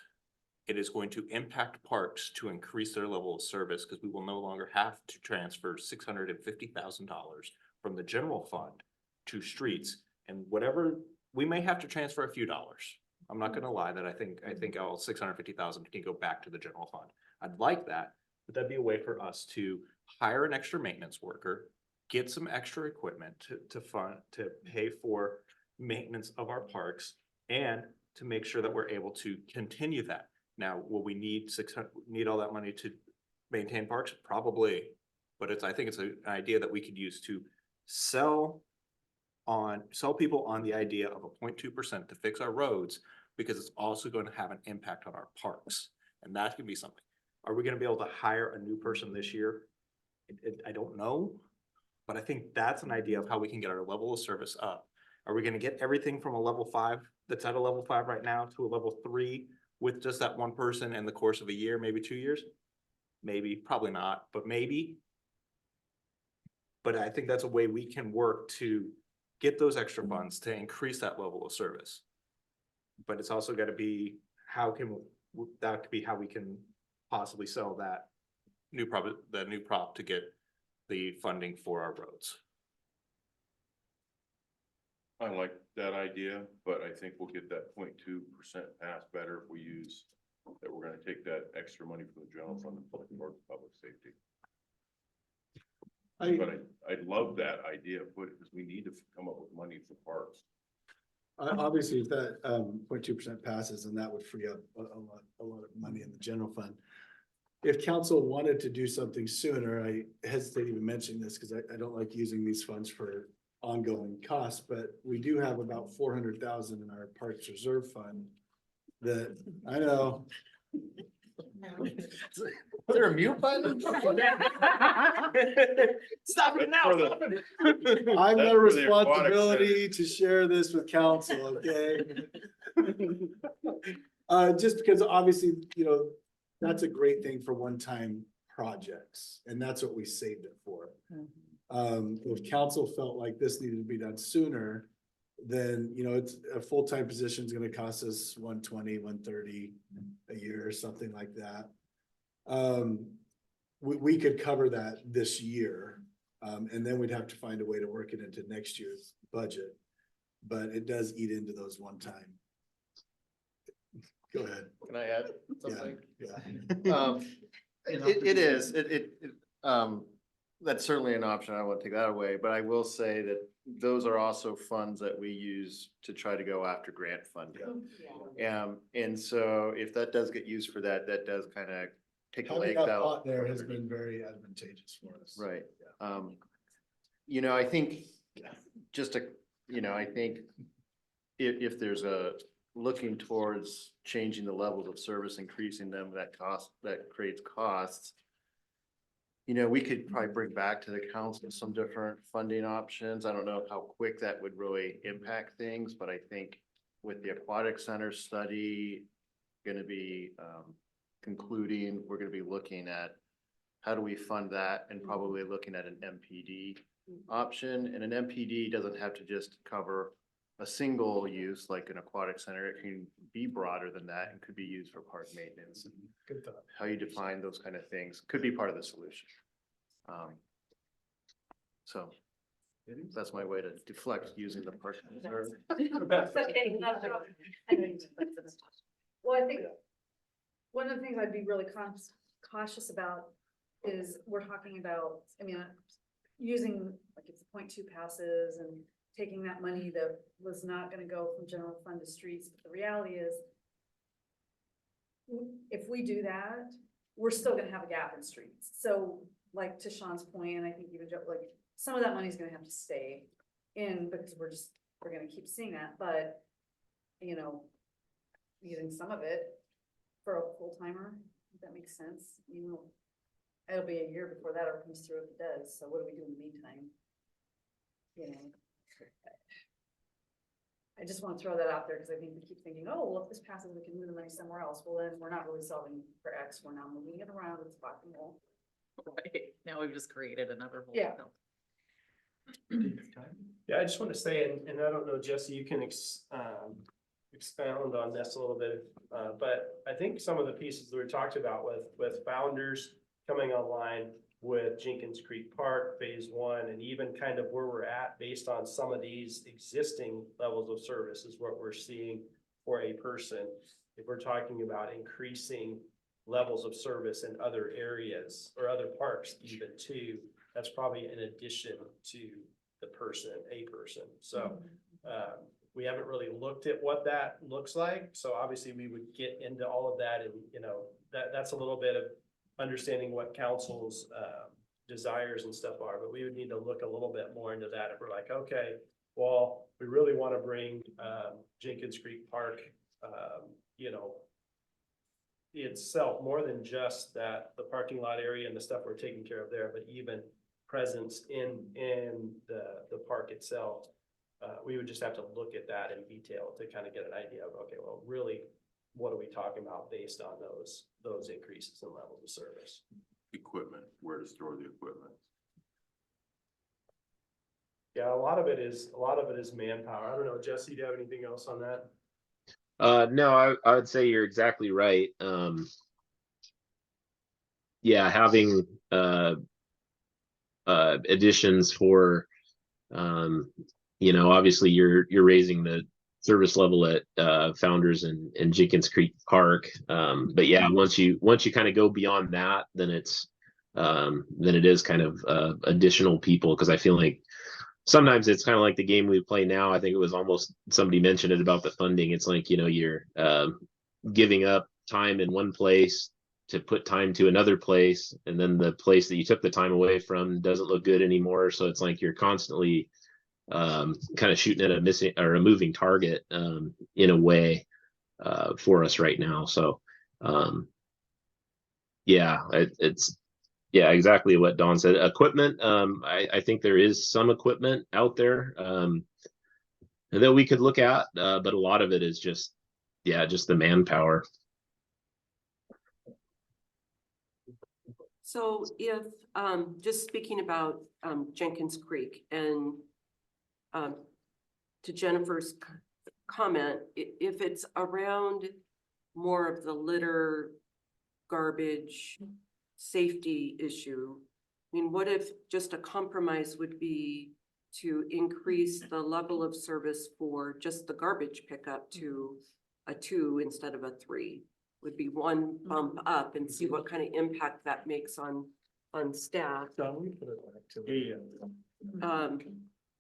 S15: it is going to impact parks to increase their level of service, because we will no longer have to transfer $650,000 from the general fund to streets, and whatever, we may have to transfer a few dollars. I'm not gonna lie that I think all 650,000 can go back to the general fund. I'd like that, but that'd be a way for us to hire an extra maintenance worker, get some extra equipment to pay for maintenance of our parks, and to make sure that we're able to continue that. Now, will we need all that money to maintain parks? Probably, but I think it's an idea that we could use to sell people on the idea of a 0.2% to fix our roads, because it's also going to have an impact on our parks, and that can be something. Are we going to be able to hire a new person this year? I don't know, but I think that's an idea of how we can get our level of service up. Are we going to get everything from a level 5 that's at a level 5 right now to a level 3 with just that one person in the course of a year, maybe 2 years? Maybe, probably not, but maybe. But I think that's a way we can work to get those extra funds to increase that level of service. But it's also got to be, that could be how we can possibly sell that new prop to get the funding for our roads.
S1: I like that idea, but I think we'll get that 0.2% pass better if we use that. We're gonna take that extra money from the general fund and put it towards public safety. But I love that idea, because we need to come up with money for parks.
S9: Obviously, if that 0.2% passes, then that would free up a lot of money in the general fund. If council wanted to do something sooner, I hesitate even mentioning this because I don't like using these funds for ongoing costs, but we do have about 400,000 in our Parks Reserve Fund that, I know.
S15: Is there a mute button? Stop it now.
S9: I've got a responsibility to share this with council, okay? Just because obviously, that's a great thing for one-time projects, and that's what we saved it for. If council felt like this needed to be done sooner, then, it's a full-time position is gonna cost us 120, 130 a year or something like that. We could cover that this year, and then we'd have to find a way to work it into next year's budget. But it does eat into those one-time. Go ahead.
S16: Can I add something?
S9: Yeah.
S16: It is, that's certainly an option. I won't take that away, but I will say that those are also funds that we use to try to go after grant funding. And so if that does get used for that, that does kind of take the
S9: Having
S16: legs
S9: that
S16: out.
S9: pot there has been very advantageous for us.
S16: Right. You know, I think just a, you know, I think if there's a looking towards changing the levels of service, increasing them, that creates costs. You know, we could probably bring back to the council some different funding options. I don't know how quick that would really impact things, but I think with the aquatic center study gonna be concluding, we're gonna be looking at how do we fund that, and probably looking at an MPD option. And an MPD doesn't have to just cover a single use like an aquatic center. It can be broader than that and could be used for park maintenance. And
S9: Good thought.
S16: how you define those kind of things could be part of the solution. So that's my way to deflect using the park.
S8: Well, I think one of the things I'd be really cautious about is we're talking about, I mean, using like it's 0.2 passes and taking that money that was not gonna go from general fund to streets. But the reality is, if we do that, we're still gonna have a gap in streets. So like to Sean's point, and I think even like some of that money is gonna have to stay in because we're gonna keep seeing that. But you know, using some of it for a full timer, if that makes sense. You know, it'll be a year before that ever comes through if it does. So what do we do in the meantime? You know, I just want to throw that out there because I think we keep thinking, oh, well, if this passes, we can move the money somewhere else. Well, then we're not really solving for X. We're now moving it around. It's fucking hole.
S5: Right. Now we've just created another hole.
S8: Yeah.
S15: Yeah, I just want to say, and I don't know, Jesse, you can expound on this a little bit, but I think some of the pieces that we talked about with Founders coming online, with Jenkins Creek Park Phase 1, and even kind of where we're at based on some of these existing levels of service is what we're seeing for a person. If we're talking about increasing levels of service in other areas or other parks even too, that's probably in addition to the person, a person. So we haven't really looked at what that looks like. So obviously we would get into all of that, and you know, that's a little bit of understanding what council's desires and stuff are, but we would need to look a little bit more into that. If we're like, okay, well, we really want to bring Jenkins Creek Park, you know, itself, more than just that, the parking lot area and the stuff we're taking care of there, but even presence in the park itself. We would just have to look at that in detail to kind of get an idea of, okay, well, really, what are we talking about based on those increases in levels of service?
S1: Equipment, where to store the equipment.
S15: Yeah, a lot of it is manpower. I don't know, Jesse, do you have anything else on that?
S18: No, I would say you're exactly right. Yeah, having additions for you know, obviously you're raising the service level at Founders and Jenkins Creek Park. But yeah, once you kind of go beyond that, then it is kind of additional people, because I feel like sometimes it's kind of like the game we play now. I think it was almost, somebody mentioned it about the funding. It's like, you know, you're giving up time in one place to put time to another place, and then the place that you took the time away from doesn't look good anymore. So it's like you're constantly kind of shooting at a missing or a moving target in a way for us right now. So yeah, it's yeah, exactly what Don said. Equipment, I think there is some equipment out there that we could look at, but a lot of it is just the manpower.
S6: So if, just speaking about Jenkins Creek and to Jennifer's comment, if it's around more of the litter, garbage, safety issue, I mean, what if just a compromise would be to increase the level of service for just the garbage pickup to a 2 instead of a 3? Would be one bump up, and see what kind of impact that makes on on staff.
S3: John, we put it back to. Yeah.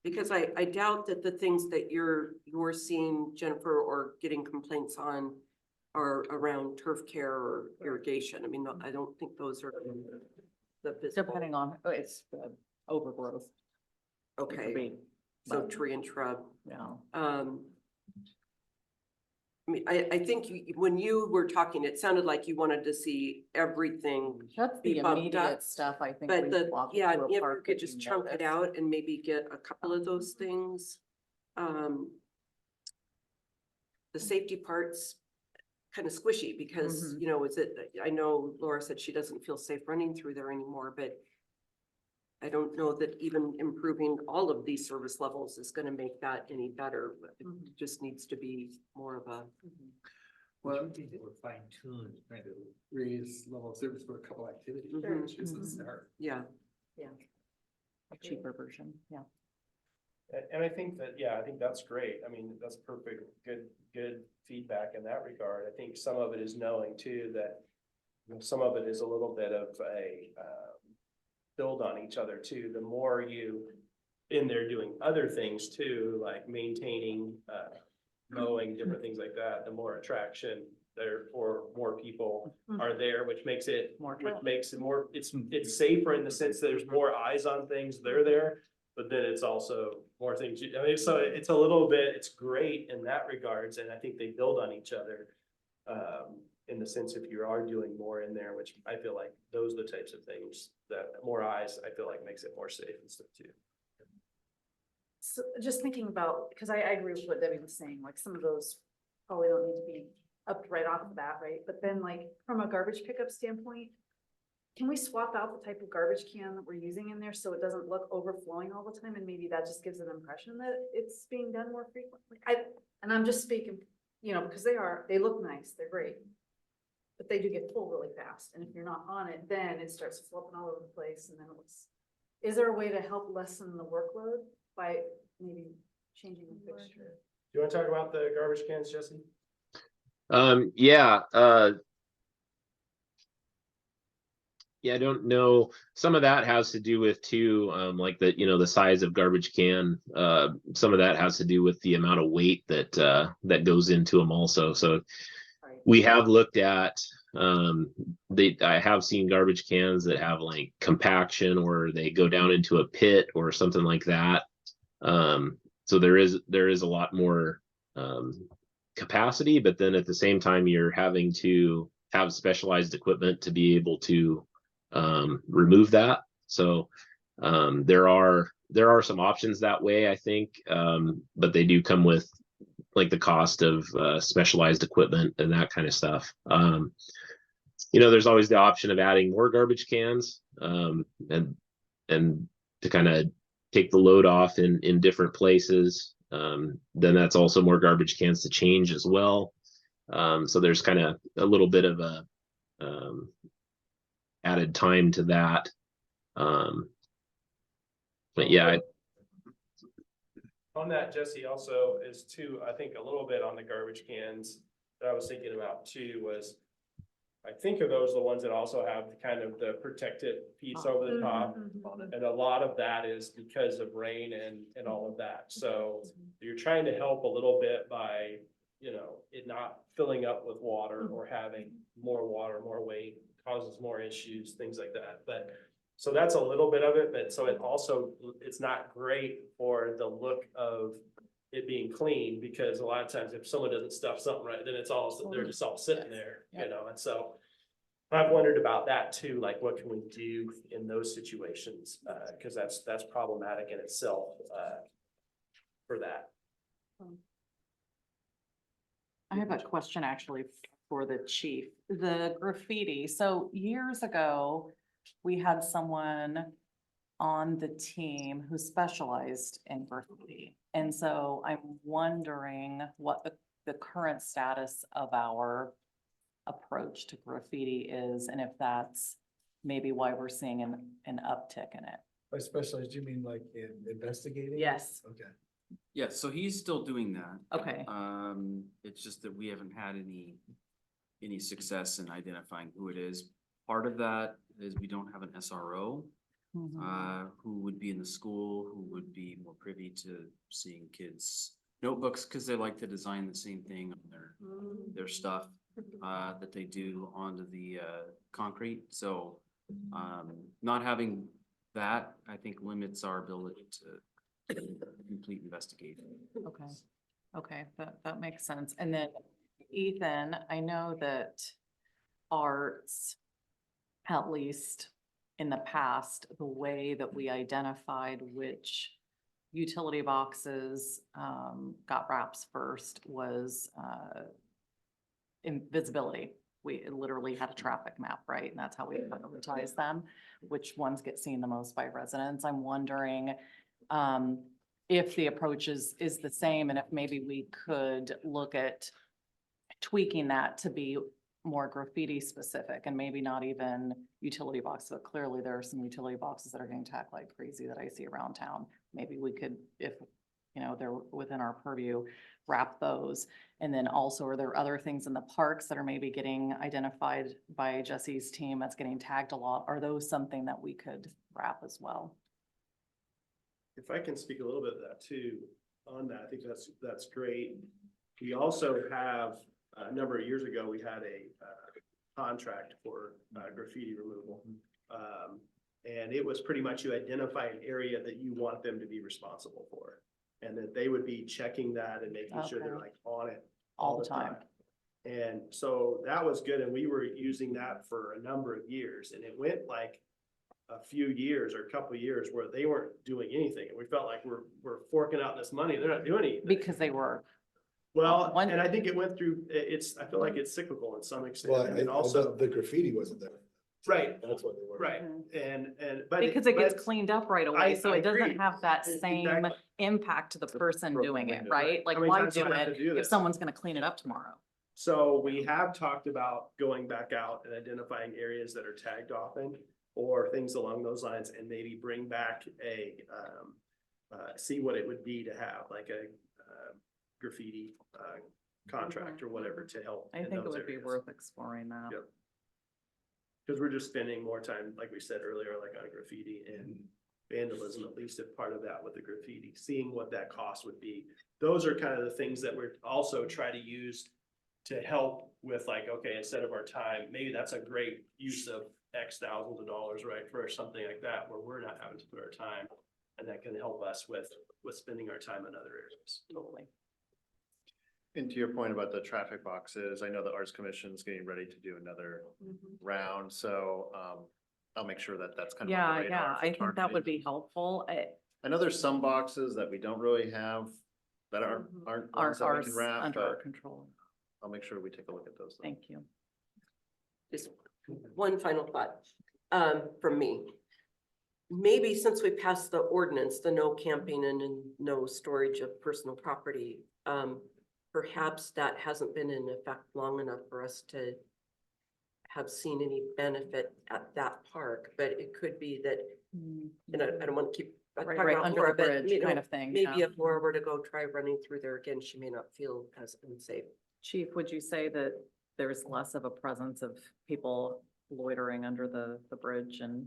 S6: Because I doubt that the things that you're seeing, Jennifer, or getting complaints on are around turf care or irrigation. I mean, I don't think those are the visible.
S5: Depending on, it's overgrowth. It could
S6: Okay,
S5: be,
S6: so
S5: but,
S6: tree and shrub.
S5: yeah.
S6: I mean, I think when you were talking, it sounded like you wanted to see everything.
S5: That's
S6: be
S5: the
S6: bumped up,
S5: immediate stuff, I think.
S6: But
S5: we walk
S6: yeah,
S5: into a
S6: if you
S5: park
S6: could
S5: that
S6: just
S5: you
S6: chunk it
S5: notice.
S6: out and maybe get a couple of those things. The safety part's kind of squishy because,
S5: Mhm.
S6: you know, I know Laura said she doesn't feel safe running through there anymore, but I don't know that even improving all of these service levels is gonna make that any better. It just needs to be more of a.
S3: Well, I think we're fine tuned, kind of raise level of service for a couple activities,
S6: Mhm.
S3: which is a start.
S6: Yeah.
S5: A cheaper version, yeah.
S15: And I think that, yeah, I think that's great. I mean, that's perfect, good feedback in that regard. I think some of it is knowing too that, you know, some of it is a little bit of a, build on each other too. The more you in there doing other things too, like maintaining, mowing, different things like that, the more attraction there or more people are there, which makes it more, it's safer in the sense that there's more eyes on things, they're there. But then it's also more things, I mean, so it's a little bit, it's great in that regards, and I think they build on each other. In the sense if you are doing more in there, which I feel like those are the types of things that more eyes, I feel like makes it more safe and stuff too.
S8: So just thinking about, because I agree with what Debbie was saying, like some of those probably don't need to be upped right off of that, right? But then like from a garbage pickup standpoint, can we swap out the type of garbage can that we're using in there so it doesn't look overflowing all the time? And maybe that just gives an impression that it's being done more frequently. And I'm just speaking, you know, because they look nice, they're great. But they do get full really fast. And if you're not on it, then it starts flopping all over the place. And then is there a way to help lessen the workload by maybe changing the fixture?
S15: Do you want to talk about the garbage cans, Jesse?
S18: Yeah, I don't know. Some of that has to do with too, like the size of garbage can. Some of that has to do with the amount of weight that goes into them also. So we have looked at, I have seen garbage cans that have like compaction or they go down into a pit or something like that. So there is a lot more, capacity, but then at the same time, you're having to have specialized equipment to be able to remove that. So there are some options that way, I think, but they do come with like the cost of specialized equipment and that kind of stuff. There's always the option of adding more garbage cans and to kind of take the load off in different places. Then that's also more garbage cans to change as well. So there's kind of a little bit of a added time to that. But yeah,
S15: On that, Jesse, also is too, I think a little bit on the garbage cans that I was thinking about too was, I think of those the ones that also have kind of the protected piece over the top. And a lot of that is because of rain and all of that. So you're trying to help a little bit by, it not filling up with water or having more water, more weight, causes more issues, things like that. But so that's a little bit of it, but so it's not great for the look of it being clean, because a lot of times if someone doesn't stuff something right, then they're just all sitting there, and so I've wondered about that too, like what can we do in those situations? Cause that's problematic in itself, for that.
S5: I have a question actually for the chief, the graffiti. So years ago, we had someone on the team who specialized in graffiti. And so I'm wondering what the current status of our approach to graffiti is, and if that's maybe why we're seeing an uptick in it.
S9: By specialized, you mean like in investigating?
S5: Yes.
S9: Okay.
S12: Yeah, so he's still doing that.
S5: Okay.
S12: It's just that we haven't had any success in identifying who it is. part of that is we don't have an SRO. Who would be in the school, who would be more privy to seeing kids' notebooks, because they like to design the same thing on their stuff that they do onto the concrete. So not having that, I think, limits our ability to complete investigation.
S5: Okay, okay, that makes sense. And then Ethan, I know that arts, at least in the past, the way that we identified which utility boxes got wraps first was invisibility. We literally had a traffic map, right? And that's how we prioritize them, which ones get seen the most by residents. I'm wondering if the approach is the same, and if maybe we could look at tweaking that to be more graffiti specific, and maybe not even utility boxes, but clearly there are some utility boxes that are getting tacked like crazy that I see around town. Maybe we could, if they're within our purview, wrap those. And then also, are there other things in the parks that are maybe getting identified by Jesse's team that's getting tagged a lot? Are those something that we could wrap as well?
S15: If I can speak a little bit of that too, on that, I think that's great. We also have, a number of years ago, we had a contract for graffiti removal. And it was pretty much you identify an area that you want them to be responsible for. And that they would be checking that and making sure they're like on it all the time. And so that was good. And we were using that for a number of years, and it went like a few years or a couple of years where they weren't doing anything. And we felt like we're forking out this money. They're not doing anything.
S5: Because they were.
S15: Well, and I think it went through, I feel like it's cyclical in some extent.
S9: Well,
S15: And also,
S9: the graffiti wasn't there.
S15: right,
S9: That's what they were.
S15: right. But
S5: Because it gets cleaned up right away, so
S15: I
S5: it doesn't
S15: agree.
S5: have that same
S15: Exactly.
S5: impact to the person doing it, right? Like,
S15: How many
S5: why
S15: times do
S5: do
S15: I have
S5: it
S15: to do
S5: if
S15: this?
S5: someone's gonna clean it up tomorrow?
S15: So we have talked about going back out and identifying areas that are tagged often or things along those lines, and maybe bring back see what it would be to have like a graffiti contract or whatever to help.
S5: I
S15: in
S5: think it
S15: those
S5: would be
S15: areas.
S5: worth exploring that.
S15: Yep. Because we're just spending more time, like we said earlier, like on graffiti and vandalism, at least if part of that with the graffiti, seeing what that cost would be. Those are kind of the things that we're also try to use to help with, like, okay, instead of our time, maybe that's a great use of X thousands of dollars, right, for something like that, where we're not having to put our time, and that can help us with spending our time in other areas.
S5: Totally.
S16: And to your point about the traffic boxes, I know the Arts Commission is getting ready to do another round, so I'll make sure that that's kind of. on the radar
S5: Yeah,
S16: for
S5: I think that
S16: targeting.
S5: would be helpful.
S16: I know there's some boxes that we don't really have that aren't ones that we
S5: Ours
S16: can wrap,
S5: under our
S16: but
S5: control.
S16: I'll make sure we take a look at those. though.
S5: Thank you.
S6: Just one final thought, from me. Maybe since we passed the ordinance, the no camping and no storage of personal property, perhaps that hasn't been in effect long enough for us to have seen any benefit at that park, but it could be that, I don't want to keep talking
S5: Right,
S6: about
S5: under
S6: Laura,
S5: the
S6: but
S5: bridge
S6: you know,
S5: kind of thing.
S6: maybe
S5: yeah.
S6: if Laura were to go try running through there again, she may not feel as unsafe.
S5: Chief, would you say that there's less of a presence of people loitering under the bridge and?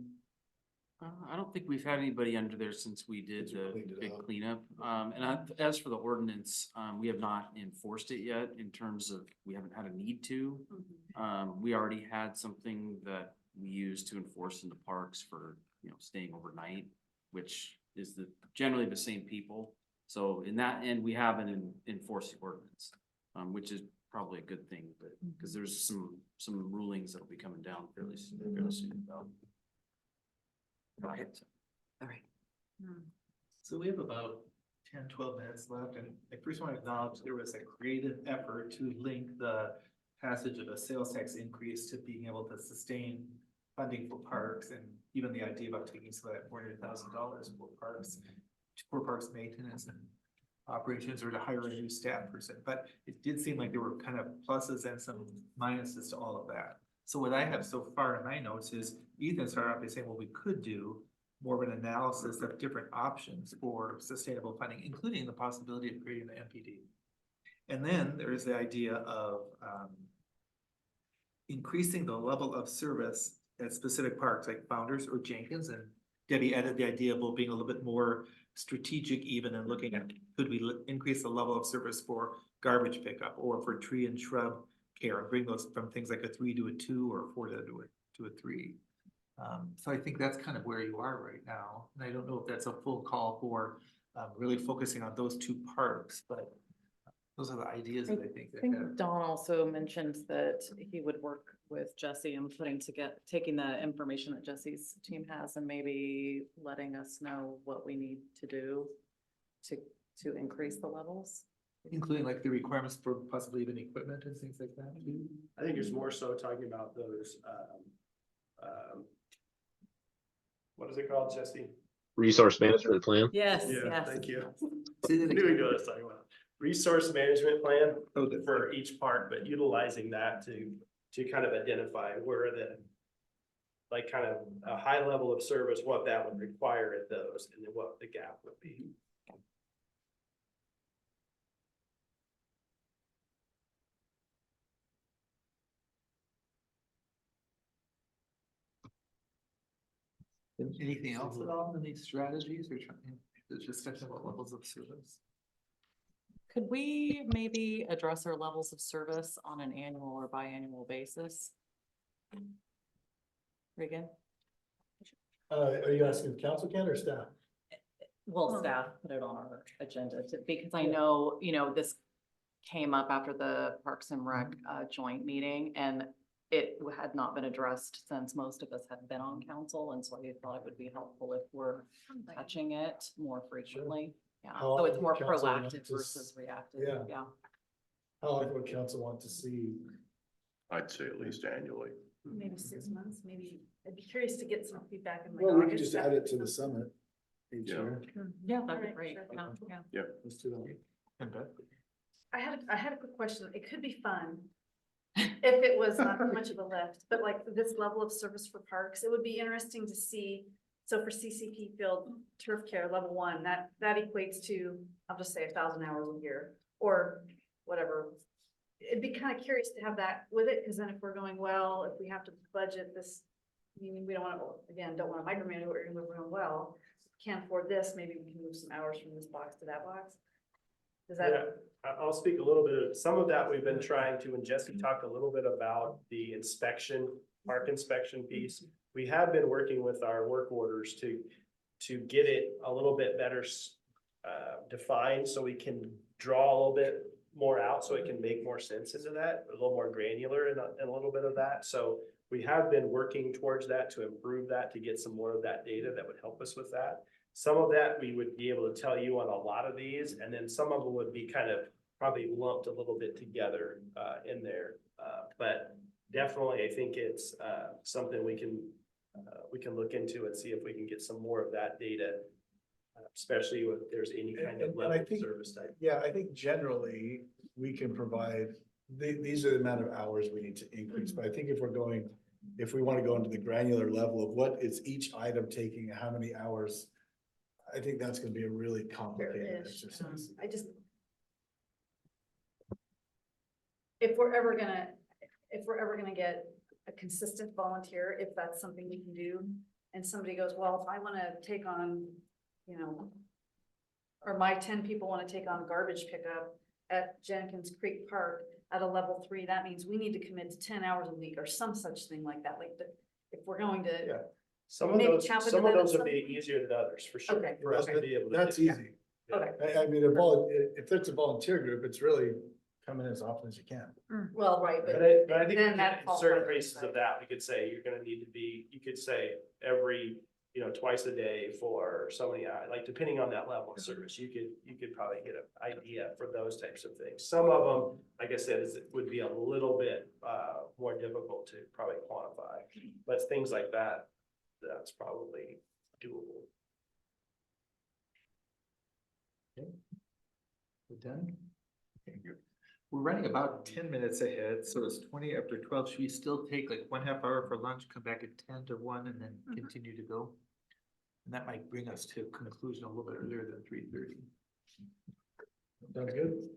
S12: I don't think we've had anybody under there since we did
S9: Since we
S12: the
S9: cleaned it
S12: big
S9: up.
S12: cleanup. As for the ordinance, we have not enforced it yet in terms of, we haven't had a need to. We already had something that we use to enforce in the parks for, staying overnight, which is generally the same people. So in that end, we haven't enforced the ordinance, which is probably a good thing, but because there's some rulings that'll be coming down fairly soon about.
S6: Okay. All right.
S3: So we have about 10, 12 minutes left, and I first want to acknowledge there was a creative effort to link the passage of a sales tax increase to being able to sustain funding for parks, and even the idea about taking some of that $400,000 for parks maintenance and operations, or to hire a new staff person. But it did seem like there were kind of pluses and some minuses to all of that. So what I have so far in my notes is Ethan started off by saying, well, we could do more of an analysis of different options for sustainable funding, including the possibility of creating the MPD. And then there's the idea of increasing the level of service at specific parks like Founders or Jenkins, and Debbie added the idea of being a little bit more strategic even in looking at, could we increase the level of service for garbage pickup or for tree and shrub care, and bring those from things like a 3 to a 2 or 4 to a 3. So I think that's kind of where you are right now, and I don't know if that's a full call for really focusing on those 2 parks, but those are the ideas that I think.
S5: I think Don also mentioned that he would work with Jesse and taking the information that Jesse's team has and maybe letting us know what we need to do to increase the levels.
S3: Including like the requirements for possibly even equipment and things like that too.
S15: I think it's more so talking about those, what is it called, Jesse?
S18: Resource management plan.
S5: Yes,
S15: Yeah,
S5: yes.
S15: thank you.
S3: Say that
S15: I knew we
S3: again.
S15: know what I was talking about. Resource management plan
S3: Oh, that's-
S15: for each park, but utilizing that to kind of identify where like kind of a high level of service, what that would require at those, and then what the gap would be.
S3: Anything else at all in these strategies or trying, there's discussion about levels of service?
S5: Could we maybe address our levels of service on an annual or biannual basis? Regan?
S9: Are you asking council can or staff?
S5: Well, staff put it on our agenda because I know, this came up after the Parks and Rec joint meeting, and it had not been addressed since most of us have been on council, and so I thought it would be helpful if we're touching it more frequently. Yeah,
S9: How
S5: so it's
S9: often
S5: more
S9: would council want
S5: proactive
S9: to
S5: versus reactive.
S9: yeah.
S5: Yeah.
S9: How often would council want to see?
S1: I'd say at least annually.
S8: Maybe 6 months, maybe. I'd be curious to get some feedback in like
S9: Well, we could
S8: August.
S9: just add it to the summit each
S1: Yeah.
S9: year.
S5: Yeah, that'd be
S8: Alright,
S5: great.
S8: sure.
S5: Yeah.
S9: Let's do that.
S3: And Beth?
S8: I had a quick question. It could be fun. If it was not too much of a lift, but like this level of service for parks, it would be interesting to see. So for CCP field turf care, level 1, that equates to, I'll just say 1,000 hours a year or whatever. It'd be kind of curious to have that with it, because then if we're going well, if we have to budget this, meaning we don't want to, again, don't want to micromanage what we're going well. Can't afford this, maybe we can move some hours from this box to that box. Does that?
S15: Yeah, I'll speak a little bit of, some of that we've been trying to, and Jesse talked a little bit about the inspection, park inspection piece. We have been working with our work orders to get it a little bit better defined, so we can draw a little bit more out, so it can make more sense into that, a little more granular in a little bit of that. So we have been working towards that to improve that, to get some more of that data that would help us with that. Some of that we would be able to tell you on a lot of these, and then some of them would be kind of probably lumped a little bit together in there. But definitely, I think it's something we can look into and see if we can get some more of that data, especially if there's any kind of
S9: And
S15: level
S9: I
S15: of
S9: think,
S15: service type.
S9: yeah, I think generally we can provide, these are the amount of hours we need to increase. But I think if we want to go into the granular level of what is each item taking, how many hours, I think that's gonna be a really complicated
S8: Fair-ish.
S9: exercise.
S8: I just. If we're ever gonna get a consistent volunteer, if that's something we can do, and somebody goes, well, if I wanna take on, or my 10 people wanna take on garbage pickup at Jenkins Creek Park at a level 3, that means we need to commit to 10 hours a week or some such thing like that, if we're going to.
S15: Yeah. Some of
S8: Maybe
S15: those,
S8: tap into
S15: some of
S8: that at
S15: those would
S8: some-
S15: be easier than others, for sure.
S8: Okay.
S15: For us to be able to.
S9: That's
S15: do.
S9: easy.
S8: Okay,
S9: I mean, if it's a volunteer group, it's really come in as often as you can.
S8: well, right,
S15: But
S8: but
S15: I think
S8: then
S15: in
S8: that falls
S15: certain
S8: by the
S15: cases of
S8: wayside.
S15: that, we could say you're gonna need to be, you could say every, twice a day for so many, like depending on that level of service, you could probably get an idea for those types of things. Some of them, like I said, it would be a little bit more difficult to probably quantify, but things like that, that's probably doable.
S3: We're done? Okay, good. We're running about 10 minutes ahead, so it's 20 after 12. Should we still take like 1/2 hour for lunch, come back at 10 to 1 and then continue to go? And that might bring us to a conclusion a little bit earlier than 3:30.
S9: Sounds good.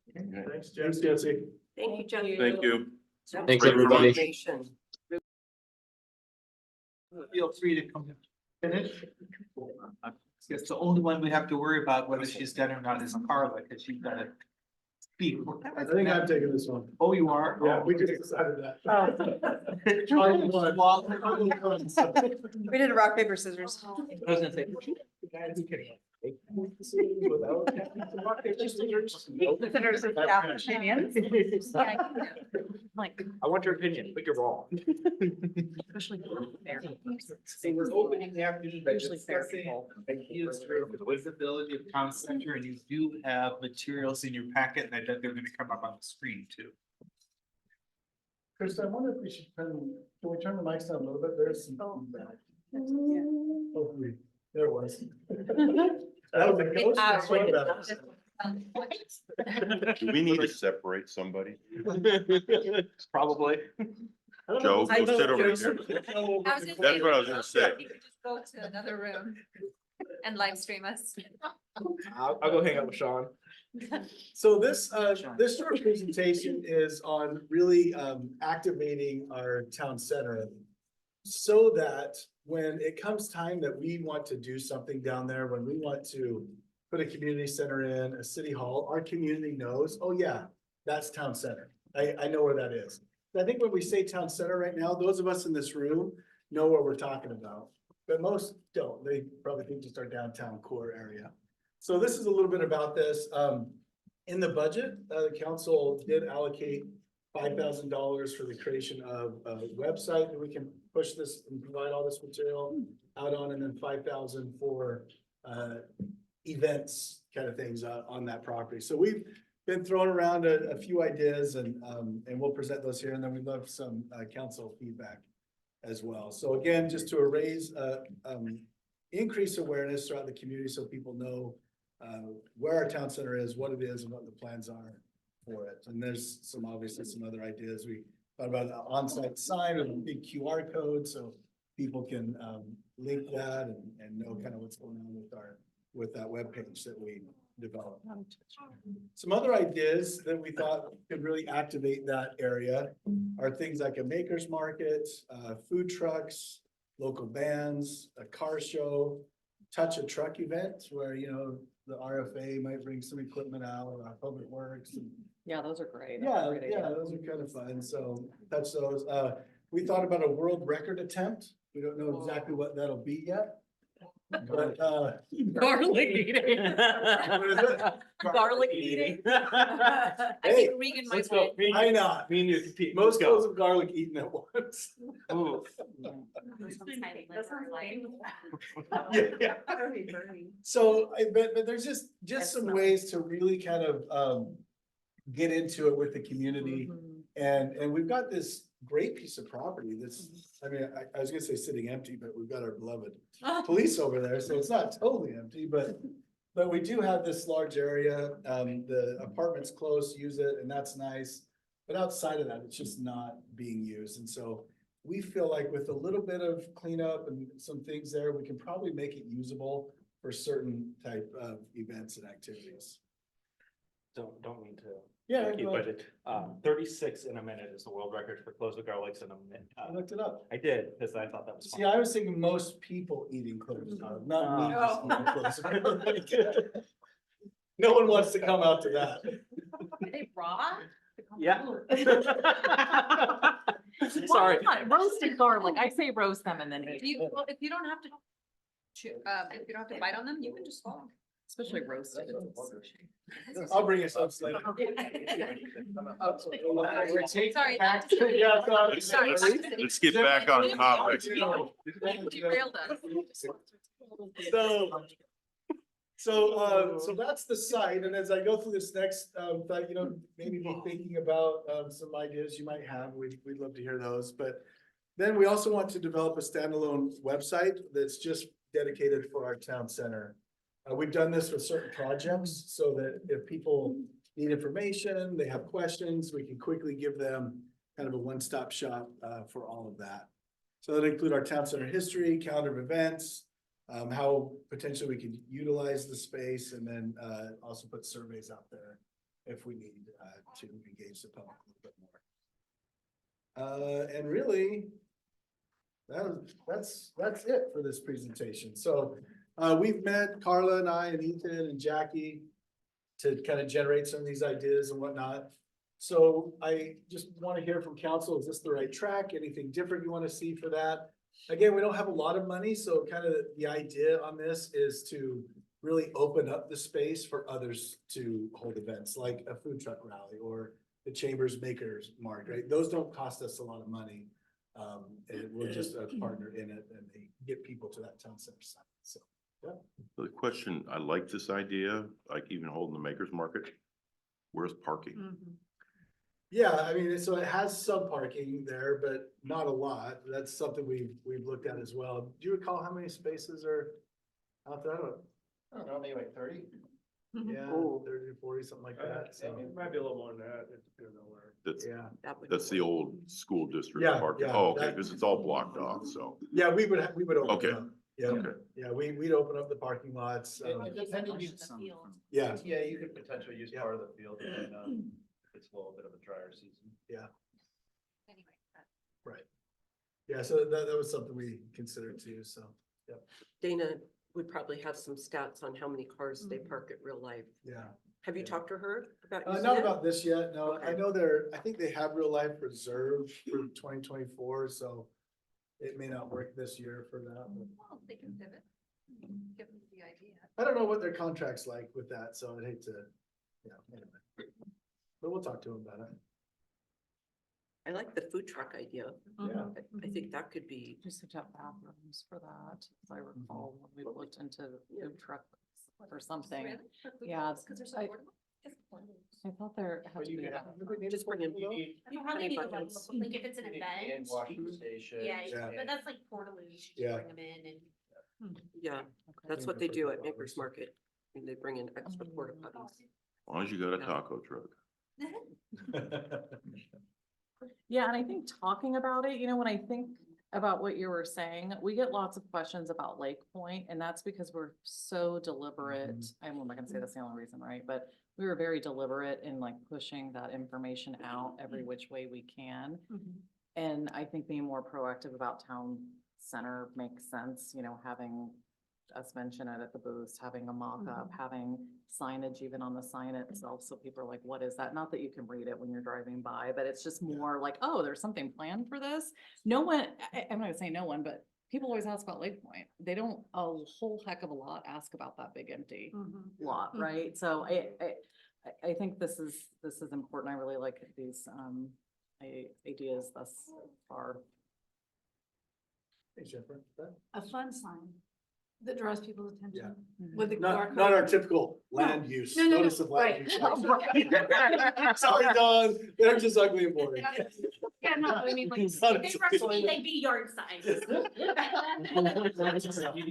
S3: Okay.
S15: Thanks,
S9: Thanks,
S15: Jesse.
S9: Jesse.
S6: Thank you, Jesse.
S1: Thank you.
S6: That was
S18: Thanks,
S6: great
S18: everybody.
S6: information.
S3: feel free to come finish. I guess the only one we have to worry about whether she's done or not is Carla, because she's got to speak.
S9: I think I'm taking this one.
S3: Oh, you are?
S9: Yeah, we just decided that.
S13: We did a rock, paper, scissors.
S3: I was gonna say. the guy who can without-
S13: Consider some staff opinions.
S5: Like,
S15: I want your opinion, but you're wrong.
S5: especially fair.
S3: So we're opening the afternoon by
S5: Usually fair
S3: discussing
S5: people.
S3: ideas for the visibility of town center, and you do have materials in your packet, and I bet they're gonna come up on the screen too.
S9: Krista, I wonder if we should can we turn the mics down a little bit? There's some feedback. Hopefully, there it was. That was a ghost. That's what that
S1: Do we need to separate somebody?
S15: Probably.
S1: Joe, go sit over there.
S7: I was gonna
S1: That's what I was gonna say.
S7: You could just go to another room and live stream us.
S15: I'll go hang out with Sean.
S9: So this short presentation is on really activating our town center. So that when it comes time that we want to do something down there, when we want to put a community center in, a city hall, our community knows, oh yeah, that's town center. I know where that is. I think when we say town center right now, those of us in this room know what we're talking about. But most don't. They probably think just our downtown core area. So this is a little bit about this. In the budget, the council did allocate $5,000 for the creation of a website that we can push this and provide all this material out on, and then 5,000 for events kind of things on that property. So we've been throwing around a few ideas, and we'll present those here, and then we'd love some council feedback as well. So again, just to raise increase awareness throughout the community so people know where our town center is, what it is, and what the plans are for it. And there's obviously some other ideas. We thought about an on-site sign with a big QR code so people can link that and know kind of what's going on with that webpage that we developed. Some other ideas that we thought could really activate that area are things like a maker's market, food trucks, local bands, a car show, touch a truck event where, you know, the RFA might bring some equipment out, Public Works. And
S5: Yeah, those are great.
S9: yeah, those are kind of fun. So touch those. We thought about a world record attempt. We don't know exactly what that'll be yet. But
S5: Garlic eating.
S9: what is it?
S5: Garlic eating.
S7: I
S9: Hey,
S7: think Regan might
S15: Let's go.
S7: win.
S9: Why not?
S15: Me and you compete.
S9: Most goes of garlic eaten at once.
S15: Ooh.
S9: Yeah. So, but there's just some ways to really kind of get into it with the community. And we've got this great piece of property that's, I mean, I was gonna say sitting empty, but we've got our beloved police over there, so it's not totally empty, but we do have this large area. The apartments close, use it, and that's nice. But outside of that, it's just not being used. And so we feel like with a little bit of cleanup and some things there, we can probably make it usable for certain type of events and activities.
S15: Don't mean to.
S9: Yeah,
S15: keep
S9: go ahead.
S15: budget. 36 in a minute is the world record for closed garlics in a minute.
S9: I looked it up.
S15: I did, because I thought that was.
S9: See, I was thinking most people eating closed garlic, not me just eating closed garlic. No one wants to come out to that.
S7: Are they raw?
S15: Yeah.
S5: Sorry. Roasted garlic. I say roast them and then eat.
S7: Well, if you don't have to chew, if you don't have to bite on them, you can just swallow.
S5: Especially roasted.
S9: I'll bring you some later.
S7: Sorry.
S9: Yeah,
S7: Sorry.
S1: Let's get back on topic.
S7: Derailed us.
S9: So that's the site, and as I go through this next, thought, you know, maybe be thinking about some ideas you might have. We'd love to hear those. But then we also want to develop a standalone website that's just dedicated for our town center. We've done this with certain projects so that if people need information, they have questions, we can quickly give them kind of a one-stop shop for all of that. So that include our town center history, calendar of events, how potentially we could utilize the space, and then also put surveys out there if we need to engage the public a little bit more. And really, That's it for this presentation. So, we've met Carla and I and Ethan and Jackie to kind of generate some of these ideas and whatnot. So I just want to hear from council, is this the right track? Anything different you want to see for that? Again, we don't have a lot of money, so kind of the idea on this is to really open up the space for others to hold events, like a food truck rally or the Chamber's Makers Mark, right? Those don't cost us a lot of money. And we're just a partner in it and they get people to that town center site, so. Yeah.
S1: The question, I like this idea, like even holding the makers market. Where's parking?
S9: Yeah, I mean, so it has some parking there, but not a lot. That's something we've looked at as well. Do you recall how many spaces are out there?
S16: I don't know, maybe like 30.
S9: Yeah, 30 to 40, something like that, so.
S15: It might be a little more than that, it depends on where.
S1: That's,
S9: Yeah,
S1: that's the old school district
S9: Yeah,
S1: parking.
S9: yeah,
S1: Oh, okay,
S9: that-
S1: because it's all blocked off, so.
S9: yeah, we would open
S1: Okay.
S9: it up. Yeah,
S1: Okay.
S9: yeah, we'd open up the parking lots. Yeah,
S16: Yeah, you could potentially use part of the field and, if it's a little bit of a drier season.
S9: yeah, right. Yeah, so that was something we considered too, so, yep,
S6: Dana would probably have some stats on how many cars they park at real life.
S9: yeah.
S6: Have you
S9: Yeah.
S6: talked to her about using
S9: Not
S6: it?
S9: about this yet, no, I
S6: Okay.
S9: know I think they have real life reserved for 2024, so it may not work this year for that, but
S8: Well, they can pivot. Give them the idea.
S9: I don't know what their contract's like with that, so I'd hate to, yeah, anyway. But we'll talk to them about it.
S6: I like the food truck idea.
S9: Yeah.
S6: I think that could be,
S5: Just have to have bathrooms for that, as I recall, when we looked into food trucks or something.
S8: Really?
S5: Yeah,
S8: Because they're so
S5: I-
S8: affordable?
S5: I thought there had to be a bathroom.
S6: just bring in.
S14: You probably need a
S6: $25.
S14: little, like if it's an
S16: And
S14: event.
S16: washing station.
S14: Yeah,
S9: Yeah.
S14: but that's like portable, you should just
S9: Yeah.
S14: bring them in and.
S6: Yeah, that's what they do at Makers Market. And they bring in extra porta potties.
S1: As long as you got a
S6: Yeah.
S1: taco truck.
S5: Yeah, and I think talking about it, when I think about what you were saying, we get lots of questions about Lake Point, and that's because we're so deliberate. I'm not gonna say that's the only reason, right? But we were very deliberate in like pushing that information out every which way we can. And I think being more proactive about town center makes sense, having us mention it at the booths, having a mock-up, having signage even on the sign itself, so people are like, what is that? Not that you can read it when you're driving by, but it's just more like, oh, there's something planned for this. No one, I'm not gonna say no one, but people always ask about Lake Point. They don't a whole heck of a lot ask about that big empty lot, right? So I think this is important. I really like these ideas thus far.
S9: Hey, Jennifer,
S8: A fun sign that draws people's attention.
S5: Mhm.
S8: With the QR
S9: not
S8: code.
S9: our typical land use,
S8: No, no, no,
S9: notice of land
S8: right.
S9: use.
S5: Right.
S9: Sorry, Don, they're just ugly and boring.
S8: Yeah, no, I mean, like.
S9: It's not
S14: If they
S9: a-
S14: rush me, they'd be yard signs.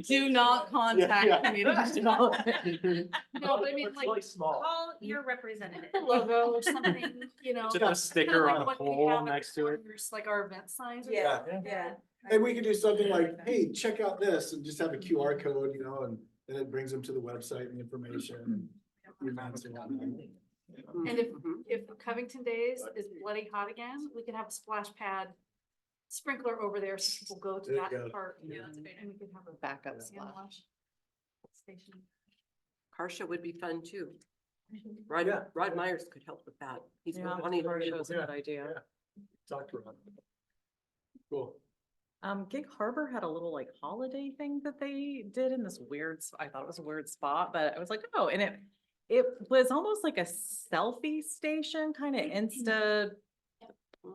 S5: Do not contact
S9: Yeah.
S5: community development.
S8: No, but I mean,
S15: It's really
S8: like,
S15: small.
S14: Call your representative.
S8: a logo or something,
S15: Just a
S8: kinda
S15: sticker on
S8: like
S15: a
S8: what we
S15: pole
S8: have at the
S15: next to it.
S8: corners, like our event signs. or
S6: Yeah,
S8: something.
S6: yeah.
S9: And we could do something like, hey, check out this and just have a QR code, and then it brings them to the website and the information. and events and whatnot.
S8: And if,
S6: Mhm.
S8: if Covington Days is bloody hot again, we could have a splash pad sprinkler over there, so people go to
S9: There you
S8: that
S9: go.
S8: part. And we could have a
S5: Backup
S8: hand
S5: splash.
S8: wash station.
S6: Car show would be fun too.
S9: Yeah.
S6: Rod Myers could help with that. He's been
S5: Yeah,
S6: wanting to
S5: car
S6: do-
S5: show's a good idea.
S9: Talk to them. Cool.
S5: Gig Harbor had a little like holiday thing that they did in this weird, I thought it was a weird spot, but I was like, oh, and it was almost like a selfie station, kind of Insta,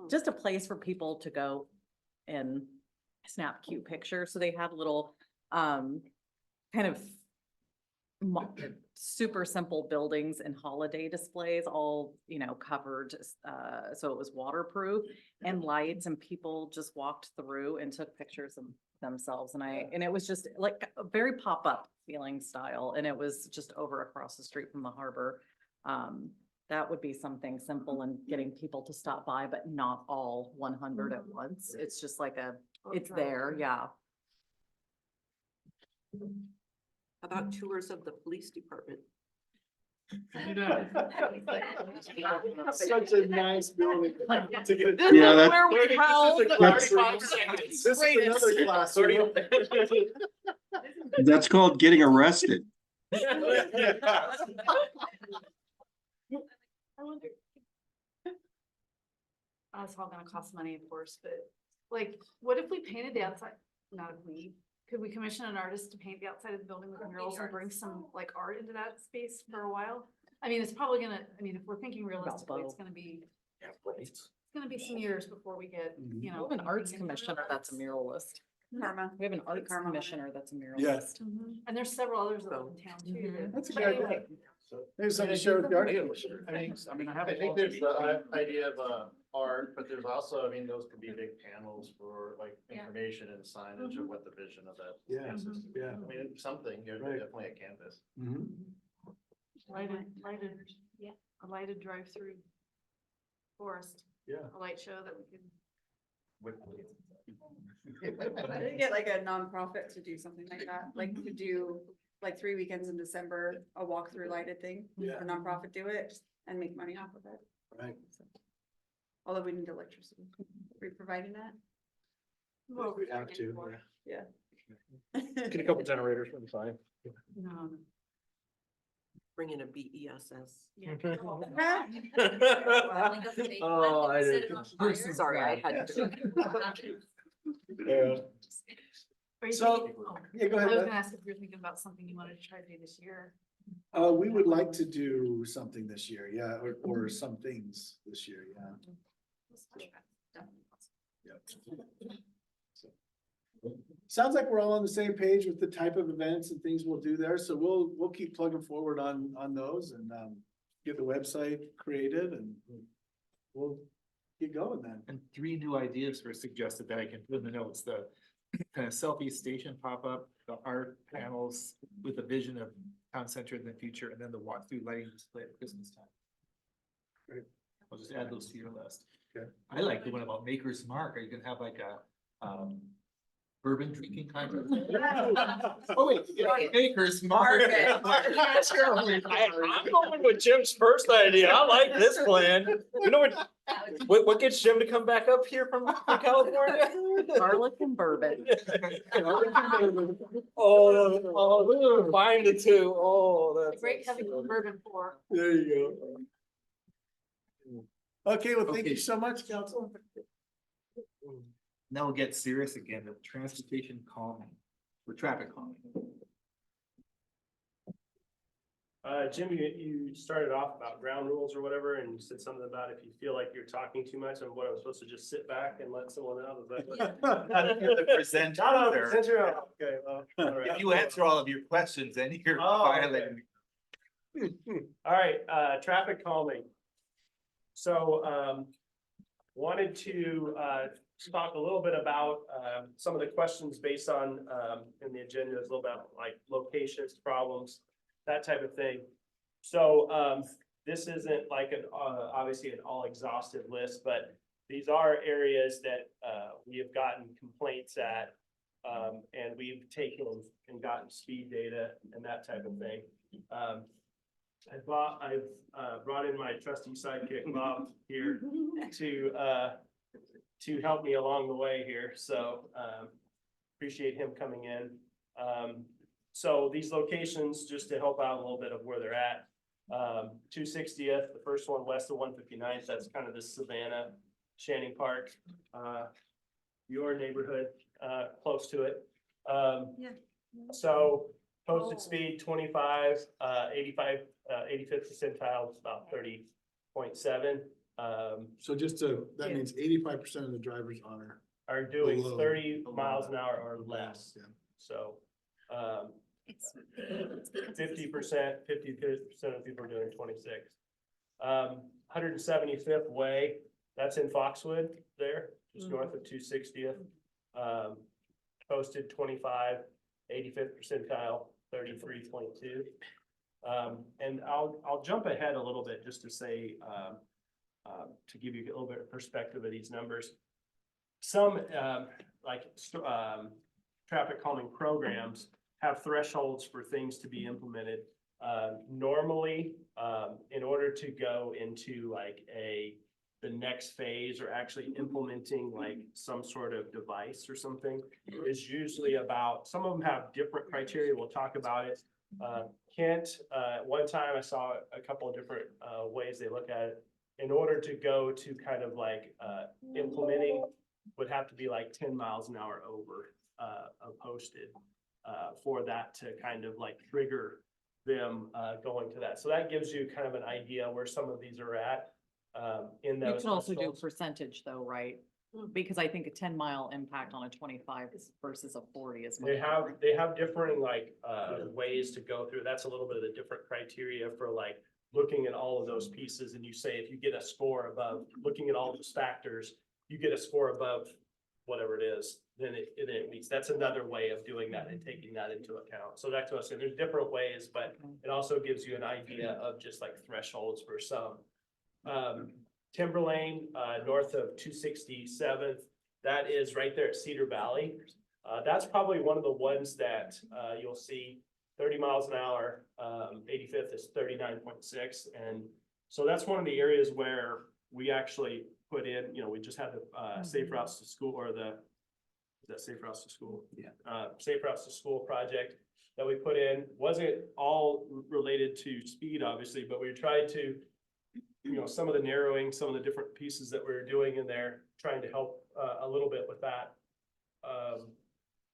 S5: just a place for people to go and snap cute pictures. So they had little, kind of super simple buildings and holiday displays, all, covered, so it was waterproof and lights, and people just walked through and took pictures of themselves. And it was just like a very pop-up feeling style, and it was just over across the street from the harbor. That would be something simple and getting people to stop by, but not all 100 at once. It's just like it's there, yeah.
S6: How about tours of the police department?
S9: Such a nice building. to get-
S2: Yeah, that's-
S5: Where we held
S9: This is
S5: Greatest.
S9: another classroom.
S2: That's called getting arrested.
S8: Oh, it's all gonna cost money, of course, but like, what if we painted the outside? Not if we, could we commission an artist to paint the outside of the building with murals and bring some like art into that space for a while? I mean, it's probably gonna, I mean, if we're thinking realistically, it's gonna be, it's gonna be some years before we get, you
S5: We
S8: know.
S5: have an arts
S8: anything into
S5: commissioner that's a muralist.
S13: Karma.
S5: We have an arts
S13: Karma.
S5: commissioner that's a muralist.
S9: Yes.
S8: And there's several others that live in town too.
S5: Mhm.
S9: That's a
S8: But
S9: good
S8: anyway,
S9: idea. Maybe something to share with the art.
S16: I think there's the idea of art, but there's also, I mean, those could be big panels for like
S8: Yeah.
S16: information and signage of what the vision of that.
S9: Yeah,
S16: is.
S9: yeah.
S16: I mean, something, you're
S9: Right.
S16: definitely a canvas.
S9: Mhm.
S8: lighted,
S7: Yeah.
S8: a lighted drive-through forest,
S9: Yeah.
S8: a light show that we could.
S13: I did get like a nonprofit to do something like that, like to do like 3 weekends in December, a walkthrough lighted thing.
S9: Yeah.
S13: A nonprofit do it and make money off of it.
S9: Right.
S13: Although we need electricity. Are we providing that?
S9: Well, we have to, yeah.
S13: Yeah.
S15: Get a couple generators, we'll be fine.
S8: No.
S6: Bring in a BESS.
S8: Yeah.
S15: Oh, I did.
S6: Sorry, I had to.
S9: Yeah.
S8: Are you
S9: So,
S8: thinking- oh,
S9: yeah, go
S8: I
S9: ahead,
S8: was
S9: Beth.
S8: gonna ask if you're thinking about something you wanted to try to do this year.
S9: We would like to do something this year, yeah, or some things this year, yeah. Yeah. So, sounds like we're all on the same page with the type of events and things we'll do there, so we'll keep plugging forward on those and get the website created and we'll get going then.
S3: And 3 new ideas were suggested that I can put in the notes, the kind of selfie station pop-up, the art panels with the vision of town center in the future, and then the walk-through lighting display at Christmas time.
S9: Great.
S3: I'll just add those to your list.
S9: Okay.
S3: I like the one about Maker's Mark. Are you gonna have like a bourbon drinking kind of? Oh, wait, yeah, Maker's Mark.
S10: I'm going with Jim's first idea. I like this plan. You know what gets Jim to come back up here from California?
S5: Garlic and bourbon.
S10: Oh, combine the two. Oh, that's.
S8: Great having bourbon for.
S9: There you go. Okay, well, thank you so much, council.
S3: Now we'll get serious again, the transportation calming, for traffic calming.
S15: Jim, you started off about ground rules or whatever, and you said something about if you feel like you're talking too much, and what I was supposed to just sit back and let someone else. Is that what-
S3: The presenter,
S15: No,
S3: sir.
S15: presenter, okay, well, all right.
S3: If you answer all of your questions, then you're
S15: Oh, okay.
S3: violating.
S15: All right, traffic calming. So, wanted to, talk a little bit about, some of the questions based on, in the agenda is a little about like locations, problems, that type of thing. So, this isn't like an, obviously an all exhaustive list, but these are areas that, we have gotten complaints at. And we've taken and gotten speed data and that type of thing. I've brought in my trusty sidekick Bob here to help me along the way here, so appreciate him coming in. So these locations, just to help out a little bit of where they're at. 260th, the first one west of 159th, that's kind of the Savannah, Channing Park, your neighborhood, close to it.
S13: Yeah.
S15: So posted speed 25, 85th percentile is about 30.7.
S9: So that means 85% of the drivers
S15: Are doing
S9: below-
S15: 30
S9: below
S15: miles
S9: that.
S15: an hour or less.
S9: Yeah.
S15: So,
S7: It's
S15: 50%, 50% of people are doing 26. 175th Way, that's in Foxwood there, just north of 260th. Posted 25, 85th percentile, 33.2. And I'll jump ahead a little bit just to say, to give you a little bit of perspective of these numbers. Some, traffic calming programs have thresholds for things to be implemented. Normally, in order to go into like the next phase or actually implementing like some sort of device or something is usually about, some of them have different criteria. We'll talk about it. Kent, one time I saw a couple of different ways they look at it. In order to go to kind of like implementing would have to be like 10 miles an hour over posted for that to kind of like trigger them going to that. So that gives you kind of an idea where some of these are at in
S5: You
S15: those.
S5: can also do
S15: thresholds.
S5: percentage though, right? Because I think a 10-mile impact on a 25 versus a 40 is. much
S15: They have differing like ways to go through. That's a little bit of the different criteria for like looking at all of those pieces. And you say, if you get a score above, looking at all those factors, you get a score above whatever it is, then it meets. That's another way of doing that and taking that into account. So that's what I'm saying. There's different ways, but it also gives you an idea of just like thresholds for some. Timber Lane, north of 267th, that is right there at Cedar Valley. That's probably one of the ones that you'll see 30 miles an hour. 85th is 39.6. And so that's one of the areas where we actually put in, we just had the Safe Routes to School, or is that Safe Routes to School? Yeah. Safe Routes to School project that we put in. Wasn't all related to speed, obviously, but we tried to, some of the narrowing, some of the different pieces that we were doing in there, trying to help a little bit with that.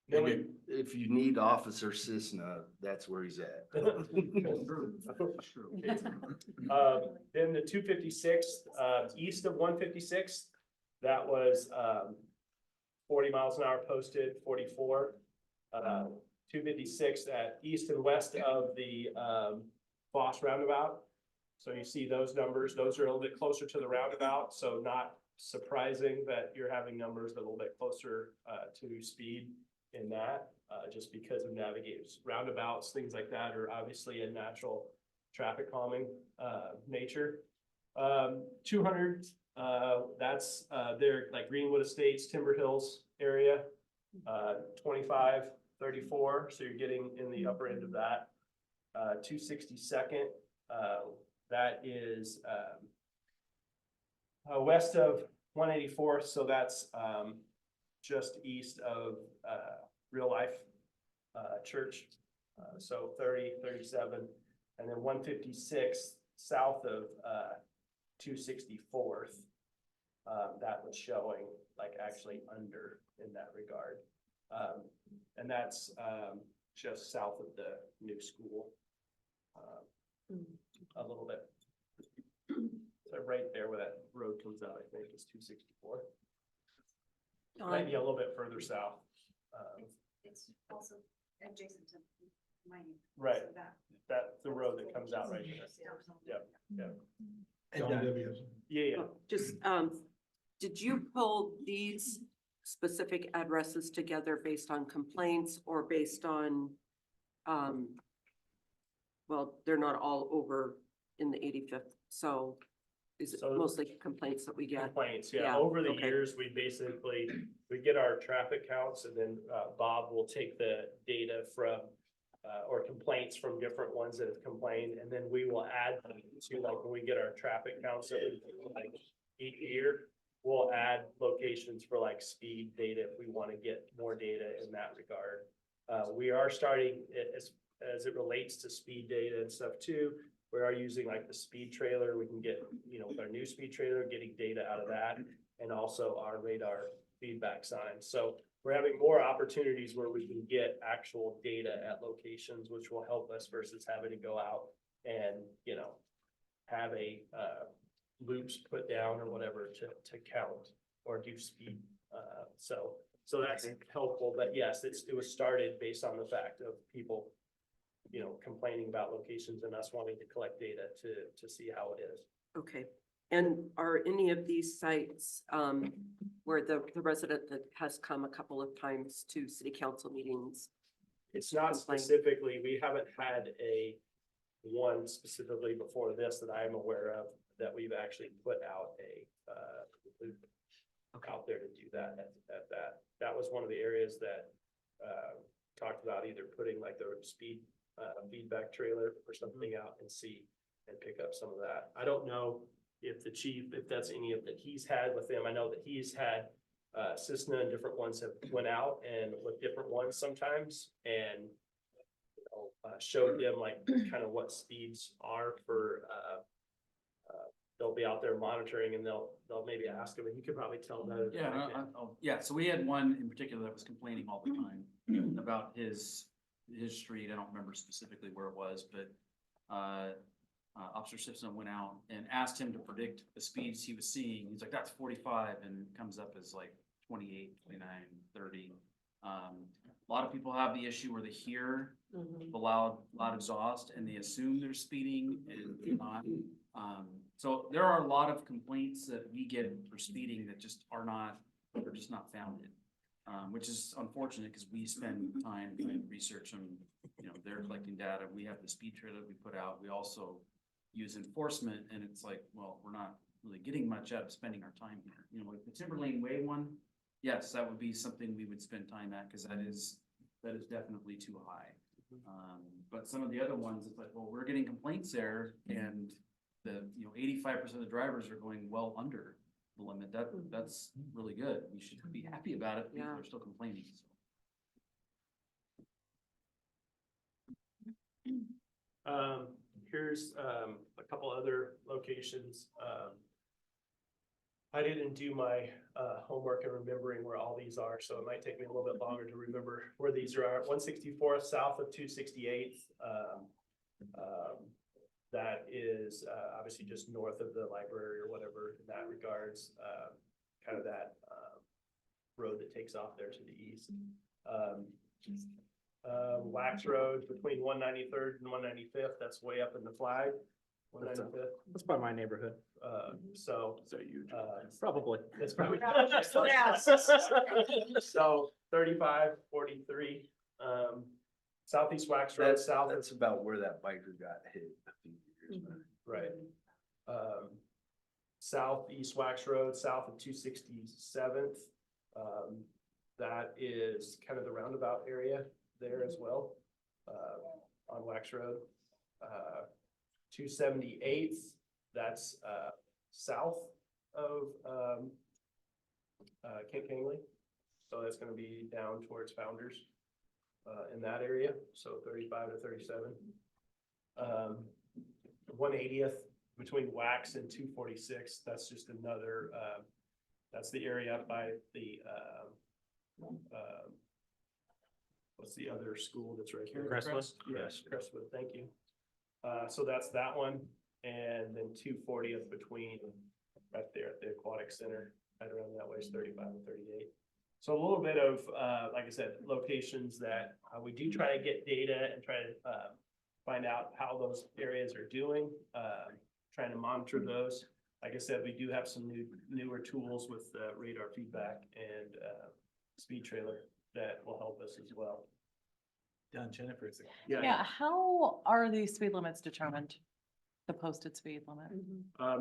S15: Then
S9: If you need Officer Cisna, that's where he's at.
S15: Then the 256th, east of 156th, that was 40 miles an hour posted, 44. 256 at east and west of the Foss roundabout. So you see those numbers, those are a little bit closer to the roundabout, so not surprising that you're having numbers that are a little bit closer to speed in that, just because of navigators. Roundabouts, things like that are obviously a natural traffic calming nature. 200, that's there like Greenwood Estates, Timber Hills area. 25, 34, so you're getting in the upper end of that. 262nd, that is west of 184th, so that's just east of Real Life Church, so 30, 37, and then 156 south of 264th. That was showing like actually under in that regard. And that's just south of the new school. A little bit. So right there where that road comes out, I think is 264. Might be a little bit further south.
S8: It's also adjacent to mining.
S15: Right,
S8: So
S15: that's the road that comes out right there. Yep. Yeah.
S6: Just, did you pull these specific addresses together based on complaints or based on, well, they're not all over in the 85th, so is it
S15: So-
S6: mostly complaints that we get?
S15: Complaints, yeah.
S6: Yeah,
S15: Over the
S6: okay.
S15: years, we basically, we get our traffic counts and then Bob will take the data from or complaints from different ones that have complained, and then we will add them to, like, when we get our traffic counts that we do, like each year, we'll add locations for like speed data if we want to get more data in that regard. We are starting as it relates to speed data and stuff too. We are using like the speed trailer. We can get, with our new speed trailer, getting data out of that, and also our radar feedback signs. So we're having more opportunities where we can get actual data at locations, which will help us versus having to go out and, have a loops put down or whatever to count or do speed. So that's helpful, but yes, it was started based on the fact of people, complaining about locations and us wanting to collect data to see how it is.
S6: Okay, and are any of these sites, where the resident that has come a couple of times to city council meetings?
S15: It's not
S6: Complain.
S15: specifically, we haven't had one specifically before this that I am aware of that we've actually put out loop out there to do that at that. That was one of the areas that talked about either putting like the speed feedback trailer or something out and see and pick up some of that. I don't know if the chief, if that's any of that he's had with them. I know that he's had Cessna and different ones have went out and with different ones sometimes and showed them like kind of what speeds are for they'll be out there monitoring and they'll maybe ask him, and you could probably tell better. than I can.
S12: Yeah, so we had one in particular that was complaining all the time about his street. I don't remember specifically where it was, but Officer Simpson went out and asked him to predict the speeds he was seeing. He's like, that's 45, and it comes up as like 28, 29, 30. A lot of people have the issue where they hear the loud exhaust and they assume they're speeding and they're not. So there are a lot of complaints that we get for speeding that just they're just not founded. Which is unfortunate because we spend time doing research on, they're collecting data. We have the speed trailer we put out. We also use enforcement, and it's like, well, we're not really getting much out of spending our time here. Like the Timberlane Way one, yes, that would be something we would spend time at because that is definitely too high. But some of the other ones, it's like, well, we're getting complaints there, and the 85% of the drivers are going well under the limit. That's really good. We should be happy about it. People are still complaining.
S15: Here's a couple other locations. I didn't do my homework in remembering where all these are, so it might take me a little bit longer to remember where these are. 164th south of 268th. That is obviously just north of the library or whatever in that regards, kind of that road that takes off there to the east. Wax Road between 193rd and 195th, that's way up in the flag. 195th.
S3: That's by my neighborhood.
S15: So
S3: you?
S15: probably. It's probably. So 35, 43, Southeast Wax Road, south.
S3: That's about where that biker got hit a few years back.
S15: Right. Southeast Wax Road, south of 267th. That is kind of the roundabout area there as well, on Wax Road. 278th, that's south of Kent Kangley. So that's going to be down towards Founders in that area. So 35 to 37. 180th between Wax and 246. That's just another, that's the area up by the, what's the other school that's right here?
S3: Crestwood?
S15: Yes, Crestwood, thank you. So that's that one. And then 240th between right there at the Aquatic Center, right around that way is 35 and 38. So a little bit of, like I said, locations that we do try to get data and try to find out how those areas are doing, trying to monitor those. Like I said, we do have some newer tools with radar feedback and speed trailer that will help us as well.
S3: Done, Jennifer.
S5: Yeah, how are these speed limits determined? The posted speed limit?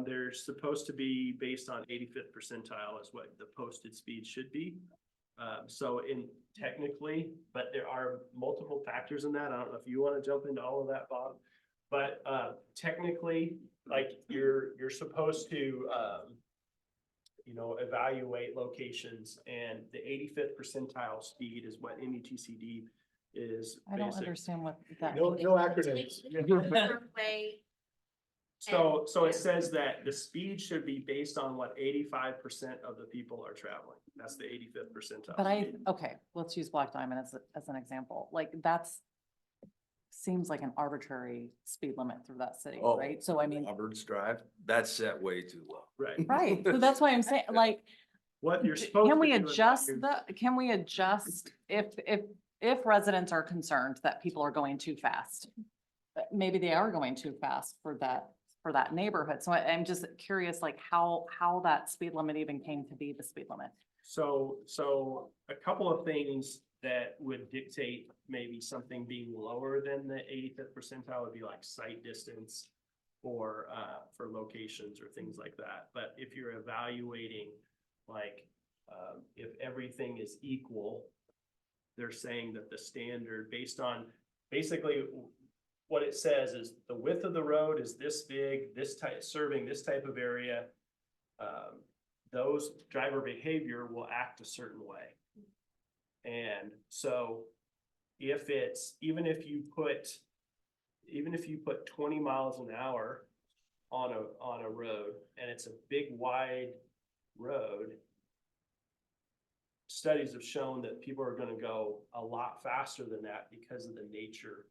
S15: They're supposed to be based on 85th percentile is what the posted speed should be. So technically, but there are multiple factors in that. I don't know if you want to jump into all of that, Bob, but technically, like you're supposed to, evaluate locations, and the 85th percentile speed is what MUTCD is.
S5: I don't understand what that.
S9: No acronyms.
S14: Way.
S15: So it says that the speed should be based on what 85% of the people are traveling. That's the 85th percentile.
S5: But okay, let's use Black Diamond as an example. Like seems like an arbitrary speed limit through that city, right? So I mean.
S3: Roberts Drive, that's set way too low.
S15: Right.
S5: Right, so that's why I'm saying, like,
S15: What you're supposed to
S5: can we
S15: do is
S5: adjust if residents are concerned that people are going too fast? Maybe they are going too fast for that neighborhood. So I'm just curious, like how that speed limit even came to be the speed limit.
S15: So a couple of things that would dictate maybe something being lower than the 85th percentile would be like sight distance or for locations or things like that. But if you're evaluating like if everything is equal, they're saying that the standard based on basically what it says is the width of the road is this big, this type, serving this type of area. Those driver behavior will act a certain way. And so if it's, even if you put 20 miles an hour on a road and it's a big wide road, studies have shown that people are gonna go a lot faster than that because of the nature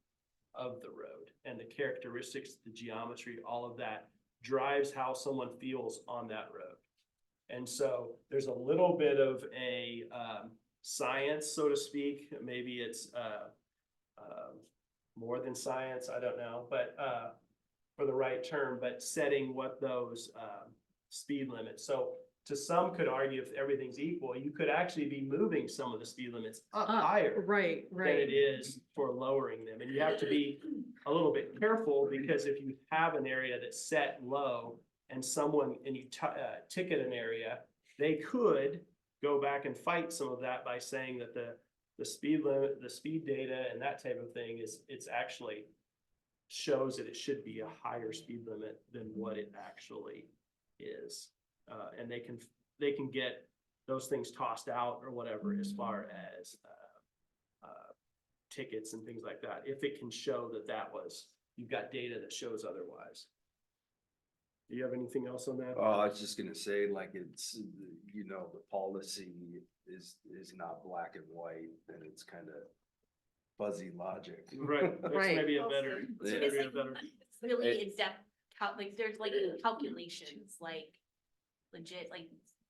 S15: of the road and the characteristics, the geometry, all of that drives how someone feels on that road. And so there's a little bit of a science, so to speak. Maybe it's more than science, I don't know, but for the right term, but setting what those speed limits. So to some could argue if everything's equal, you could actually be moving some of the speed limits up higher
S5: Right,
S15: than it is for lowering them. And you have to be a little bit careful because if you have an area that's set low and you ticket an area, they could go back and fight some of that by saying that the speed limit, the speed data and that type of thing it's actually shows that it should be a higher speed limit than what it actually is. And they can get those things tossed out or whatever as far as tickets and things like that. If it can show that you've got data that shows otherwise. Do you have anything else on that?
S19: I was just gonna say, like, it's, the policy is not black and white, and it's kind of fuzzy logic.
S15: Right, that's
S5: Right.
S15: maybe a better,
S19: Yeah.
S15: maybe a better.
S14: It's really in-depth, like, there's like calculations, like legit, like,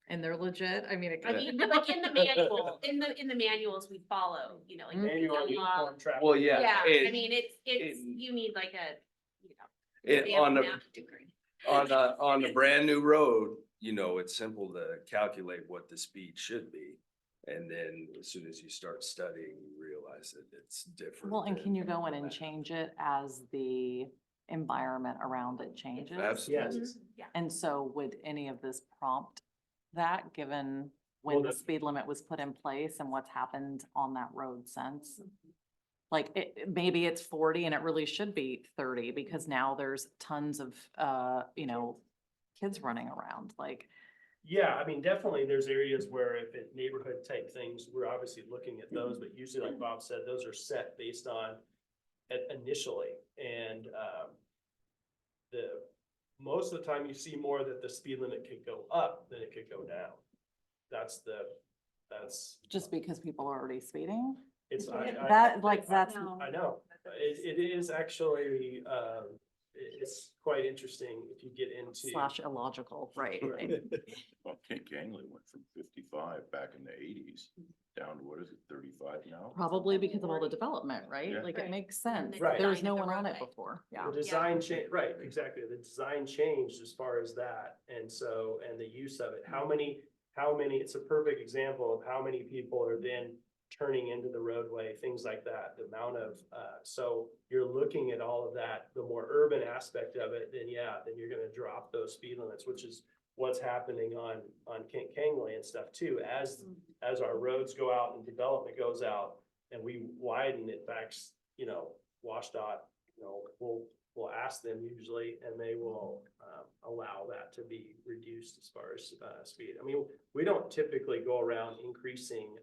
S5: And they're legit. I mean,
S14: like in the manual, in the manuals we follow, like.
S15: Manual
S14: the law.
S15: uniform traffic.
S19: Well, yeah.
S14: Yeah, I
S19: and-
S14: mean, it's,
S19: and-
S14: you need like a,
S19: on
S14: math degree.
S19: on a brand new road, it's simple to calculate what the speed should be. And then as soon as you start studying, you realize that it's different.
S5: well, and
S19: than
S5: can you go in and
S19: that.
S5: change it as the environment around it changes?
S19: Absolutely.
S15: Yes.
S14: Yeah.
S5: And so would any of this prompt that, given when
S15: Well,
S5: the
S15: the-
S5: speed limit was put in place and what's happened on that road since? Like, maybe it's 40 and it really should be 30 because now there's tons of, kids running around, like.
S15: Yeah, I mean, definitely there's areas where if it neighborhood type things, we're obviously looking at those, but usually like Bob said, those are set based on initially. And most of the time you see more that the speed limit could go up than it could go down. That's
S5: Just because people are already speeding?
S15: it's,
S5: That's.
S15: I know, it is actually, it's quite interesting if you get into.
S5: Slash illogical, right?
S1: Well, Kent Gangley went from 55 back in the 80s down to, what is it, 35 now?
S5: Probably because of all the development, right?
S1: Yeah.
S5: Like, it
S14: Right.
S5: makes sense.
S15: Right.
S5: There was
S14: design
S5: no
S14: of the
S5: one on it
S14: roadway.
S5: before, yeah.
S15: The design change, right, exactly. The design changed as far as that. And so, and the use of it, how many, it's a perfect example of how many people are then turning into the roadway, things like that, the amount of, so you're looking at all of that, the more urban aspect of it, then you're gonna drop those speed limits, which is what's happening on Kent Kangley and stuff too, as our roads go out and development goes out and we widen it back, WashDOT, we'll ask them usually, and they will, allow that to be reduced as far as, speed. I mean, we don't typically go around increasing,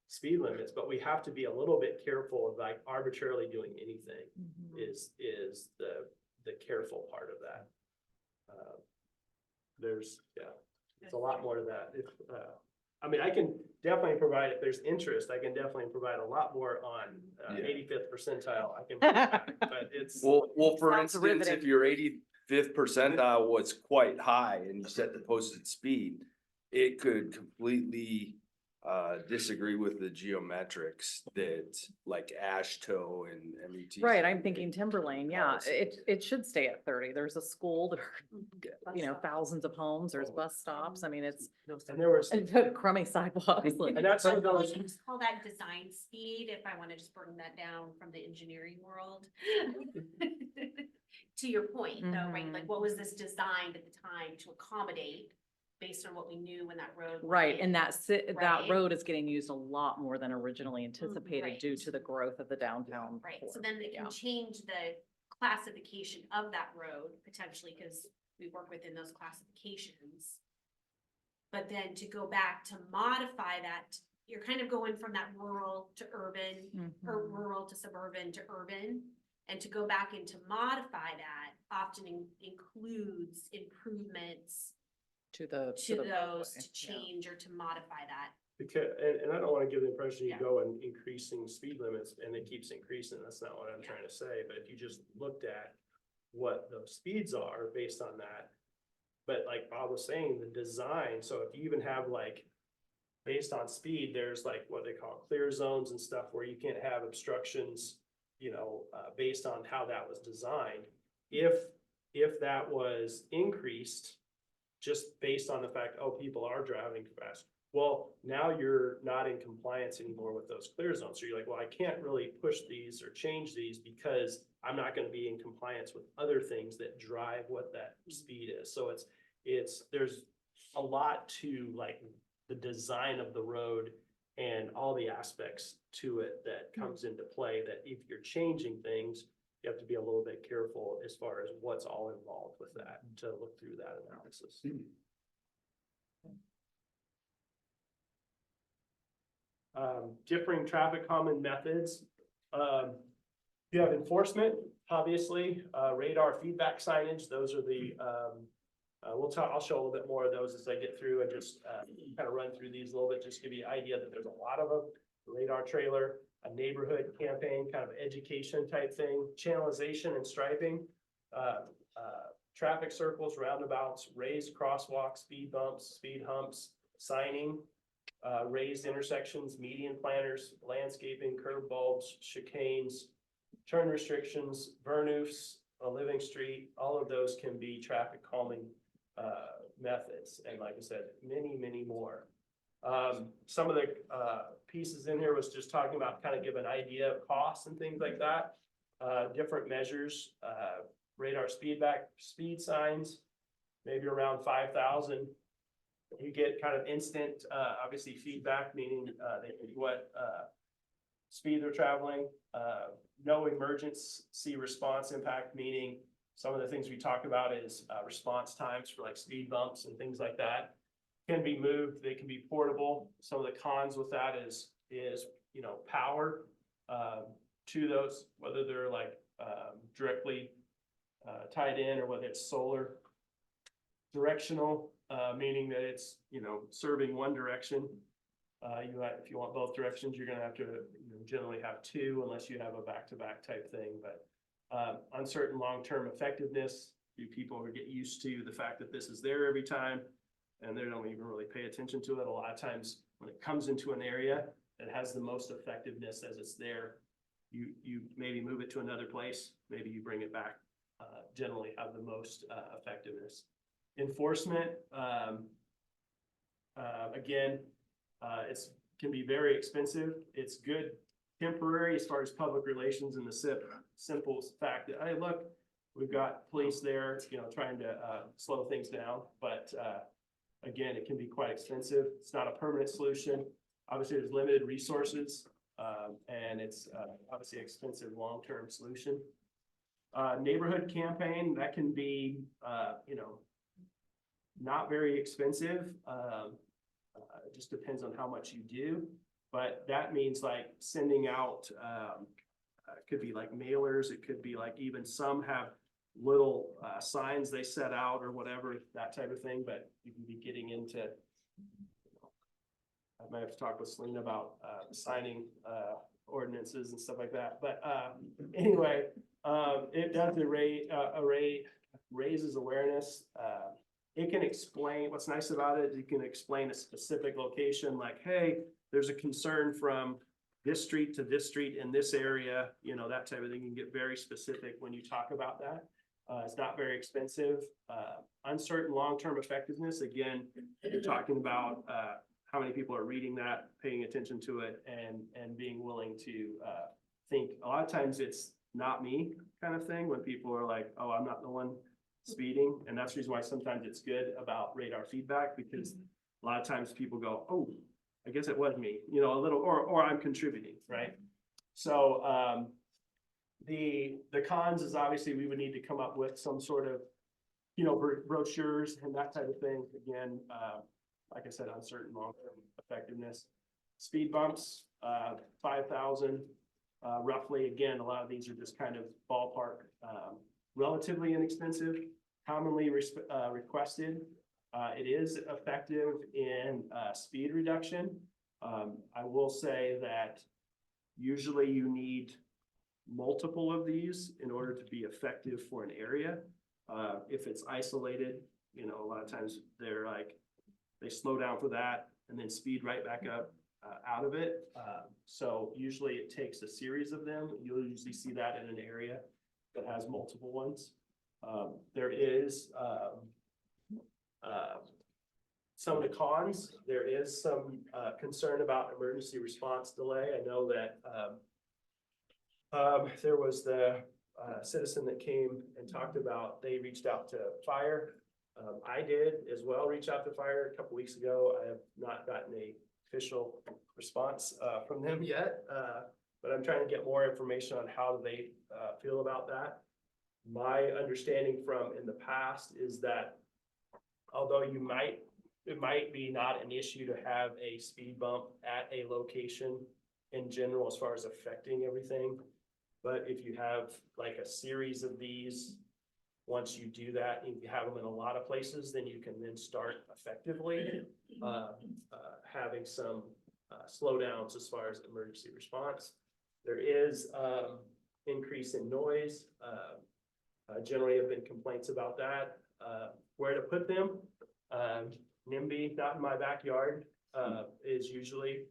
S15: speed limits, but we have to be a little bit careful of like arbitrarily doing anything is the careful part of that. There's a lot more to that. If, I mean, I can definitely provide, if there's interest, I can definitely provide a lot more on 85th percentile. I can, but it's.
S19: Well, for
S5: Sounds
S19: instance, if
S5: riveting.
S19: your 85th percentile was quite high and you set the posted speed, it could completely disagree with the geometrics that like AASHTO and MET.
S5: Right, I'm thinking Timberlane, yeah, it should stay at 30. There's a school, there are, thousands of homes, there's bus stops. I mean, it's
S15: And there was,
S5: crummy sidewalks. like-
S15: and that's.
S14: But we just call that design speed, if I want to just bring that down from the engineering world. To your point though, right, like what was this designed at the time to accommodate based on what we knew when that road.
S5: Right, and
S14: went,
S5: that
S14: Right.
S5: road is getting used a lot more than originally anticipated
S14: Right.
S5: due to the growth of the downtown.
S14: Right,
S5: core.
S14: so then they
S5: Yeah.
S14: can change the classification of that road potentially, because we work within those classifications. But then to go back to modify that, you're kind of going from that rural to urban, or rural to suburban to urban. And to go back and to modify that often includes improvements
S5: To
S14: to
S5: the
S14: those
S5: roadway,
S14: to
S5: yeah.
S14: change or to modify that.
S15: Because, and I don't wanna give the impression you
S14: Yeah.
S15: go and increasing speed limits and it keeps increasing, that's not what I'm trying to say, but if you just looked at what the speeds are based on that. But like Bob was saying, the design, so if you even have like, based on speed, there's like what they call clear zones and stuff where you can't have obstructions, based on how that was designed. If that was increased, just based on the fact, oh, people are driving fast. Well, now you're not in compliance anymore with those clear zones. So you're like, well, I can't really push these or change these because I'm not gonna be in compliance with other things that drive what that speed is. So there's a lot to like the design of the road and all the aspects to it that comes into play, that if you're changing things, you have to be a little bit careful as far as what's all involved with that, to look through that analysis. Differing traffic calming methods. You have enforcement, obviously, radar feedback signage. Those are the, I'll show a little bit more of those as I get through and just kind of run through these a little bit, just give you an idea that there's a lot of them. Radar trailer, a neighborhood campaign, kind of education type thing, channelization and striping, traffic circles, roundabouts, raised crosswalks, speed bumps, speed humps, signing, raised intersections, median planters, landscaping, curb bulbs, chicanes, turn restrictions, burn-offs, a living street. All of those can be traffic calming methods. And like I said, many, many more. Some of the pieces in here was just talking about kind of give an idea of costs and things like that. Different measures, radar speed signs, maybe around 5,000. You get kind of instant, obviously feedback, meaning what speed they're traveling. No emergency response impact, meaning some of the things we talk about is response times for like speed bumps and things like that can be moved. They can be portable. Some of the cons with that is power to those, whether they're like directly tied in or whether it's solar. Directional, meaning that it's serving one direction. If you want both directions, you're gonna have to generally have two, unless you have a back-to-back type thing. But uncertain long-term effectiveness, people get used to the fact that this is there every time, and they don't even really pay attention to it. A lot of times, when it comes into an area that has the most effectiveness as it's there, you maybe move it to another place, maybe you bring it back. Generally, have the most effectiveness. Enforcement, again, it's can be very expensive. It's good temporary as far as public relations, and the simple fact that, hey, look, we've got police there, trying to slow things down. But again, it can be quite expensive. It's not a permanent solution. Obviously, there's limited resources, and it's obviously an expensive long-term solution. Neighborhood campaign, that can be, not very expensive. It just depends on how much you do, but that means like sending out, it could be like mailers. It could be like even some have little signs they set out or whatever, that type of thing. But you can be getting into, I might have to talk with Selena about signing ordinances and stuff like that. But anyway, it does raises awareness. It can explain, what's nice about it, you can explain a specific location, like, hey, there's a concern from this street to this street in this area, that type of thing. You can get very specific when you talk about that. It's not very expensive. Uncertain long-term effectiveness, again, you're talking about how many people are reading that, paying attention to it, and being willing to think. A lot of times it's not me kind of thing, when people are like, oh, I'm not the one speeding. And that's the reason why sometimes it's good about radar feedback, because a lot of times people go, oh, I guess it was me, a little, or I'm contributing, right? So The cons is obviously we would need to come up with some sort of, brochures and that type of thing. Again, like I said, uncertain long-term effectiveness. Speed bumps, 5,000, roughly. Again, a lot of these are just kind of ballpark, relatively inexpensive, commonly requested. It is effective in speed reduction. I will say that usually you need multiple of these in order to be effective for an area. If it's isolated, a lot of times they slow down for that and then speed right back up out of it. So usually it takes a series of them. You'll usually see that in an area that has multiple ones. There is some of the cons. There is some concern about emergency response delay. I know that there was the citizen that came and talked about, they reached out to fire. I did as well reach out to fire a couple weeks ago. I have not gotten a official response from them yet, but I'm trying to get more information on how they feel about that. My understanding from in the past is that although it might be not an issue to have a speed bump at a location in general as far as affecting everything, but if you have like a series of these, once you do that, and you have them in a lot of places, then you can then start effectively having some slowdowns as far as emergency response. There is increase in noise. Generally have been complaints about that. Where to put them? NIMBY, not in my backyard, is usually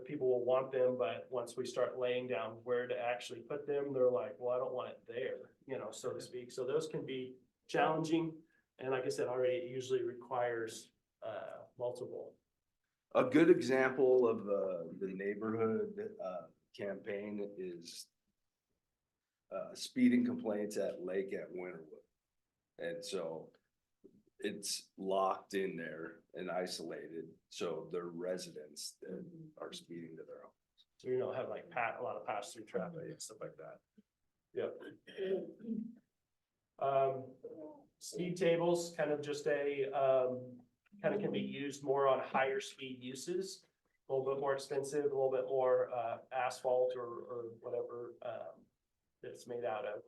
S15: people will want them, but once we start laying down where to actually put them, they're like, well, I don't want it there, so to speak. So those can be challenging. And like I said already, it usually requires multiple.
S19: A good example of the neighborhood campaign is speeding complaints at Lake at Winterwood. And so it's locked in there and isolated, so they're residents that are speeding to their homes.
S15: So you don't have like a lot of pass-through traffic and stuff like that. Yep. Speed tables, kind of just kind of can be used more on higher speed uses, a little bit more expensive, a little bit more asphalt or whatever that it's made out of.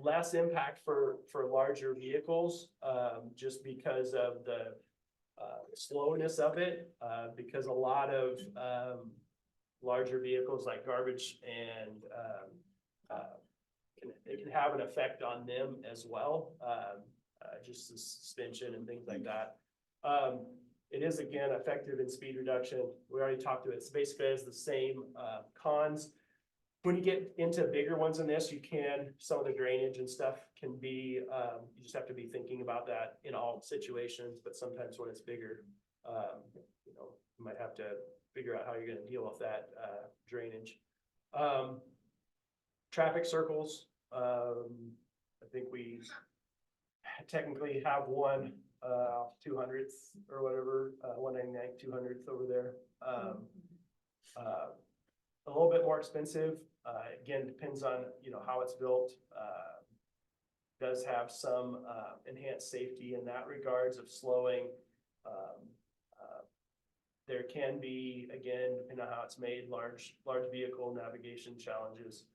S15: Less impact for larger vehicles, just because of the slowness of it, because a lot of larger vehicles like garbage and it can have an effect on them as well, just the suspension and things like that. It is again effective in speed reduction. We already talked to it. It's basically has the same cons. When you get into bigger ones in this, some of the drainage and stuff can be, you just have to be thinking about that in all situations, but sometimes when it's bigger, you might have to figure out how you're gonna deal with that drainage. Traffic circles, I think we technically have one 200th or whatever, 199 200th over there. A little bit more expensive. Again, depends on, how it's built. Does have some enhanced safety in that regards of slowing. There can be, again, depending on how it's made, large vehicle navigation challenges.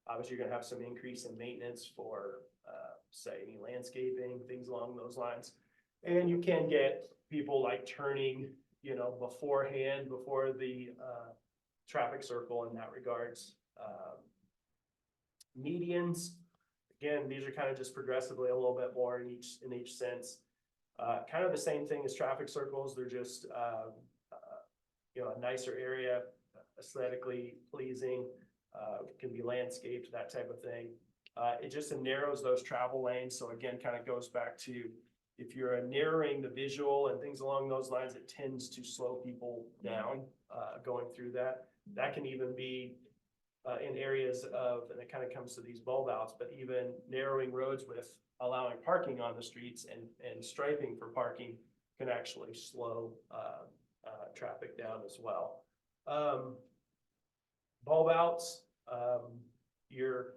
S15: Obviously, you're gonna have some increase in maintenance for, say, any landscaping, things along those lines. And you can get people like turning, beforehand, before the traffic circle in that regards. Medians, again, these are kind of just progressively a little bit more in each sense. Kind of the same thing as traffic circles. They're just a nicer area, aesthetically pleasing, can be landscaped, that type of thing. It just narrows those travel lanes. So again, kind of goes back to, if you're narrowing the visual and things along those lines, it tends to slow people down going through that. That can even be in areas of, and it kind of comes to these bulb outs, but even narrowing roads with allowing parking on the streets and striping for parking can actually slow traffic down as well. Bulb outs, you're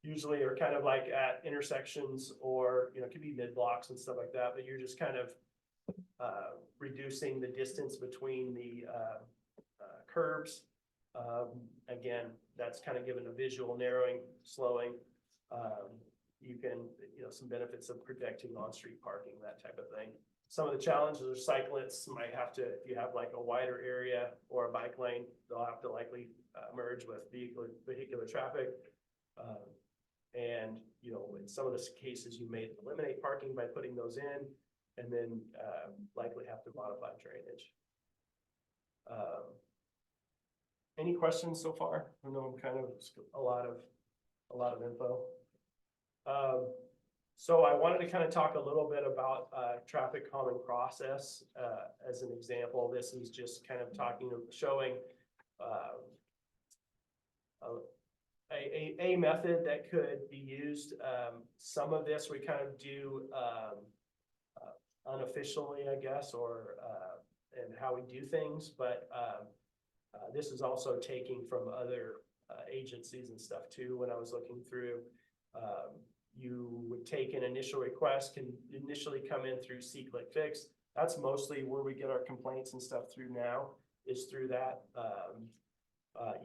S15: usually are kind of like at intersections or, you know, it could be mid blocks and stuff like that, but you're just kind of reducing the distance between the curbs. Again, that's kind of given a visual narrowing, slowing. You can, you know, some benefits of protecting on-street parking, that type of thing. Some of the challenges are cyclists might have to, if you have like a wider area or a bike lane, they'll have to likely merge with vehicular traffic. And, you know, in some of the cases, you may eliminate parking by putting those in, and then likely have to modify drainage. Any questions so far? I know I'm kind of a lot of info. So I wanted to kind of talk a little bit about traffic calming process as an example. This is just kind of showing a method that could be used. Some of this we kind of do unofficially, I guess, or and how we do things, but this is also taking from other agencies and stuff too. When I was looking through, you would take an initial request, can initially come in through See-Click-Fix. That's mostly where we get our complaints and stuff through now, is through that.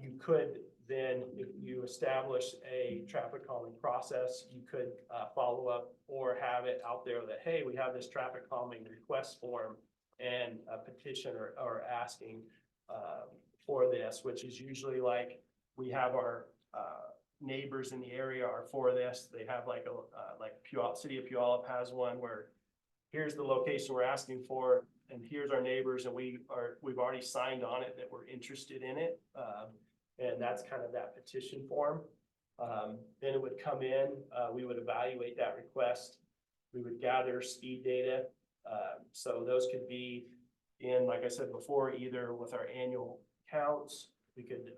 S15: You could then, if you establish a traffic calming process, you could follow up or have it out there that, hey, we have this traffic calming request form and a petition or asking for this, which is usually like, we have our neighbors in the area are for this. They have like Puyallup, City of Puyallup has one where here's the location we're asking for, and here's our neighbors, and we've already signed on it that we're interested in it. And that's kind of that petition form. Then it would come in, we would evaluate that request. We would gather speed data. So those could be in, like I said before, either with our annual counts. We could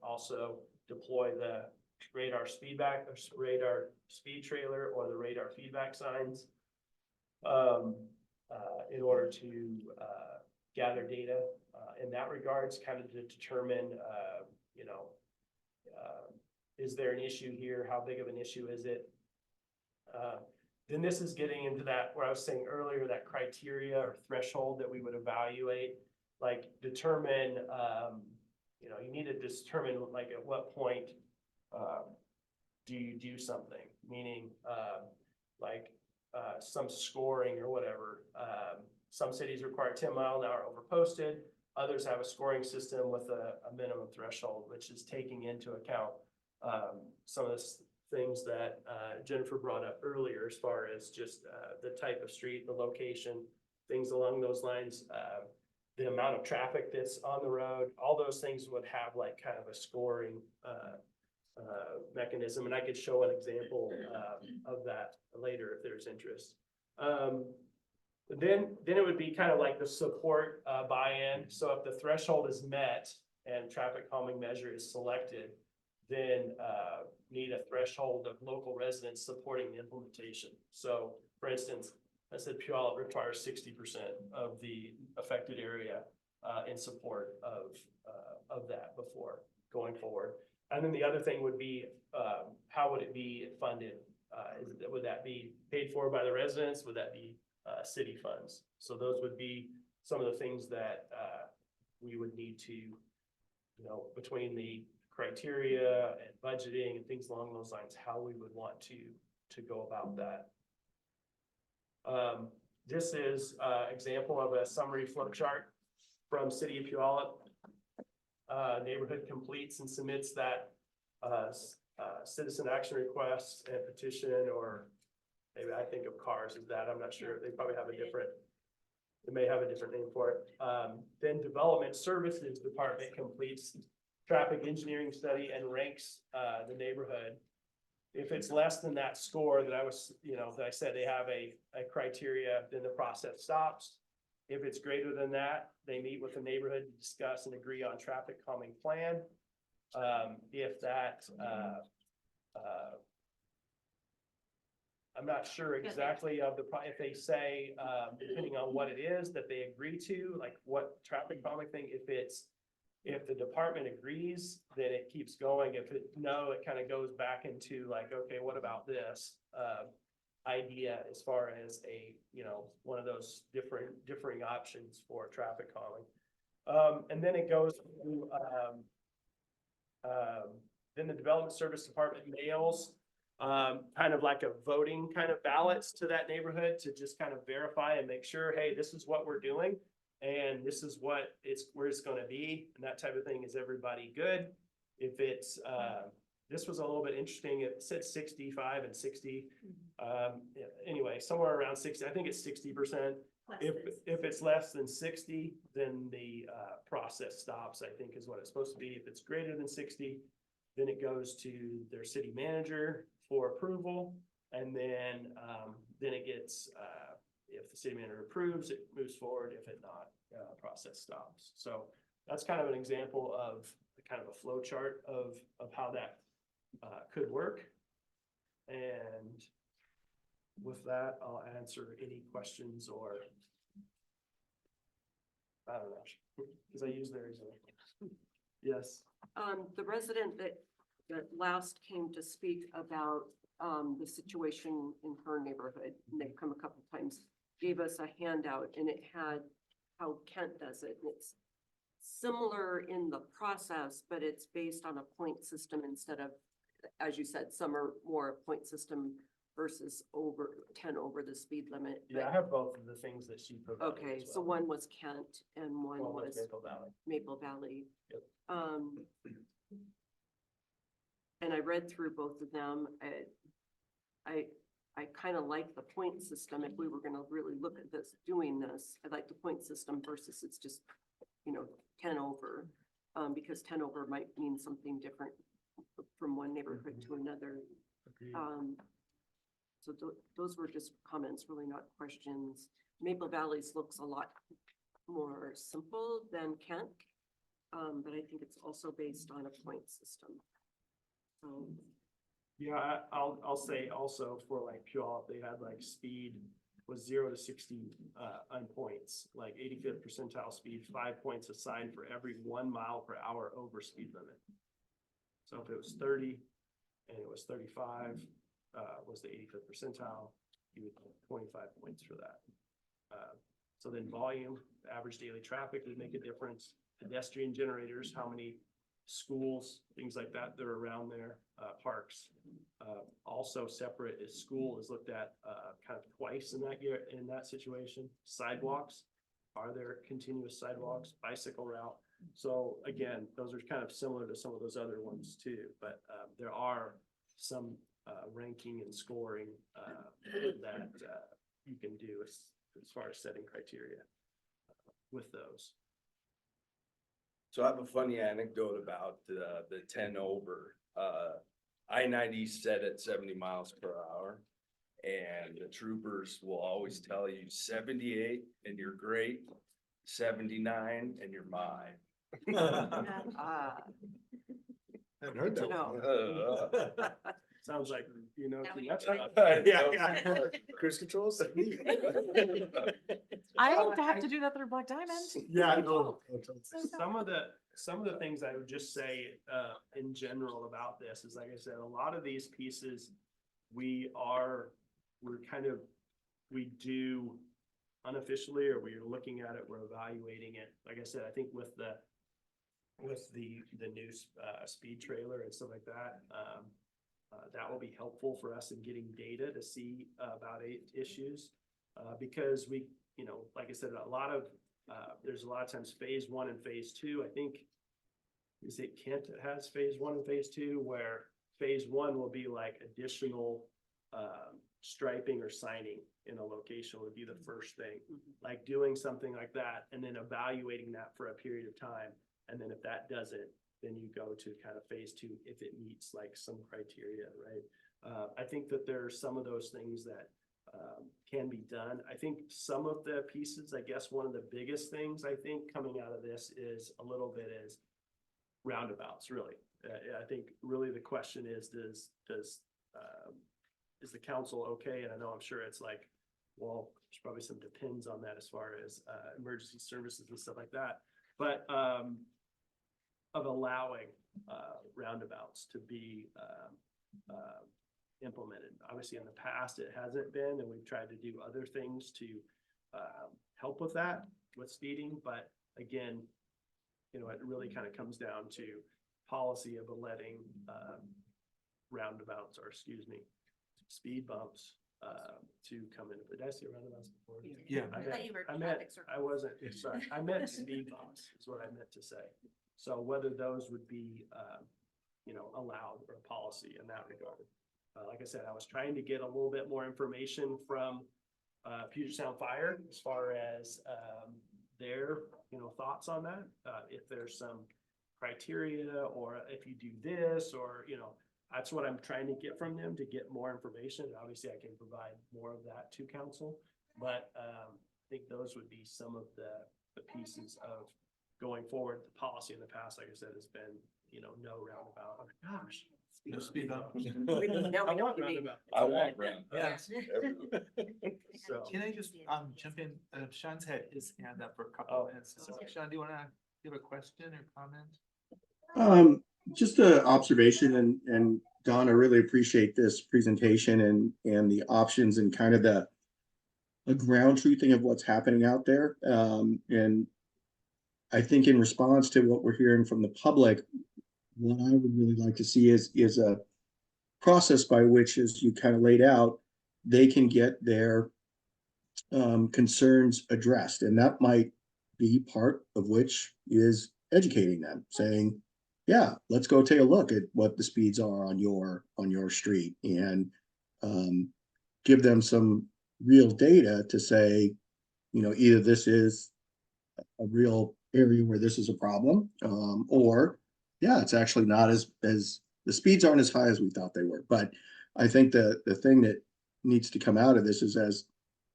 S15: also deploy the radar speed trailer or the radar feedback signs in order to gather data in that regards, kind of to determine, you know, is there an issue here? How big of an issue is it? Then this is getting into that, where I was saying earlier, that criteria or threshold that we would evaluate, like determine, you know, you need to determine like at what point do you do something, meaning like some scoring or whatever. Some cities require 10-mile-an-hour over posted. Others have a scoring system with a minimum threshold, which is taking into account some of the things that Jennifer brought up earlier, as far as just the type of street, the location, things along those lines, the amount of traffic that's on the road. All those things would have like kind of a scoring mechanism, and I could show an example of that later if there's interest. Then it would be kind of like the support buy-in. So if the threshold is met and traffic calming measure is selected, then need a threshold of local residents supporting the implementation. So for instance, I said Puyallup requires 60% of the affected area in support of that before going forward. And then the other thing would be, how would it be funded? Would that be paid for by the residents? Would that be city funds? So those would be some of the things that we would need to, you know, between the criteria and budgeting and things along those lines, how we would want to go about that. This is an example of a summary flow chart from City of Puyallup. Neighborhood completes and submits that citizen action request and petition, or maybe I think of CARS as that. I'm not sure. They probably have a different, they may have a different name for it. Then Development Services Department completes traffic engineering study and ranks the neighborhood. If it's less than that score that I was, you know, that I said they have a criteria, then the process stops. If it's greater than that, they meet with the neighborhood to discuss and agree on traffic calming plan. If that, I'm not sure exactly of if they say, depending on what it is that they agree to, like what traffic calming thing, if If the department agrees, then it keeps going. If no, it kind of goes back into like, okay, what about this? Idea as far as one of those differing options for traffic calming. And then it goes to, then the Development Service Department mails kind of like a voting kind of ballots to that neighborhood to just kind of verify and make sure, hey, this is what we're doing. And this is what where it's gonna be, and that type of thing. Is everybody good? If it's, this was a little bit interesting. It said 65 and 60. Anyway, somewhere around 60, I think it's 60%. If it's less than 60, then the process stops, I think is what it's supposed to be. If it's greater than 60, then it goes to their city manager for approval. And then it gets, if the city manager approves, it moves forward. If it not, process stops. So that's kind of an example of kind of a flow chart of how that could work. And with that, I'll answer any questions or I don't know, because I use their example. Yes.
S6: The resident that last came to speak about the situation in her neighborhood, and they've come a couple times, gave us a handout, and it had how Kent does it. It's similar in the process, but it's based on a point system instead of, as you said, some are more a point system versus 10 over the speed limit.
S15: Yeah, I have both of the things that she provided.
S6: Okay,
S15: as
S6: so
S15: well.
S6: one was Kent and one was
S15: Maple Valley.
S6: Maple Valley.
S15: Yep.
S6: And I read through both of them. I kind of like the point system. If we were gonna really look at this, doing this, I like the point system versus it's just, 10 over. Because 10 over might mean something different from one neighborhood to another.
S15: Agreed.
S6: So those were just comments, really not questions. Maple Valley's looks a lot more simple than Kent. But I think it's also based on a point system.
S15: Yeah, I'll say also for like Puyallup, they had like speed was 0 to 60 on points, like 85th percentile speed, 5 points assigned for every 1 mile per hour over speed limit. So if it was 30 and it was 35, was the 85th percentile, you would get 25 points for that. So then volume, average daily traffic would make a difference. Pedestrian generators, how many schools, things like that, they're around there, parks. Also separate is school is looked at kind of twice in that year, in that situation. Sidewalks, are there continuous sidewalks, bicycle route? So again, those are kind of similar to some of those other ones too, but there are some ranking and scoring that you can do as far as setting criteria with those.
S19: So I have a funny anecdote about the 10 over. I-90 set at 70 miles per hour. And the troopers will always tell you 78 and you're great, 79 and you're mine.
S9: I've heard
S6: Good to
S9: that.
S15: Sounds like,
S9: Yeah. Cruise controls?
S5: I don't have to do that through Black Diamond.
S9: Yeah, no.
S15: Some of the things I would just say in general about this is, like I said, a lot of these pieces we do unofficially, or we're looking at it, we're evaluating it. Like I said, I think with the new speed trailer and stuff like that, that will be helpful for us in getting data to see about issues, because we, like I said, there's a lot of times phase 1 and phase 2. I think is it Kent that has phase 1 and phase 2, where phase 1 will be like additional striping or signing in a location would be the first thing, like doing something like that and then evaluating that for a period of time. And then if that doesn't, then you go to kind of phase 2 if it meets like some criteria, right? I think that there are some of those things that can be done. I think some of the pieces, I guess one of the biggest things I think coming out of this is a little bit is roundabouts, really. I think really the question is, is the council okay? And I know I'm sure it's like, well, there's probably some depends on that as far as emergency services and stuff like that. But allowing roundabouts to be implemented. Obviously, in the past, it hasn't been, and we've tried to do other things to help with that, with speeding, but again, you know, it really kind of comes down to policy of letting roundabouts, or excuse me, speed bumps to come in. Did I say roundabouts before?
S3: Yeah.
S15: I
S14: thought you were
S15: meant,
S14: traffic circles.
S15: I wasn't, sorry, I meant speed bumps is what I meant to say. So whether those would be, you know, allowed or policy in that regard. Like I said, I was trying to get a little bit more information from Puget Sound Fire as far as their, you know, thoughts on that. If there's some criteria, or if you do this, or, you know, that's what I'm trying to get from them, to get more information. Obviously, I can provide more of that to council, but I think those would be some of the pieces of going forward. The policy in the past, like I said, has been, you know, no roundabout. Oh my gosh.
S3: No speed bump.
S15: I want roundabout.
S19: I want round.
S3: Yes.
S15: So,
S3: Can I just jump in? Sean's had his hand up for a couple of minutes. So Sean, do you wanna give a question or comment?
S2: Just an observation, and Don, I really appreciate this presentation and the options and kind of the ground truthing of what's happening out there. And I think in response to what we're hearing from the public, what I would really like to see is a process by which, as you kind of laid out, they can get their concerns addressed. And that might be part of which is educating them, saying, yeah, let's go take a look at what the speeds are on your street, and give them some real data to say, you know, either this is a real area where this is a problem, or yeah, it's actually not as the speeds aren't as high as we thought they were. But I think the thing that needs to come out of this is, as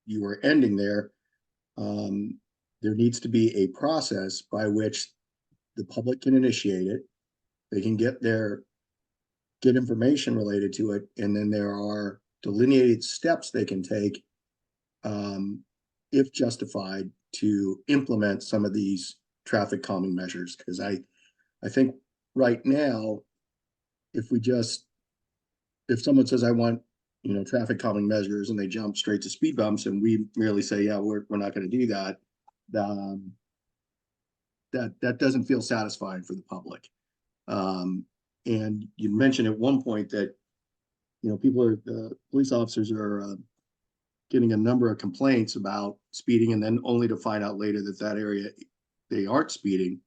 S2: you were ending there, there needs to be a process by which the public can initiate it. They can get information related to it, and then there are delineated steps they can take, if justified, to implement some of these traffic calming measures. Because I think right now, if someone says, I want, you know, traffic calming measures, and they jump straight to speed bumps, and we merely say, yeah, we're not going to do that, that doesn't feel satisfying for the public. And you mentioned at one point that, you know, police officers are getting a number of complaints about speeding, and then only to find out later that area they aren't speeding.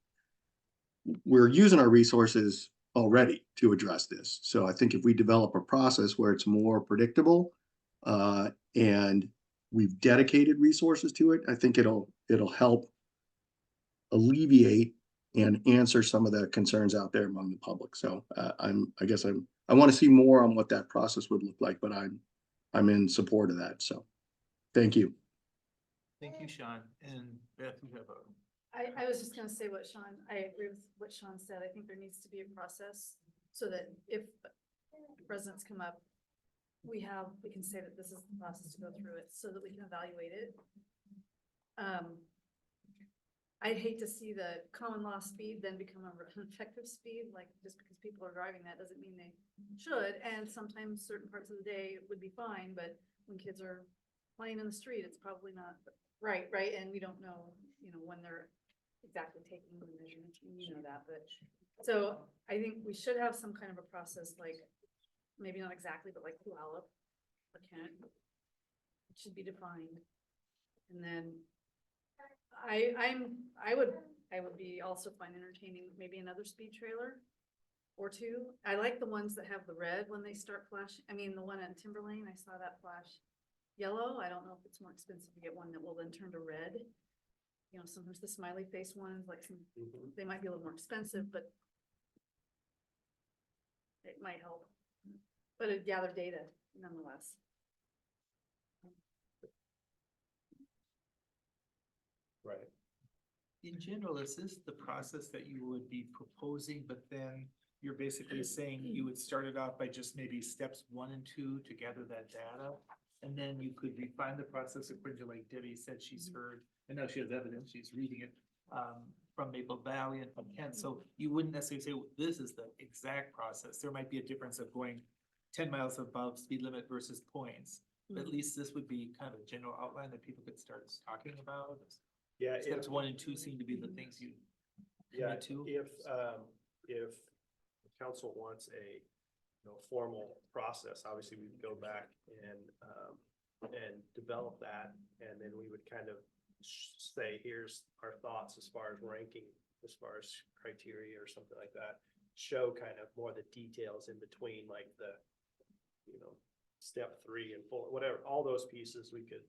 S2: We're using our resources already to address this. So I think if we develop a process where it's more predictable, and we've dedicated resources to it, I think it'll help alleviate and answer some of the concerns out there among the public. So I want to see more on what that process would look like, but I'm in support of that. So thank you.
S3: Thank you, Sean. And Beth, you have a.
S8: I was just gonna say I agree with what Sean said. I think there needs to be a process so that if residents come up, we can say that this is the process to go through it so that we can evaluate it. I'd hate to see the common law speed then become an effective speed, like just because people are driving that doesn't mean they should. And sometimes certain parts of the day would be fine, but when kids are playing in the street, it's probably not right. And we don't know, you know, when they're exactly taking the measurements, you know that, but so I think we should have some kind of a process, like maybe not exactly, but like Puyallup or Kent, it should be defined. And then I would be also find entertaining maybe another speed trailer or two. I like the ones that have the red when they start flashing. I mean, the one at Timberlane, I saw that flash yellow. I don't know if it's more expensive to get one that will then turn to red. You know, sometimes the smiley face ones, like they might be a little more expensive, but it might help. But it gather data nonetheless.
S3: Right. In general, is this the process that you would be proposing, but then you're basically saying you would start it off by just maybe steps 1 and 2 to gather that data? And then you could refine the process according to, like Debbie said, she's heard, and now she has evidence, she's reading it. from Maple Valley and from Kent, so you wouldn't necessarily say, "Well, this is the exact process. There might be a difference of going 10 miles above speed limit versus points. But at least this would be kind of a general outline that people could start talking about.
S15: Yeah,
S3: Steps 1 and 2 seem to be the things you
S15: yeah,
S3: commit to.
S15: if the council wants a, formal process, obviously we'd go back and develop that, and then we would kind of say, here's our thoughts as far as ranking, as far as criteria or something like that. Show kind of more the details in between, like the, step 3 and 4, whatever, all those pieces, we could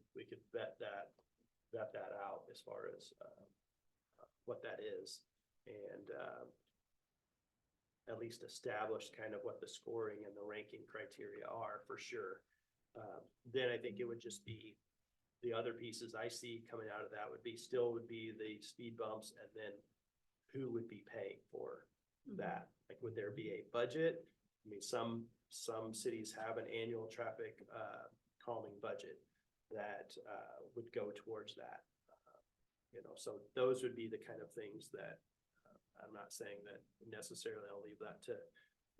S15: vet that out as far as what that is, and at least establish kind of what the scoring and the ranking criteria are for sure. Then I think it would just be the other pieces I see coming out of that would be the speed bumps, and then who would be paying for that? Like, would there be a budget? I mean, some cities have an annual traffic calming budget that would go towards that. So those would be the kind of things that I'm not saying that necessarily I'll leave that to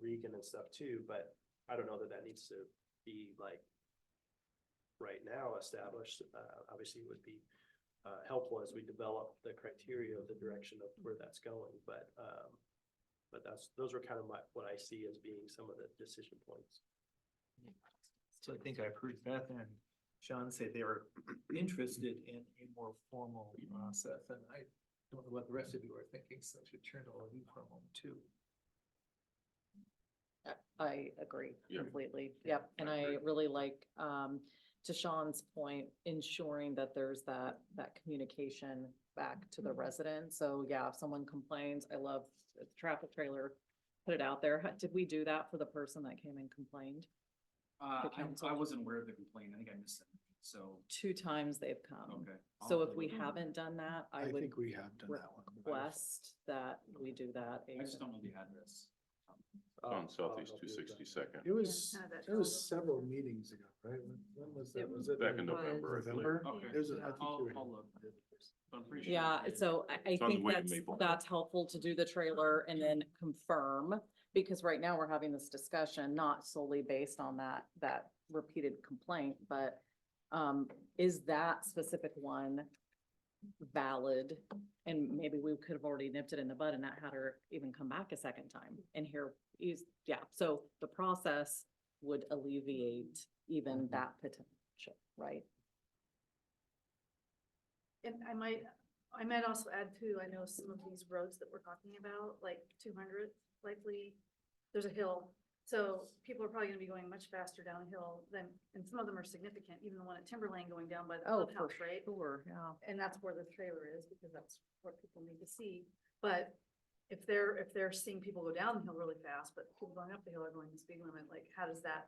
S15: Regan and stuff too, but I don't know that needs to be like right now established. Obviously it would be helpful as we develop the criteria of the direction of where that's going, but those are kind of what I see as being some of the decision points.
S3: So I think I've heard Beth and Sean say they were interested in a more formal process, and I don't know what the rest of you are thinking, so I should turn to all of you for a moment too.
S5: I agree
S1: Yeah.
S5: completely. Yep. And I really like, to Sean's point, ensuring that there's that communication back to the resident. So yeah, if someone complains, I love the traffic trailer, put it out there. Did we do that for the person that came and complained? The council?
S12: I wasn't aware of the complaint. I think I missed it. So,
S5: 2 times they've come.
S12: okay.
S5: So if we haven't done that, I would
S9: think we have done that one.
S5: request that we do that.
S12: I just don't know the address.
S1: On Southeast 262nd.
S9: It was,
S7: Yeah.
S9: it was several meetings ago, right? When was that? Was it?
S1: Back in November, I believe.
S9: November?
S12: Okay.
S9: It was, I think
S12: I'll
S9: you were.
S12: look. But I'm pretty sure.
S5: Yeah,
S12: we did.
S5: so I
S1: It's on the
S5: think
S1: way to Maple.
S5: that's helpful to do the trailer and then confirm, because right now we're having this discussion, not solely based on that repeated complaint, but is that specific one valid? And maybe we could have already nipped it in the bud and not had her even come back a second time. And here is, yeah, so the process would alleviate even that potential, right?
S8: And I might also add too, I know some of these roads that we're talking about, like 200, likely, there's a hill. So people are probably gonna be going much faster downhill than, and some of them are significant, even the one at Timberlane going down by the
S5: Oh, for
S8: clubhouse, right?
S5: sure, yeah.
S8: And that's where the trailer is, because that's what people need to see. But if they're seeing people go down the hill really fast, but people going up the hill are going the speed limit, like how does that,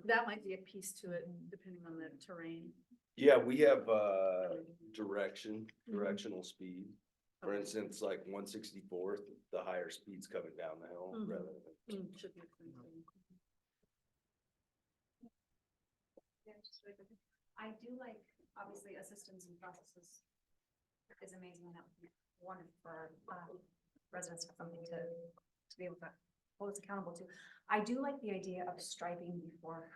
S8: that might be a piece to it, depending on the terrain.
S19: Yeah, we have directional speed. For instance, like 164th, the higher speeds coming down the hill
S8: Mhm.
S19: rather than.
S8: Should be the same thing.
S7: Yeah, just really quick. I do like, obviously, assistance and processes is amazing, and that would be wonderful for residents, for something to be able to hold us accountable to. I do like the idea of striping before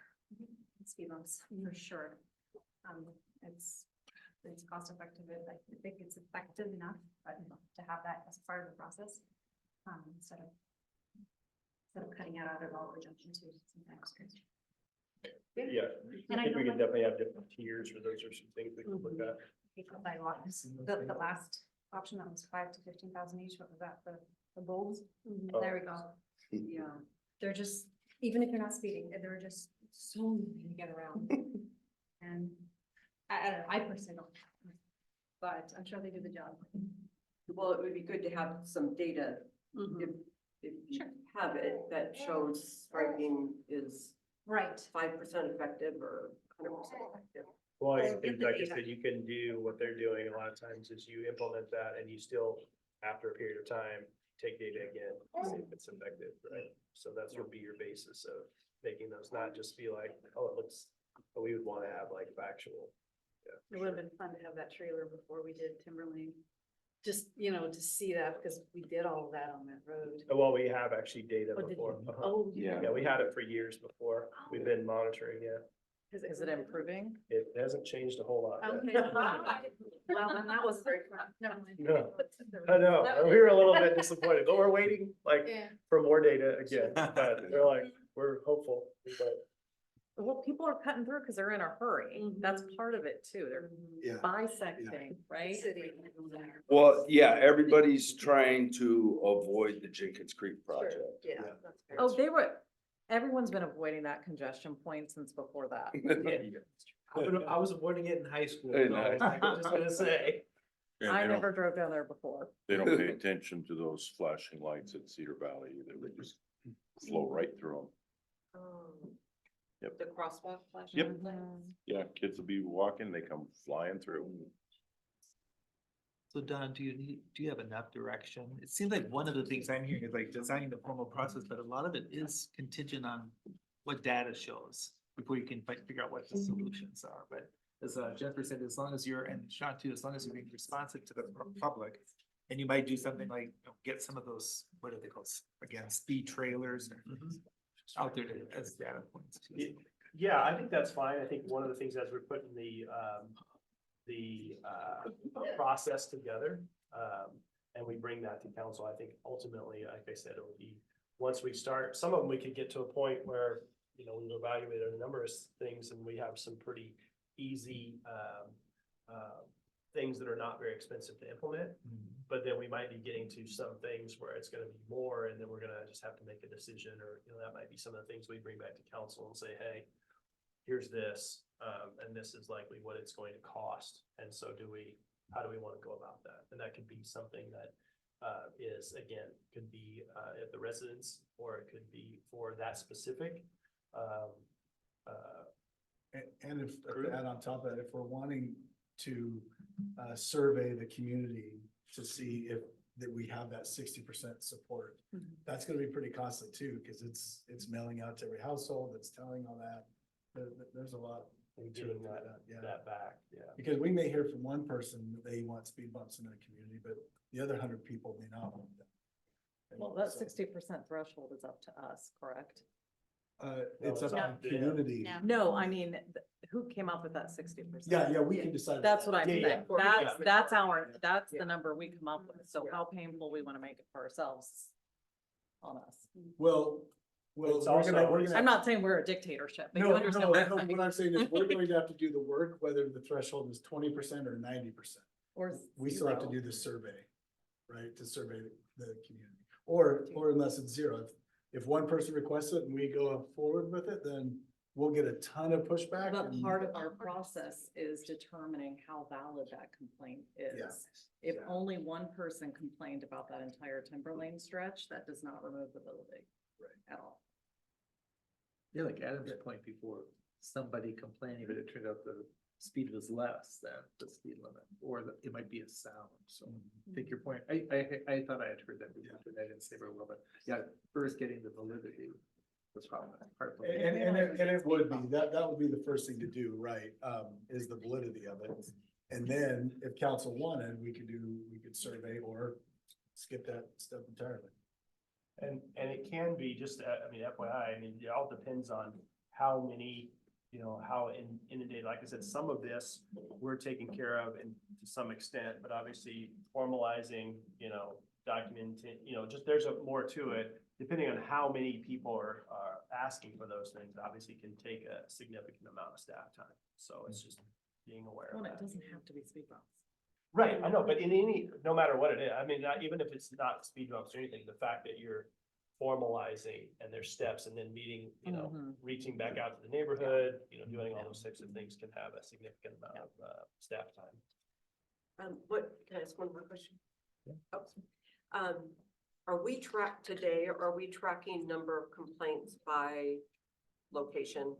S7: speed bumps, for sure. It's cost effective, I think it's effective enough, but to have that as part of the process, instead of cutting out of all the junction two sometimes.
S15: Yeah,
S7: And
S15: I
S7: I
S15: think we
S7: know
S15: can definitely have different tiers, or those are some things we can look at.
S7: The last option that was 5,000 to 15,000 each, what was that, the bulbs?
S15: Oh.
S7: There we go. Yeah, they're just, even if you're not speeding, they're just so easy to get around. And I don't know, I personally don't, but I'm sure they do the job.
S6: Well, it would be good to have some data, if you have it, that shows striping is
S7: Right.
S6: 5% effective or 100% effective.
S15: Well, I
S7: Well,
S15: think,
S7: get the
S15: like I
S7: data.
S15: said, you can do what they're doing a lot of times is you implement that and you still, after a period of time, take data again, see if it's effective, right? So that's would be your basis of making those, not just be like, oh, it looks, but we would want to have like factual.
S8: It would have been fun to have that trailer before we did Timberlane. just, you know, to see that, because we did all of that on that road.
S15: Well, we have actually data
S8: Oh, did
S15: before.
S8: you?
S15: Uh-huh.
S8: Oh,
S15: Yeah, we had it for years before. We've been monitoring it.
S5: Is it improving?
S15: It hasn't changed a whole lot. yet.
S8: Okay. Well, then that was very fun. Never mind.
S15: No, I know, we were a little bit disappointed, but we're waiting like
S8: Yeah.
S15: for more data again, but we're like, we're hopeful, but.
S5: Well, people are cutting through because they're in a hurry. That's part of it too. They're
S9: Yeah.
S5: bisecting, right?
S8: City.
S19: Well, yeah, everybody's trying to avoid the Jenkins Creek project.
S8: Yeah. That's fair.
S5: Oh, everyone's been avoiding that congestion point since before that.
S3: I was avoiding it in high school.
S19: Hey,
S3: so
S19: nice.
S3: I'm just gonna say.
S1: And
S5: I
S1: they don't-
S5: never drove down there before.
S1: They don't pay attention to those flashing lights at Cedar Valley either. They just flow right through them. Yep.
S6: The crosswalk flashing.
S1: Yep.
S5: Mm-hmm.
S1: Yeah, kids will be walking, they come flying through.
S3: So Don, do you have enough direction? It seems like one of the things I'm hearing is like designing the formal process, but a lot of it is contingent on what data shows before you can figure out what the solutions are. But as Jennifer said, as long as you're, and Sean too, as long as you're being responsive to the public, and you might do something like, you know, get some of those, what are they called, again, speed trailers out there as data points too.
S15: Yeah, I think that's fine. I think one of the things as we're putting the process together, and we bring that to council, I think ultimately, like I said, it would be, once we start, some of them we could get to a point where, you know, we've evaluated a number of things and we have some pretty easy things that are not very expensive to implement. But then we might be getting to some things where it's gonna be more, and then we're gonna just have to make a decision, or, you know, that might be some of the things we bring back to council and say, hey, here's this, and this is likely what it's going to cost. And so how do we want to go about that? And that could be something that is, again, could be at the residence, or it could be for that specific.
S9: And if, to add on top of that, if we're wanting to survey the community to see if that we have that 60% support, that's gonna be pretty costly too, because it's mailing out to every household, it's telling all that. There's a lot.
S15: And
S9: to
S15: getting
S9: it, yeah.
S15: that back, yeah.
S9: Because we may hear from one person that they want speed bumps in their community, but the other 100 people may not want them. And
S5: Well, that
S9: so,
S5: 60% threshold is up to us, correct?
S9: It's
S15: No,
S9: up to the
S15: yeah.
S9: community.
S5: No, I mean, who came up with that 60%?
S9: Yeah, we can decide.
S5: That's what I'm
S15: Yeah,
S5: saying.
S15: yeah.
S5: That's the number we come up with. So how painful we want to make it for ourselves on us.
S9: Well,
S15: It's
S9: we're gonna,
S15: also-
S5: I'm not saying we're a dictatorship, but you
S9: No,
S5: understand
S9: no,
S5: what I'm
S9: no,
S5: saying.
S9: what I'm saying is we're going to have to do the work, whether the threshold is 20% or 90%.
S5: Or
S9: We still have to
S5: zero.
S9: do the survey, right, to survey the community, or unless it's zero. If one person requests it and we go forward with it, then we'll get a ton of pushback.
S5: But
S9: and-
S5: part of our process is determining how valid that complaint
S9: Yeah.
S5: is. If only one person complained about that entire timber lane stretch, that does not remove the building.
S9: Right.
S5: At all.
S3: Yeah, like Adam's point before, somebody complaining, but it turned out the speed was less than the speed limit, or it might be a sound, so I think your point, I thought I had heard that before, but I didn't say very well, but yeah, first getting the validity was probably part of it.
S9: And it would be, that would be the first thing to do, right, is the validity of it. And then if council wanted, we could survey or skip that step entirely.
S15: And it can be just, I mean, FYI, I mean, it all depends on how many, you know, how inundated, like I said, some of this we're taking care of and to some extent, but obviously formalizing, you know, documenting, you know, just there's more to it. Depending on how many people are asking for those things, obviously can take a significant amount of staff time. So it's just being aware of
S5: Well,
S15: that.
S5: it doesn't have to be speed bumps.
S15: Right, I know, but in any, no matter what it is, I mean, not, even if it's not speed bumps or anything, the fact that you're formalizing and there's steps and then meeting, you know, reaching back out to the neighborhood, you know, doing all those types of things can have a significant amount of staff time.
S6: Can I ask one more question? Oh. Are we today, are we tracking number of complaints by location?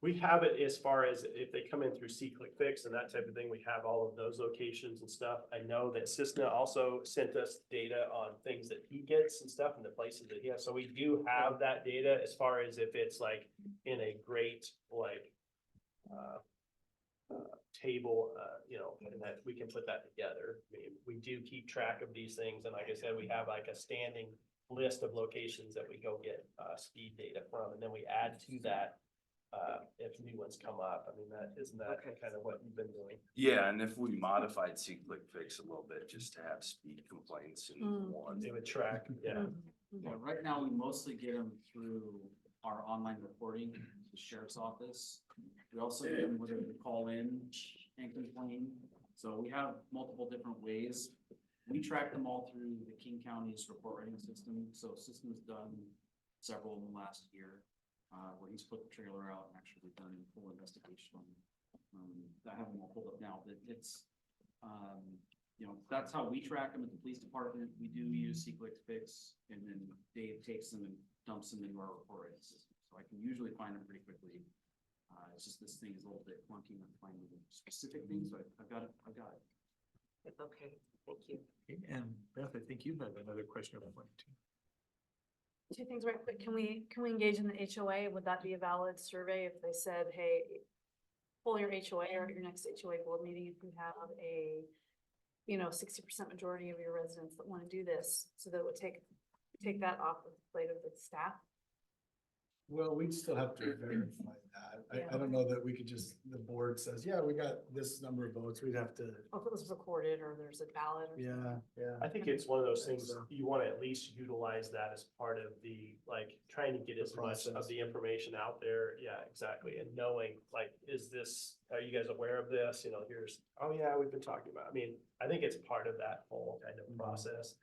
S15: We have it as far as if they come in through C-Click-Fix and that type of thing, we have all of those locations and stuff. I know that Cisna also sent us data on things that he gets and stuff and the places that he has. So we do have that data as far as if it's like in a great, like, table, and that we can put that together. I mean, we do keep track of these things, and like I said, we have like a standing list of locations that we go get speed data from, and then we add to that if new ones come up. I mean, isn't that kind of what you've been doing?
S19: Yeah, and if we modified C-Click Fix a little bit, just to have speed complaints in one.
S15: It would track, yeah.
S12: Yeah, right now, we mostly get them through our online reporting, the sheriff's office. We also get them whether they call in and complain. So we have multiple different ways. We track them all through the King County's report writing system. So system's done several in the last year, where he's put the trailer out and actually done a full investigation. I have them all pulled up now, but it's, that's how we track them at the police department. We do use C-Click Fix, and then Dave takes them and dumps them into our report writing system. So I can usually find them pretty quickly. It's just this thing is a little bit clunky when finding the specific things, but I've got it.
S6: Okay, thank you.
S3: And Beth, I think you have another question or point too.
S8: Two things right quick. Can we engage in the HOA? Would that be a valid survey if they said, hey, pull your HOA or at your next HOA board meeting, if you have a 60% majority of your residents that want to do this, so that it would take that off of the plate of the staff?
S9: Well, we'd still have to verify that. I don't know that we could just, the board says, yeah, we got this number of votes. We'd have to.
S8: Or if it was recorded or there's a ballot or something.
S9: Yeah.
S15: I think it's one of those things, you want to at least utilize that as part of the, like, trying to get as much of the information out there. Yeah, exactly. And knowing, like, are you guys aware of this? Here's, oh yeah, we've been talking about, I mean, I think it's part of that whole kind of process.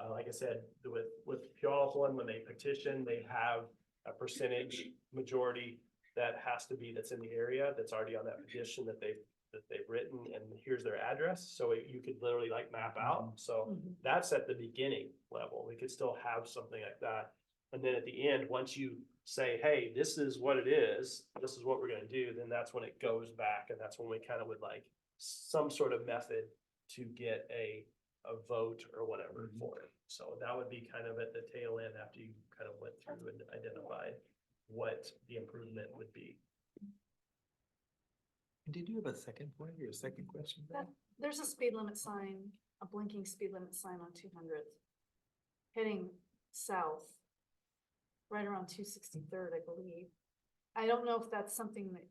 S15: Like I said, with Puyallup one, when they petition, they have a percentage majority that has to be, that's in the area, that's already on that petition that they've written, and here's their address. So you could literally like map out. So that's at the beginning level. We could still have something like that. And then at the end, once you say, hey, this is what it is, this is what we're gonna do, then that's when it goes back. And that's when we kind of would like some sort of method to get a vote or whatever for it. So that would be kind of at the tail end after you kind of went through and identified what the improvement would be.
S3: Did you have a second point or a second question?
S8: There's a speed limit sign, a blinking speed limit sign on 200th, heading south, right around 263rd, I believe. I don't know if that's something that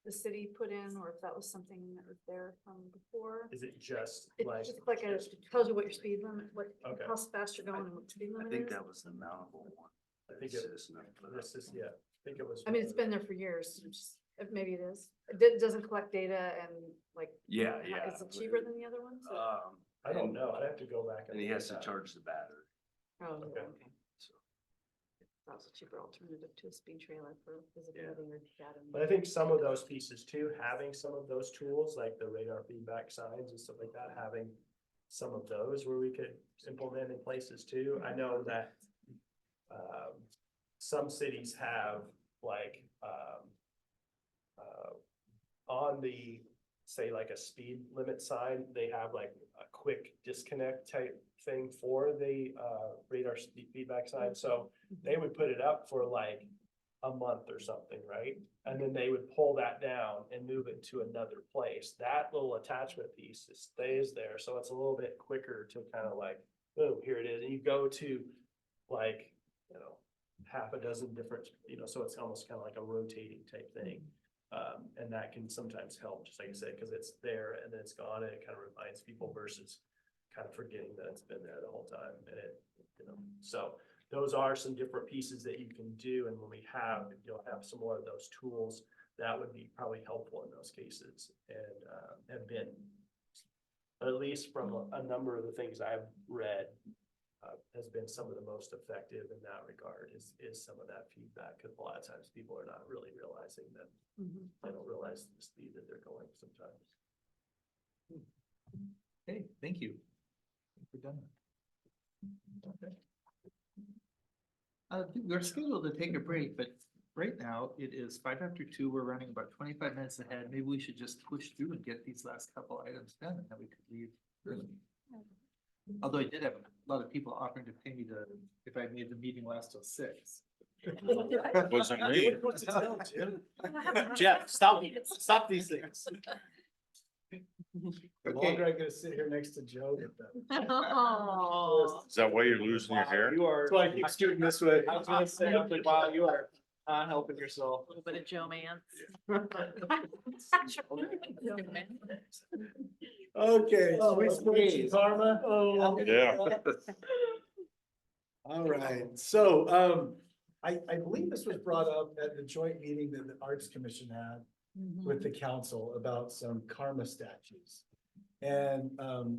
S8: the city put in, or if that was something that was there from before.
S15: Is it just
S8: It
S15: like?
S8: just tells you what your speed limit,
S15: Okay.
S8: how fast you're going and what speed
S19: I
S8: limit
S19: think
S8: is.
S19: that was the mountable one.
S15: I think this is, yeah, I think it was.
S8: I mean, it's been there for years. Maybe it is. It doesn't collect data and like.
S19: Yeah.
S8: Is it cheaper than the other ones?
S15: I don't know. I'd have to go back.
S19: And he has to charge the battery.
S8: Oh,
S15: Okay.
S8: okay. That was a cheaper alternative to a speed trailer for visibility or data.
S15: But I think some of those pieces too, having some of those tools, like the radar feedback signs and stuff like that, having some of those where we could implement in places too. I know that some cities have like on the, say like a speed limit sign, they have like a quick disconnect type thing for the radar feedback sign. So they would put it up for like a month or something, right? And then they would pull that down and move it to another place. That little attachment piece stays there. So it's a little bit quicker to kind of like, boom, here it is. And you go to like, half a dozen different, so it's almost kind of like a rotating type thing. And that can sometimes help, just like I said, because it's there and then it's gone, and it kind of reminds people versus kind of forgetting that it's been there the whole time. And so those are some different pieces that you can do. And when you'll have some more of those tools, that would be probably helpful in those cases, and have been, at least from a number of the things I've read, has been some of the most effective in that regard is some of that feedback. Because a lot of times people are not really realizing that they don't realize the speed that they're going sometimes.
S3: Okay, thank you. We're done. Okay. We're scheduled to take a break, but right now it is 5:02. We're running about 25 minutes ahead. Maybe we should just push through and get these last couple items done, and then we could leave early. Although I did have a lot of people offering to pay me if I made the meeting last till 6.
S1: Wasn't me.
S9: Jeff, stop these things. No longer I gotta sit here next to Joe.
S1: Is that why you're losing your hair?
S9: You are. That's why I keep scooting this way. I was gonna say, I'm like, wow, you are not helping yourself.
S5: A little bit of Joe man.
S9: Okay, sweet squeeze, Karma.
S1: Yeah.
S9: All right, so, I believe this was brought up at the joint meeting that the Arts Commission had with the council about some karma statues. And,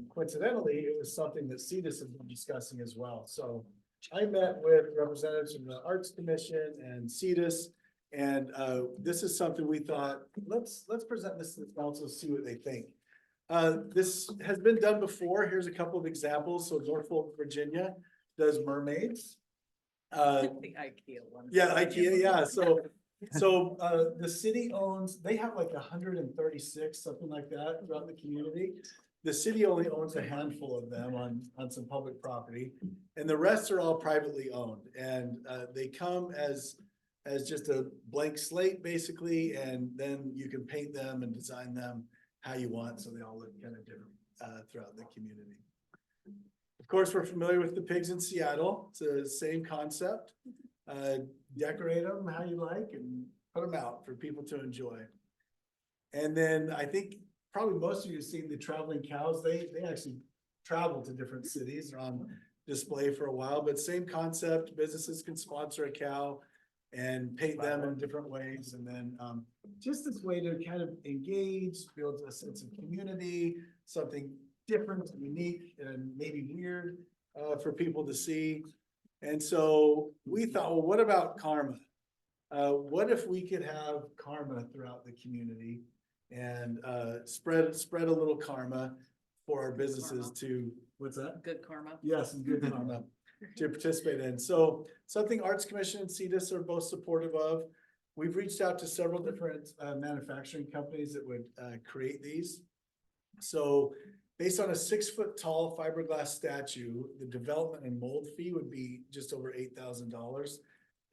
S9: coincidentally, it was something that CEDAS has been discussing as well. So I met with representatives from the Arts Commission and CEDAS. And, this is something we thought, let's present this to the council, see what they think. This has been done before. Here's a couple of examples. So Norfolk, Virginia does mermaids.
S5: The IKEA one.
S9: Yeah, IKEA, yeah, so, the city owns, they have like 136, something like that throughout the community. The city only owns a handful of them on some public property, and the rest are all privately owned, and, they come as just a blank slate, basically, and then you can paint them and design them how you want, so they all look kind of different, throughout the community. Of course, we're familiar with the pigs in Seattle. It's the same concept. Decorate them how you like and put them out for people to enjoy. And then I think probably most of you have seen the traveling cows. They actually travel to different cities. They're on display for a while, but same concept. Businesses can sponsor a cow and paint them in different ways. And then just this way to kind of engage, build a sense of community, something different, unique, and maybe weird for people to see. And so we thought, well, what about karma? What if we could have karma throughout the community and spread a little karma for our businesses to, what's that?
S5: Good karma.
S9: Yes, and good karma to participate in. So something Arts Commission and CEDAS are both supportive of. We've reached out to several different manufacturing companies that would create these. So based on a 6-foot tall fiberglass statue, the development and mold fee would be just over $8,000.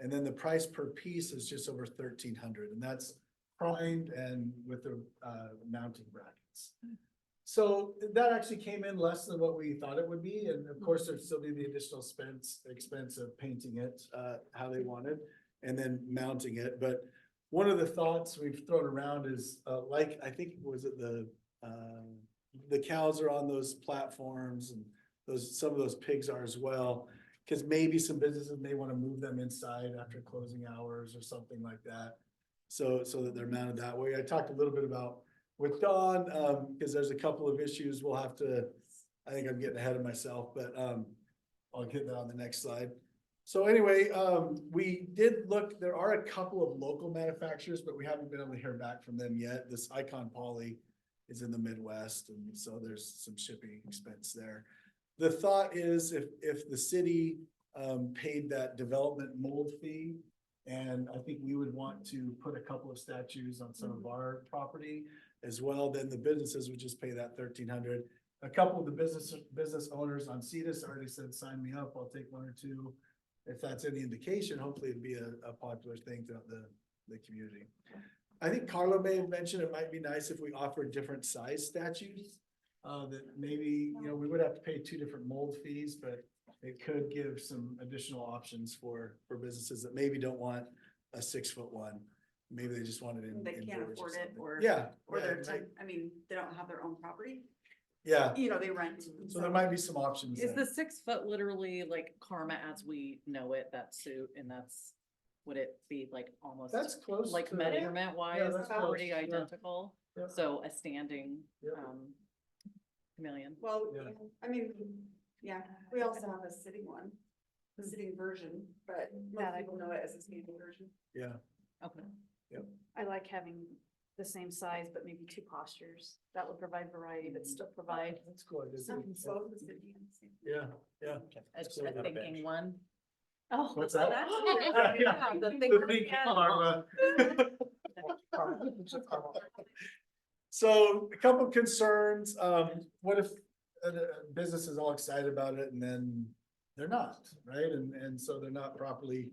S9: And then the price per piece is just over $1,300, and that's primed and with the mounting brackets. So that actually came in less than what we thought it would be. And of course, there'd still be the additional expense of painting it how they wanted and then mounting it. But one of the thoughts we've thrown around is like, I think, was it the cows are on those platforms, and some of those pigs are as well. Because maybe some businesses may want to move them inside after closing hours or something like that. So that they're mounted that way. I talked a little bit about with Dawn, because there's a couple of issues we'll have to, I think I'm getting ahead of myself, but I'll get that on the next slide. So anyway, we did look, there are a couple of local manufacturers, but we haven't been able to hear back from them yet. This Icon Poly is in the Midwest, and so there's some shipping expense there. The thought is if the city paid that development mold fee, and I think we would want to put a couple of statues on some of our property as well, then the businesses would just pay that $1,300. A couple of the business owners on CEDAS already said, sign me up, I'll take one or two. If that's any indication, hopefully it'd be a popular thing throughout the community. I think Carlo may have mentioned it might be nice if we offered different size statues. That maybe, we would have to pay 2 different mold fees, but it could give some additional options for businesses that maybe don't want a 6-foot one. Maybe they just want it in.
S13: They can't afford it, or.
S9: Yeah.
S13: Or
S9: yeah,
S13: they're,
S9: right.
S13: they don't have their own property.
S9: Yeah,
S13: They rent.
S9: so there might be some options
S5: Is
S9: there.
S5: the 6-foot literally like karma as we know it, that suit, and would it be like almost?
S9: That's close
S5: like
S9: to-
S5: measurement
S9: Yeah,
S5: wise,
S9: that's close,
S5: pretty
S9: yeah.
S5: identical?
S9: Yeah.
S5: So a standing,
S9: Yeah.
S5: chameleon.
S13: Well,
S9: Yeah.
S13: yeah, we also have a sitting one, the sitting version, but most people know it as a standing version.
S9: Yeah.
S5: Okay.
S8: I like having the same size, but maybe 2 postures. That would provide variety, but still provide.
S9: That's cool. I
S13: Some
S9: guess.
S13: both the sitting and the same.
S9: Yeah.
S5: A thinking one.
S8: Oh.
S9: What's that?
S13: Yeah, the thing
S9: The
S13: for
S9: big
S13: the animal.
S9: karma. So a couple of concerns, what if a business is all excited about it and then they're not, right? And so they're not properly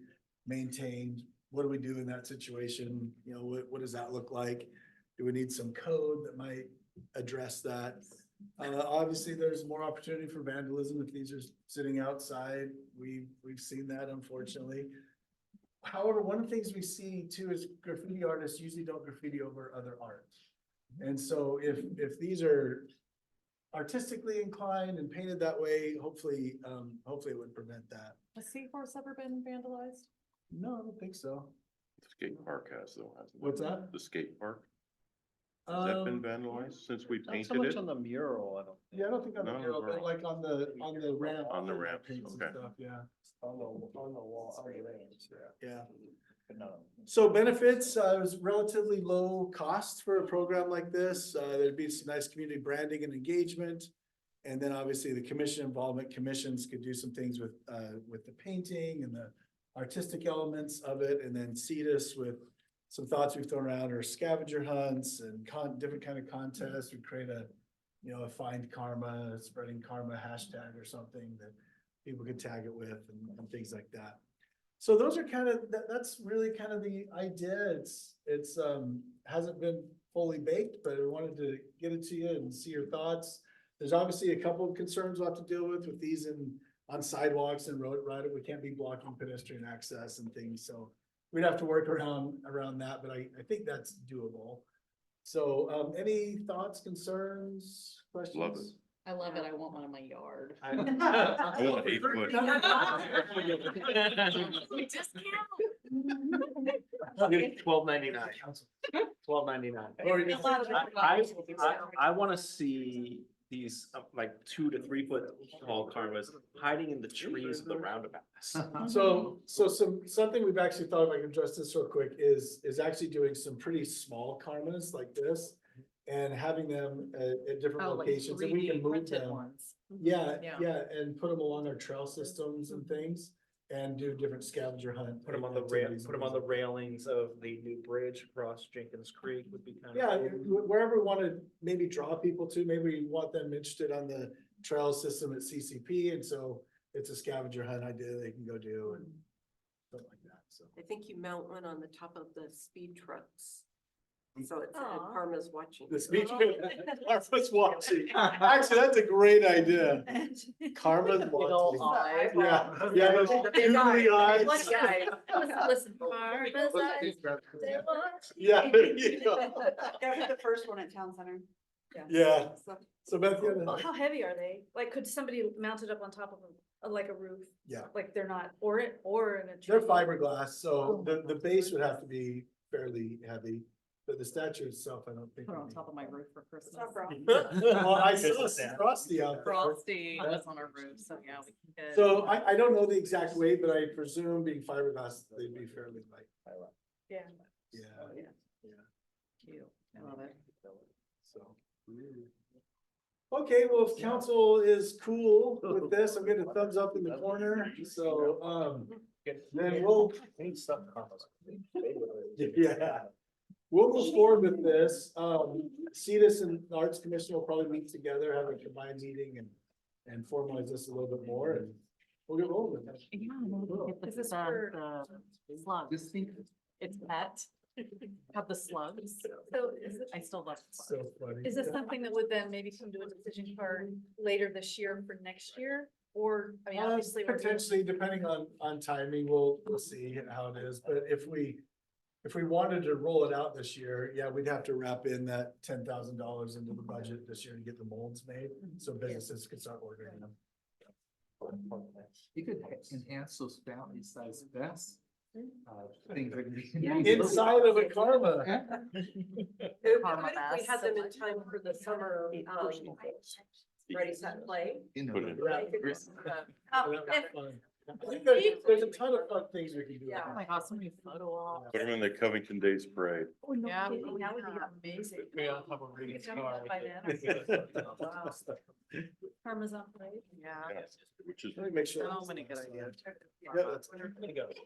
S9: maintained. What do we do in that situation? You know, what does that look like? Do we need some code that might address that? Obviously, there's more opportunity for vandalism if these are sitting outside. We've seen that, unfortunately. However, one of the things we see too is graffiti artists usually don't graffiti over other art. And so if these are artistically inclined and painted that way, hopefully it would prevent that.
S5: Has Seahorse ever been vandalized?
S9: No, I don't think so.
S1: The skate park has though, hasn't it?
S9: What's that?
S1: The skate park? Has that been vandalized since we
S3: Not so
S1: painted
S3: much
S1: it?
S3: on the mural, I don't.
S9: Yeah, I don't think on the
S1: No,
S9: mural, but
S1: no.
S9: like on the ramp.
S1: On the ramps,
S9: paints and
S1: okay.
S9: stuff, yeah.
S3: On the wall, on the ramps, yeah.
S9: Yeah.
S3: But no.
S9: So benefits, it was relatively low cost for a program like this. There'd be some nice community branding and engagement. And then obviously the commission involvement, commissions could do some things with the painting and the artistic elements of it. And then CEDAS with some thoughts we've thrown around are scavenger hunts and different kind of contests. We create a find karma, spreading karma hashtag or something that people could tag it with and things like that. So those are kind of, that's really kind of the idea. It's hasn't been fully baked, but I wanted to get it to you and see your thoughts. There's obviously a couple of concerns we'll have to deal with these on sidewalks and road right. We can't be blocking pedestrian access and things. So we'd have to work around that, but I think that's doable. So any thoughts, concerns, questions?
S1: Love it.
S5: I love it. I want one in my yard.
S1: I want 8 foot.
S5: We just
S3: $12.99. I wanna see these like 2 to 3 foot tall karmas hiding in the trees of the roundabouts.
S9: So something we've actually thought, if I can address this real quick, is actually doing some pretty small karmas like this and having them at different locations and we can move them. Yeah, and put them along our trail systems and things and do different scavenger hunt.
S3: Put them on the railings of the new bridge across Jenkins Creek would be kind of.
S9: Yeah, wherever we want to maybe draw people to, maybe we want them interested on the trail system at CCP, and so it's a scavenger hunt idea they can go do and something like that, so.
S6: I think you mount one on the top of the speed trucks. So it's Karma's watching.
S9: The speech, Karma's watching. Actually, that's a great idea. Karma's watching. Yeah, those googly eyes.
S7: Listen, Karma's eyes, they watch.
S9: Yeah, there you go.
S13: That was the first one at Town Center.
S9: Yeah.
S13: So-
S9: So Beth, you
S8: Well,
S9: have
S8: how heavy are they? Like, could somebody mount it up on top of like a roof?
S9: Yeah.
S8: Like they're not, or in a.
S9: they're
S8: tree?
S9: fiberglass, so the base would have to be fairly heavy, but the statue itself, I don't think.
S5: Put it on
S9: would be.
S5: top of my roof for Christmas.
S9: Well, I saw Frosty out there.
S5: Frosty was on our roof, so yeah, we can get.
S9: So I don't know the exact weight, but I presume being fiberglass, they'd be fairly light.
S8: Yeah.
S9: Yeah.
S5: Cute. I love it.
S9: So. Okay, well, if council is cool with this, I'm getting a thumbs up in the corner, so, then we'll. Yeah. We'll move forward with this. CEDAS and the Arts Commission will probably meet together, have a combined meeting and formalize this a little bit more and we'll get rolling with it.
S5: Yeah, we'll get
S8: Is this
S5: the
S8: for-
S5: slugs. It's pet. Have the slugs.
S8: So is it,
S5: I still love slugs.
S9: So funny.
S8: is this something that would then maybe come to a decision for later this year for next year? Or, I mean, obviously. we're-
S9: Potentially, depending on timing, we'll see how it is, but if we wanted to roll it out this year, yeah, we'd have to wrap in that $10,000 into the budget this year to get the molds made, so businesses could start ordering them.
S3: You could enhance those family size vests. Things that
S9: Inside of a karma.
S5: Karma
S6: We had
S5: vest.
S6: them in time for the summer, ready, set, play.
S1: Put it in.
S9: I think there's a ton of fun things we can do.
S6: Yeah.
S5: Oh my God, so many photo ops.
S1: Put them in the Covington Days Parade.
S5: Yeah.
S8: That would be amazing. Parmesan plate.
S5: Yeah.
S1: Which is.
S9: Let me make sure.
S5: So many good ideas.
S9: Yeah,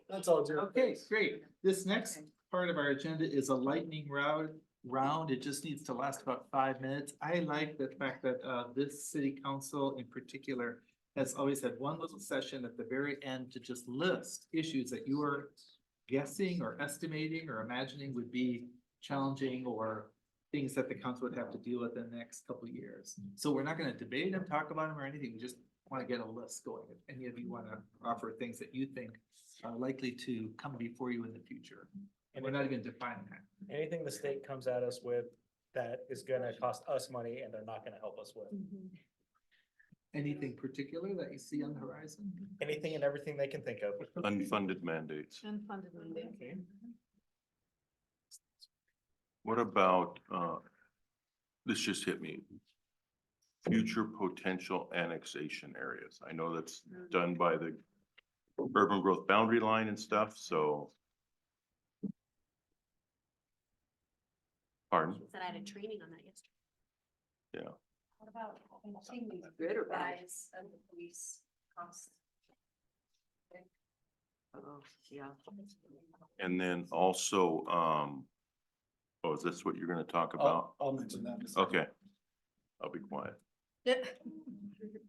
S9: that's all, Jim.
S3: Okay, great. This next part of our agenda is a lightning round. It just needs to last about 5 minutes. I like the fact that this city council in particular has always had one little session at the very end to just list issues that you are guessing or estimating or imagining would be challenging or things that the council would have to deal with in the next couple of years. So we're not gonna debate them, talk about them or anything. We just want to get a list going. If any of you want to offer things that you think are likely to come before you in the future. And we're not even defining that.
S15: Anything the state comes at us with that is gonna cost us money and they're not gonna help us with.
S3: Anything particular that you see on the horizon?
S15: Anything and everything they can think of.
S1: Unfunded mandates.
S8: Unfunded mandate.
S3: Okay.
S1: What about, this just hit me. Future potential annexation areas. I know that's done by the urban growth boundary line and stuff, so. Pardon?
S14: Said I had a training on that yesterday.
S1: Yeah.
S7: What about continuing
S6: Good or bad?
S7: rise of the police costs?
S6: Oh, yeah.
S1: And then also, oh, is this what you're gonna talk about?
S9: I'll mention that. in a second.
S1: Okay. I'll be quiet.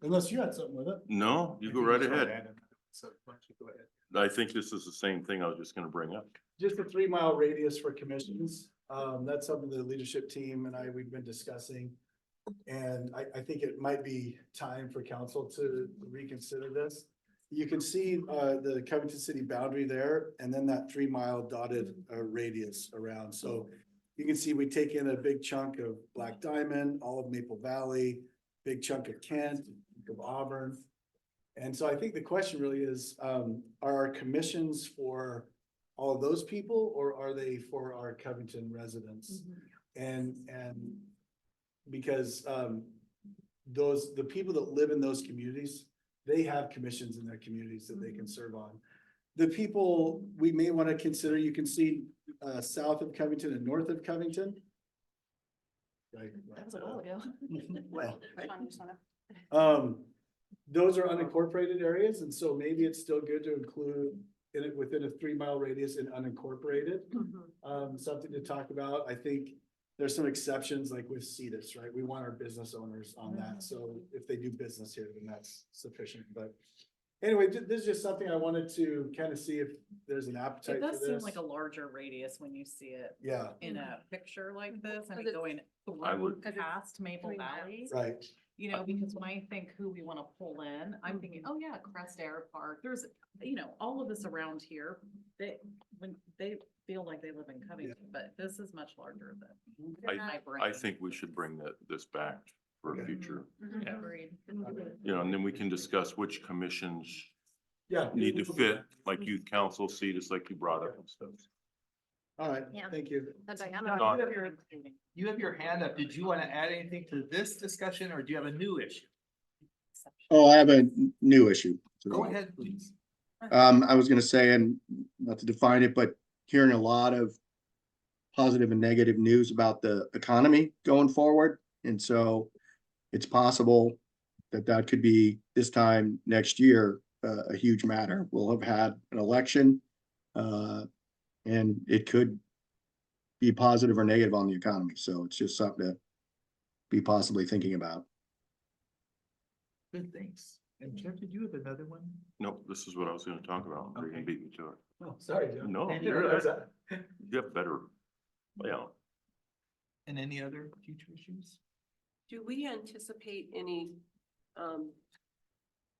S9: Unless you had something with it.
S1: No, you
S3: I
S1: go
S3: think
S1: right
S3: it's all
S1: ahead.
S3: added. So why don't you go ahead?
S1: I think this is the same thing I was just gonna bring up.
S9: Just a 3 mile radius for commissions. That's something the leadership team and we've been discussing. And I think it might be time for council to reconsider this. You can see, the Covington city boundary there, and then that 3 mile dotted, radius around. So you can see we take in a big chunk of Black Diamond, all of Maple Valley, big chunk of Kent, of Auburn. And so I think the question really is, are our commissions for all of those people, or are they for our Covington residents? And because, the people that live in those communities, they have commissions in their communities that they can serve on. The people we may want to consider, you can see, south of Covington and north of Covington. Right.
S5: That was a while ago.
S9: Well, those are unincorporated areas, and so maybe it's still good to include in it within a 3 mile radius in unincorporated. Something to talk about. I think there's some exceptions like with Cetus, right? We want our business owners on that. So if they do business here, then that's sufficient. But anyway, this is just something I wanted to kind of see if there's an appetite
S5: It
S9: for
S5: does seem
S9: this.
S5: like a larger radius when you see it
S9: Yeah,
S5: in a picture like this, I
S6: Because
S5: mean,
S6: it's-
S5: going
S1: I would-
S5: through past Maple
S6: 3 miles.
S5: Valley.
S9: right.
S5: You know, because when I think who we wanna pull in, I'm thinking, oh yeah, Crest Air Park, there's, you know, all of us around here. When they feel like they live in Covington, but this is much larger than my brain.
S1: I think we should bring this back for
S9: Okay.
S1: future.
S5: Yeah.
S14: Agreed.
S1: You know, and then we can discuss which commissions
S9: Yeah.
S1: need to fit, like youth council, see, just like you brought up and stuff.
S9: All right,
S14: Yeah.
S9: thank you.
S14: That's
S3: Don,
S14: Diana.
S3: you have your hand up. Did you want to add anything to this discussion or do you have a new issue?
S2: Oh, I have a new issue.
S3: Go ahead, please.
S2: I was gonna say, and not to define it, but hearing a lot of positive and negative news about the economy going forward. And so it's possible that that could be this time next year, a huge matter. We'll have had an election, and it could be positive or negative on the economy. So it's just something to be possibly thinking about.
S3: Good, thanks. And Jeff, did you have another one?
S1: Nope, this is what I was gonna talk about. You're gonna
S3: Okay.
S1: beat me to it.
S9: Oh, sorry, Joe.
S1: No,
S3: Any
S1: you're
S3: other-
S1: You have better. Yeah,
S3: And any other future issues?
S6: Do we anticipate any,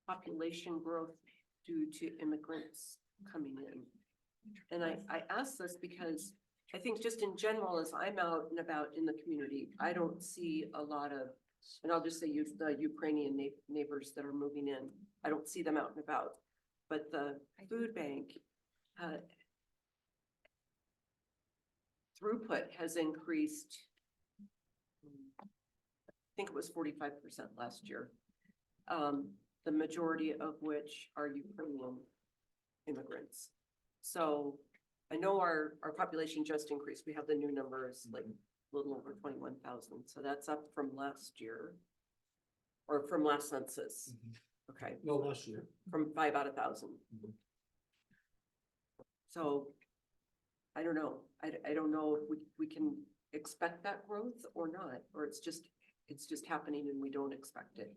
S6: population growth due to immigrants coming in? And I ask this because I think just in general, as I'm out and about in the community, I don't see a lot of, and I'll just say the Ukrainian neighbors that are moving in. I don't see them out and about. But the food bank, throughput has increased. I think it was 45% last year. The majority of which are Ukrainian immigrants. So I know our population just increased. We have the new numbers, like a little over 21,000. So that's up from last year. Or from last census. Okay,
S9: No, last year.
S6: from 5 out of 1,000. So I don't know. I don't know if we can expect that growth or not, or it's just happening and we don't expect it.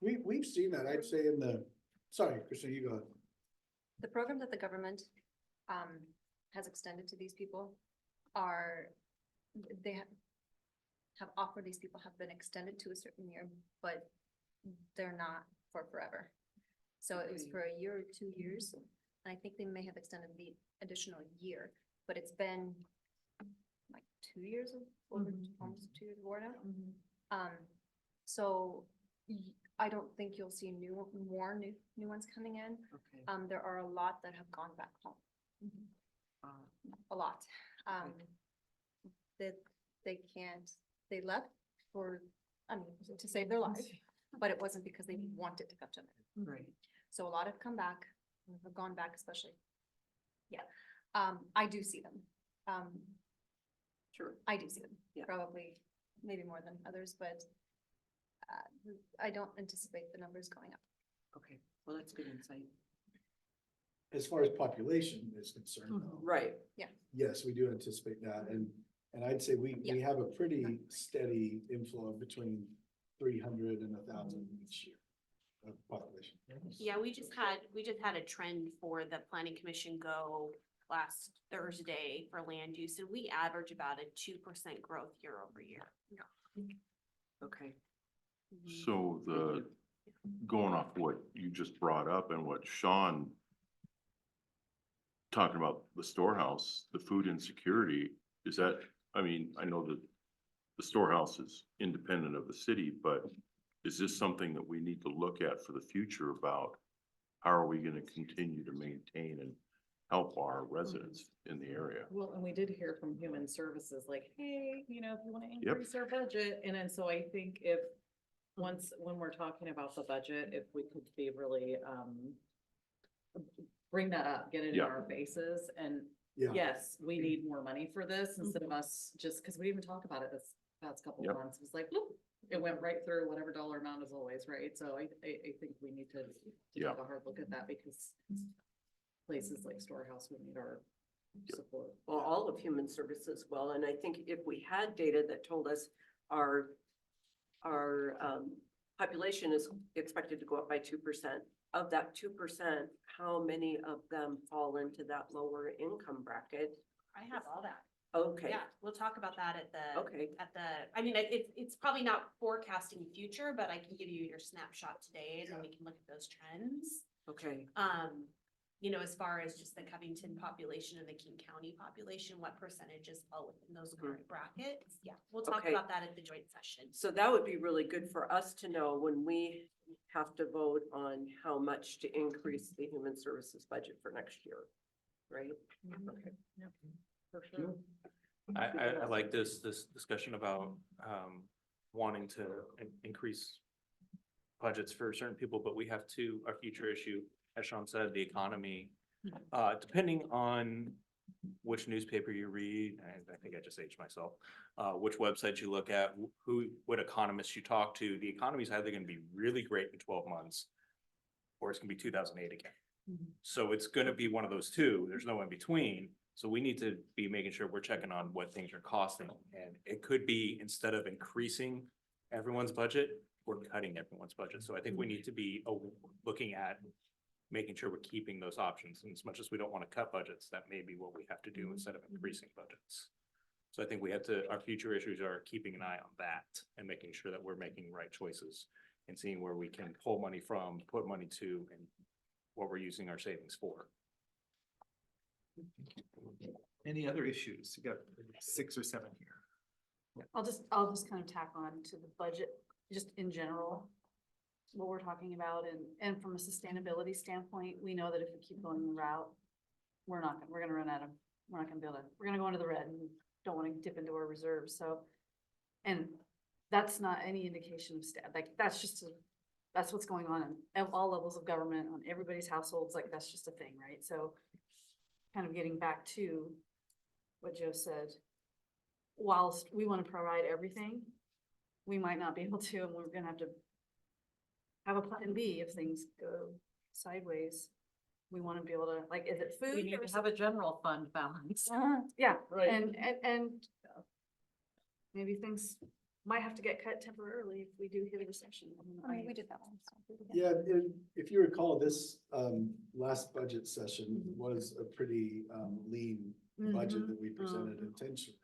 S9: We've seen that, I'd say in the, sorry, Christina, you go ahead.
S7: The program that the government has extended to these people are, they have offered, these people have been extended to a certain year, but they're not for forever. So it was for a year or 2 years, and I think they may have extended the additional year, but it's been like 2 years, over almost 2 years more now. So I don't think you'll see more new ones coming in.
S5: Okay.
S7: There are a lot that have gone back home. A lot. That they can't, they left for, I mean, to save their life, but it wasn't because they wanted to come to America.
S5: Right.
S7: So a lot have come back, have gone back, especially. Yeah, I do see them.
S6: Sure.
S7: I do see them,
S6: Yeah.
S7: probably, maybe more than others, but I don't anticipate the numbers going up.
S5: Okay, well, that's good insight.
S9: As far as population is concerned, though,
S6: Right.
S9: yes, we do anticipate that, and I'd say we have a pretty steady inflow of between 300 and 1,000 each year of population.
S14: Yeah, we just had a trend for the planning commission go last Thursday for land use, and we average about a 2% growth year over year.
S5: Okay.
S1: So going off what you just brought up and what Sean talking about the storehouse, the food insecurity, is that, I mean, I know that the storehouse is independent of the city, but is this something that we need to look at for the future about how are we gonna continue to maintain and help our residents in the area?
S5: Well, and we did hear from Human Services, like, hey, you know, if you wanna increase our budget, and then so I think if, when we're talking about the budget, if we could be really, bring that up, get it in
S1: Yeah.
S5: our faces, and
S9: Yeah.
S5: yes, we need more money for this, instead of us, just, cause we didn't even talk about it this past couple of
S1: Yep.
S5: months, it was like, whoop, it went right through whatever dollar amount is always, right? So I think we need to
S1: Yeah.
S5: take a hard look at that, because places like Storehouse would need our support.
S6: Well, all of human services will, and I think if we had data that told us our population is expected to go up by 2%. Of that 2%, how many of them fall into that lower income bracket?
S14: I have all that.
S6: Okay,
S14: Yeah, we'll talk about that
S6: okay,
S14: I mean, it's probably not forecasting future, but I can give you your snapshot today, and then we can look at those trends.
S6: okay.
S14: You know, as far as just the Covington population and the King County population, what percentages fall within those current brackets? Yeah, we'll talk
S6: Okay.
S14: about that at the joint session.
S6: So that would be really good for us to know when we have to vote on how much to increase the human services budget for next year, right? Okay.
S5: For sure.
S4: I like this discussion about wanting to increase budgets for certain people, but we have our future issue, as Sean said, the economy. Depending on which newspaper you read, and I think I just aged myself, which website you look at, what economists you talk to, the economy is either gonna be really great in 12 months, or it's gonna be 2008 again. So it's gonna be one of those two. There's no in between. So we need to be making sure we're checking on what things are costing. And it could be, instead of increasing everyone's budget, we're cutting everyone's budget. So I think we need to be looking at making sure we're keeping those options. And as much as we don't want to cut budgets, that may be what we have to do instead of increasing budgets. So I think our future issues are keeping an eye on that and making sure that we're making right choices and seeing where we can pull money from, put money to, and what we're using our savings for.
S3: Any other issues? You got 6 or 7 here.
S8: I'll just kind of tack on to the budget, just in general, what we're talking about, and from a sustainability standpoint, we know that if we keep going the route, we're gonna run out of, we're not gonna be able to, we're gonna go into the red and don't want to dip into our reserves, so. And that's not any indication of like, that's what's going on at all levels of government, on everybody's households, like, that's just a thing, right? So kind of getting back to what Joe said, whilst we want to provide everything, we might not be able to, and we're gonna have to have a plan B if things go sideways. We want to be able to, like, is it food?
S5: We need to have a general fund balance.
S8: Yeah,
S5: Right.
S8: and maybe things might have to get cut temporarily if we do hit a recession.
S7: I mean, we did that one. so we did that.
S9: Yeah, if you recall, this last budget session was a pretty lean budget that we presented intentionally,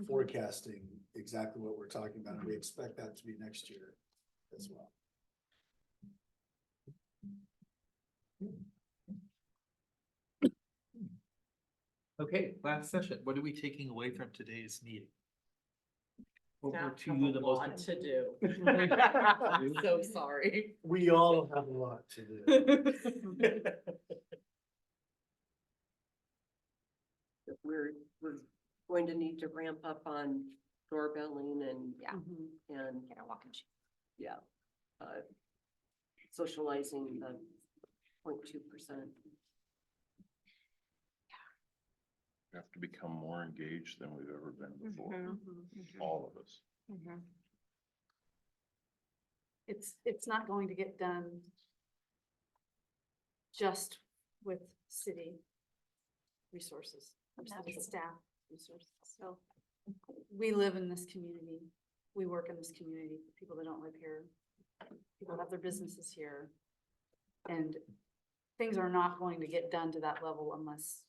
S9: forecasting exactly what we're talking about. And we expect that to be next year as well.
S3: Okay, last session. What are we taking away from today's meeting? Over
S5: Staff
S3: to
S5: have
S3: you,
S5: a
S3: the
S5: lot
S3: most.
S5: to do. I'm so sorry.
S9: We all have a lot to do.
S6: We're going to need to ramp up on doorbelling and, and,
S7: Get our walking sheet.
S6: yeah. Socializing the 0.2%.
S1: We have to become more engaged than we've ever been before,
S7: Mm-hmm.
S1: all of us.
S8: It's not going to get done just with city resources, or city staff resources. So we live in this community. We work in this community, people that don't live here. People have their businesses here. And things are not going to get done to that level unless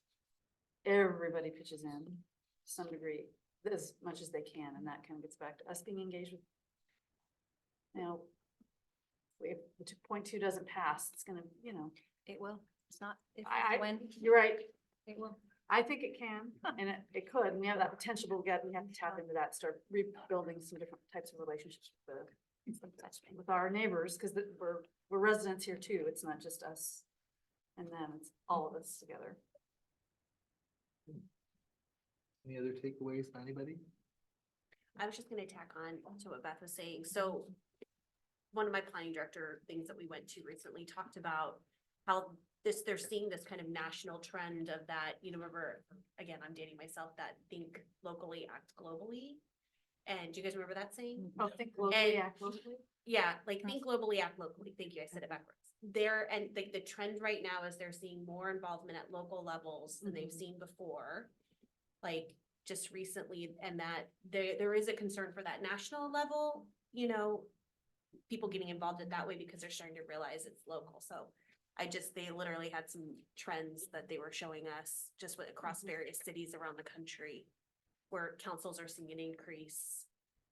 S8: everybody pitches in to some degree, as much as they can. And that kind of gets back to us being engaged with, you know, if the 2.2 doesn't pass, it's gonna, you know.
S7: It will. It's not, if,
S8: When, you're right.
S7: it will.
S8: I think it can, and it could, and we have that potential, but we have to tap into that, start rebuilding some different types of relationships with our neighbors, because we're residents here too. It's not just us and them, it's all of us together.
S3: Any other takeaways from anybody?
S14: I was just gonna tack on to what Beth was saying. So one of my planning director things that we went to recently talked about how they're seeing this kind of national trend of that, you know, remember, again, I'm dating myself, that think locally, act globally. And do you guys remember that saying?
S8: Oh, think locally, act locally.
S14: Yeah, like think globally, act locally. Thank you. I said it backwards. And the trend right now is they're seeing more involvement at local levels than they've seen before. Like just recently, and that there is a concern for that national level, you know, people getting involved in that way because they're starting to realize it's local. So they literally had some trends that they were showing us just across various cities around the country where councils are seeing an increase,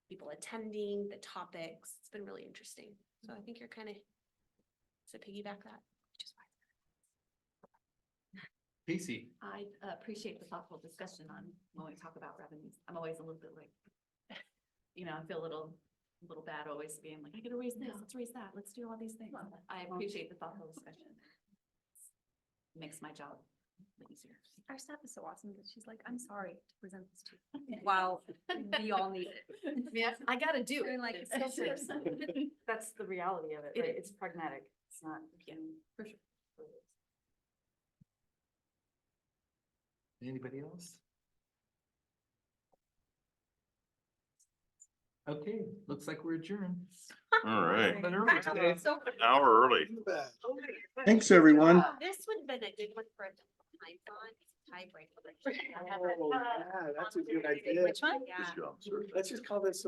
S14: people attending, the topics. It's been really interesting. So I think you're kind of, to piggyback that, which is fine.
S3: Casey?
S5: I appreciate the thoughtful discussion on when we talk about revenues. I'm always a little bit like, you know, I feel a little bad always being like, I gotta raise this, let's raise that, let's do all these things. I appreciate the thoughtful discussion. Makes my job easier.
S7: Our staff is so awesome that she's like, I'm sorry to present this to you. Wow, we all need it.
S8: Yeah,
S7: I gotta do it.
S8: like, it's so serious. That's the reality of it, right? It's pragmatic. It's not.
S5: Yeah, for sure.
S3: Anybody else? Okay, looks like we're adjourned.
S1: All right,
S3: Been early today.
S14: So
S1: an hour early.
S2: Thanks, everyone.
S14: this would have been a good one for a tiebreaker.
S9: Oh, yeah, that's a good idea.
S14: Which one?
S1: Good job, sir.
S9: Let's just call this.